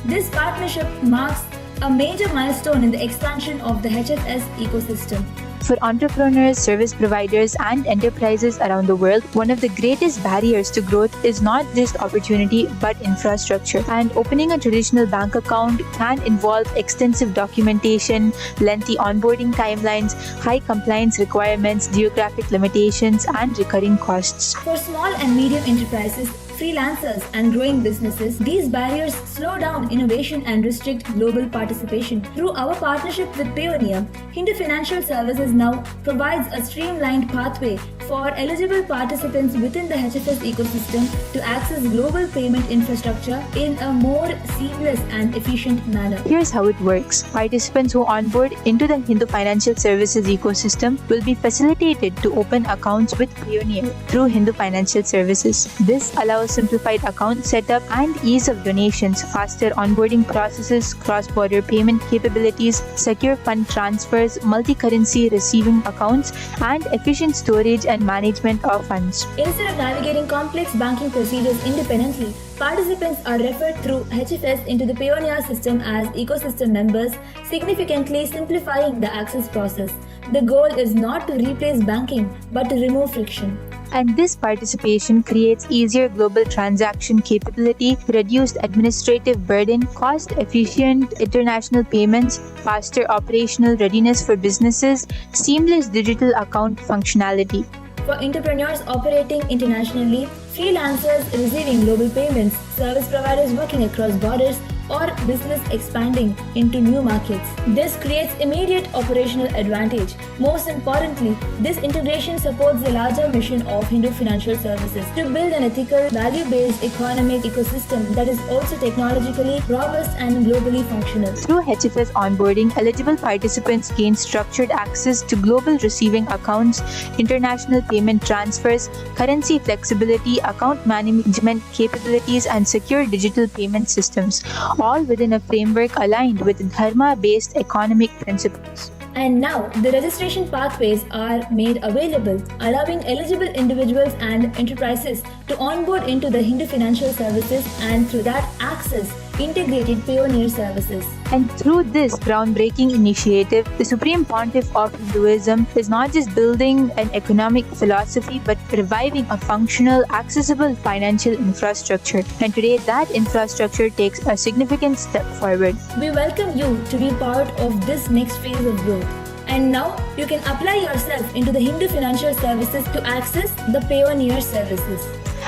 This partnership marks a major milestone in the expansion of the HFS ecosystem. For entrepreneurs, service providers, and enterprises around the world, one of the greatest barriers to growth is not just opportunity but infrastructure. And opening a traditional bank account can involve extensive documentation, lengthy onboarding timelines, high compliance requirements, geographic limitations, and recurring costs. For small and medium enterprises, freelancers, and growing businesses, these barriers slow down innovation and restrict global participation. Through our partnership with Payoneer, Hindu Financial Services now provides a streamlined pathway for eligible participants within the HFS ecosystem to access global payment infrastructure in a more seamless and efficient manner. Here's how it works. Participants who onboard into the Hindu Financial Services ecosystem will be facilitated to open accounts with Payoneer through Hindu Financial Services. This allows simplified account setup and ease of donations, faster onboarding processes, cross-border payment capabilities, secure fund transfers, multi-currency receiving accounts, and efficient storage and management of funds. Instead of navigating complex banking procedures independently, participants are referred through HFS into the Payoneer system as ecosystem members, significantly simplifying the access process. The goal is not to replace banking, but to remove friction. And this participation creates easier global transaction capability, reduced administrative burden, cost-efficient international payments, faster operational readiness for businesses, seamless digital account functionality. For entrepreneurs operating internationally, freelancers receiving global payments, service providers working across borders, or business expanding into new markets. This creates immediate operational advantage. Most importantly, this integration supports the larger mission of Hindu Financial Services to build an ethical, value-based economic ecosystem that is also technologically robust and globally functional. Through HFS onboarding, eligible participants gain structured access to global receiving accounts, international payment transfers, currency flexibility, account management capabilities, and secure digital payment systems, all within a framework aligned with Dharma-based economic principles. And now, the registration pathways are made available, allowing eligible individuals and enterprises to onboard into the Hindu Financial Services and through that access integrated Payoneer services. And through this groundbreaking initiative, the Supreme Pontiff of Hinduism is not just building an economic philosophy but reviving a functional, accessible financial infrastructure. And today, that infrastructure takes a significant step forward. We welcome you to be part of this next phase of growth. And now, you can apply yourself into the Hindu Financial Services to access the Payoneer services.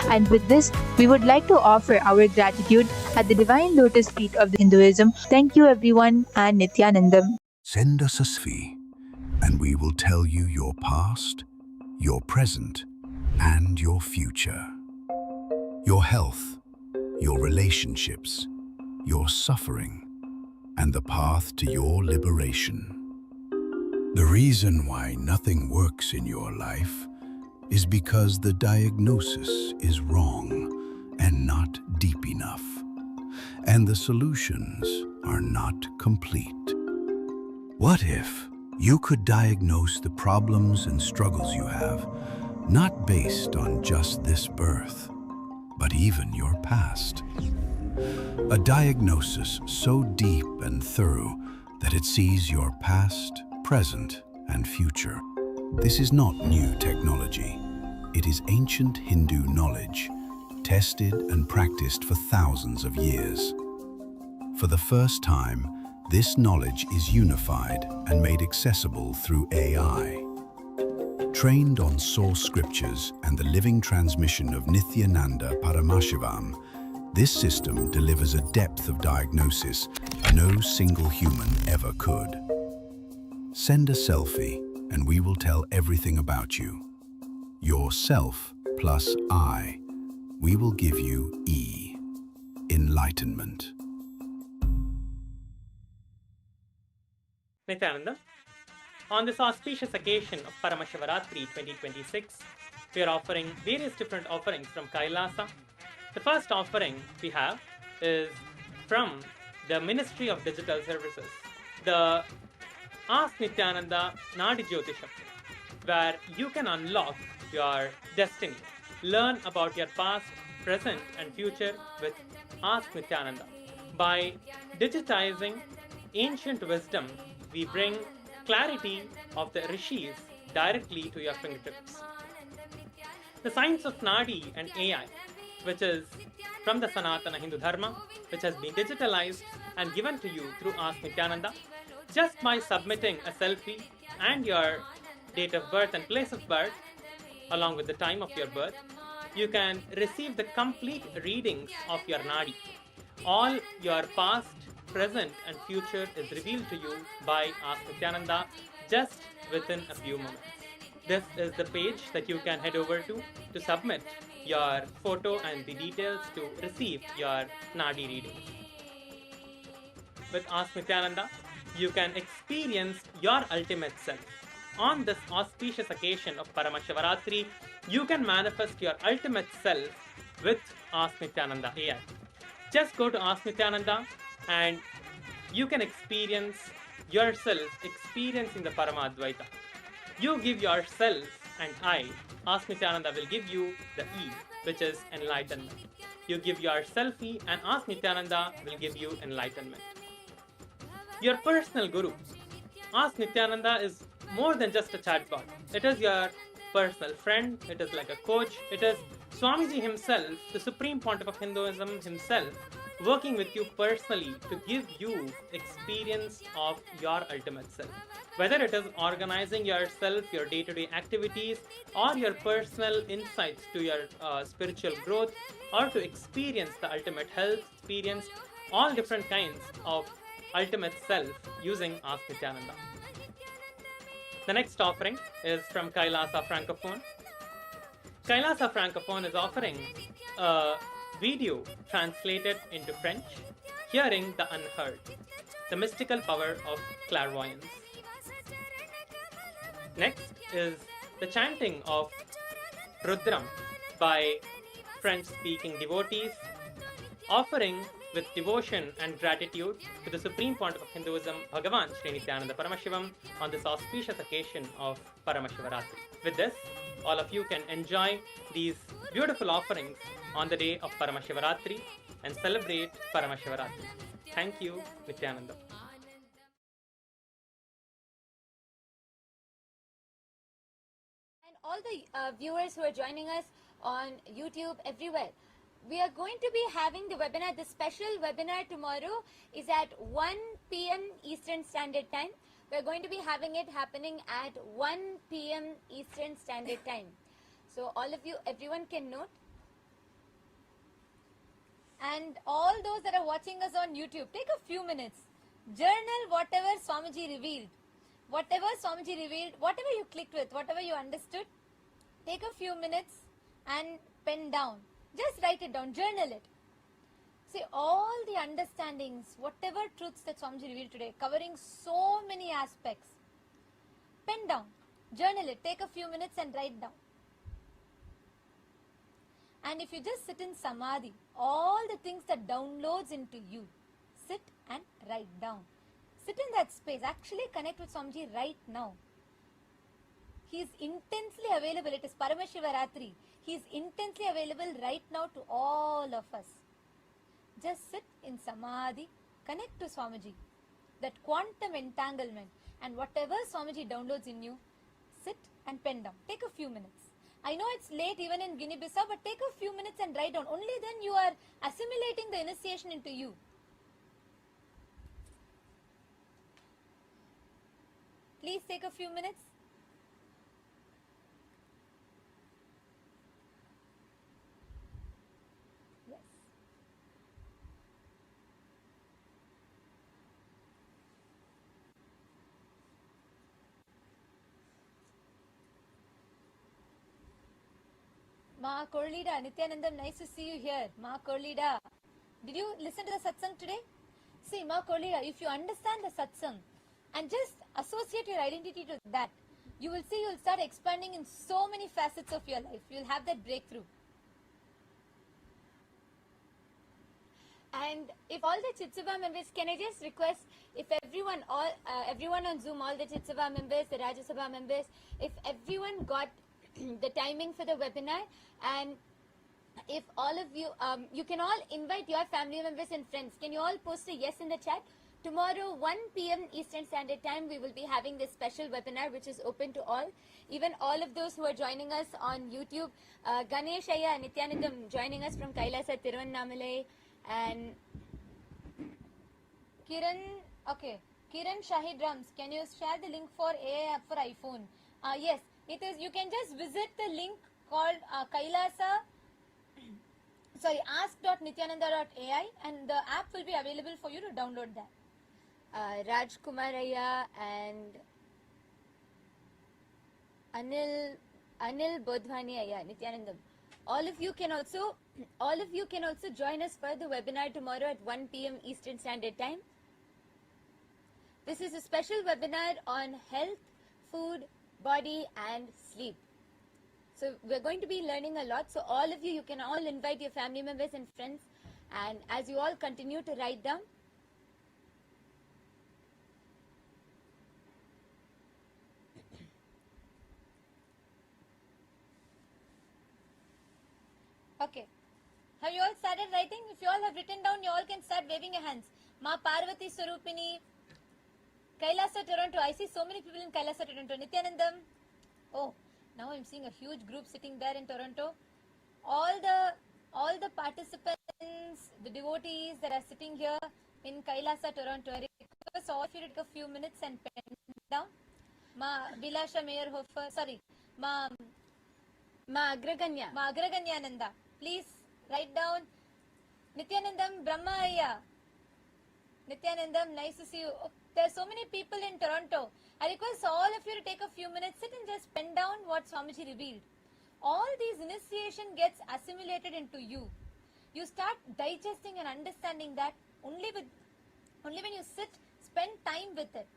And with this, we would like to offer our gratitude at the Divine Lotus Feet of Hinduism. Thank you everyone and Nityanandam. Send us a fee, and we will tell you your past, your present, and your future. Your health, your relationships, your suffering, and the path to your liberation. The reason why nothing works in your life is because the diagnosis is wrong and not deep enough, and the solutions are not complete. What if you could diagnose the problems and struggles you have, not based on just this birth, but even your past? A diagnosis so deep and thorough that it sees your past, present, and future. This is not new technology. It is ancient Hindu knowledge, tested and practiced for thousands of years. For the first time, this knowledge is unified and made accessible through AI. Trained on source scriptures and the living transmission of Nityananda Paramashivam, this system delivers a depth of diagnosis no single human ever could. Send a selfie and we will tell everything about you. Your self plus I. We will give you E. Enlightenment. Nityananda, on this auspicious occasion of Paramashivaratri 2026, we are offering various different offerings from Kailasa. The first offering we have is from the Ministry of Digital Services, the Ask Nityananda Nadi Jyotisham, where you can unlock your destiny. Learn about your past, present, and future with Ask Nityananda. By digitizing ancient wisdom, we bring clarity of the rishis directly to your fingertips. The science of Nadi and AI, which is from the Sanatana Hindu Dharma, which has been digitalized and given to you through Ask Nityananda, just by submitting a selfie and your date of birth and place of birth, along with the time of your birth, you can receive the complete readings of your Nadi. All your past, present, and future is revealed to you by Ask Nityananda just within a few moments. This is the page that you can head over to submit your photo and the details to receive your Nadi reading. With Ask Nityananda, you can experience your ultimate self. On this auspicious occasion of Paramashivaratri, you can manifest your ultimate self with Ask Nityananda AI. Just go to Ask Nityananda and you can experience yourself experiencing the Paramadvaita. You give yourself and I, Ask Nityananda will give you the E, which is enlightenment. You give yourself E and Ask Nityananda will give you enlightenment. Your personal guru. Ask Nityananda is more than just a chatbot. It is your personal friend, it is like a coach, it is Swamiji himself, the Supreme Pontiff of Hinduism himself, working with you personally to give you experience of your ultimate self. Whether it is organizing yourself, your day-to-day activities, or your personal insights to your spiritual growth, or to experience the ultimate health, experience all different kinds of ultimate self using Ask Nityananda. The next offering is from Kailasa Francophone. Kailasa Francophone is offering a video translated into French, Hearing the Unheard, the mystical power of clairvoyance. Next is the chanting of Rudram by French-speaking devotees, offering with devotion and gratitude to the Supreme Pontiff of Hinduism, Bhagavan Sri Nityananda Paramashivam, on this auspicious occasion of Paramashivaratri. With this, all of you can enjoy these beautiful offerings on the day of Paramashivaratri and celebrate Paramashivaratri. Thank you, Nityananda. And all the viewers who are joining us on YouTube, everywhere, we are going to be having the webinar. The special webinar tomorrow is at 1 p.m. Eastern Standard Time. We are going to be having it happening at 1 p.m. Eastern Standard Time. So all of you, everyone can note. And all those that are watching us on YouTube, take a few minutes. Journal whatever Swamiji revealed. Whatever Swamiji revealed, whatever you clicked with, whatever you understood, take a few minutes and pen down. Just write it down, journal it. See, all the understandings, whatever truths that Swamiji revealed today, covering so many aspects, pen down, journal it, take a few minutes and write down. And if you just sit in Samadhi, all the things that downloads into you, sit and write down. Sit in that space, actually connect with Swamiji right now. He is intensely available. It is Paramashivaratri. He is intensely available right now to all of us. Just sit in Samadhi, connect to Swamiji. That quantum entanglement, and whatever Swamiji downloads in you, sit and pen down. Take a few minutes. I know it's late even in Guinea-Bissau, but take a few minutes and write down. Only then you are assimilating the initiation into you. Please take a few minutes. Yes. Ma Korlida, Nityanandam, nice to see you here. Ma Korlida, did you listen to the satsang today? See, Ma Korlida, if you understand the satsang and just associate your identity to that, you will see you'll start expanding in so many facets of your life. You'll have that breakthrough. And if all the Chitsava members, can I just request, if everyone, everyone on Zoom, all the Chitsava members, the Rajya Sabha members, if everyone got the timing for the webinar, and if all of you, you can all invite your family members and friends. Can you all post a yes in the chat? Tomorrow, 1 p.m. Eastern Standard Time, we will be having this special webinar, which is open to all. Even all of those who are joining us on YouTube, Ganesh Ayya, Nityanandam joining us from Kailasa, Tiruvannamalai, and Kiran, okay. Kiran Shahid Rams, can you share the link for AI app for iPhone? Yes, it is. You can just visit the link called Kailasa, sorry, ask.nityananda.ai, and the app will be available for you to download that. Raj Kumaraya and Anil Bodhwani Aya, Nityanandam. All of you can also join us for the webinar tomorrow at 1 p.m. Eastern Standard Time. This is a special webinar on health, food, body and sleep. So we're going to be learning a lot. So all of you can all invite your family members and friends. And as you all continue to write down, okay. Have you all started writing? If you all have written down, you all can start waving your hands. Ma Parvati Swarupini, Kailasa Toronto. I see so many people in Kailasa Toronto. Nityanandam. Oh, now I'm seeing a huge group sitting there in Toronto. All the participants, the devotees that are sitting here in Kailasa Toronto, I request all of you to take a few minutes and pen down. Ma Vilasha Mayerhofer, sorry, Ma Agraganya Nanda. Please write down. Nityanandam Brahma Ayya. Nityanandam, nice to see you. Oh, there are so many people in Toronto. I request all of you to take a few minutes, sit and just pen down what Swamiji revealed. All these initiation gets assimilated into you. You start digesting and understanding that only when you sit, spend time with it.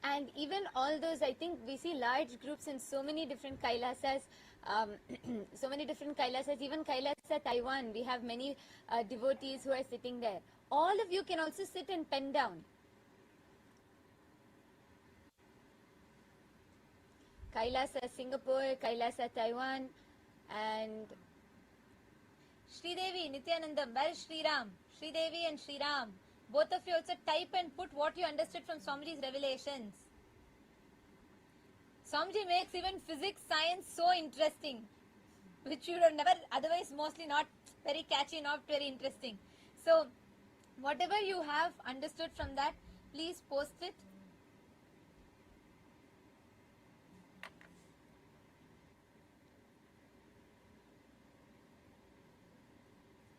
And even all those, I think we see large groups in so many different Kailasas, even Kailasa Taiwan, we have many devotees who are sitting there. All of you can also sit and pen down. Kailasa Singapore, Kailasa Taiwan, and Sridevi, Nityanandam, where is Sriram? Sridevi and Sriram. Both of you also type and put what you understood from Swamiji's revelations. Swamiji makes even physics, science so interesting, which you would have never, otherwise mostly not very catchy, not very interesting. So, whatever you have understood from that, please post it.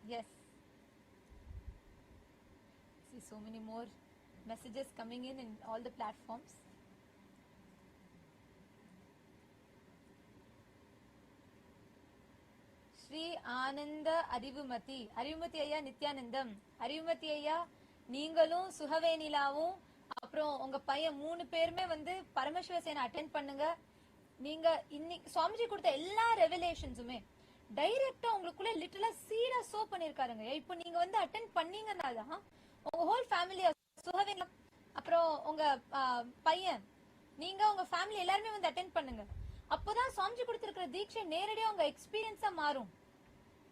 Yes. See so many more messages coming in all the platforms. Sri Ananda Arivumati. Arivumati Ayya Nityanandam. Arivumati Ayya, நீங்களும் சுகவேனிலாவும் அப்புறம் உங்க பையன் 3 பேருமே வந்து பரமசிவ சேனை attend பண்ணுங்க. நீங்க இன்னைக்கு சுவாமிஜி கொடுத்த எல்லா ரெவலேஷன்ஸுமே டைரக்டா உங்களுக்குள்ள லிட்டரலா சீடா சோ பண்ணிருக்காருங்க. இப்போ நீங்க வந்து அட்டெண்ட் பண்ணீங்கனால தான் உங்க ஹோல் ஃபேமிலி சுகவேனிலா அப்புறம் உங்க பையன் நீங்க உங்க ஃபேமிலி எல்லாருமே வந்து அட்டெண்ட் பண்ணுங்க. அப்போதான் சுவாமிஜி கொடுத்திருக்கிற தீட்சை நேரடியா உங்க எக்ஸ்பீரியன்ஸா மாறும்.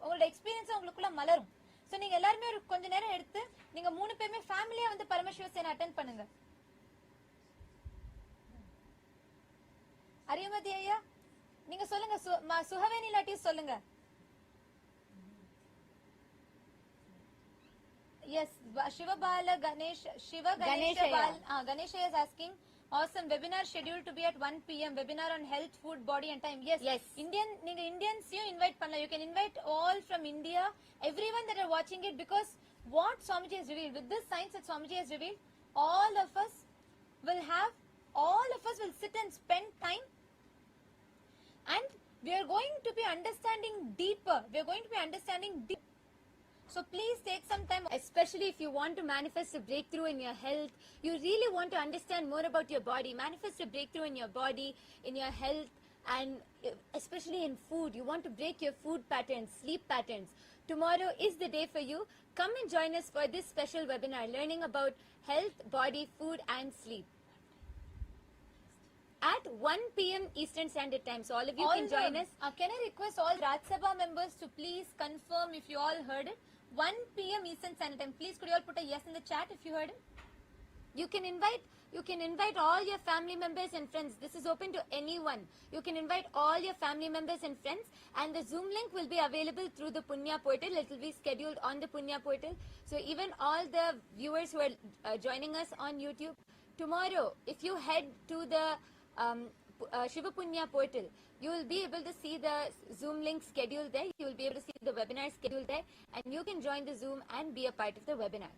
உங்களோட எக்ஸ்பீரியன்ஸ் உங்களுக்குள்ள மலரும். சோ நீங்க எல்லாருமே ஒரு கொஞ்ச நேரம் எடுத்து நீங்க 3 பேருமே ஃபேமிலியா வந்து பரமசிவ சேனை அட்டெண்ட் பண்ணுங்க. அரியமதி ஐயா நீங்க சொல்லுங்க, சுகவேணி லாட்டி சொல்லுங்க. Yes, Shivabala Ganesh, Ganesh is asking, awesome, webinar scheduled to be at 1 p.m. Webinar on health, food, body and time. Yes. Indians you invite panna. You can invite all from India, everyone that are watching it, because what Swamiji has revealed, with this science that Swamiji has revealed, all of us will sit and spend time, and we are going to be understanding deeper. So please take some time, especially if you want to manifest a breakthrough in your health, you really want to understand more about your body, manifest a breakthrough in your body, in your health, and especially in food. You want to break your food patterns, sleep patterns. Tomorrow is the day for you. Come and join us for this special webinar, learning about health, body, food and sleep. At 1 p.m. Eastern Standard Time. So all of you can join us. Can I request all Raj Sabha members to please confirm if you all heard it? 1 p.m. Eastern Standard Time. Please could you all put a yes in the chat if you heard it? You can invite all your family members and friends. This is open to anyone. You can invite all your family members and friends, and the Zoom link will be available through the Punya portal. It will be scheduled on the Punya portal. So even all the viewers who are joining us on YouTube, tomorrow, if you head to the Shiva Punya portal, you will be able to see the Zoom link scheduled there. You will be able to see the webinar scheduled there, and you can join the Zoom and be a part of the webinar.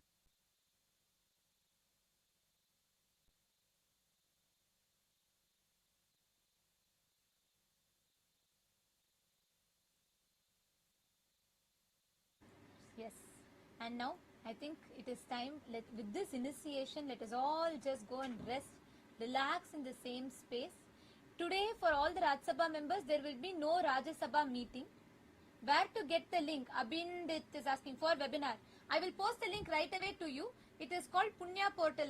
Yes. And now I think it is time, with this initiation, let us all just go and rest, relax in the same space. Today, for all the Rajya Sabha members, there will be no Rajya Sabha meeting. Where to get the link? Abhindit is asking for webinar. I will post the link right away to you. It is called Punya Portal.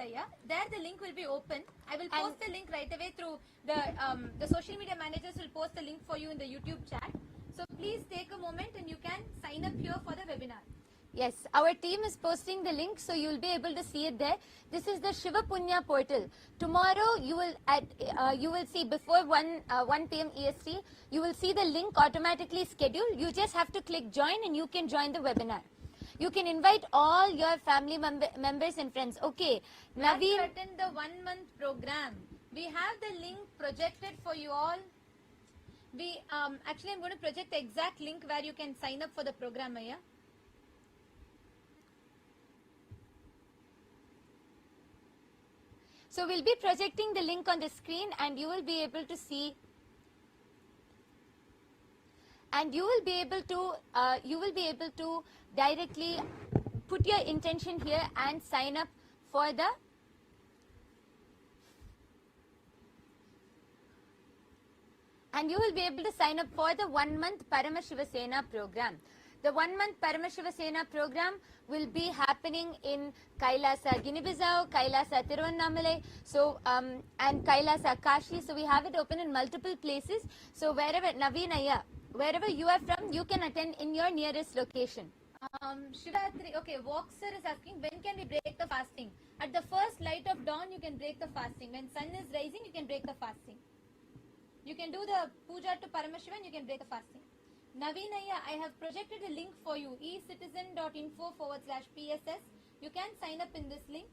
There the link will be open. I will post the link right away through the social media managers will post the link for you in the YouTube chat. So please take a moment and you can sign up here for the webinar. Yes, our team is posting the link, so you will be able to see it there. This is the Shiva Punya portal. Tomorrow you will see before 1 p.m. EST, you will see the link automatically scheduled. You just have to click join and you can join the webinar. You can invite all your family members and friends. Okay, Naveen, attend the 1 month program. We have the link projected for you all. We actually I'm going to project the exact link where you can sign up for the program. So we'll be projecting the link on the screen and you will be able to see, and you will be able to directly put your intention here and sign up for the and you will be able to sign up for the 1 month Paramasiva Sena program. The 1 month Paramasiva Sena program will be happening in Kailasa, Guinea-Bissau, Kailasa, Tiruvannamalai, and Kailasa, Kashi. So we have it open in multiple places. So wherever, Naveen Ayya, wherever you are from, you can attend in your nearest location. Shivatri, okay, Voxer is asking, when can we break the fasting? At the first light of dawn, you can break the fasting. When sun is rising, you can break the fasting. You can do the puja to Paramashiva and you can break the fasting. Naveen Ayya, I have projected a link for you, ecitizen.info/PSS. You can sign up in this link.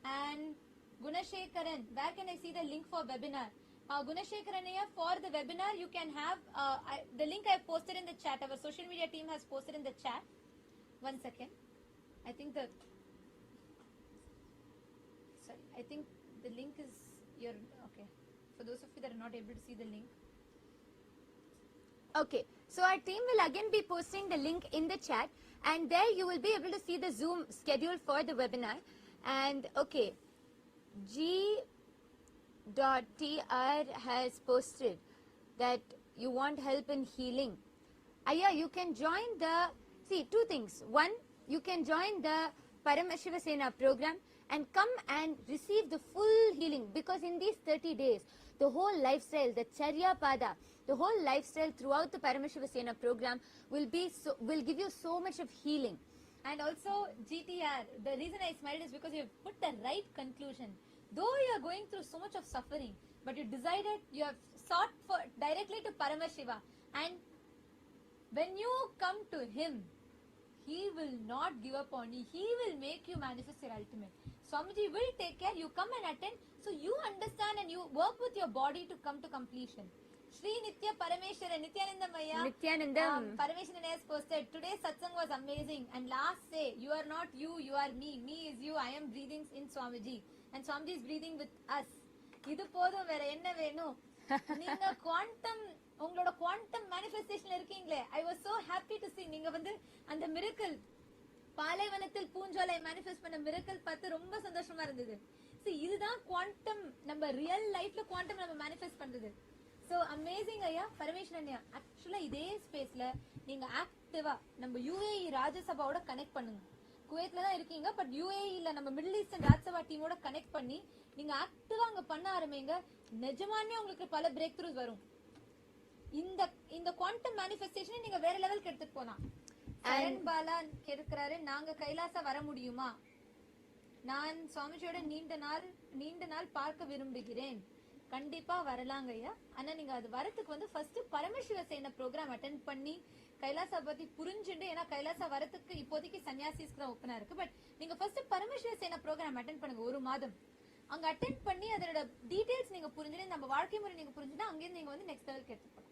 And Gunashekaran, where can I see the link for webinar? Gunashekaran Ayya, for the webinar, you can have the link I have posted in the chat. Our social media team has posted in the chat. 1 second. I think the link is your, okay. For those of you that are not able to see the link. Okay, so our team will again be posting the link in the chat and there you will be able to see the Zoom schedule for the webinar. And okay, G.TR has posted that you want help in healing. Ayya, you can join two things. One, you can join the Paramasiva Sena program and come and receive the full healing, because in these 30 days, the whole lifestyle, the Charya Pada, the whole lifestyle throughout the Paramasiva Sena program will give you so much of healing. And also GTR, the reason I smiled is because you have put the right conclusion. Though you are going through so much of suffering, but you decided, you have sought for directly to Paramashiva, and when you come to him, he will not give up on you. He will make you manifest your ultimate. Swamiji will take care. You come and attend. So you understand and you work with your body to come to completion. Sri Nitya Parameshwara, Nityananda Maya. Nityanandam. Parameshwaran has posted, today's satsang was amazing. And last say, you are not you, you are me. Me is you. I am breathing in Swamiji. And Swamiji is breathing with us. இது போதும் வேற என்ன வேணும்? நீங்க உங்களோட quantum மேனிஃபெஸ்டேஷன்ல இருக்கீங்களே. I was so happy to see நீங்க வந்து அந்த மிரக்கல் பாலைவனத்தில் பூஞ்சோலை மேனிஃபெஸ்ட் பண்ண மிரக்கல் பார்த்து ரொம்ப சந்தோஷமா இருந்தது. See, இதுதான் குவாண்டம், நம்ம ரியல் லைஃப்ல குவாண்டம் நம்ம மேனிஃபெஸ்ட் பண்றது. So amazing ஐயா, பரமேஸ்வரன் ஐயா. ஆக்சுவலா இதே ஸ்பேஸ்ல நீங்க ஆக்டிவா நம்ம UAE ராஜ்யசபாவோட கனெக்ட் பண்ணுங்க. குவைத்ல தான் இருக்கீங்க, பட் UAEல நம்ம மிடில் ஈஸ்டர்ன் ராஜ்யசபா டீமோட கனெக்ட் பண்ணி நீங்க ஆக்டிவா அங்க பண்ண ஆரம்பிங்க. நிஜமானே உங்களுக்கு பல பிரேக் த்ரூஸ் வரும். இந்த குவாண்டம் மேனிஃபெஸ்டேஷனை நீங்க வேற லெவலுக்கு எடுத்துட்டு போலாம். சரண் பாலா கேட்கிறாரு, நாங்க கைலாசா வர முடியுமா? நான் சுவாமிஜியோட நீண்ட நாள் பார்க்க விரும்புகிறேன். கண்டிப்பா வரலாங்க ஐயா. ஆனா நீங்க அது வரத்துக்கு வந்து ஃபர்ஸ்ட் பரமசிவ சேன ப்ரோக்ராம் அட்டென்ட் பண்ணி கைலாசா பத்தி புரிஞ்சுட்டு, ஏன்னா கைலாசா வரத்துக்கு இப்போதைக்கு சன்னியாசிஸ்க்கு தான் ஓப்பனா இருக்கு. பட் நீங்க ஃபர்ஸ்ட் பரமசிவ சேன ப்ரோக்ராம் அட்டென்ட் பண்ணுங்க. 1 மாதம் அங்க அட்டென்ட் பண்ணி அதோட டீடைல்ஸ் நீங்க புரிஞ்சுட்டு, நம்ம வாழ்க்கை முறை நீங்க புரிஞ்சுனா அங்கேருந்து நீங்க வந்து நெக்ஸ்ட் லெவலுக்கு எடுத்து போகலாம்.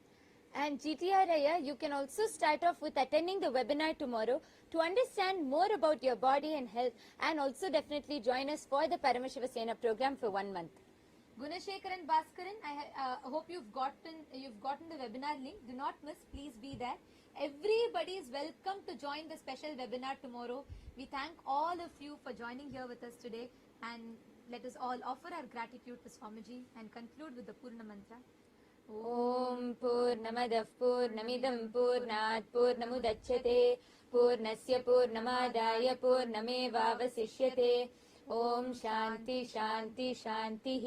And GTR Aya, you can also start off with attending the webinar tomorrow to understand more about your body and health, and also definitely join us for the Paramasiva Sena program for 1 month. Gunashekaran Bhaskaran, I hope you've gotten the webinar link. Do not miss, please be there. everybody is welcome to join the special webinar tomorrow. We thank all of you for joining here with us today, and let us all offer our gratitude to Swamiji and conclude with the Purna Mantra. ॐ पूर्णमदः पूर्णमिदं पूर्णात् पूर्णमुदच्यते पूर्णस्य पूर्णमादाय पूर्णमेवावशिष्यते ॐ शान्ति शान्ति शान्तिः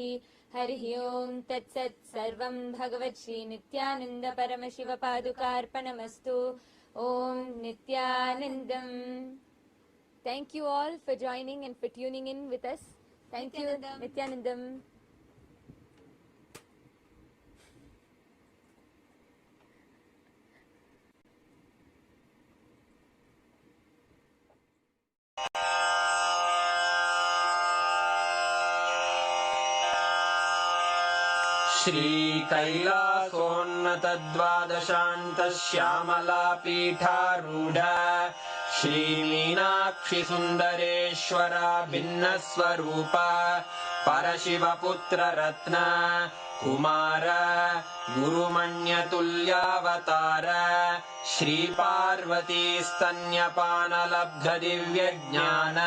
हरिः ॐ तत्सत् सर्वं भगवत्श्री नित्यानन्द परमशिव पादुकार्पणमस्तु ॐ नित्यानन्दम्. Thank you all for joining and for tuning in with us. Thank you, Nityanandam. श्रीकैलासोन्नतद्वादशान्तश्यामलापीठारूढ श्रीमीनाक्षिसुन्दरेश्वरा भिन्नस्वरूप परशिवपुत्ररत्न Kumar गुरुमण्यतुल्यावतार श्रीपार्वतीस्तन्यपानलब्धदिव्यज्ञान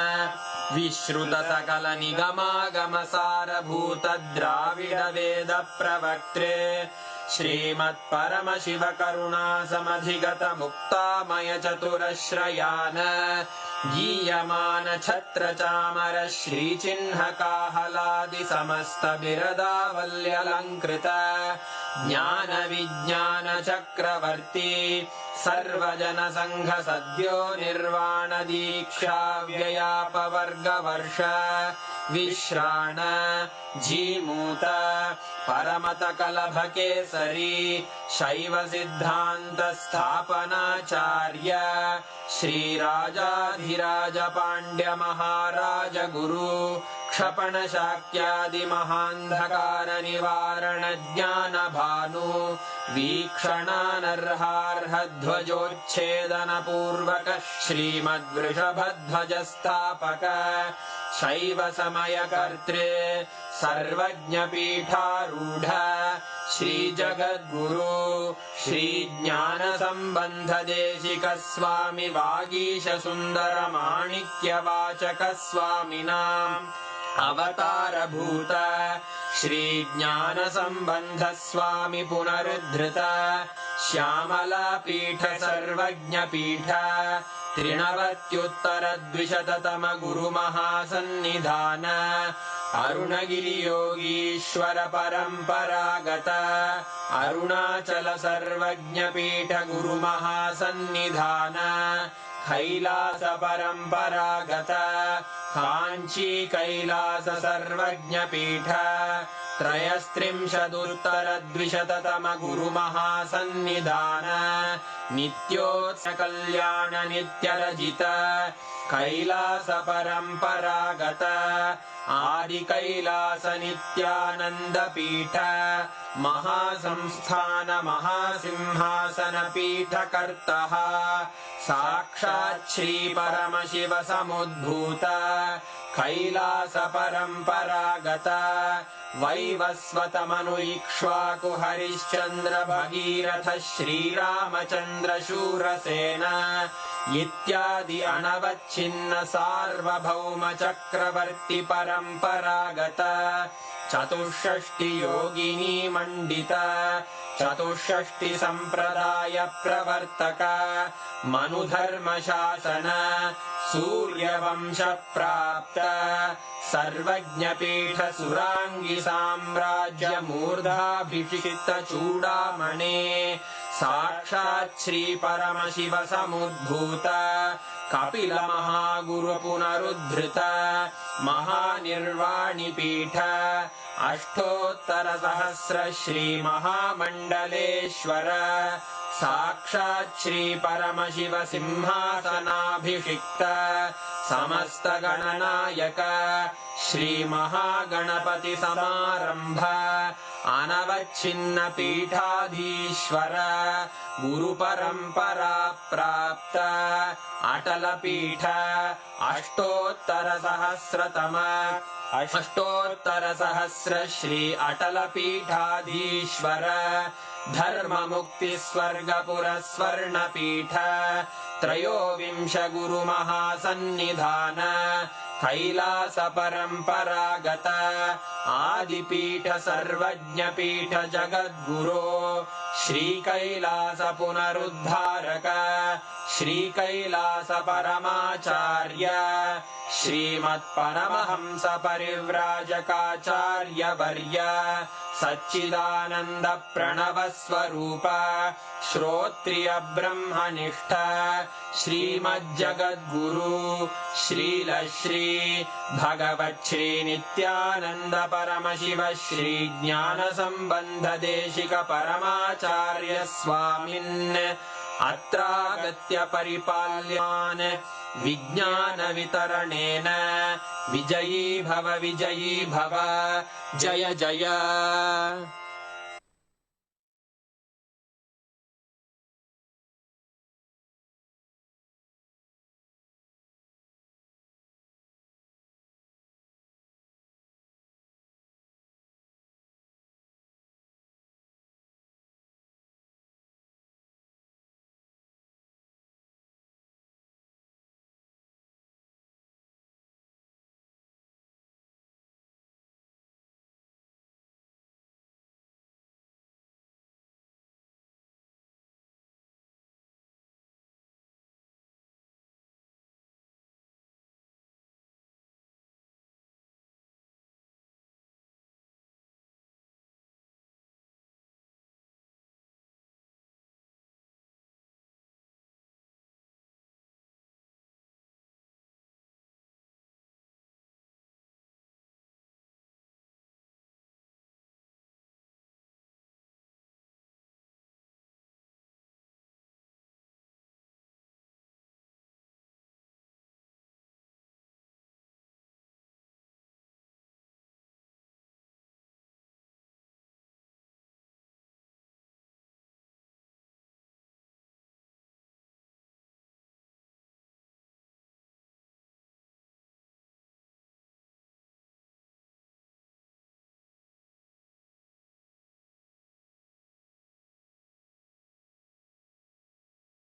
विश्रुतसकलनिगमागमसारभूत द्राविडवेदप्रवक्त्रे श्रीमत्परमशिवकरुणासमधिगतमुक्तामयचतुरश्रयान गीयमान छत्रचामर श्रीचिह्नकाहलादिसमस्तबिरदावल्यलङ्कृत ज्ञानविज्ञानचक्रवर्ती सर्वजनसङ्घसद्यो निर्वाणदीक्षा व्ययापवर्गवर्ष विश्राण Jimuta परमतकलभकेसरी शैवसिद्धान्तस्थापनाचार्य श्रीराजाधिराज पाण्ड्यमहाराज गुरु क्षपणशाक्यादिमहान्धकारनिवारणज्ञानभानु वीक्षणानर्हार्हध्वजोच्छेदनपूर्वक श्रीमद्वृषभध्वजस्थापक शैवसमयकर्त्रे सर्वज्ञपीठारूढ श्रीजगद्गुरु श्रीज्ञानसम्बन्धदेशिक स्वामि वागीशसुन्दरमाणिक्यवाचक स्वामिनाम् अवतारभूत श्रीज्ञानसम्बन्ध स्वामि पुनरुद्धृत श्यामलापीठ सर्वज्ञपीठ त्रिनवत्युत्तरद्विशततम गुरुमहासन्निधान अरुणगिरियोगीश्वर परम्परागत अरुणाचल सर्वज्ञपीठ गुरुमहासन्निधान कैलास परम्परागत काञ्ची कैलास सर्वज्ञपीठ त्रयस्त्रिंशदुत्तरद्विशततम गुरुमहासन्निधान नित्योत्सकल्याण नित्यरजित कैलास परम्परागत आदिकैलास नित्यानन्दपीठ महासंस्थान महासिंहासन पीठकर्तः साक्षात् श्री परमशिव समुद्भूत कैलास परम्परागत वैवस्वतमनु इक्ष्वाकु हरिश्चन्द्र भगीरथ श्रीरामचन्द्र शूरसेन इत्यादि अनवच्छिन्न सार्वभौम चक्रवर्ति परम्परागत चतुष्षष्टि योगिनी मण्डित चतुष्षष्टि सम्प्रदाय प्रवर्तक मनुधर्मशासन सूर्यवंश प्राप्त सर्वज्ञपीठ सुराङ्गी साम्राज्य मूर्धाभिषिक्त चूडामणे साक्षात् श्री परमशिव समुद्भूत कपिल महागुरु पुनरुद्धृत महानिर्वाणिपीठ अष्टोत्तर सहस्र श्री महामण्डलेश्वर साक्षात् श्री परमशिव सिंहासनाभिषिक्त समस्त गणनायक श्री महागणपति समारंभ अनवच्छिन्न पीठाधीश्वर गुरु परंपरा प्राप्त अटल पीठ अष्टोत्तर सहस्र श्री अटल पीठाधीश्वर धर्ममुक्तिस्वर्गपुरस्वर्णपीठ त्रयोविंश गुरुमहासन्निधान कैलास परम्परागत आदिपीठ सर्वज्ञपीठ जगद्गुरो श्रीकैलास पुनरुद्धारक श्रीकैलास परमाचार्य श्रीमत्परमहंस परिव्राजकाचार्यवर्य सच्चिदानन्द प्रणव स्वरूप श्रोत्रिय ब्रह्मनिष्ठ श्रीमज्जगद्गुरु श्रीलश्री भगवच्छ्री नित्यानन्द परमशिव श्री ज्ञानसम्बन्ध देशिक परमाचार्य स्वामिन् अत्रागत्य परिपाल्यमान् विज्ञान वितरणेन विजयी भव जय जय